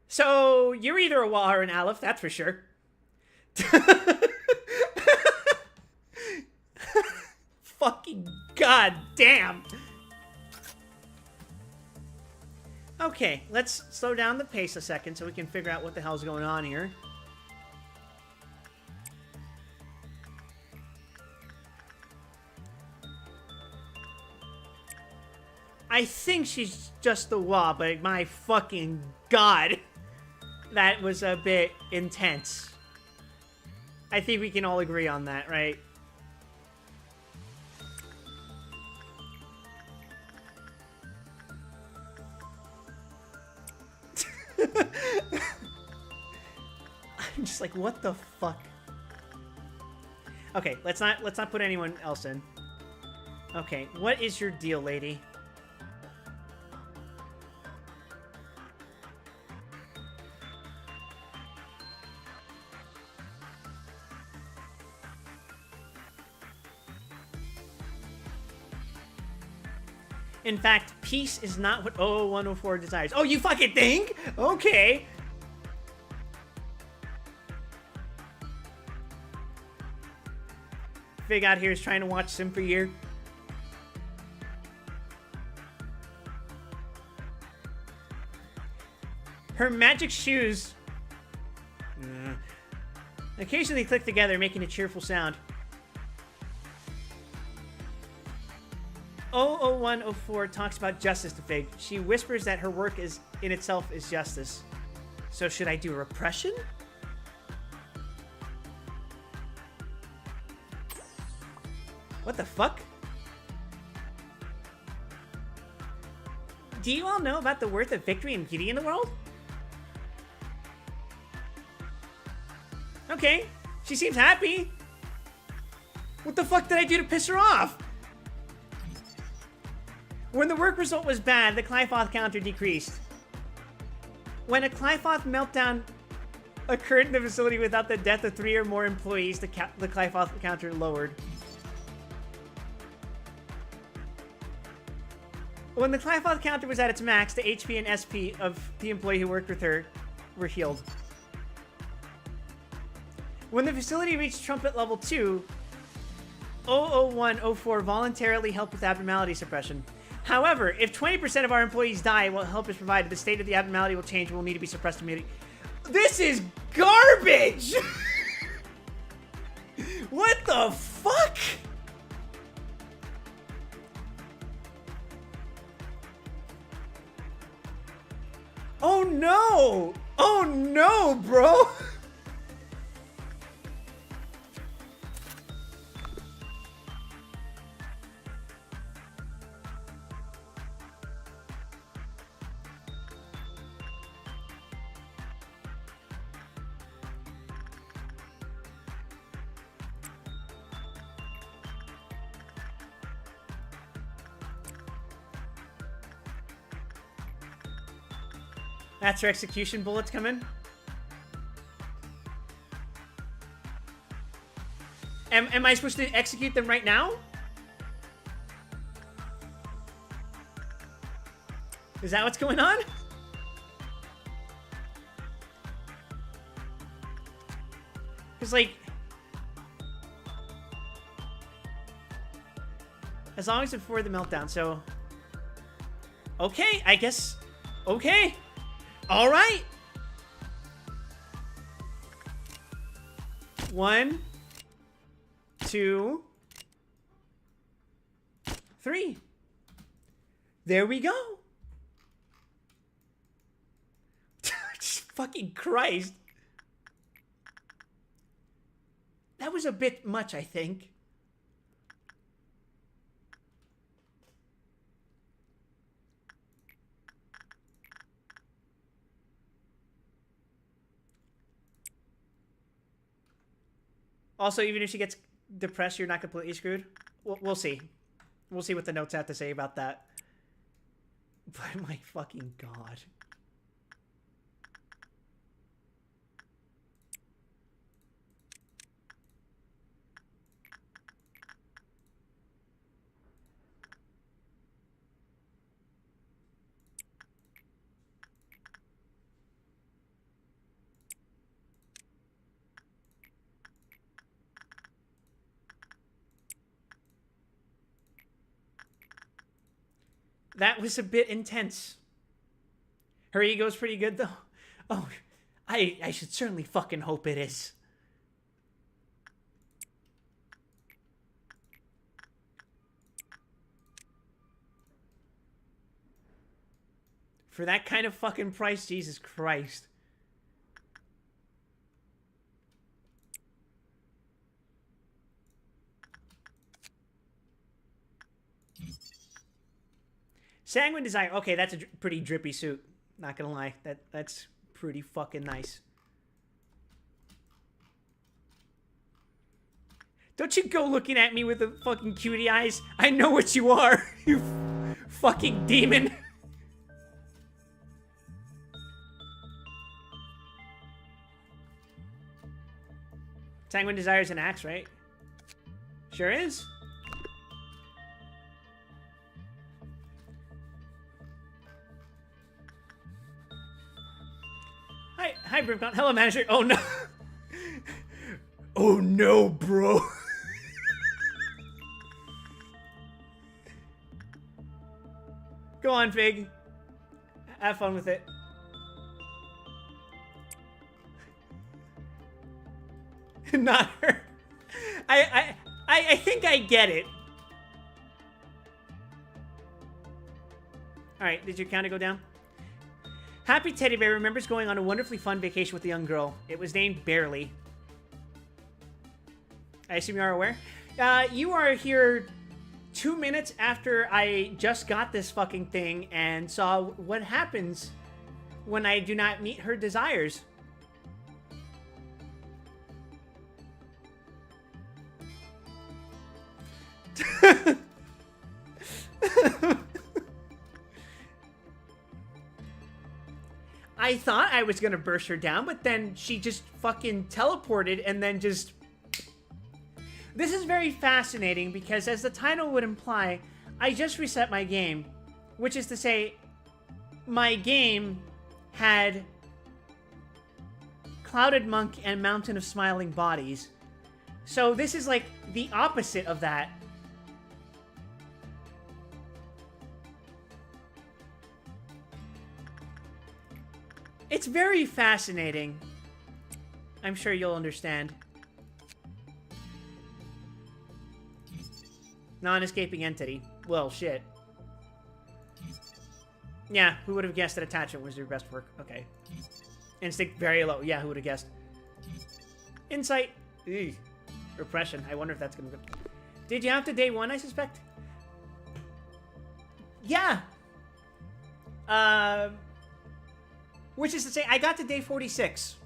So, you're either a Wa or an Aleph, that's for sure. Fucking goddamn. Okay, let's slow down the pace a second so we can figure out what the hell's going on here. I think she's just the Wa, but my fucking god. That was a bit intense. I think we can all agree on that, right? I'm just like, what the fuck? Okay, let's not put anyone else in. Okay, what is your deal, lady? In fact, peace is not what 00104 desires. Oh, you fucking think? Okay. Fig out here is trying to watch Sim for a year. Her magic shoes occasionally click together, making a cheerful sound. 00104 talks about justice to Fig. She whispers that her work is in itself is justice. So should I do repression? What the fuck? Do you all know about the worth of victory and beauty in the world? Okay, she seems happy. What the fuck did I do to piss her off? When the work result was bad, the Clyfoth counter decreased. When a Clyfoth meltdown occurred in the facility without the death of 3 or more employees, the Clyfoth counter lowered. When the Clyfoth counter was at its max, the HP and SP of the employee who worked with her were healed. When the facility reached trumpet level 2, 00104 voluntarily helped with abnormality suppression. However, if 20% of our employees die while help is provided, the state of the abnormality will change and will need to be suppressed immediately. This is garbage! What the fuck? Oh no! Oh no, bro! That's her execution bullets coming. Am I supposed to execute them right now? Is that what's going on? Because, like, as long as it's before the meltdown, so... Okay, I guess... Okay! Alright! 1, 2, 3. There we go! Fucking Christ. That was a bit much, I think. Also, even if she gets depressed, you're not completely screwed. We'll see. We'll see what the notes have to say about that. But my fucking God. That was a bit intense. Her ego's pretty good, though. Oh, I should certainly fucking hope it is. For that kind of fucking price, Jesus Christ. Sanguine Desire. Okay, that's a pretty drippy suit. Not gonna lie. That's pretty fucking nice. Don't you go looking at me with the fucking cutie eyes. I know what you are, you fucking demon. Sanguine Desire is an axe, right? Sure is. Hi, Brimcon. Hello, manager. Oh, no. Oh, no, bro. Go on, Fig. Have fun with it. Not her. I think I get it. Alright, did your counter go down? Happy Teddy Bear remembers going on a wonderfully fun vacation with a young girl. It was named Barely. I assume you are aware? You are here 2 minutes after I just got this fucking thing and saw what happens when I do not meet her desires. I thought I was gonna burst her down, but then she just fucking teleported and then just... This is very fascinating because, as the title would imply, I just reset my game. Which is to say, my game had Clouded Monk and Mountain of Smiling Bodies. So this is like the opposite of that. It's very fascinating. I'm sure you'll understand. Non-escaping entity. Well, shit. Yeah, who would have guessed that attachment was your best work? Okay. Instinct very low. Yeah, who would have guessed? Insight. Eugh. Repression. I wonder if that's gonna go. Did you have to day 1, I suspect? Yeah. Which is to say, I got to day 46.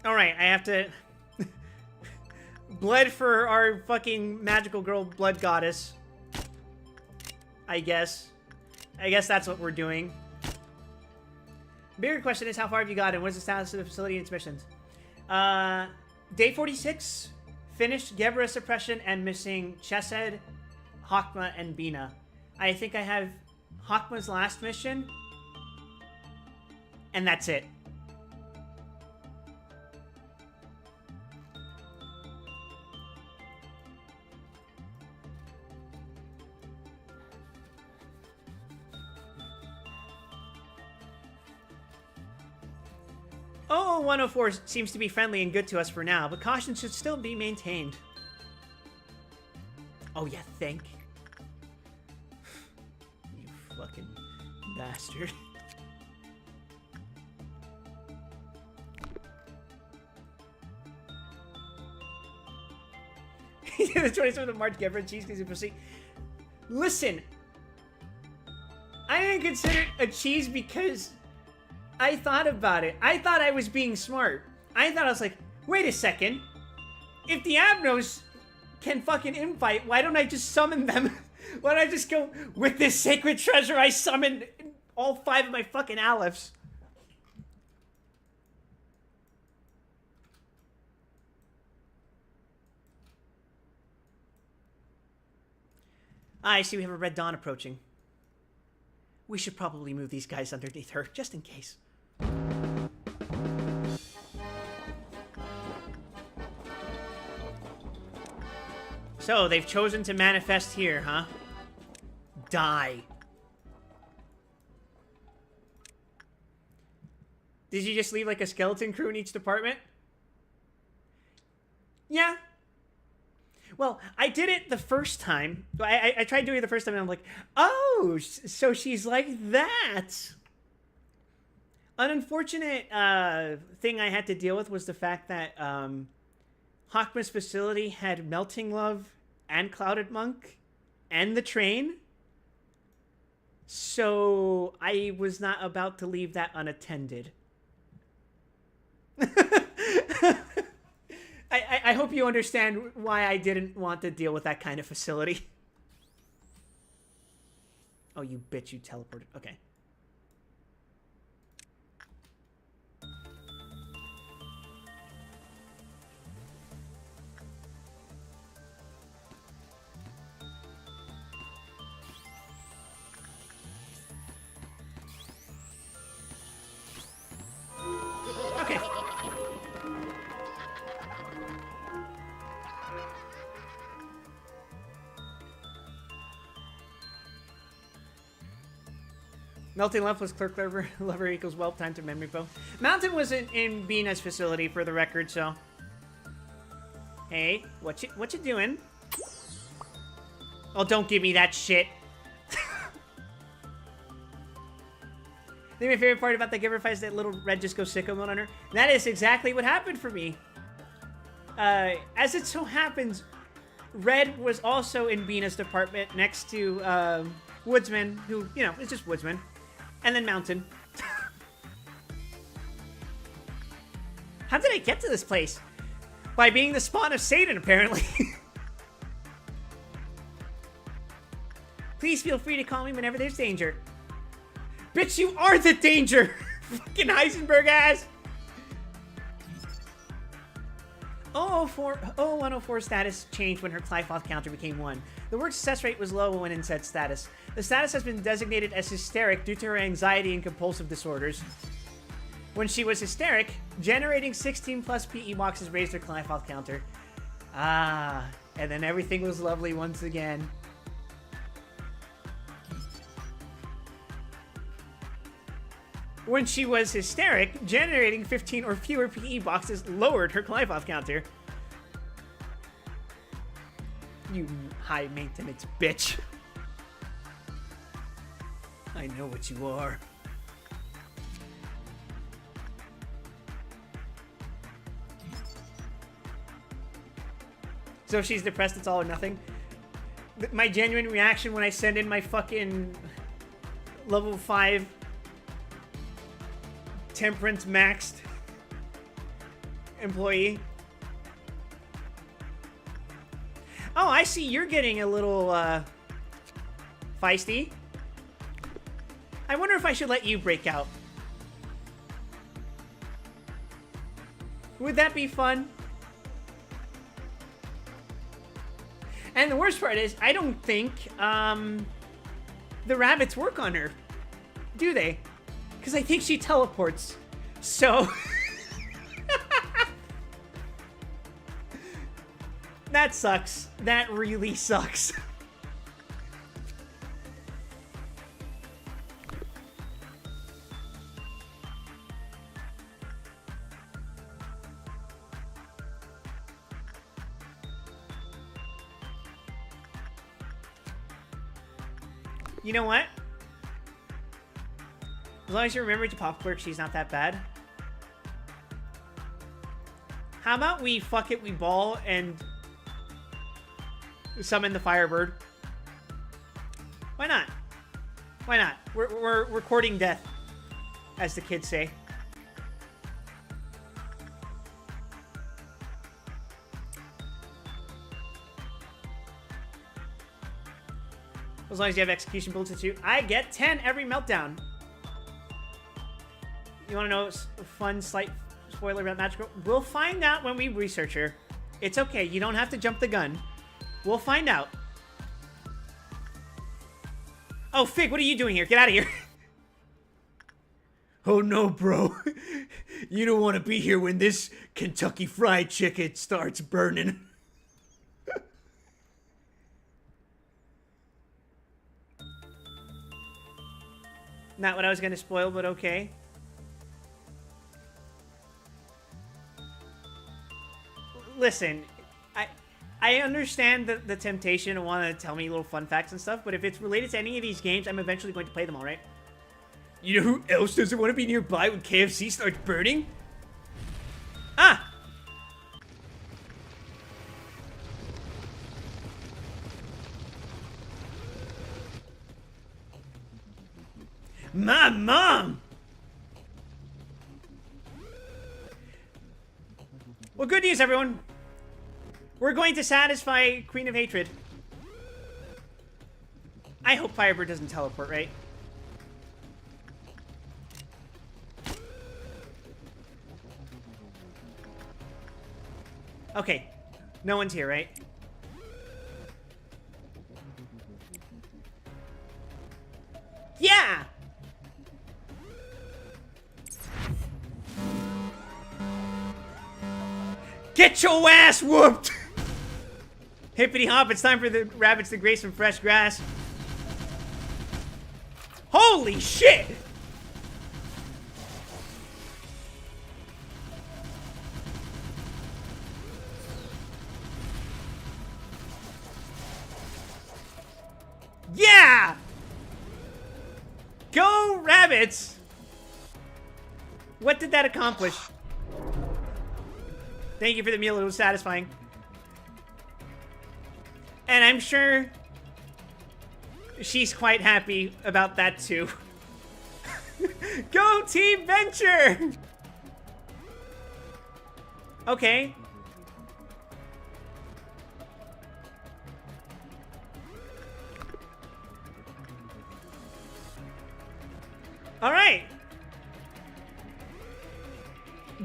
Alright, I have to... Bled for our fucking magical girl blood goddess. I guess. I guess that's what we're doing. Bigger question is, how far have you gotten? What is the status of the facility and its missions? Day 46... Finished Gebra Suppression and missing Chesed, Hakma, and Bina. I think I have Hakma's last mission. And that's it. Oh, 104 seems to be friendly and good to us for now, but caution should still be maintained. Oh, you think? You fucking bastard. The 27th of March, Gebra cheese because you proceed. Listen, I didn't consider it a cheese because I thought about it. I thought I was being smart. I thought I was like, wait a second. If the Abnos can fucking invite, why don't I just summon them? Why don't I just go, with this sacred treasure, I summoned all 5 of my fucking Alephs. I see we have a Red Dawn approaching. We should probably move these guys underneath her, just in case. So, they've chosen to manifest here, huh? Die. Did you just leave like a skeleton crew in each department? Yeah. Well, I did it the first time. I tried doing it the first time and I'm like, oh, so she's like that. An unfortunate thing I had to deal with was the fact that Hakma's facility had Melting Love and Clouded Monk and the train. So I was not about to leave that unattended. I hope you understand why I didn't want to deal with that kind of facility. Oh, you bitch, you teleported. Okay. Melting left was clerk lover equals whelp time to memory foam. Mountain was in Bina's facility for the record, so. Hey, what you doing? Oh, don't give me that shit. I think my favorite part about the Giver fight is that little Red just goes sicko mode on her. That is exactly what happened for me. As it so happens, Red was also in Bina's department next to Woodsman, who, you know, is just Woodsman. And then Mountain. How did I get to this place? By being the spawn of Satan, apparently. Please feel free to call me whenever there's danger. Bitch, you are the danger! Fucking Heisenberg ass! 0104 status changed when her Clifoth counter became 1. The word success rate was low when in said status. The status has been designated as hysteric due to her anxiety and compulsive disorders. When she was hysteric, generating 16 plus PE boxes raised her Clifoth counter. Ah, and then everything was lovely once again. When she was hysteric, generating 15 or fewer PE boxes lowered her Clifoth counter. You high maintenance bitch. I know what you are. So if she's depressed, it's all or nothing. My genuine reaction when I send in my fucking level 5 temperance maxed employee. Oh, I see you're getting a little feisty. I wonder if I should let you break out. Would that be fun? And the worst part is, I don't think the rabbits work on her. Do they? Because I think she teleports. So... that sucks. That really sucks. You know what? As long as you remember to pop clerk, she's not that bad. How about we fuck it, we ball, and summon the Firebird? Why not? Why not? We're courting death, as the kids say. As long as you have execution built into, I get 10 every meltdown. You want to know a fun, slight spoiler about Magical? We'll find out when we research her. It's okay. You don't have to jump the gun. We'll find out. Oh, Fig, what are you doing here? Get out of here. Oh, no, bro. You don't want to be here when this Kentucky Fried Chicken starts burning. Not what I was going to spoil, but okay. Listen, I understand the temptation to want to tell me little fun facts and stuff, but if it's related to any of these games, I'm eventually going to play them, all right? You know who else doesn't want to be nearby when KFC starts burning? Ah! My mom! Well, good news, everyone. We're going to satisfy Queen of Hatred. I hope Firebird doesn't teleport, right? Okay. No one's here, right? Yeah! Get your ass whooped! Hippity hop, it's time for the rabbits to graze some fresh grass. Holy shit! Yeah! Go rabbits! What did that accomplish? Thank you for the meal, it was satisfying. And I'm sure she's quite happy about that too. Go Team Venture! Okay. All right.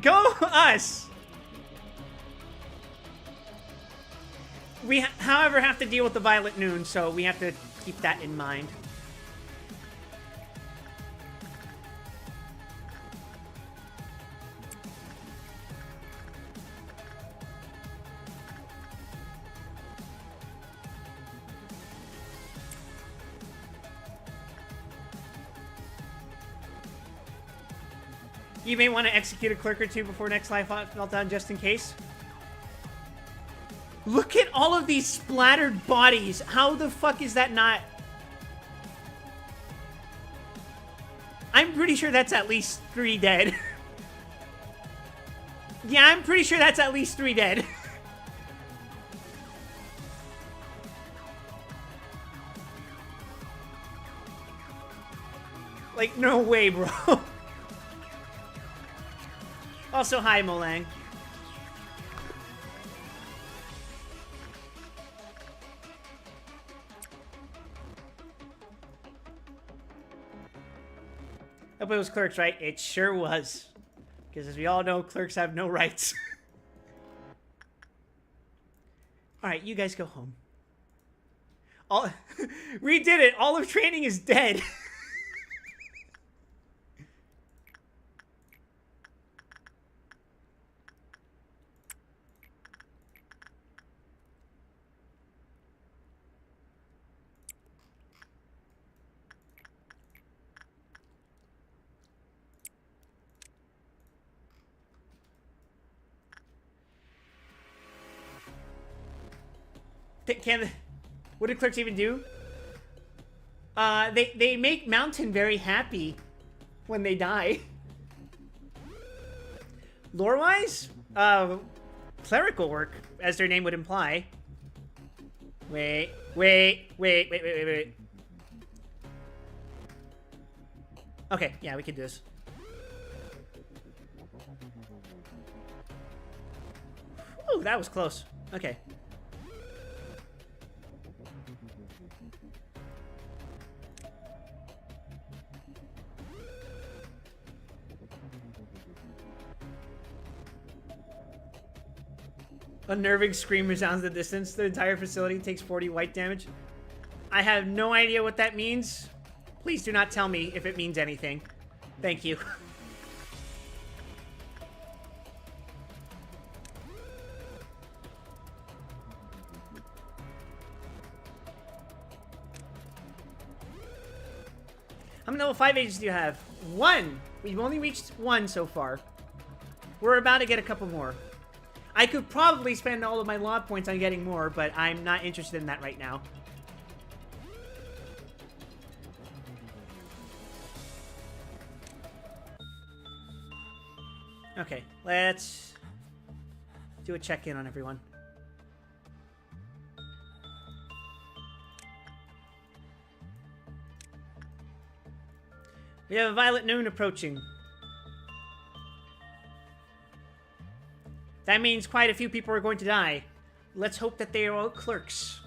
Go us. We, however, have to deal with the Violet Noon, so we have to keep that in mind. You may want to execute a clerk or two before next life meltdown, just in case. Look at all of these splattered bodies. How the fuck is that not... I'm pretty sure that's at least 3 dead. Yeah, I'm pretty sure that's at least 3 dead. Like, no way, bro. Also, hi, Molang. Hope it was clerks, right? It sure was. Because as we all know, clerks have no rights. Alright, you guys go home. We did it! All of training is dead! What did clerks even do? They make Mountain very happy when they die. Lore-wise, clerical work, as their name would imply. Wait. Okay, yeah, we can do this. Oh, that was close. Okay. Unnerving scream resounds in the distance. The entire facility takes 40 white damage. I have no idea what that means. Please do not tell me if it means anything. Thank you. How many level 5 agents do you have? 1! We've only reached 1 so far. We're about to get a couple more. I could probably spend all of my law points on getting more, but I'm not interested in that right now. Okay, let's do a check-in on everyone. We have a Violet Noon approaching. That means quite a few people are going to die. Let's hope that they are all clerks.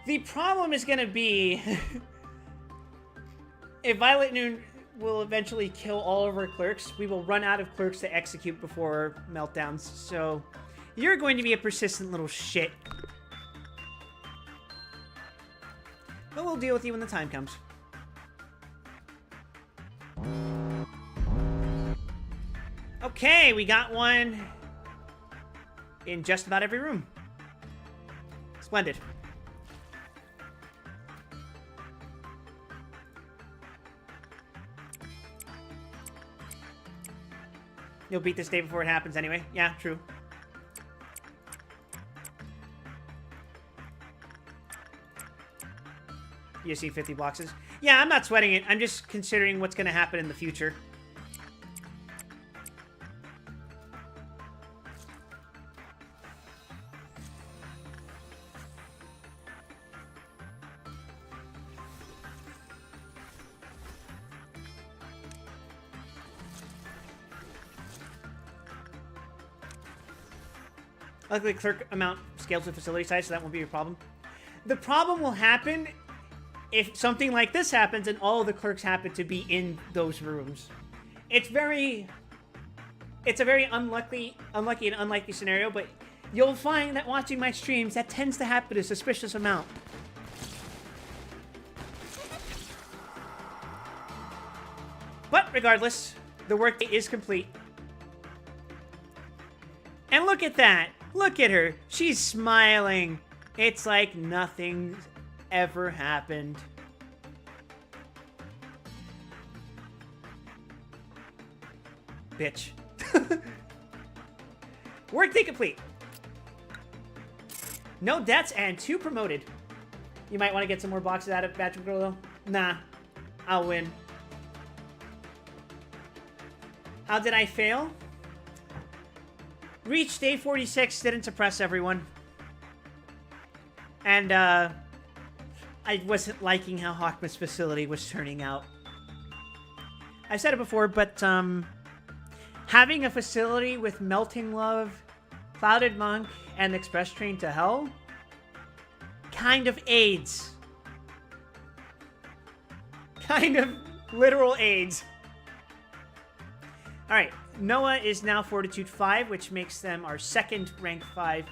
The problem is going to be... if Violet Noon will eventually kill all of our clerks, we will run out of clerks to execute before meltdowns, so you're going to be a persistent little shit. But we'll deal with you when the time comes. Okay, we got one in just about every room. Splendid. You'll beat this day before it happens anyway. Yeah, true. You see 50 boxes. Yeah, I'm not sweating it. I'm just considering what's going to happen in the future. Luckily, clerk amount scales with facility size, so that won't be a problem. The problem will happen if something like this happens and all the clerks happen to be in those rooms. It's a very unlucky and unlikely scenario, but you'll find that watching my streams, that tends to happen a suspicious amount. But regardless, the workday is complete. And look at that! Look at her! She's smiling! It's like nothing's ever happened. Bitch. Workday complete. No deaths and 2 promoted. You might want to get some more boxes out of Bathroom Girl, though. Nah. I'll win. How did I fail? Reach day 46 didn't suppress everyone. And, I wasn't liking how Hawkman's facility was turning out. I've said it before, but, having a facility with Melting Love, Clouded Monk, and Express Train to Hell kind of aids. Kind of literal aids. Alright, Noah is now Fortitude 5, which makes them our second rank 5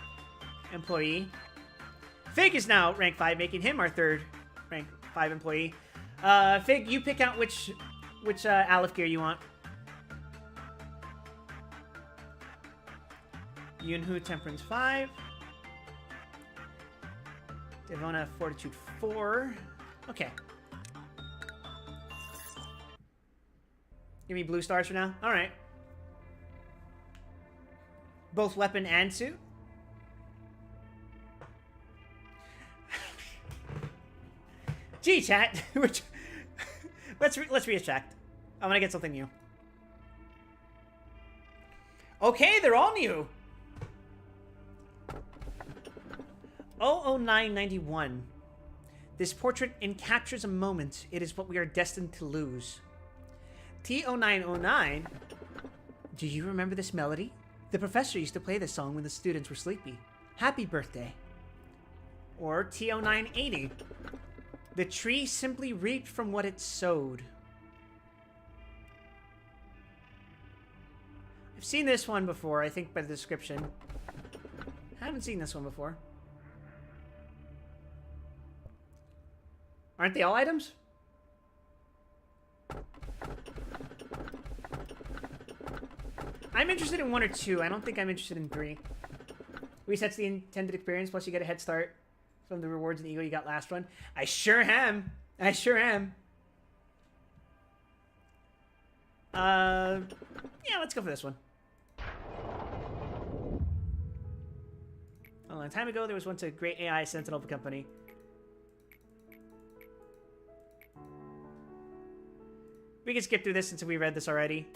employee. Fig is now rank 5, making him our third rank 5 employee. Fig, you pick out which Aleph gear you want. Yunhu Temperance 5. Devona Fortitude 4. Okay. Give me blue stars for now? Alright. Both weapon and suit? Gee, chat. let's recheck. I'm gonna get something new. Okay, they're all new. 00991. This portrait encaptures a moment. It is what we are destined to lose. T0909. Do you remember this melody? The professor used to play this song when the students were sleepy. Happy birthday. Or T0980. The tree simply reaped from what it sowed. I've seen this one before, I think by the description. I haven't seen this one before. Aren't they all items? I'm interested in 1 or 2. I don't think I'm interested in 3. Resets the intended experience, plus you get a head start from the rewards and ego you got last one. I sure am. I sure am. Yeah, let's go for this one. A long time ago, there was once a great AI sentinel company. We can skip through this since we read this already.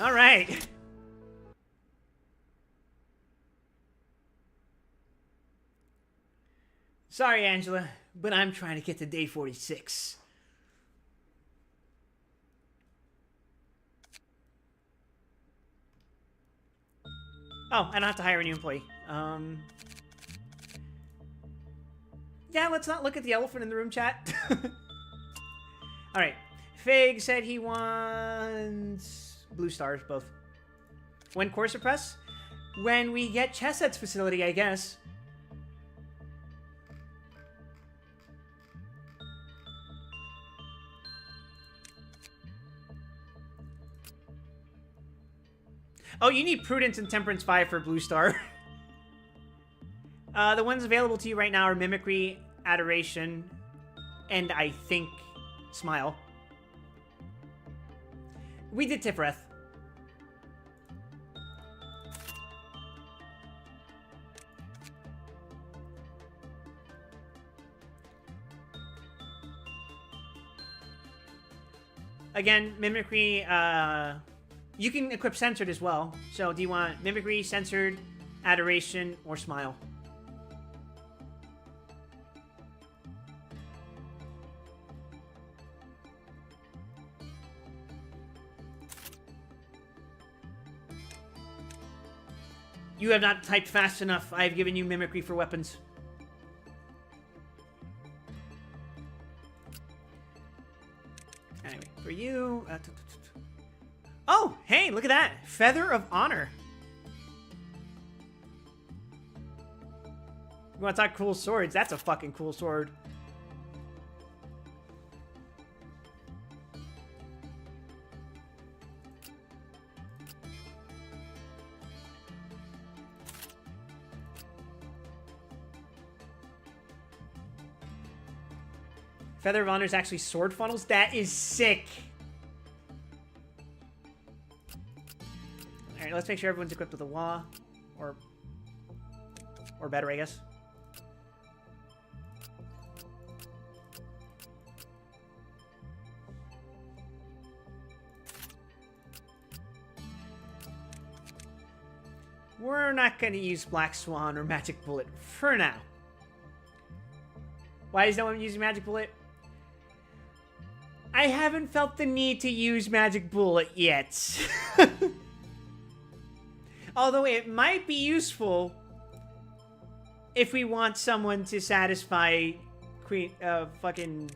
All right. Sorry, Angela, but I'm trying to get to day 46. Oh, I don't have to hire a new employee. Yeah, let's not look at the elephant in the room, chat. Alright. Fig said he wants blue stars, both. When core suppress? When we get Chesset's facility, I guess. Oh, you need Prudence and Temperance 5 for Blue Star. The ones available to you right now are Mimicry, Adoration, and I think Smile. We did Tifreth. Again, Mimicry, you can equip Censored as well. So do you want Mimicry, Censored, Adoration, or Smile? You have not typed fast enough. I have given you Mimicry for weapons. Anyway, for you... Oh, hey, look at that. Feather of Honor. You want to talk cool swords? That's a fucking cool sword. Feather of Honor is actually sword funnels? That is sick. Alright, let's make sure everyone's equipped with a Wah. Or better, I guess. We're not going to use Black Swan or Magic Bullet for now. Why is no one using Magic Bullet? I haven't felt the need to use Magic Bullet yet. Although it might be useful if we want someone to satisfy Queen, fucking...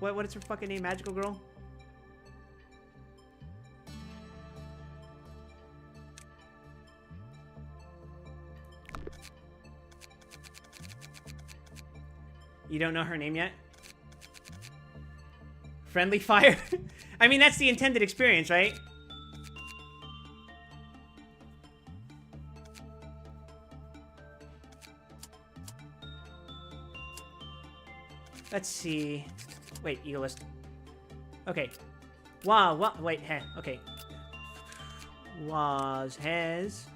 What is her fucking name? Magical Girl? You don't know her name yet? Friendly Fire? I mean, that's the intended experience, right? Let's see. Wait, Egoist. Okay. Wait, okay. Has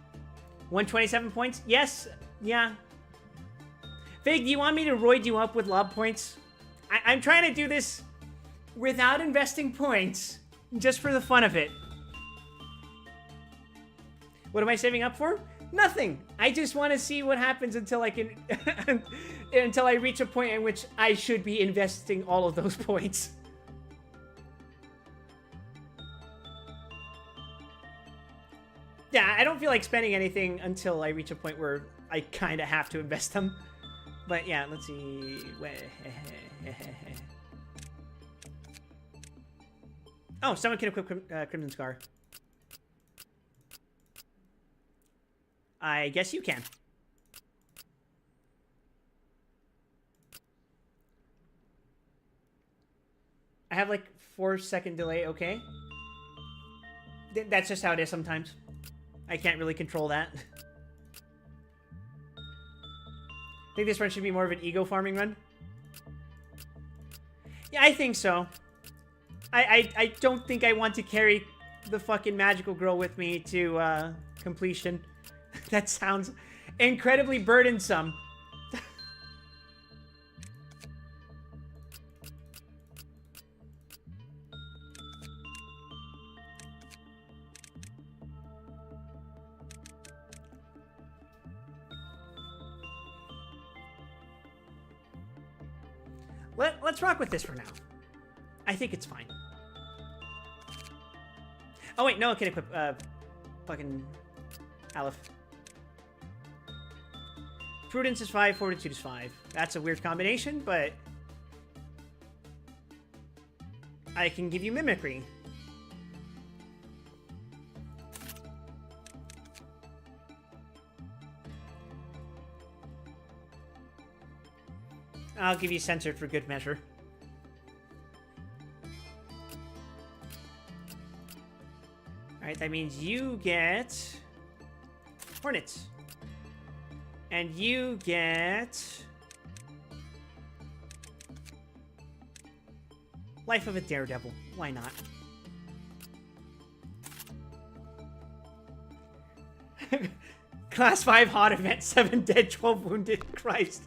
127 points? Yes. Yeah. Fig, do you want me to roid you up with lob points? I'm trying to do this without investing points, just for the fun of it. What am I saving up for? Nothing. I just want to see what happens until I can, until I reach a point in which I should be investing all of those points. Yeah, I don't feel like spending anything until I reach a point where I kind of have to invest them. But yeah, let's see. Oh, someone can equip Crimson Scar. I guess you can. I have like 4-second delay, okay? That's just how it is sometimes. I can't really control that. I think this run should be more of an ego farming run. Yeah, I think so. I don't think I want to carry the fucking magical girl with me to completion. That sounds incredibly burdensome. Let's rock with this for now. I think it's fine. Oh wait, no one can equip fucking Aleph. Prudence is 5, Fortitude is 5. That's a weird combination, but I can give you Mimicry. I'll give you Censored for good measure. Alright, Alright, that means you get... Hornets. And you get... Life of a Daredevil. Why not? Class 5 hot event. 7 dead, 12 wounded. Christ.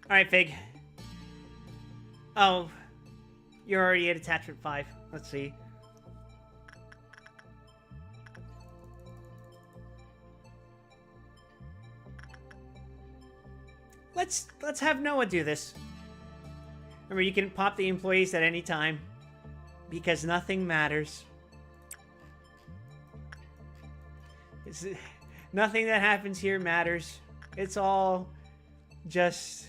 Alright, Fig. Oh. You're already at attachment 5. Let's see. Let's have Noah do this. Remember, you can pop the employees at any time. Because nothing matters. Nothing that happens here matters. It's all just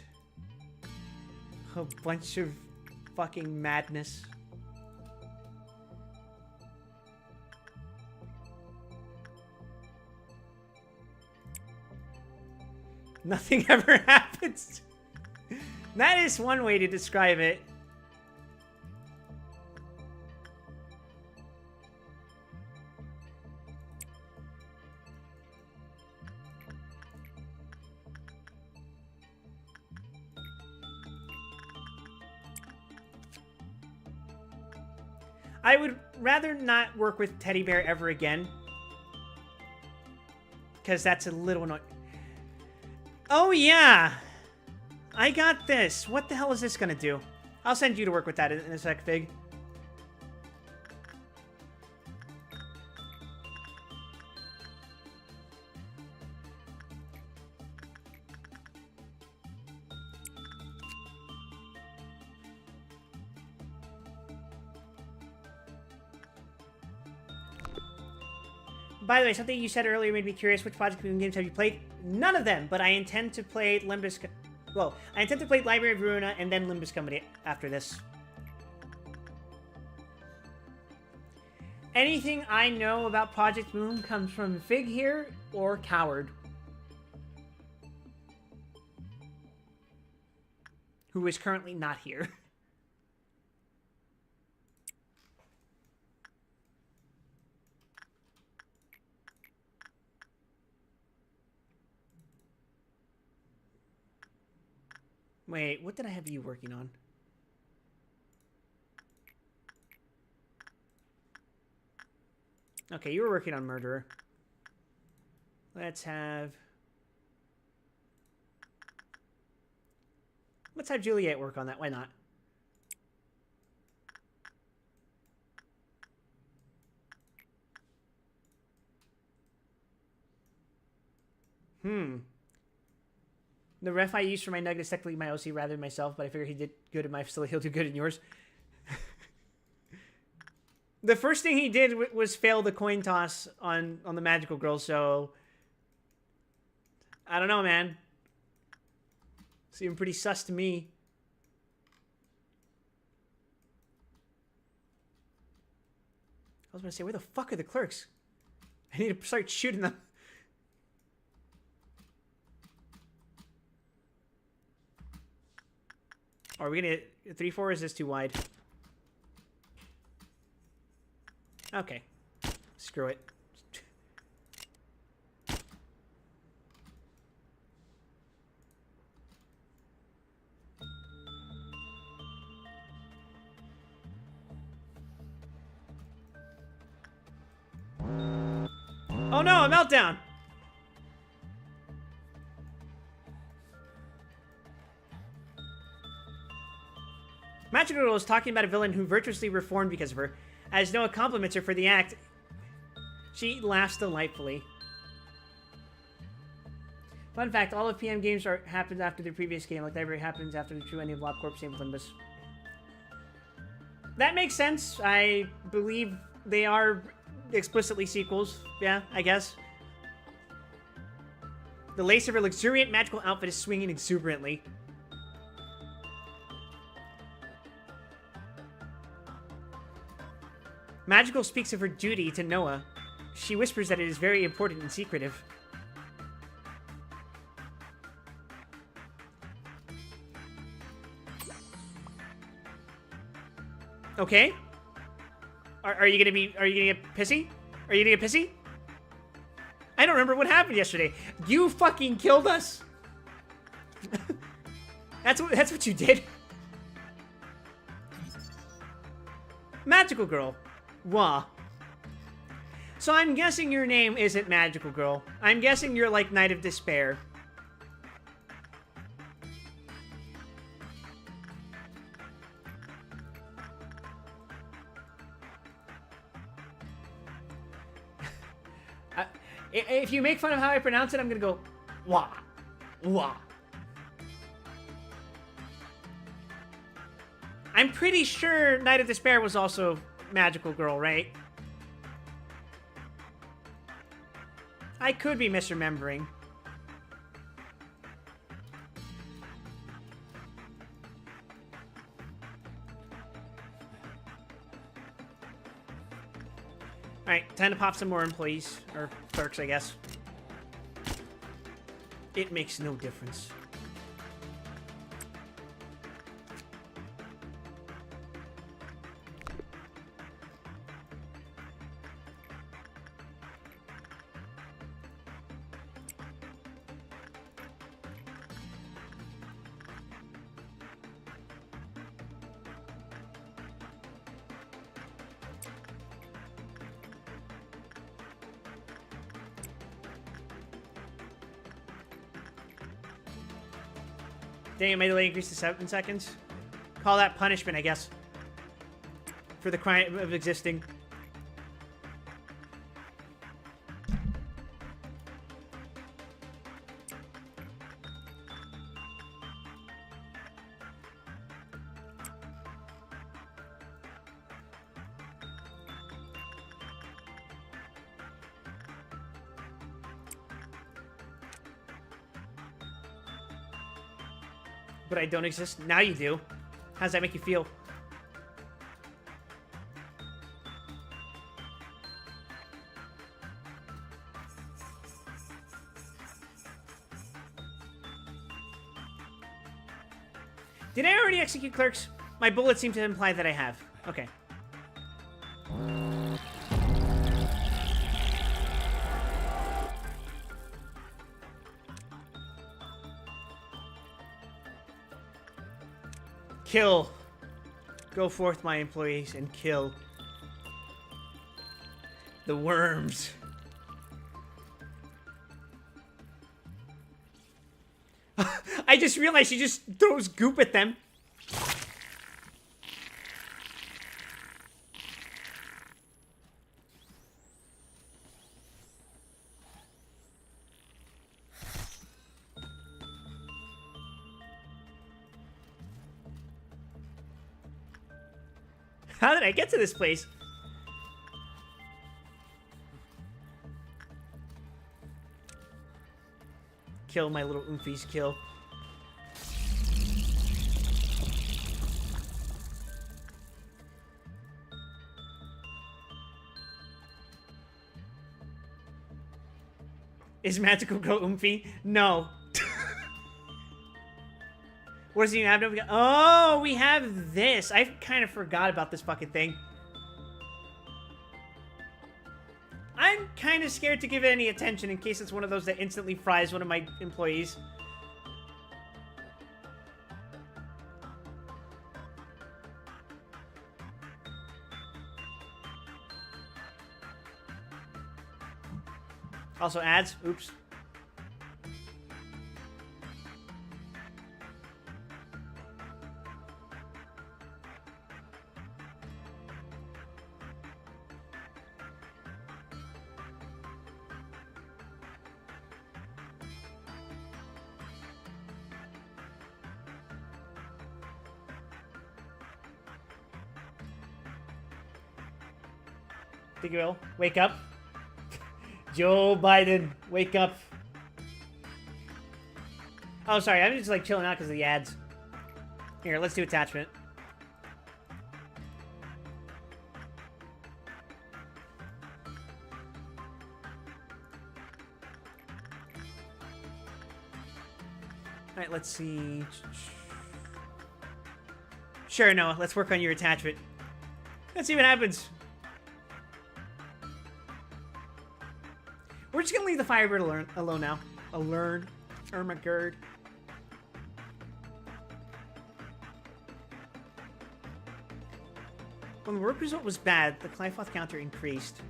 a bunch of fucking madness. Nothing ever happens. That is one way to describe it. I would rather not work with Teddy Bear ever again. Because that's a little annoying. Oh, yeah. I got this. What the hell is this going to do? I'll send you to work with that in a sec, Fig. By the way, something you said earlier made me curious. Which Project Moon games have you played? None of them, but I intend to play Limbus... Well, I intend to play Library of Ruina and then Limbus Company after this. Anything I know about Project Moon comes from Fig here or Coward. Who is currently not here. Wait, what did I have you working on? Okay, you were working on Murderer. Let's have Juliet work on that. Why not? The ref I used for my nug is technically my OC rather than myself, but I figure he did good in my facility. He'll do good in yours. The first thing he did was fail the coin toss on the Magical Girl, so... I don't know, man. Seemed pretty sus to me. I was going to say, where the fuck are the clerks? I need to start shooting them. Are we gonna 3-4 or is this too wide? Okay. Screw it. Oh no, a meltdown! Magical Girl is talking about a villain who virtuously reformed because of her. As Noah compliments her for the act, she laughs delightfully. Fun fact, all of PM games happens after the previous game, like Library happens after the true ending of LobCorp, same with Limbus. That makes sense. I believe they are explicitly sequels. Yeah, I guess. The lace of her luxuriant magical outfit is swinging exuberantly. Magical speaks of her duty to Noah. She whispers that it is very important and secretive. Okay. Are you gonna get pissy? Are you gonna get pissy? I don't remember what happened yesterday. You fucking killed us. That's what you did. Magical Girl. Wah. So I'm guessing your name isn't Magical Girl. I'm guessing you're like Knight of Despair. If you make fun of how I pronounce it, I'm gonna go, wah, wah. I'm pretty sure Knight of Despair was also Magical Girl, right? I could be misremembering. Alright, time to pop some more employees. Or clerks, I guess. It makes no difference. Dang, my delay increased to 7 seconds. Call that punishment, I guess. For the crime of existing. But I don't exist. Now you do. How does that make you feel? Did I already execute clerks? My bullets seem to imply that I have. Okay. Kill. Go forth, my employees, and kill the worms. I just realized she just throws goop at them. How did I get to this place? Kill my little oomfies, kill. Is Magical Girl oomphy? No. What does he have? Oh, we have this. I kind of forgot about this fucking thing. I'm kind of scared to give it any attention in case it's one of those that instantly fries one of my employees. Also ads. Oops. Think you will. Wake up. Joe Biden, wake up. Oh, sorry. I'm just like chilling out because of the ads. Here, let's do attachment. Alright, let's see. Sure, Noah. Let's work on your attachment. Let's see what happens. We're just gonna leave the Firebird alone now. Alone. Ermagerd. When the work result was bad, the Clifoth counter increased.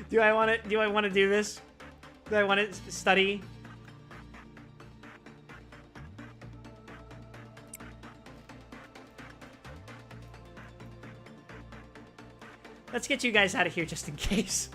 Do I want to do this? Do I want to study? Let's get you guys out of here just in case.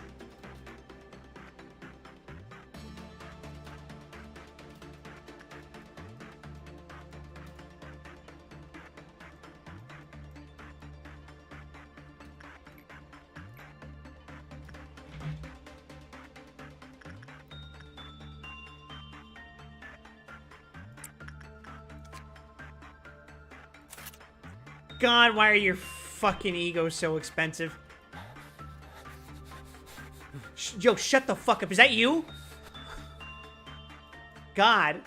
God, why are your fucking egos so expensive? Yo, shut the fuck up. Is that you? God.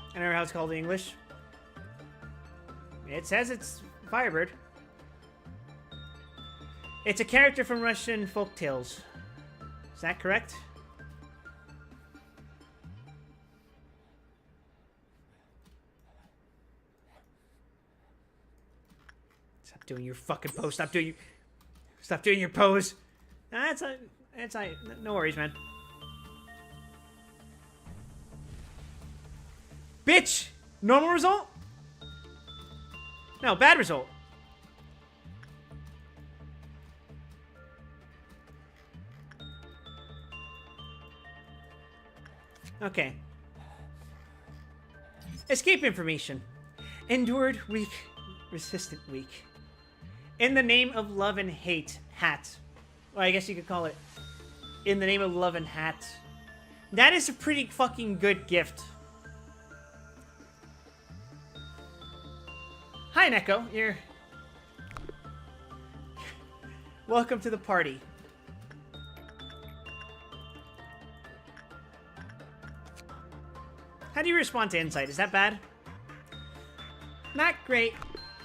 I don't know how it's called in English. It says it's Firebird. It's a character from Russian folktales. Is that correct? Stop doing your fucking pose. Stop doing your pose. That's no worries, man. Bitch! Normal result? No, bad result. Okay. Escape information. Endured weak, resistant weak. In the name of love and hate, hat. Or I guess you could call it in the name of love and hat. That is a pretty fucking good gift. Hi, Neko. You're... Welcome to the party. How do you respond to insight? Is that bad? Not great.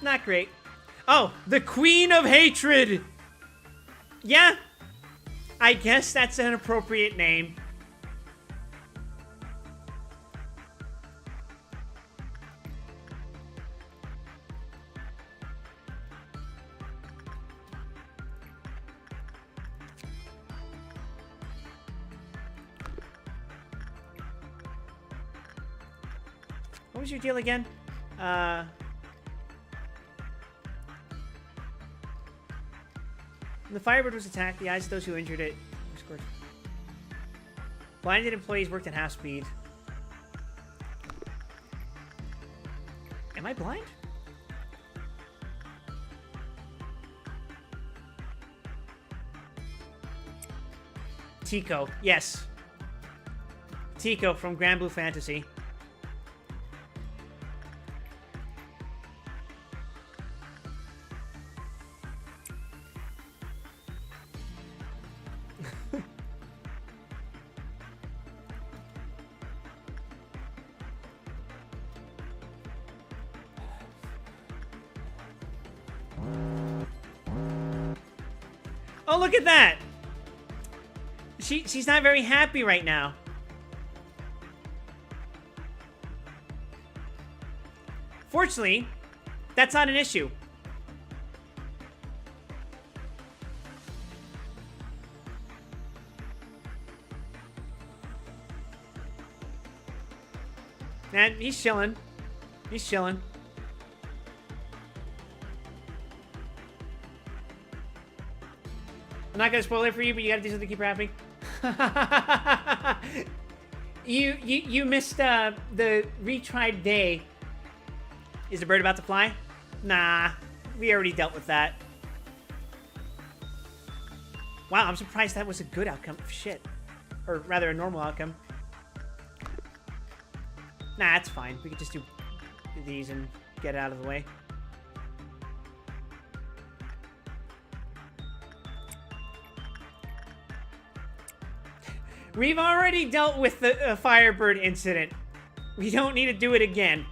Not great. Oh, the Queen of Hatred! Yeah. I guess that's an appropriate name. What was your deal again? When the Firebird was attacked, the eyes of those who injured it were scorched. Blinded employees worked at half speed. Am I blind? Tico, yes. Tico from Grand Blue Fantasy. Oh, look at that! She's not very happy right now. Fortunately, that's not an issue. Man, he's chilling. He's chilling. I'm not gonna spoil it for you, but you gotta do something to keep her happy. you missed the retried day. Is the bird about to fly? Nah, we already dealt with that. Wow, I'm surprised that was a good outcome. Shit. Or rather, a normal outcome. Nah, that's fine. We could just do these and get it out of the way. We've already dealt with the Firebird incident. We don't need to do it again.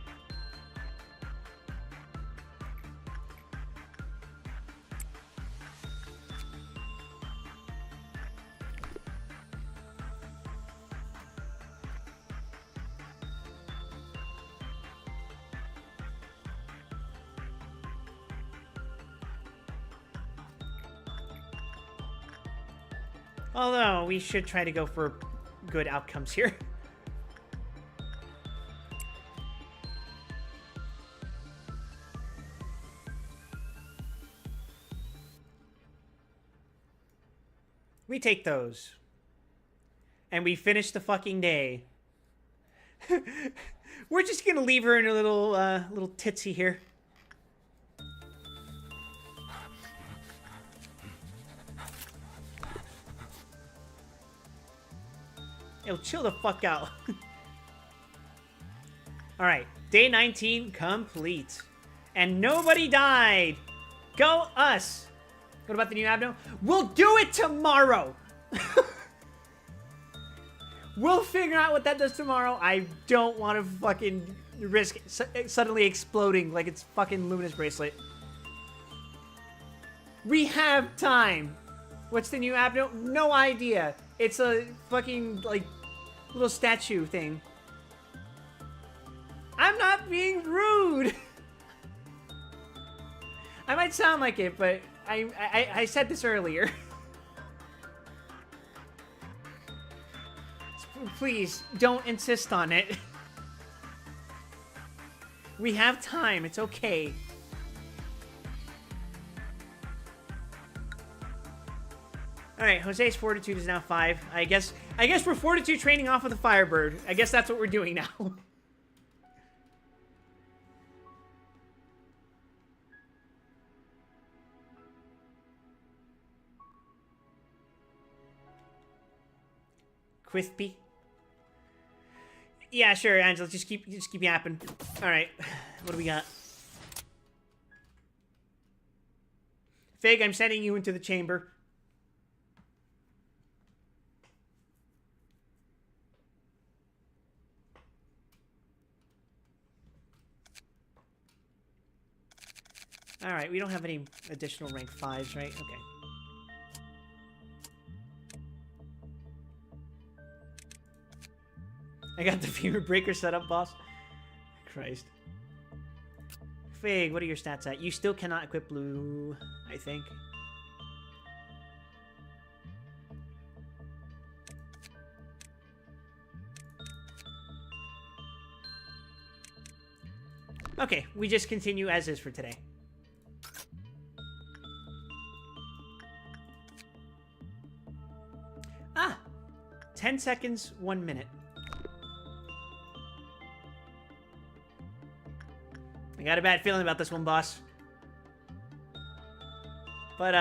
Although, we should try to go for good outcomes here. We take those. And we finish the fucking day. We're just gonna leave her in a little, little titsy here. Yo, chill the fuck out. Alright, day 19 complete. And nobody died. Go us. What about the new abdo? We'll do it tomorrow. We'll figure out what that does tomorrow. I don't want to fucking risk suddenly exploding like it's fucking Luminous Bracelet. We have time. What's the new abdo? No idea. It's a fucking, like, little statue thing. I'm not being rude. I might sound like it, but I said this earlier. Please, don't insist on it. We have time. It's okay. Alright, Jose's fortitude is now 5. I guess we're fortitude training off of the Firebird. I guess that's what we're doing now. Crispy. Yeah, sure, Angela. Just keep yapping. Alright. What do we got? Fig, I'm sending you into the chamber. Alright, we don't have any additional rank 5s, right? Okay. I got the Fever Breaker set up, boss. Christ. Fig, what are your stats at? You still cannot equip blue, I think. Okay, we just continue as is for today. Ah! 10 seconds, 1 minute. I got a bad feeling about this one, boss. But,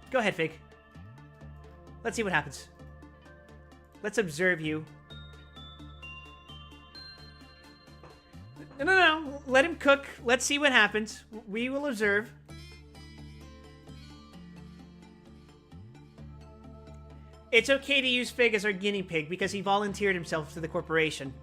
go ahead, Fig. Let's see what happens. Let's observe you. No. Let him cook. Let's see what happens. We will observe. It's okay to use Fig as our guinea pig because he volunteered himself to the corporation.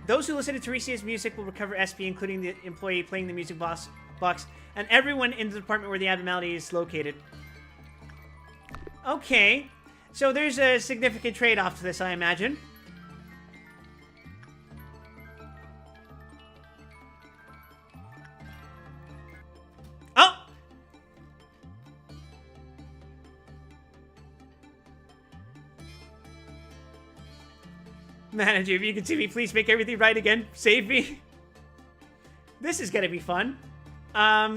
Those who listen to Teresia's music will recover SP, including the employee playing the music box, and everyone in the department where the abnormality is located. Okay. So there's a significant trade-off to this, I imagine. Oh! Manager, if you can see me, please make everything right again. Save me. This is gonna be fun. Ah!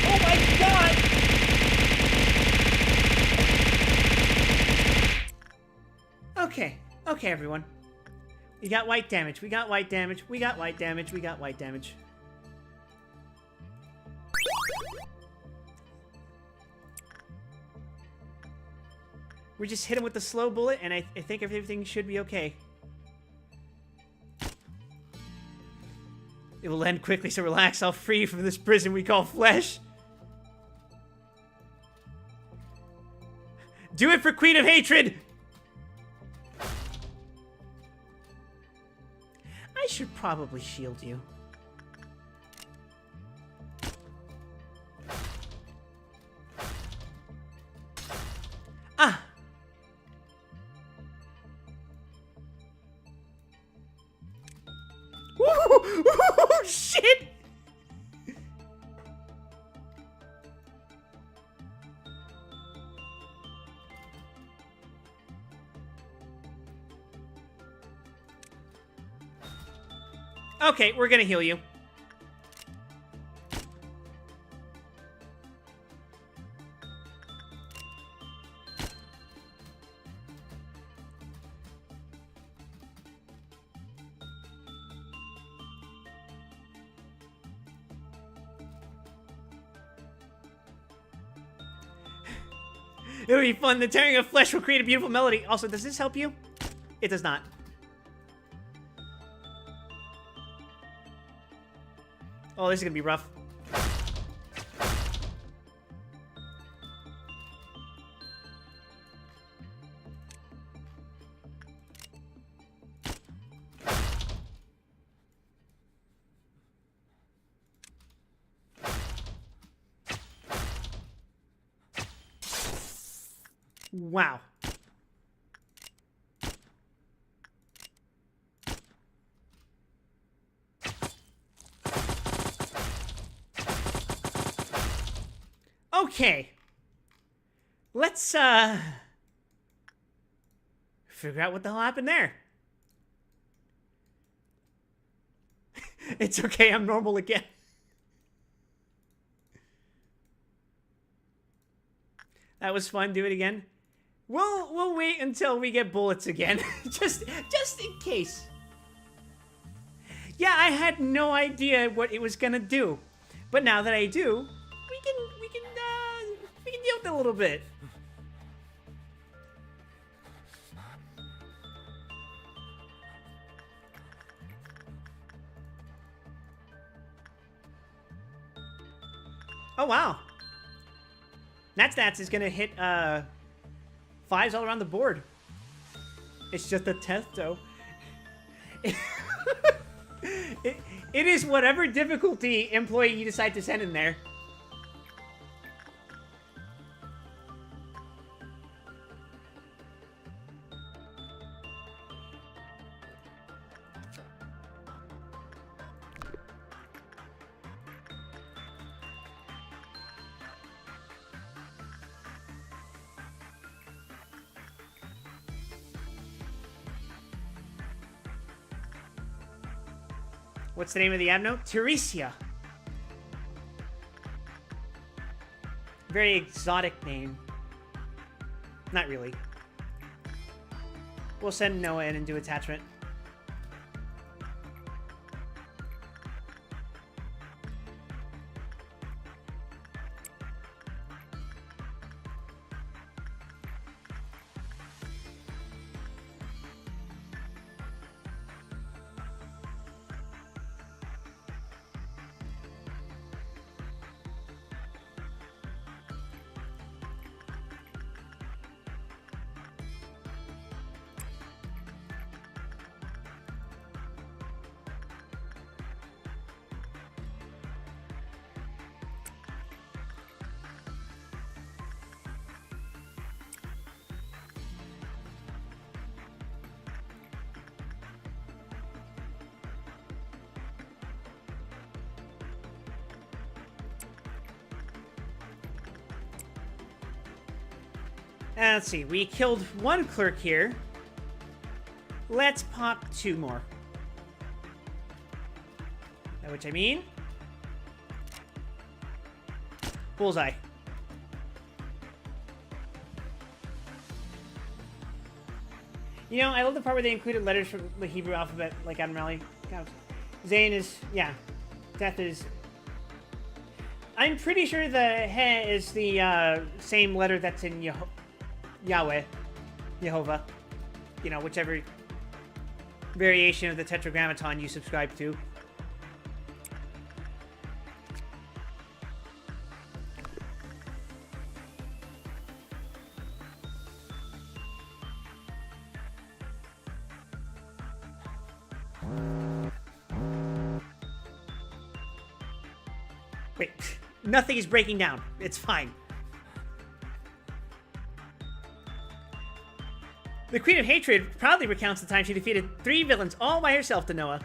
Oh my god! Okay. Okay, everyone. We got white damage. We got white damage. We got white damage. We got white damage. We just hit him with the slow bullet, and I think everything should be okay. It will end quickly, so relax. I'll free you from this prison we call flesh. Do it for Queen of Hatred! I should probably shield you. Ah! Woo! Shit! Okay, we're gonna heal you. It'll be fun. The tearing of flesh will create a beautiful melody. Also, does this help you? It does not. Oh, this is gonna be rough. Wow. Okay. Let's, figure out what the hell happened there. It's okay, I'm normal again. That was fun. Do it again. We'll wait until we get bullets again. just in case. Yeah, I had no idea what it was gonna do. But now that I do, we can deal with it a little bit. Oh wow. That stats is gonna hit 5s all around the board. It's just a test though. It is whatever difficulty employee you decide to send in there. What's the name of the abno? Teresia. Very exotic name. Not really. We'll send Noah in and do attachment. Let's see. We killed one clerk here. Let's pop 2 more. By which I mean... bullseye. You know, I love the part where they included letters from the Hebrew alphabet, like Adam Raleigh. Zayn is... yeah. Death is... I'm pretty sure the He is the same letter that's in Yahweh. Jehovah. You know, whichever variation of the Tetragrammaton you subscribe to. Wait, nothing is breaking down. It's fine. The Queen of Hatred proudly recounts the time she defeated 3 villains all by herself to Noah.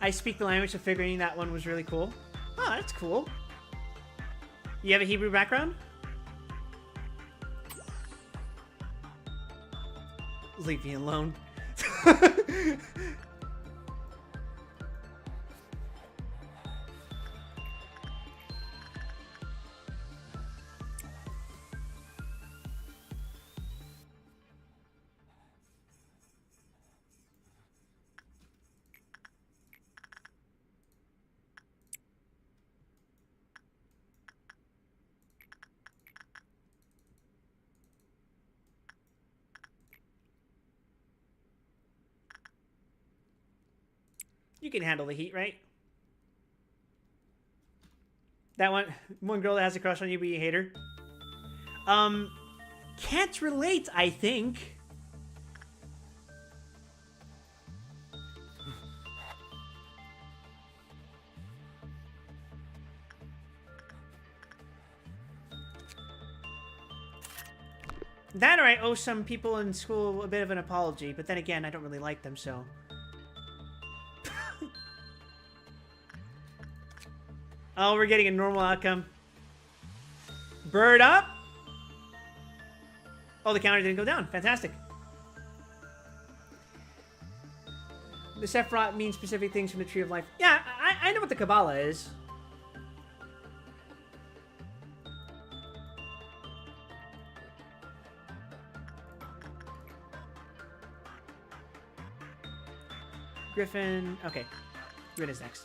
I speak the language, so figuring that one was really cool. Oh, that's cool. You have a Hebrew background? Leave me alone. You can handle the heat, right? That one girl that has a crush on you, but you hate her. Can't relate, I think. That or I owe some people in school a bit of an apology, but then again, I don't really like them, so... Oh, we're getting a normal outcome. Bird up. Oh, the counter didn't go down. Fantastic. The Sephiroth means specific things from the Tree of Life. Yeah, I know what the Kabbalah is. Griffin. Okay. Grid is next.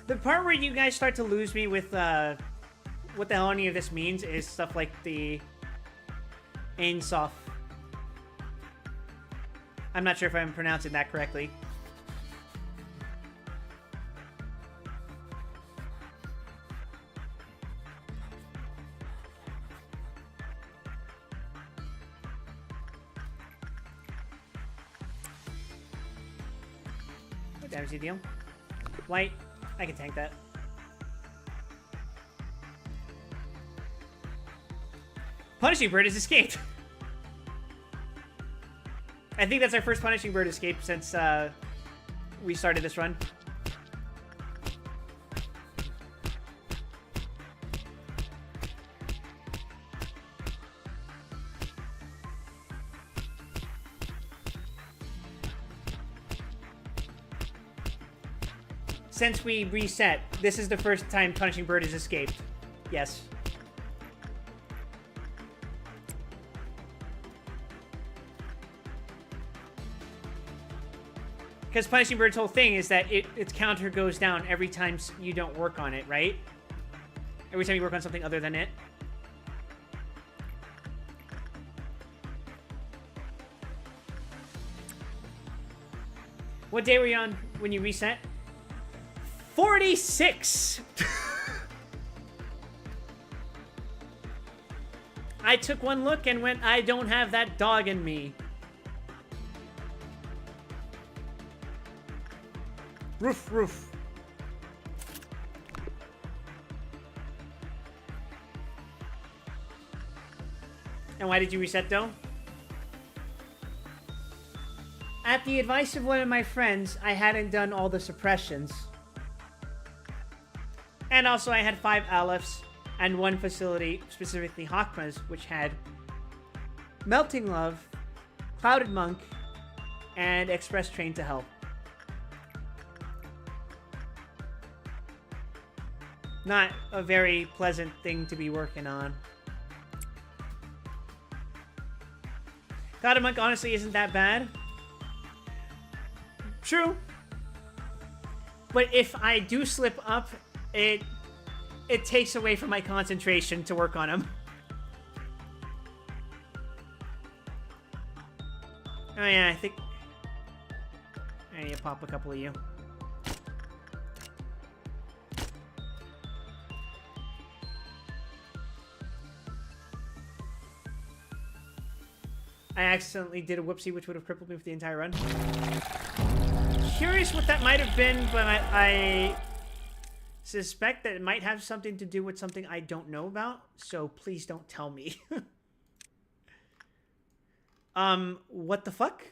The part where you guys start to lose me with what the hell any of this means is stuff like the Ein Sof. I'm not sure if I'm pronouncing that correctly. What damage do you deal? White. I can tank that. Punishing Bird has escaped. I think that's our first Punishing Bird escape since we started this run. Since we reset, this is the first time Punishing Bird has escaped. Yes. Because Punishing Bird's whole thing is that its counter goes down every time you don't work on it, right? Every time you work on something other than it. What day were you on when you reset? 46! I took one look and went, I don't have that dog in me. Roof, roof. And why did you reset, though? At the advice of one of my friends, I hadn't done all the suppressions. And also, I had 5 Aleph and 1 facility, specifically Hakma's, which had Melting Love, Clouded Monk, and Express Train to Help. Not a very pleasant thing to be working on. Clouded Monk honestly isn't that bad. True. But if I do slip up, it takes away from my concentration to work on them. Oh yeah, I think I need to pop a couple of you. I accidentally did a whoopsie, which would have crippled me for the entire run. Curious what that might have been, but I suspect that it might have something to do with something I don't know about, so please don't tell me. What the fuck?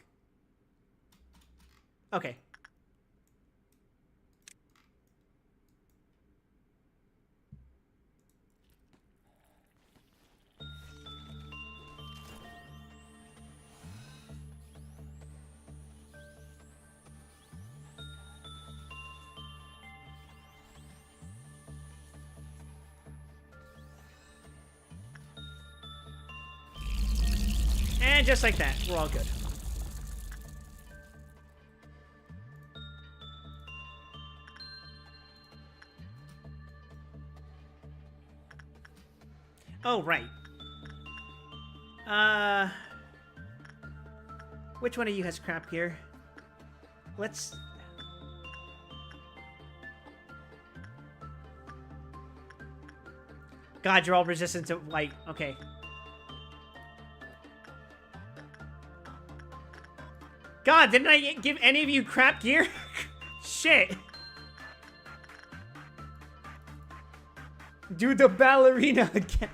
Okay. And just like that, we're all good. Oh, right. Which one of you has crap gear? Let's... God, you're all resistant to light. Okay. God, didn't I give any of you crap gear? Shit. Do the ballerina again.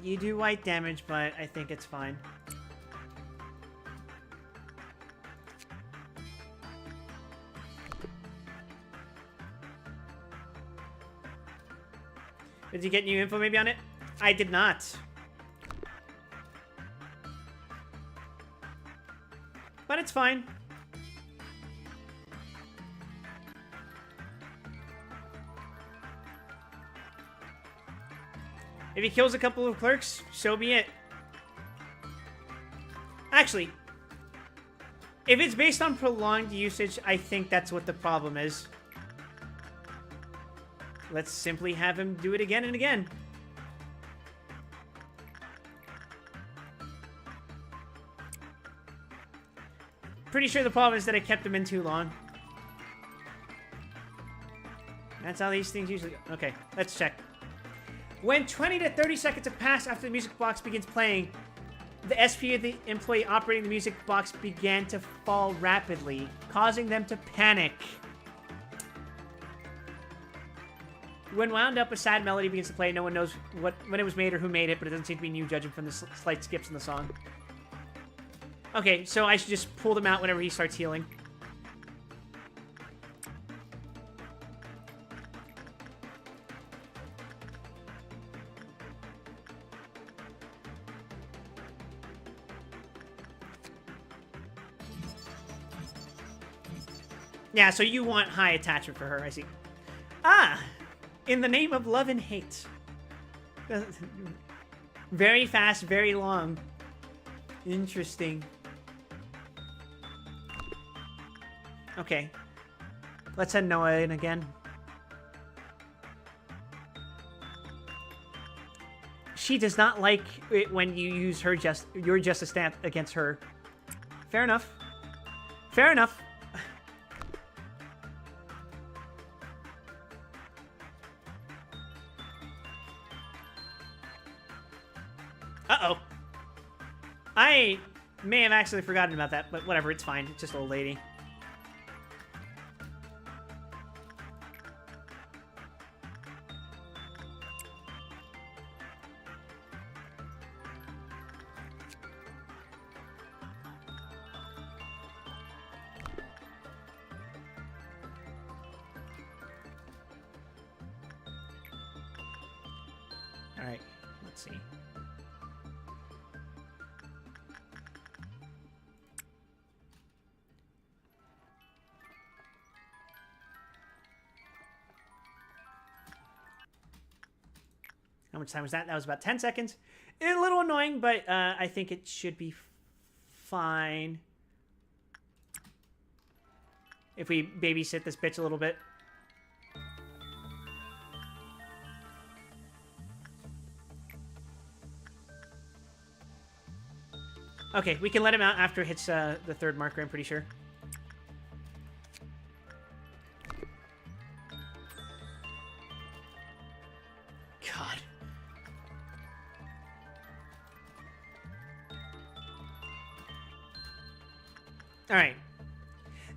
You do white damage, but I think it's fine. Did you get new info maybe on it? I did not. But it's fine. If he kills a couple of clerks, so be it. Actually, if it's based on prolonged usage, I think that's what the problem is. Let's simply have him do it again and again. Pretty sure the problem is that I kept him in too long. That's how these things usually go. Okay, let's check. When 20 to 30 seconds have passed after the music box begins playing, the SP of the employee operating the music box began to fall rapidly, causing them to panic. When wound up, a sad melody begins to play. No one knows when it was made or who made it, but it doesn't seem to be new, judging from the slight skips in the song. Okay, so I should just pull them out whenever he starts healing. Yeah, so you want high attachment for her, I see. Ah! In the name of love and hate. Very fast, very long. Interesting. Okay. Let's send Noah in again. She does not like it when you use her your justice stat against her. Fair enough. Fair enough. Uh-oh. I may have actually forgotten about that, but whatever, it's fine. It's just old lady. Let's see. How much time was that? That was about 10 seconds. A little annoying, but I think it should be fine. If we babysit this bitch a little bit. Okay, we can let him out after it hits the third marker, I'm pretty sure. God. Alright.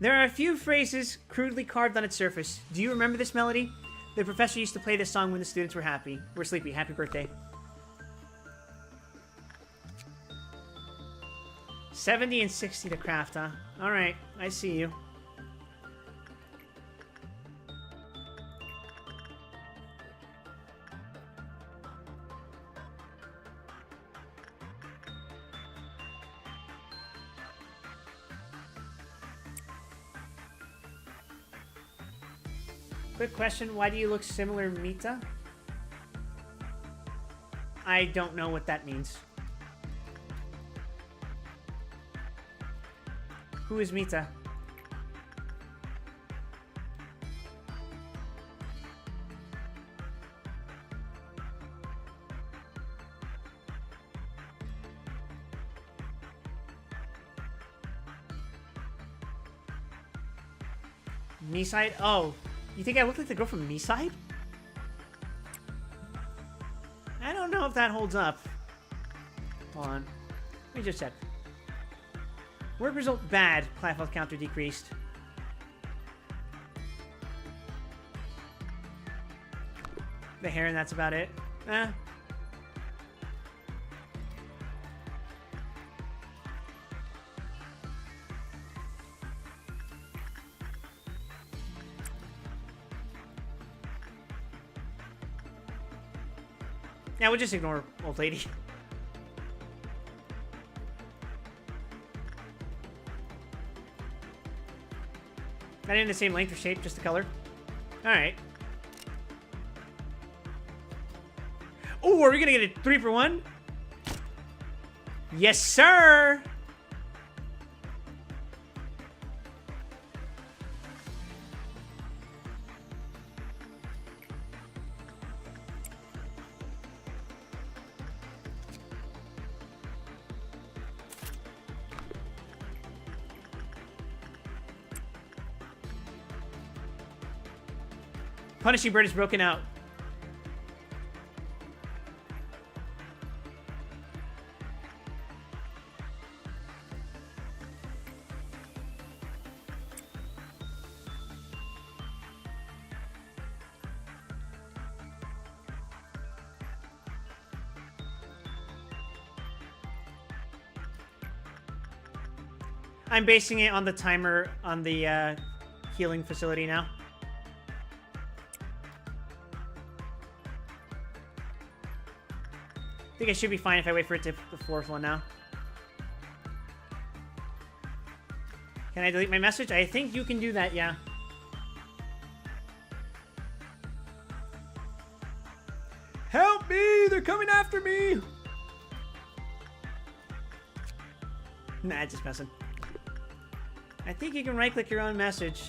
There are a few phrases crudely carved on its surface. Do you remember this melody? The professor used to play this song when the students were happy. We're sleepy. Happy birthday. 70 and 60 to craft, huh? Alright, I see you. Quick question, why do you look similar, Mita? I don't know what that means. Who is Mita? Me-side? Oh. You think I look like the girl from Me-side? I don't know if that holds up. Hold on. Let me just check. Work result bad. Class health counter decreased. The hair and that's about it. Eh. Yeah, we'll just ignore old lady. Not even the same length or shape, just the color. Alright. Oh, are we gonna get a 3 for 1? Yes, sir! Punishing Bird is broken out. I'm basing it on the timer on the healing facility now. I think I should be fine if I wait for it to the 4th one now. Can I delete my message? I think you can do that, yeah. Help me! They're coming after me! Nah, just messing. I think you can right-click your own message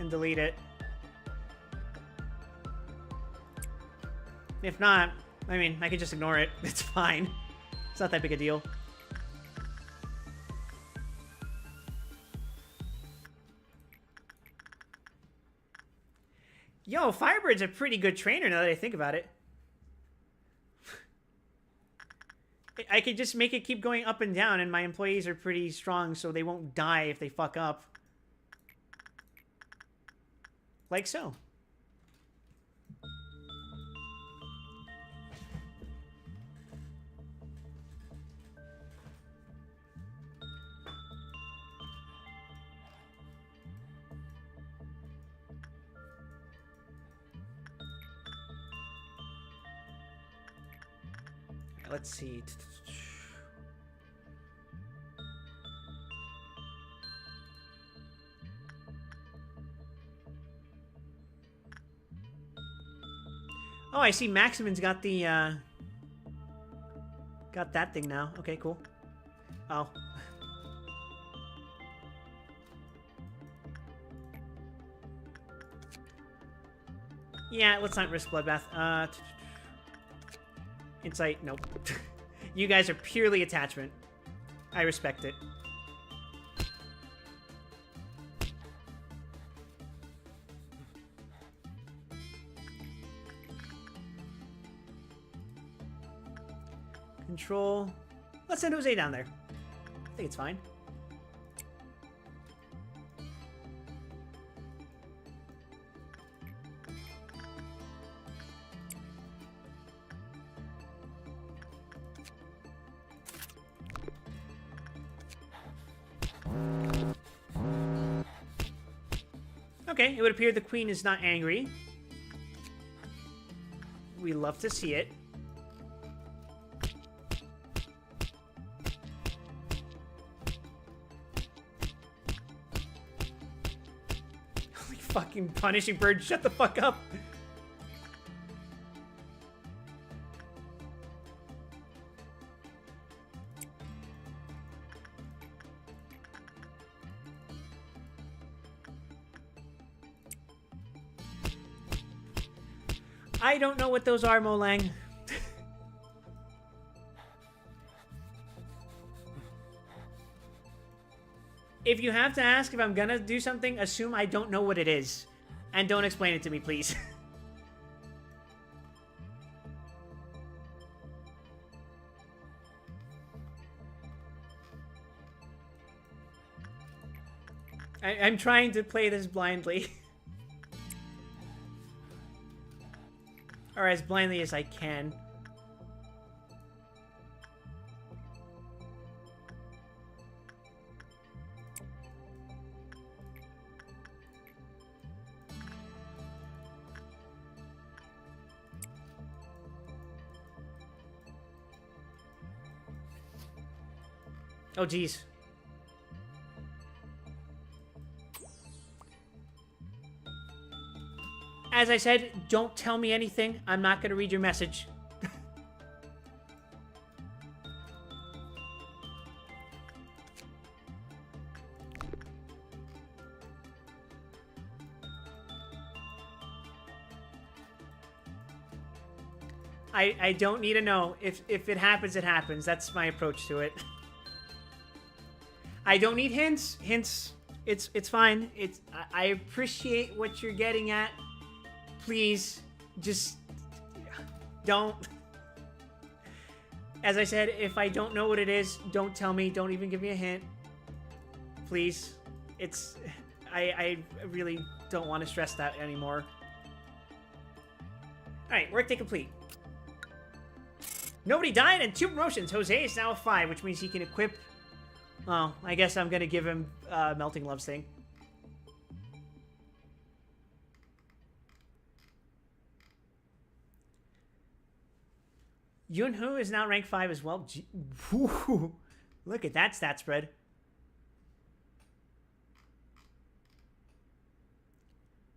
and delete it. If not, I mean, I could just ignore it. It's fine. It's not that big a deal. Yo, Firebird's a pretty good trainer now that I think about it. I could just make it keep going up and down, and my employees are pretty strong, so they won't die if they fuck up. Like so. let's see. Oh, I see Maximin's got the, got that thing now. Okay, cool. Oh. Yeah, let's not risk bloodbath. Insight, nope. You guys are purely attachment. I respect it. Control. Let's send Jose down there. I think it's fine. Okay, it would appear the queen is not angry. We love to see it. Holy fucking punishing bird, shut the fuck up. I don't know what those are, Molang. If you have to ask if I'm gonna do something, assume I don't know what it is. And don't explain it to me, please. I'm trying to play this blindly. Or as blindly as I can. Oh, geez. As I said, don't tell me anything. I'm not going to read your message. I don't need to know. If it happens, it happens. That's my approach to it. I don't need hints. Hints, it's fine. I appreciate what you're getting at. Please, just don't. As I said, if I don't know what it is, don't tell me. Don't even give me a hint. Please. I really don't want to stress that anymore. Alright, workday complete. Nobody died and 2 promotions. Jose is now a 5, which means he can equip... Oh, I guess I'm gonna give him Melting Loves thing. Yunhu is now rank 5 as well. Look at that stat spread.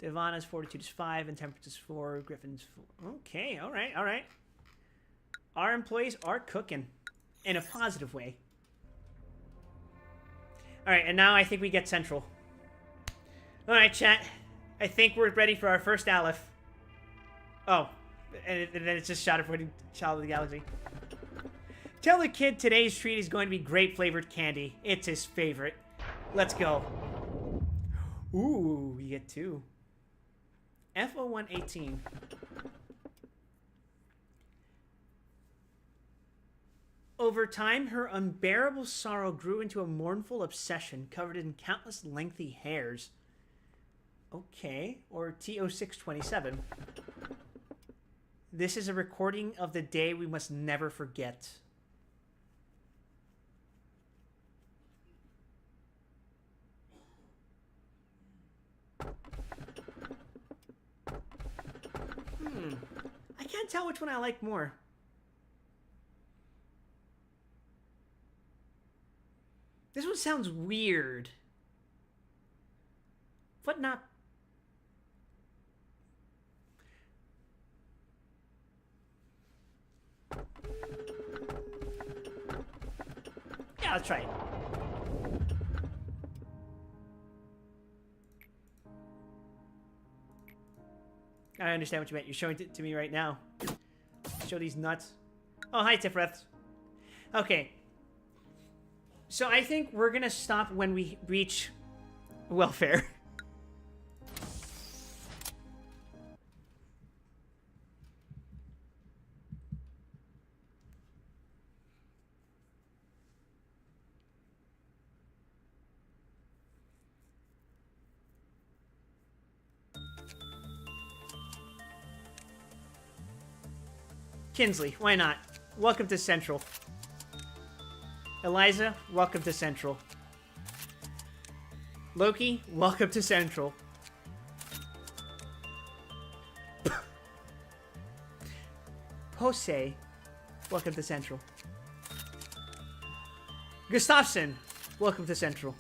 Devana's Fortitude is 5 and Temperance is 4. Griffin's 4. Okay, alright, alright. Our employees are cooking. In a positive way. Alright, and now I think we get Central. Alright, chat. I think we're ready for our first Aleph. Oh. And then it's just Child of the Galaxy. Tell the kid today's treat is going to be grape-flavored candy. It's his favorite. Let's go. Ooh, we get 2. FO118. Over time, her unbearable sorrow grew into a mournful obsession covered in countless lengthy hairs. Okay, or TO627. This is a recording of the day we must never forget. I can't tell which one I like more. This one sounds weird. But not... Yeah, let's try it. I understand what you meant. You're showing it to me right now. Show these nuts. Oh, hi, Tifreth. Okay. So I think we're gonna stop when we reach welfare. Kinsley, why not? Welcome to Central. Eliza, welcome to Central. Loki, welcome to Central. Jose, welcome to Central. Gustafsson, welcome to Central.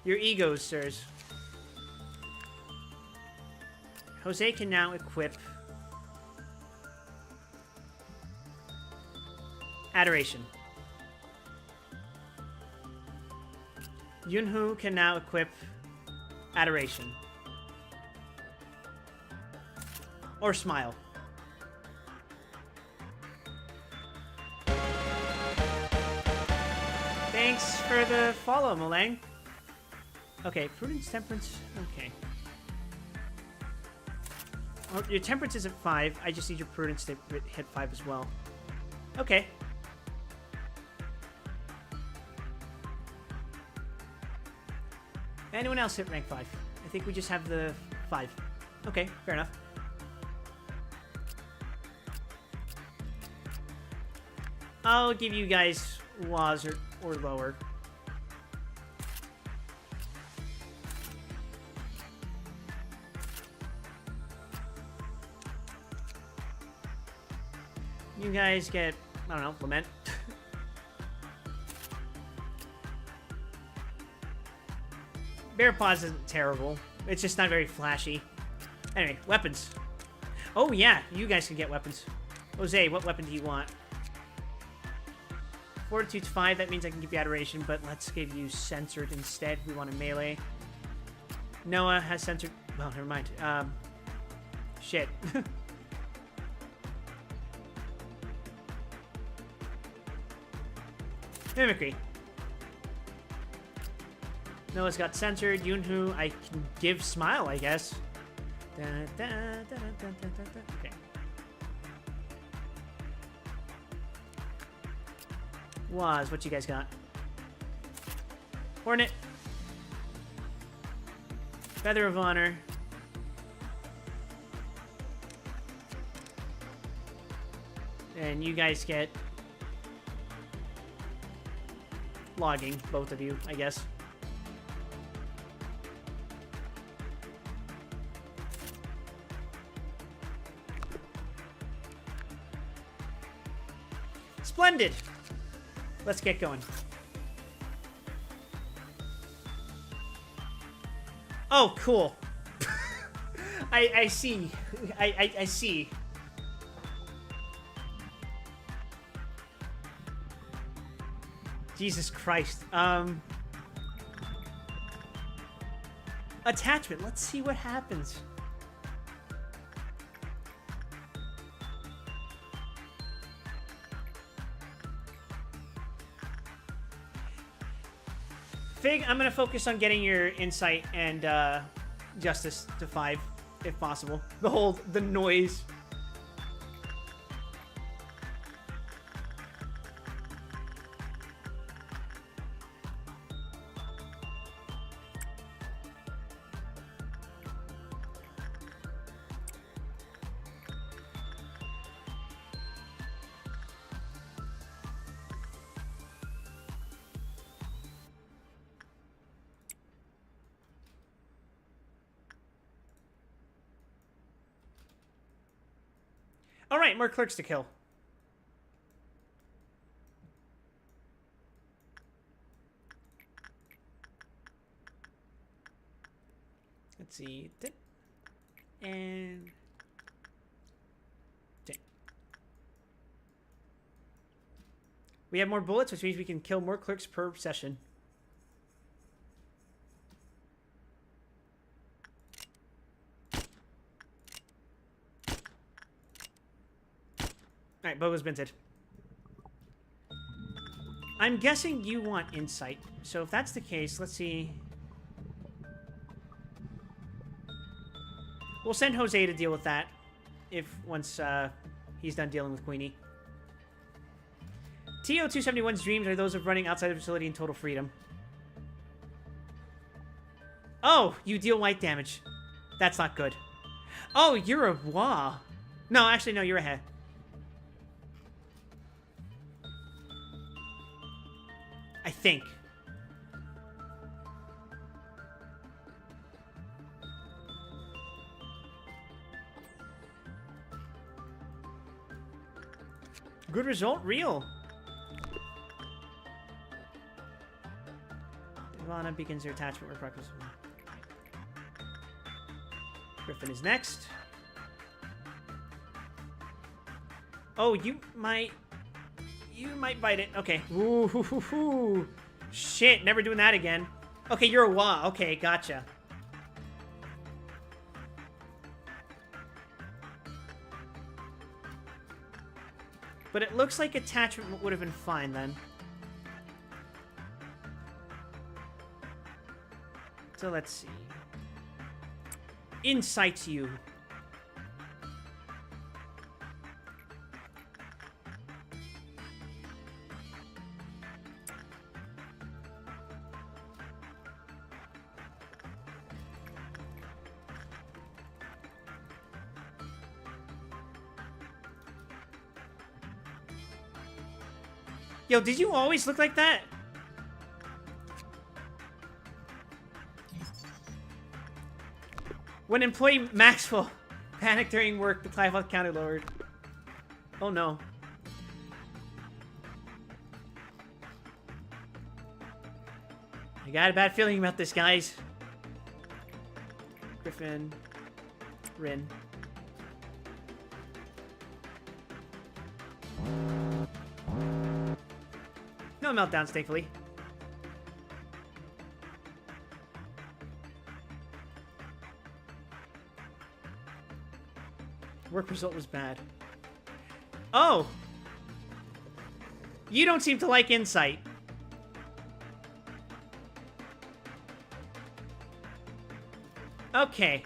Your egos, sirs. Jose can now equip Adoration. Yunhu can now equip Adoration. Or Smile. Thanks for the follow, Malang. Okay, Prudence, Temperance, okay. Oh, your Temperance is at 5. I just need your Prudence to hit 5 as well. Okay. Anyone else hit rank 5? I think we just have the 5. Okay, fair enough. I'll give you guys laws or lower. You guys get, I don't know, Lament. Bear Paws isn't terrible. It's just not very flashy. Anyway, weapons. Oh yeah, you guys can get weapons. Jose, what weapon do you want? Fortitude's 5, that means I can give you Adoration, but let's give you Censored instead. We want a melee. Noah has Censored... Well, never mind. Shit. Mimicry. Noah's got Censored. Yunhu, I can give Smile, I guess. Okay. Waz, what you guys got? Hornet. Feather of Honor. And you guys get logging, both of you, I guess. Splendid! Let's get going. Oh, cool. I see. I see. Jesus Christ. Attachment. Let's see what happens. Fig, I'm gonna focus on getting your insight and justice to 5, if possible. The noise. All right, more clerks to kill. Let's see. And... We have more bullets, which means we can kill more clerks per session. Alright, Bogo's minted. I'm guessing you want insight. So if that's the case, let's see. We'll send Jose to deal with that once he's done dealing with Queenie. TO-271's dreams are those of running outside the facility in total freedom. Oh, you deal white damage. That's not good. Oh, you're a Wah. No, actually, no, you're a He. I think. Good result, real. Ivana begins their attachment with breakfast. Griffin is next. Oh, you might bite it. Okay. Ooh, hoo, hoo, hoo. Shit, never doing that again. Okay, you're a Wah. Okay, gotcha. But it looks like attachment would have been fine then. So let's see. Insights you. Yo, did you always look like that? When employee Maxwell panicked during work, the Clive health counter lowered. Oh no. I got a bad feeling about this, guys. Griffin. Rin. No meltdowns, thankfully. Work result was bad. Oh! You don't seem to like insight. Okay.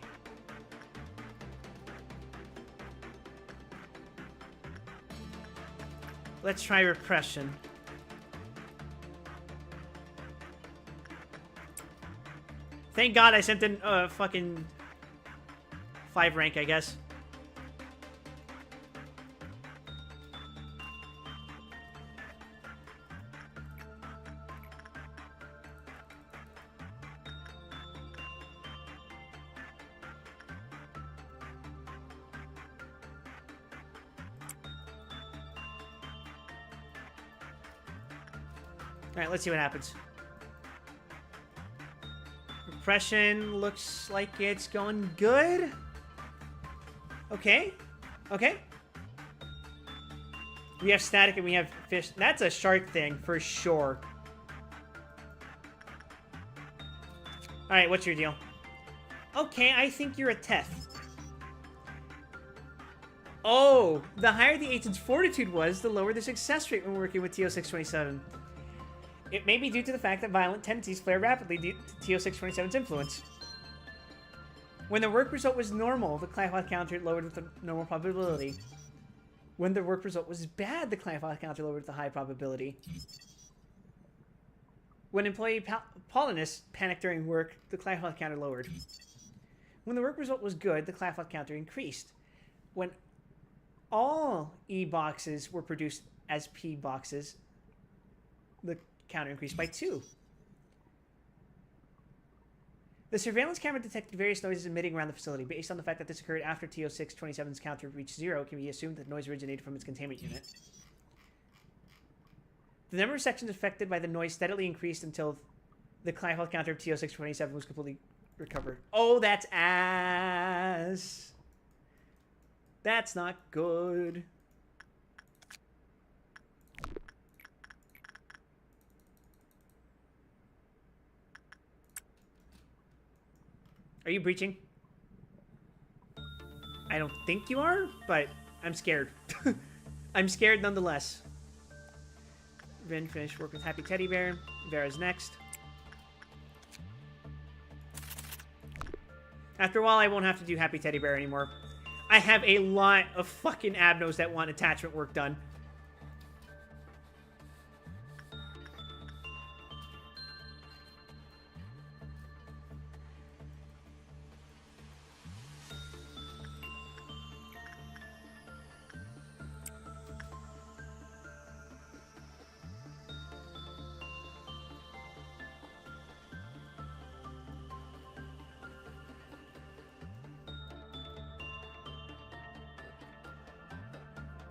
Let's try repression. Thank God I sent in fucking 5 rank, I guess. Alright, let's see what happens. Repression looks like it's going good. Okay. Okay. We have static and we have fish. That's a shark thing for sure. Alright, what's your deal? Okay, I think you're a Teth. Oh, the higher the agent's fortitude was, the lower the success rate when working with TO-627. It may be due to the fact that violent tendencies flare rapidly due to TO-627's influence. When the work result was normal, the Clive counter lowered with the normal probability. When the work result was bad, the Clive counter lowered with the high probability. When employee Paulinus panicked during work, the Clive counter lowered. When the work result was good, the Clive counter increased. When all E boxes were produced as P boxes, the counter increased by 2. The surveillance camera detected various noises emitting around the facility. Based on the fact that this occurred after TO-627's counter reached 0, it can be assumed that noise originated from its containment unit. The number of sections affected by the noise steadily increased until the Clive health counter of TO-627 was completely recover. Oh, that's ass. That's not good. Are you breaching? I don't think you are, but I'm scared. I'm scared nonetheless. Rin finished work with Happy Teddy Bear. Vera's next. After a while, I won't have to do Happy Teddy Bear anymore. I have a lot of fucking abnos that want attachment work done.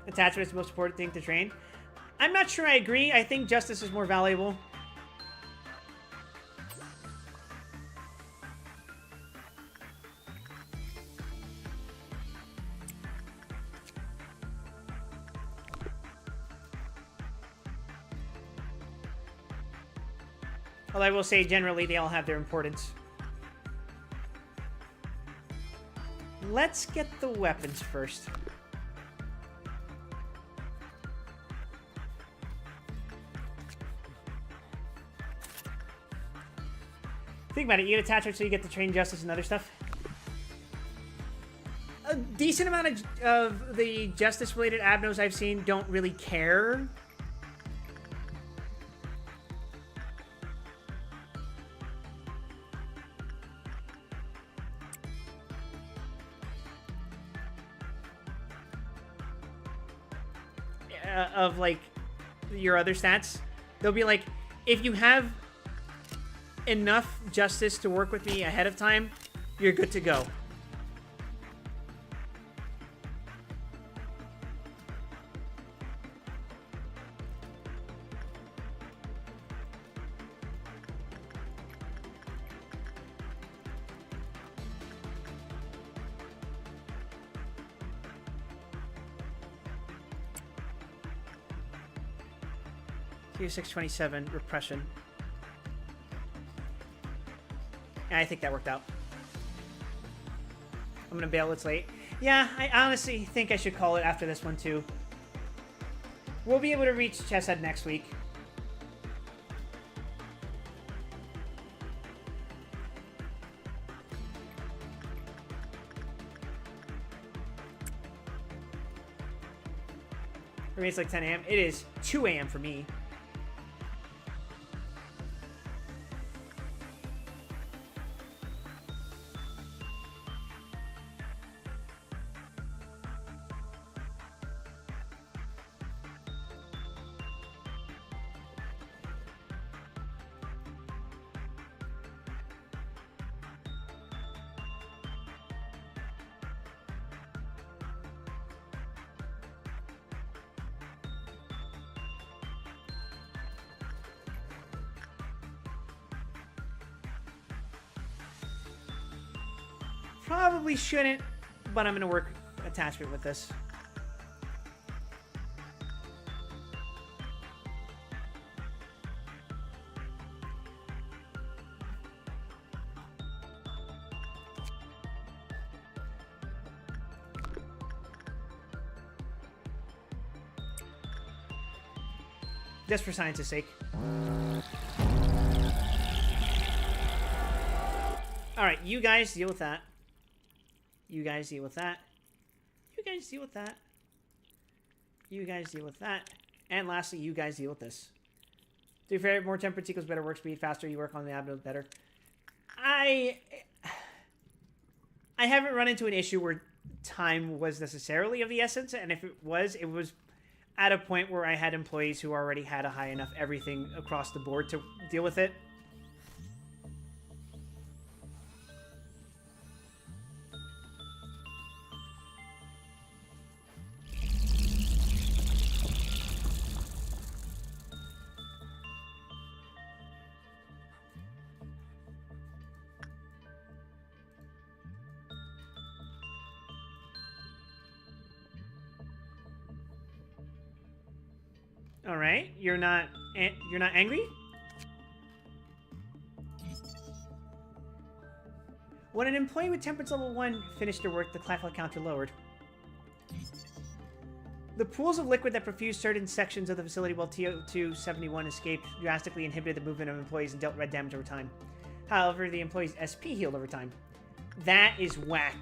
Attachment is the most important thing to train. I'm not sure I agree. I think justice is more valuable. Although I will say, generally, they all have their importance. Let's get the weapons first. Think about it. You get attachments so you get to train justice and other stuff. A decent amount of the justice-related abnos I've seen don't really care. Of, like, your other stats. They'll be like, if you have enough justice to work with me ahead of time, you're good to go. Q627 repression. I think that worked out. I'm gonna bail, it's late. Yeah, I honestly think I should call it after this one too. We'll be able to reach Chesed next week. For me it's like 10 a.m. It is 2 a.m. for me. Probably shouldn't, but I'm going to work attachment with this. Just for science's sake. Alright, you guys deal with that. You guys deal with that. You guys deal with that. You guys deal with that. And lastly, you guys deal with this. To be fair, more temperance equals better work speed. Faster you work on the abdos, better. I haven't run into an issue where time was necessarily of the essence. And if it was at a point where I had employees who already had a high enough everything across the board to deal with it. All right. You're not angry? When an employee with temperance level 1 finished their work, the claflin counter lowered. The pools of liquid that perfused certain sections of the facility while TO271 escaped drastically inhibited the movement of employees and dealt red damage over time. However, the employee's SP healed over time. That is whack.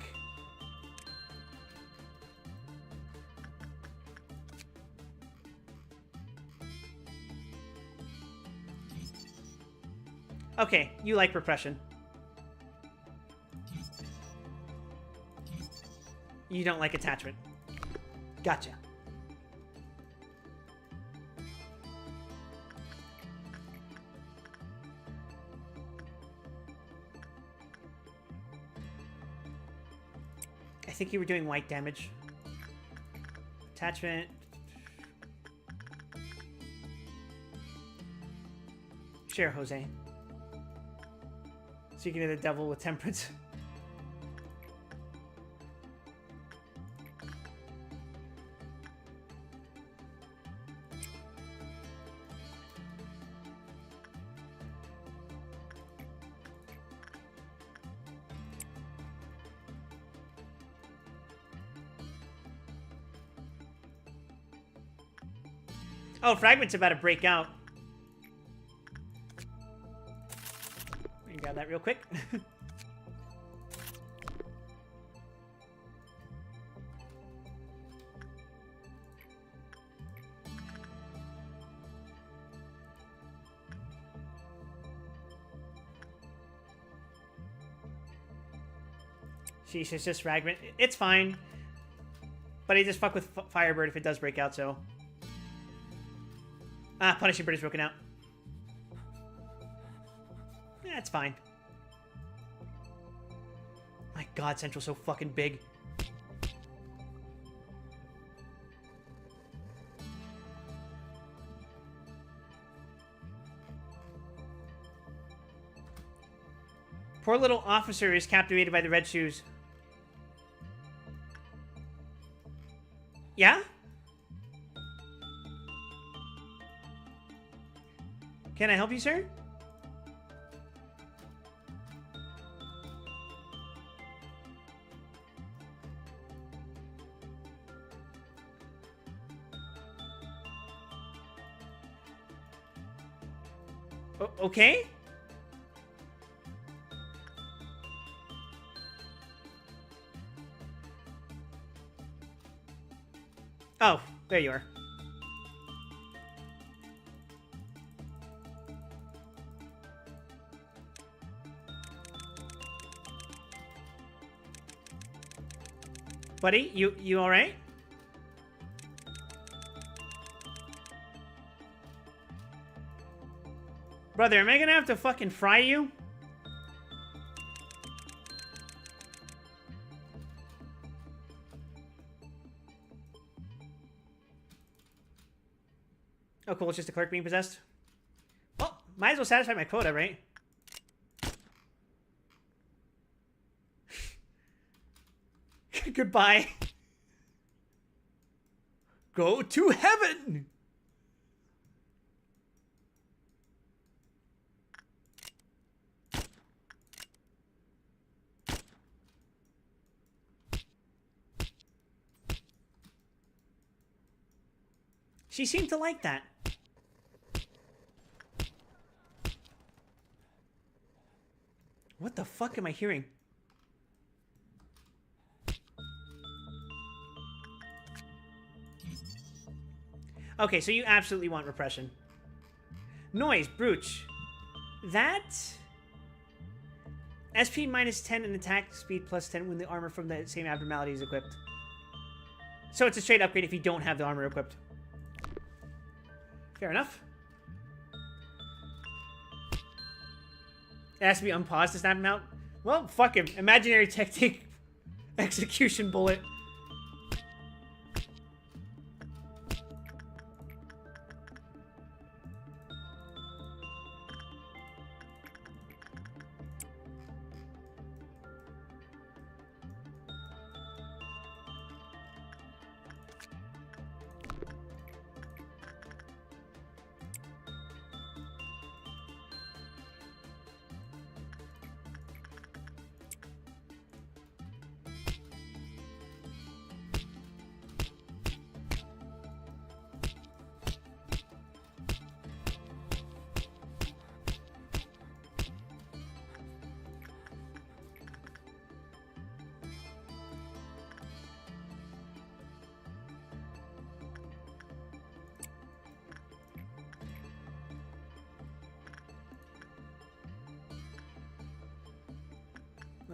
Okay, you like repression. You don't like attachment. Gotcha. I think you were doing white damage. Attachment. Share, Jose. Speaking of the devil with temperance. Oh, Fragment's about to break out. Let me grab that real quick. Sheesh, it's just Fragment. It's fine. But I just fuck with Firebird if it does break out, so... Ah, Punishing Bird is broken out. Yeah, it's fine. My god, Central's so fucking big. Poor little officer is captivated by the red shoes. Yeah? Can I help you, sir? Okay? Oh, there you are. Buddy, you all right? Brother, am I gonna have to fucking fry you? Oh, cool. It's just a clerk being possessed. Well, might as well satisfy my quota, right? Goodbye. Go to heaven. She seemed to like that. What the fuck am I hearing? Okay, so you absolutely want repression. Noise, Brooch. That... SP minus 10 and attack speed plus 10 when the armor from the same abnormality is equipped. So it's a straight upgrade if you don't have the armor equipped. Fair enough. It has to be unpaused to snap him out. Well, fuck him. Imaginary technique. Execution bullet.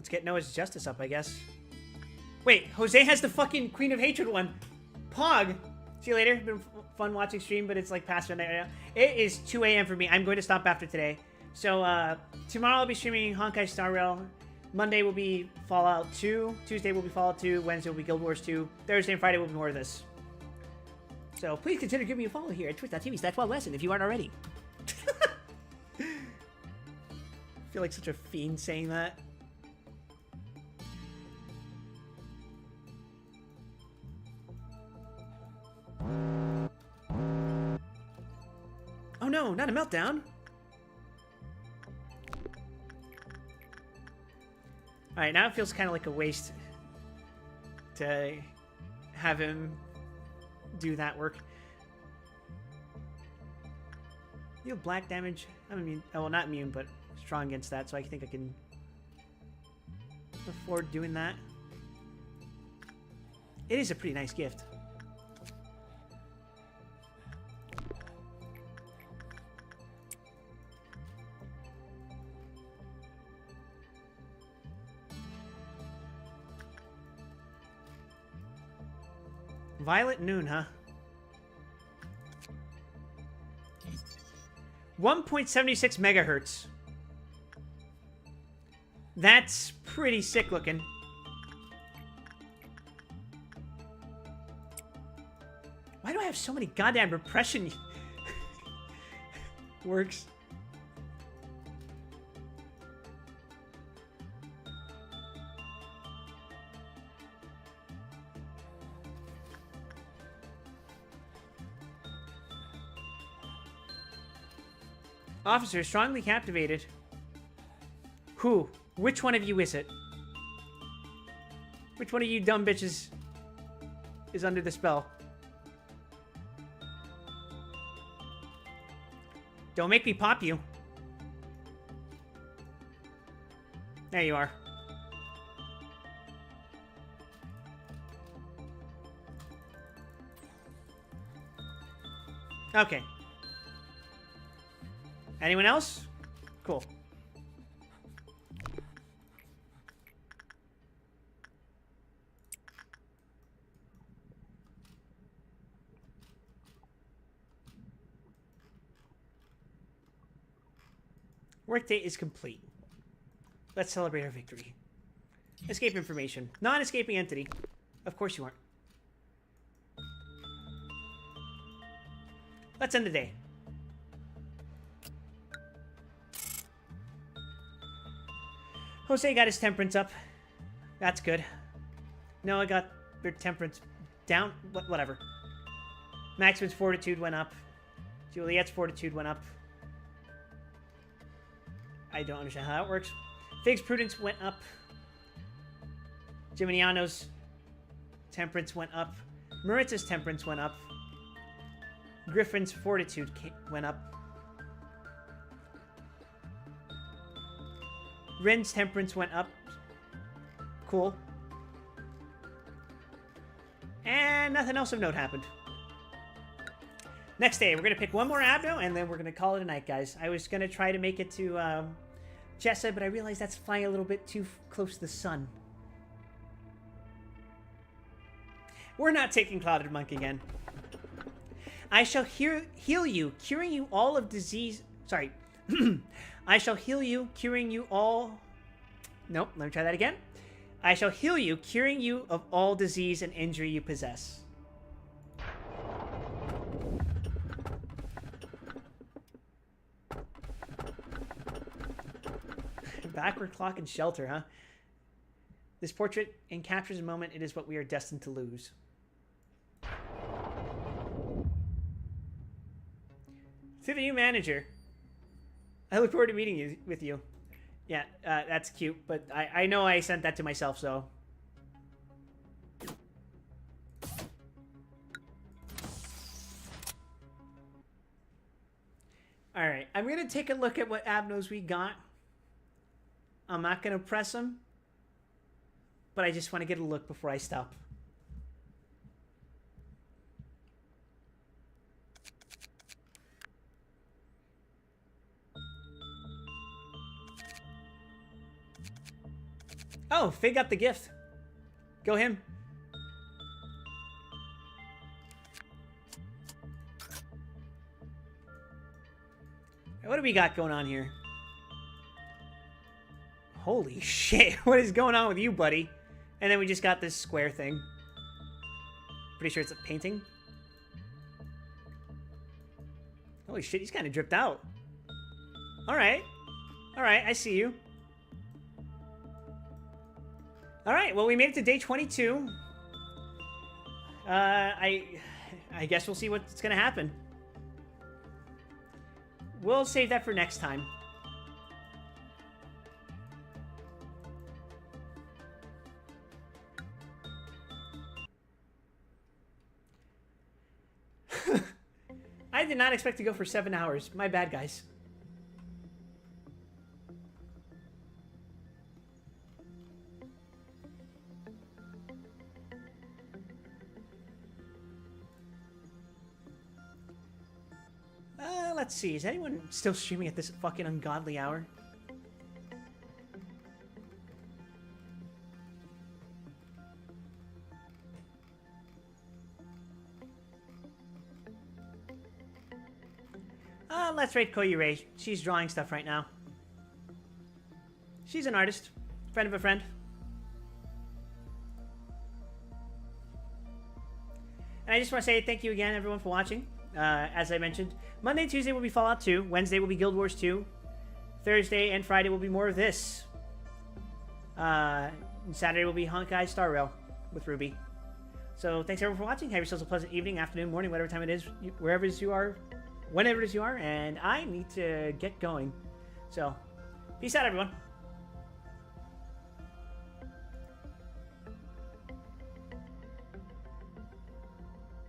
Let's get Noah's Justice up, I guess. Wait, Jose has the fucking Queen of Hatred one. Pog. See you later. Been fun watching stream, but it's like past midnight right now. It is 2 a.m. for me. I'm going to stop after today. So, tomorrow I'll be streaming Honkai Star Rail. Monday will be Fallout 2. Tuesday will be Fallout 2. Wednesday will be Guild Wars 2. Thursday and Friday will be more of this. So, please consider giving me a follow here at twitch.tv/wildweston if you aren't already. I feel like such a fiend saying that. Oh no, not a meltdown. Alright, now it feels kind of like a waste to have him do that work. You have black damage. I'm immune. Oh, well, not immune, but strong against that, so I think I can afford doing that. It is a pretty nice gift. Violet Noon, huh? 1.76 megahertz. That's pretty sick looking. Why do I have so many goddamn repression works? Officer, strongly captivated. Who? Which one of you is it? Which one of you dumb bitches is under the spell? Don't make me pop you. There you are. Okay. Anyone else? Cool. Workday is complete. Let's celebrate our victory. Escape information. Non-escaping entity. Of course you aren't. Let's end the day. Jose got his temperance up. That's good. Noah got their temperance down. Whatever. Maximin's fortitude went up. Juliet's fortitude went up. I don't understand how that works. Fig's prudence went up. Geminiano's temperance went up. Maritz's temperance went up. Griffin's fortitude went up. Ren's temperance went up. Cool. And nothing else of note happened. Next day, we're going to pick one more Abno, and then we're going to call it a night, guys. I was going to try to make it to Jessa, but I realized that's flying a little bit too close to the sun. We're not taking Clouded Monk again. I shall heal you, curing you all of disease... Sorry. I shall heal you, curing you all... Nope, let me try that again. I shall heal you, curing you of all disease and injury you possess. Backward clock and shelter, huh? This portrait encaptures a moment. It is what we are destined to lose. To the new manager. I look forward to meeting you with you. Yeah, that's cute, but I know I sent that to myself, so. Alright, I'm going to take a look at what Abnos we got. I'm not going to press them, but I just want to get a look before I stop. Oh, Fig got the gift. Go him. What do we got going on here? Holy shit. What is going on with you, buddy? And then we just got this square thing. Pretty sure it's a painting. Holy shit, he's kind of dripped out. Alright. Alright, I see you. Alright, well, we made it to day 22. I guess we'll see what's gonna happen. We'll save that for next time. I did not expect to go for 7 hours. My bad, guys. Let's see. Is anyone still streaming at this fucking ungodly hour? Let's rate Koyurei. She's drawing stuff right now. She's an artist. Friend of a friend. And I just want to say thank you again, everyone, for watching. As I mentioned, Monday and Tuesday will be Fallout 2. Wednesday will be Guild Wars 2. Thursday and Friday will be more of this. And Saturday will be Honkai Star Rail with Ruby. So thanks everyone for watching. Have yourselves a pleasant evening, afternoon, morning, whatever time it is, wherever it is you are, whenever it is you are. And I need to get going. So, peace out, everyone.